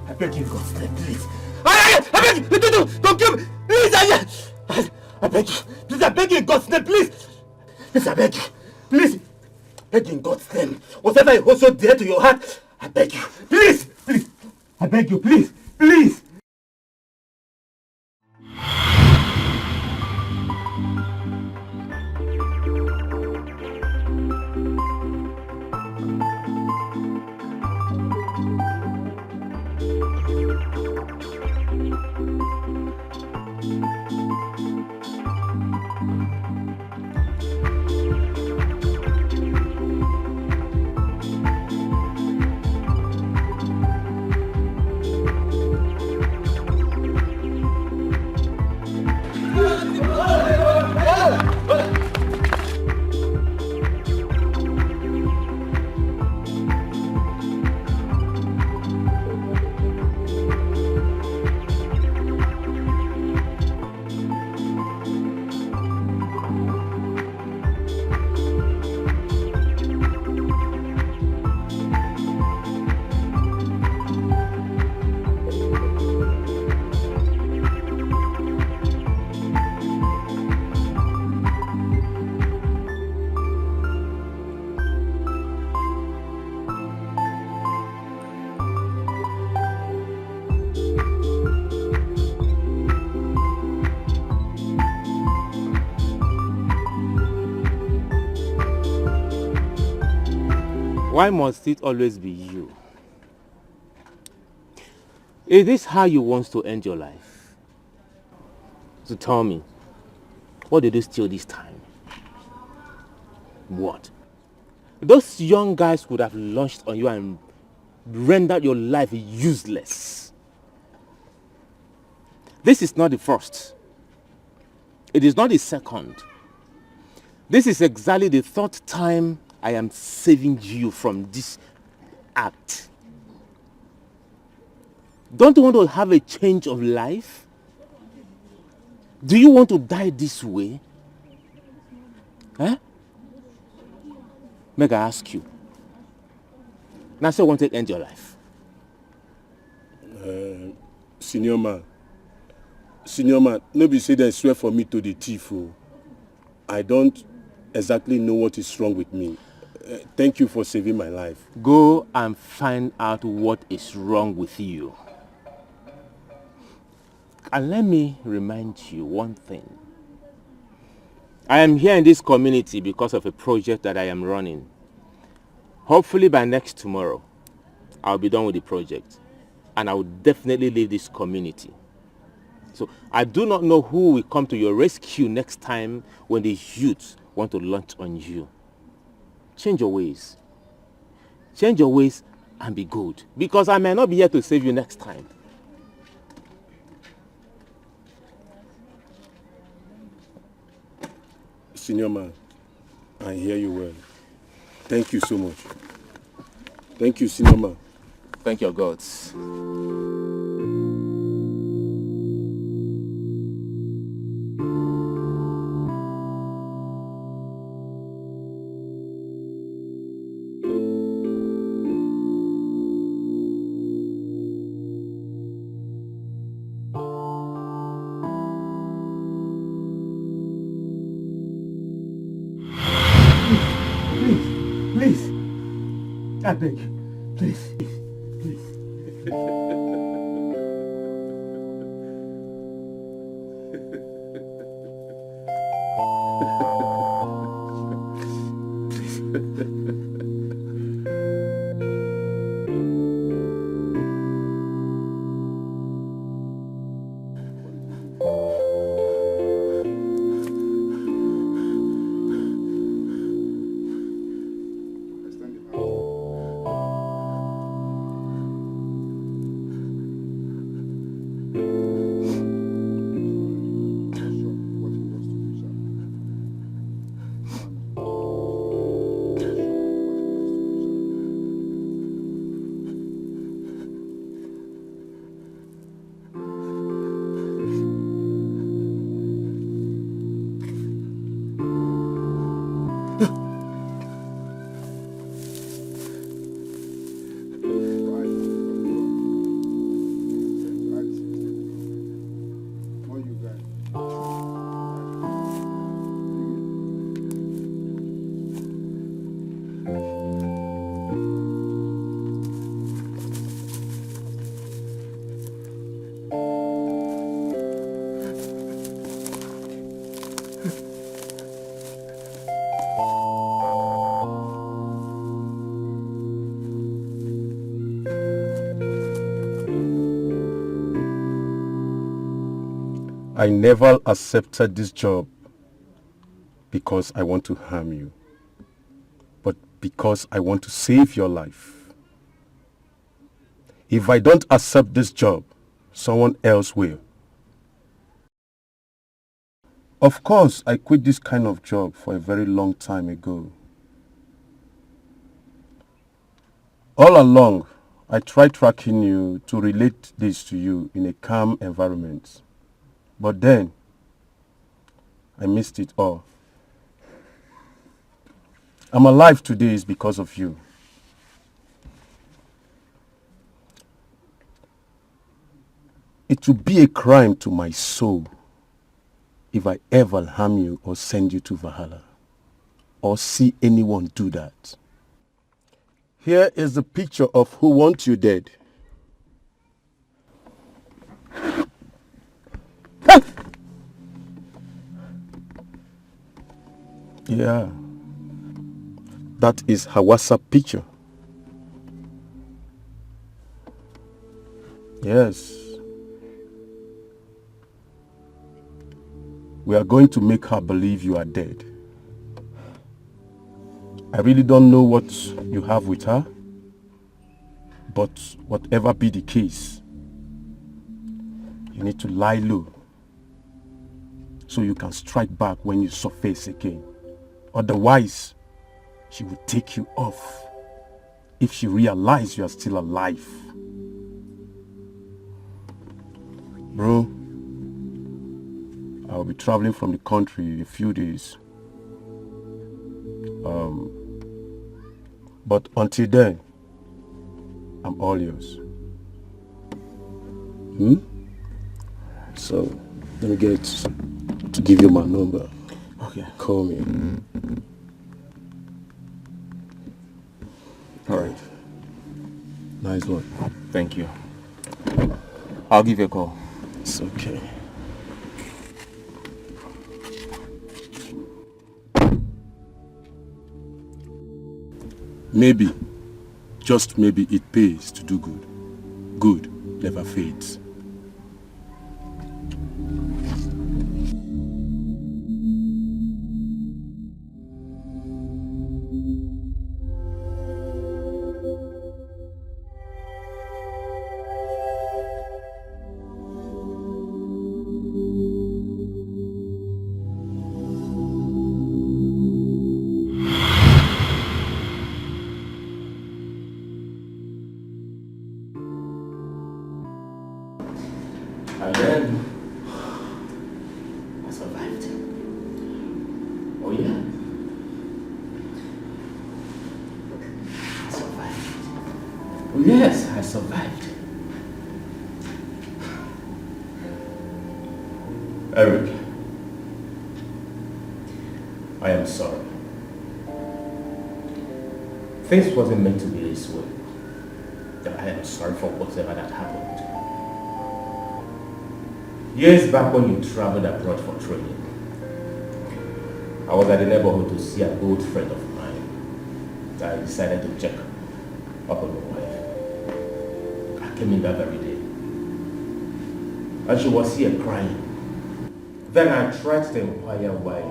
I beg you, God, please. I beg you, don't kill me. Please, I beg you. Please, I beg you in God's name, please. Please, I beg you. Please. Beg you in God's name. Whatever you hold so dear to your heart, I beg you. Please, please. I beg you, please, please. Why must it always be you? Is this how you want to end your life? So tell me, what did you steal this time? What? Those young guys would have launched on you and rendered your life useless. This is not the first. It is not the second. This is exactly the third time I am saving you from this act. Don't you want to have a change of life? Do you want to die this way? Huh? Make I ask you. Now say you want to end your life. Senior man, nobody say they swear for me to the thief. Oh. I don't exactly know what is wrong with me. Thank you for saving my life. Go and find out what is wrong with you. And let me remind you one thing. I am here in this community because of a project that I am running. Hopefully by next tomorrow, I'll be done with the project. And I will definitely leave this community. So I do not know who will come to your rescue next time when the youths want to launch on you. Change your ways. Change your ways and be good. Because I may not be here to save you next time. Senior man, I hear you well. Thank you so much. Thank you, senior man. Thank your gods. I beg you, please, please. I never accepted this job because I want to harm you, but because I want to save your life. If I don't accept this job, someone else will. Of course, I quit this kind of job for a very long time ago. All along, I tried tracking you to relate this to you in a calm environment. But then, I missed it all. I'm alive today is because of you. It would be a crime to my soul if I ever harm you or send you to Valhalla, or see anyone do that. Here is the picture of who wants you dead. Yeah, that is her WhatsApp picture. Yes. We are going to make her believe you are dead. I really don't know what you have with her, but whatever be the case, you need to lie low so you can strike back when you surface again. Otherwise, she will take you off if she realizes you are still alive. Bro, I'll be traveling from the country in a few days. But until then, I'm all yours. So, let me get to give you my number. Okay. Call me. All right. Nice one. Thank you. I'll give you a call. It's okay. Maybe, just maybe it pays to do good. Good never fades. And then I survived. Oh yeah? I survived. Oh yes, I survived. Eric, I am sorry. Things wasn't meant to be this way. I am sorry for whatever that happened. Years back when you traveled abroad for training, I was at the neighborhood to see an old friend of mine. I decided to check up on my wife. I came in that very day, and she was here crying. Then I tried to inquire why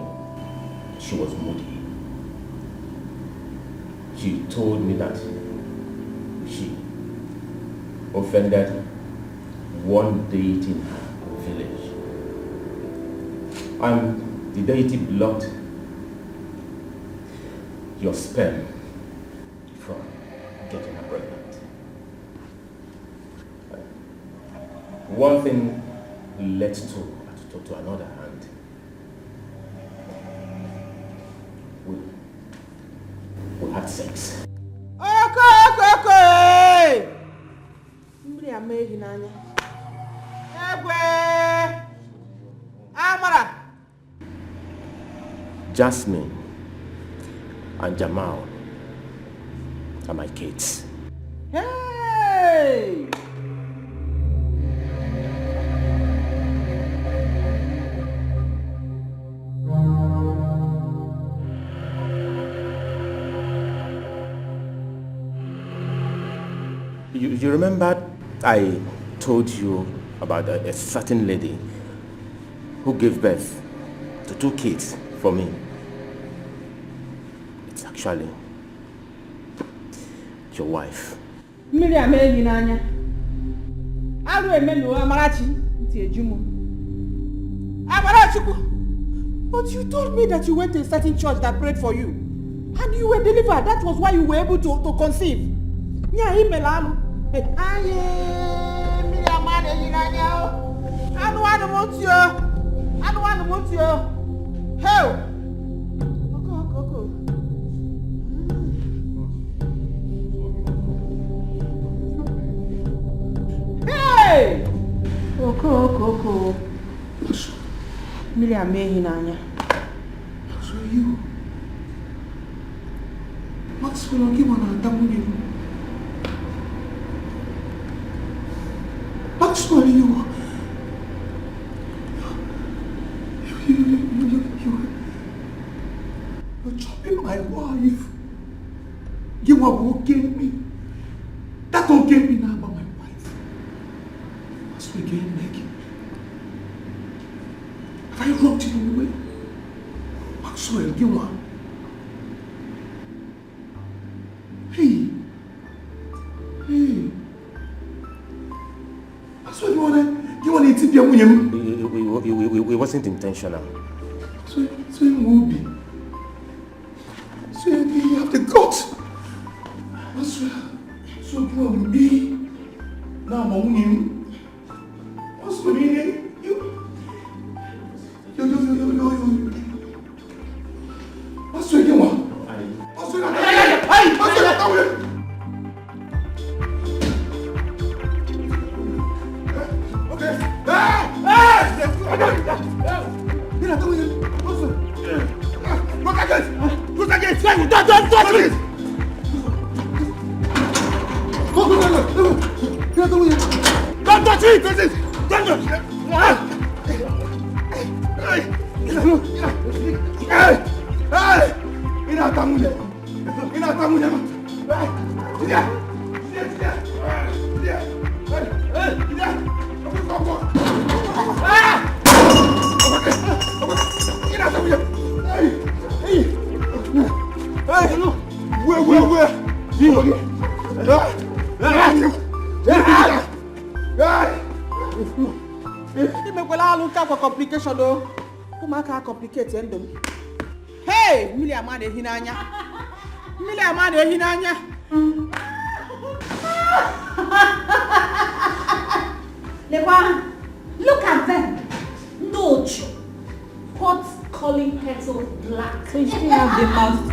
she was moody. She told me that she offended one deity in her village, and the deity blocked your sperm from getting her pregnant. One thing led to another, and we had sex. Jasmine and Jamal are my kids. Hey! You remember I told you about a certain lady who gave birth to 2 kids for me. It's actually your wife. Miriam Elinanya. Aru emelu Amarachi nti ejumo. Amarachi. But you told me that you went to a certain church that prayed for you. And you were delivered. That was why you were able to conceive. Nya imelalu. Aye, Miriam Elinanya. I don't want you. Hell. Hey! Oko. Miriam Elinanya. So you. What's going on? Give on What's going on? You're chopping my wife. You won't get me. That don't get me now about my wife. What's the game, Meg? Have I wronged you in any way? Maxwell, you want? Hey. Maxwell, you want to tip your money? It wasn't intentional. So it will be. So you have the guts. Maxwell, so you will be. Now, Mamunim. What's the meaning? You. What's the you want? What's the okay. Look at it! Don't touch it! Don't touch it! Don't touch it! Complication though. Who make her complicate endom? Hey, Miriam Elinanya. Look at them. No joke. Pot calling petal black. So you still have the mouth.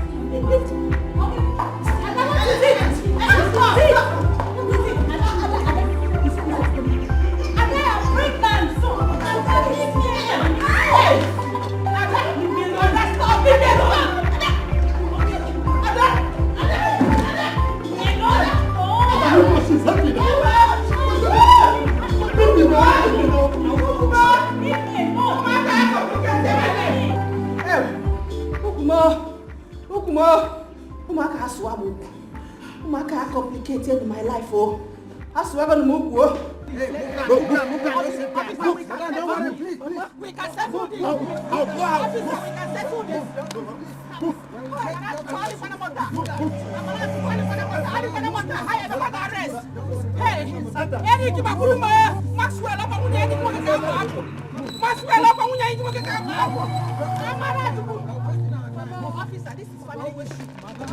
Umaka complicated my life, oh. I swear to move, oh. We can settle this.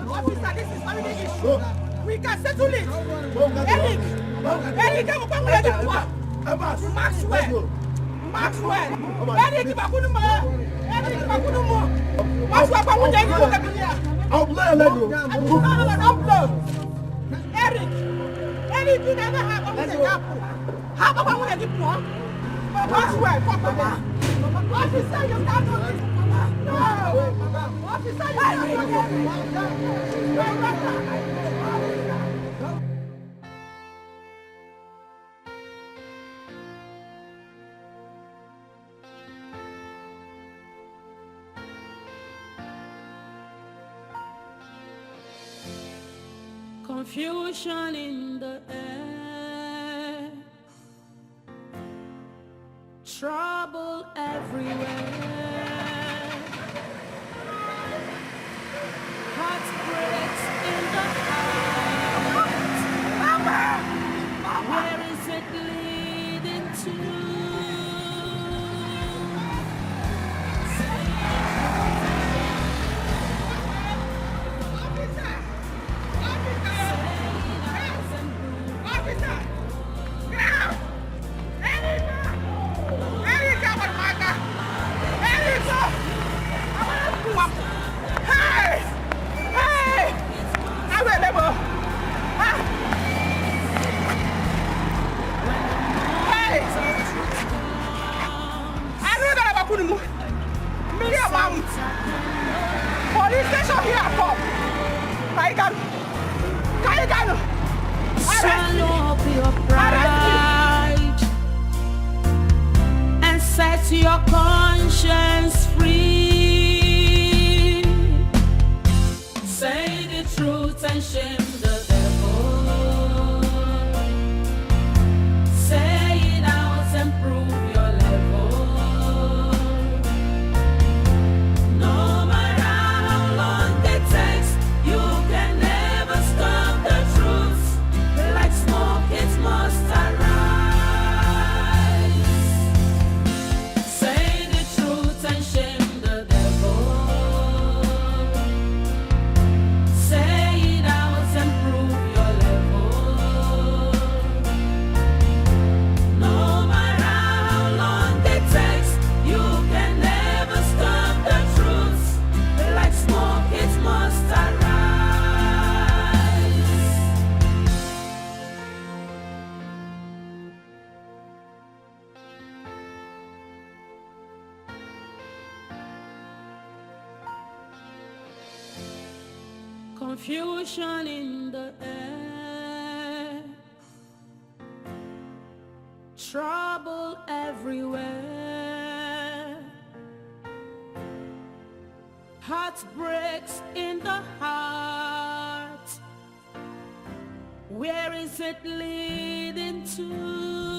Officer, this is family issue. We can settle it. Eric, Maxwell. Eric, Eric, you never have a how about when I get one? Maxwell, officer, you can't do this. No, officer, you can't do this. Confusion in the air, Trouble everywhere. Heartbreaks in the heart. Where is it leading to? Police station here, come. Swallow up your pride and set your conscience free. Say the truth and shame the devil. Say it out and prove your level. No matter how long it takes, you can never stop the truth. Like smoke, it must arise. Say the truth and shame the devil. Say it out and prove your level. No matter how long it takes, you can never stop the truth. Like smoke, it must arise. Confusion in the air, trouble everywhere, heartbreaks in the heart. Where is it leading to?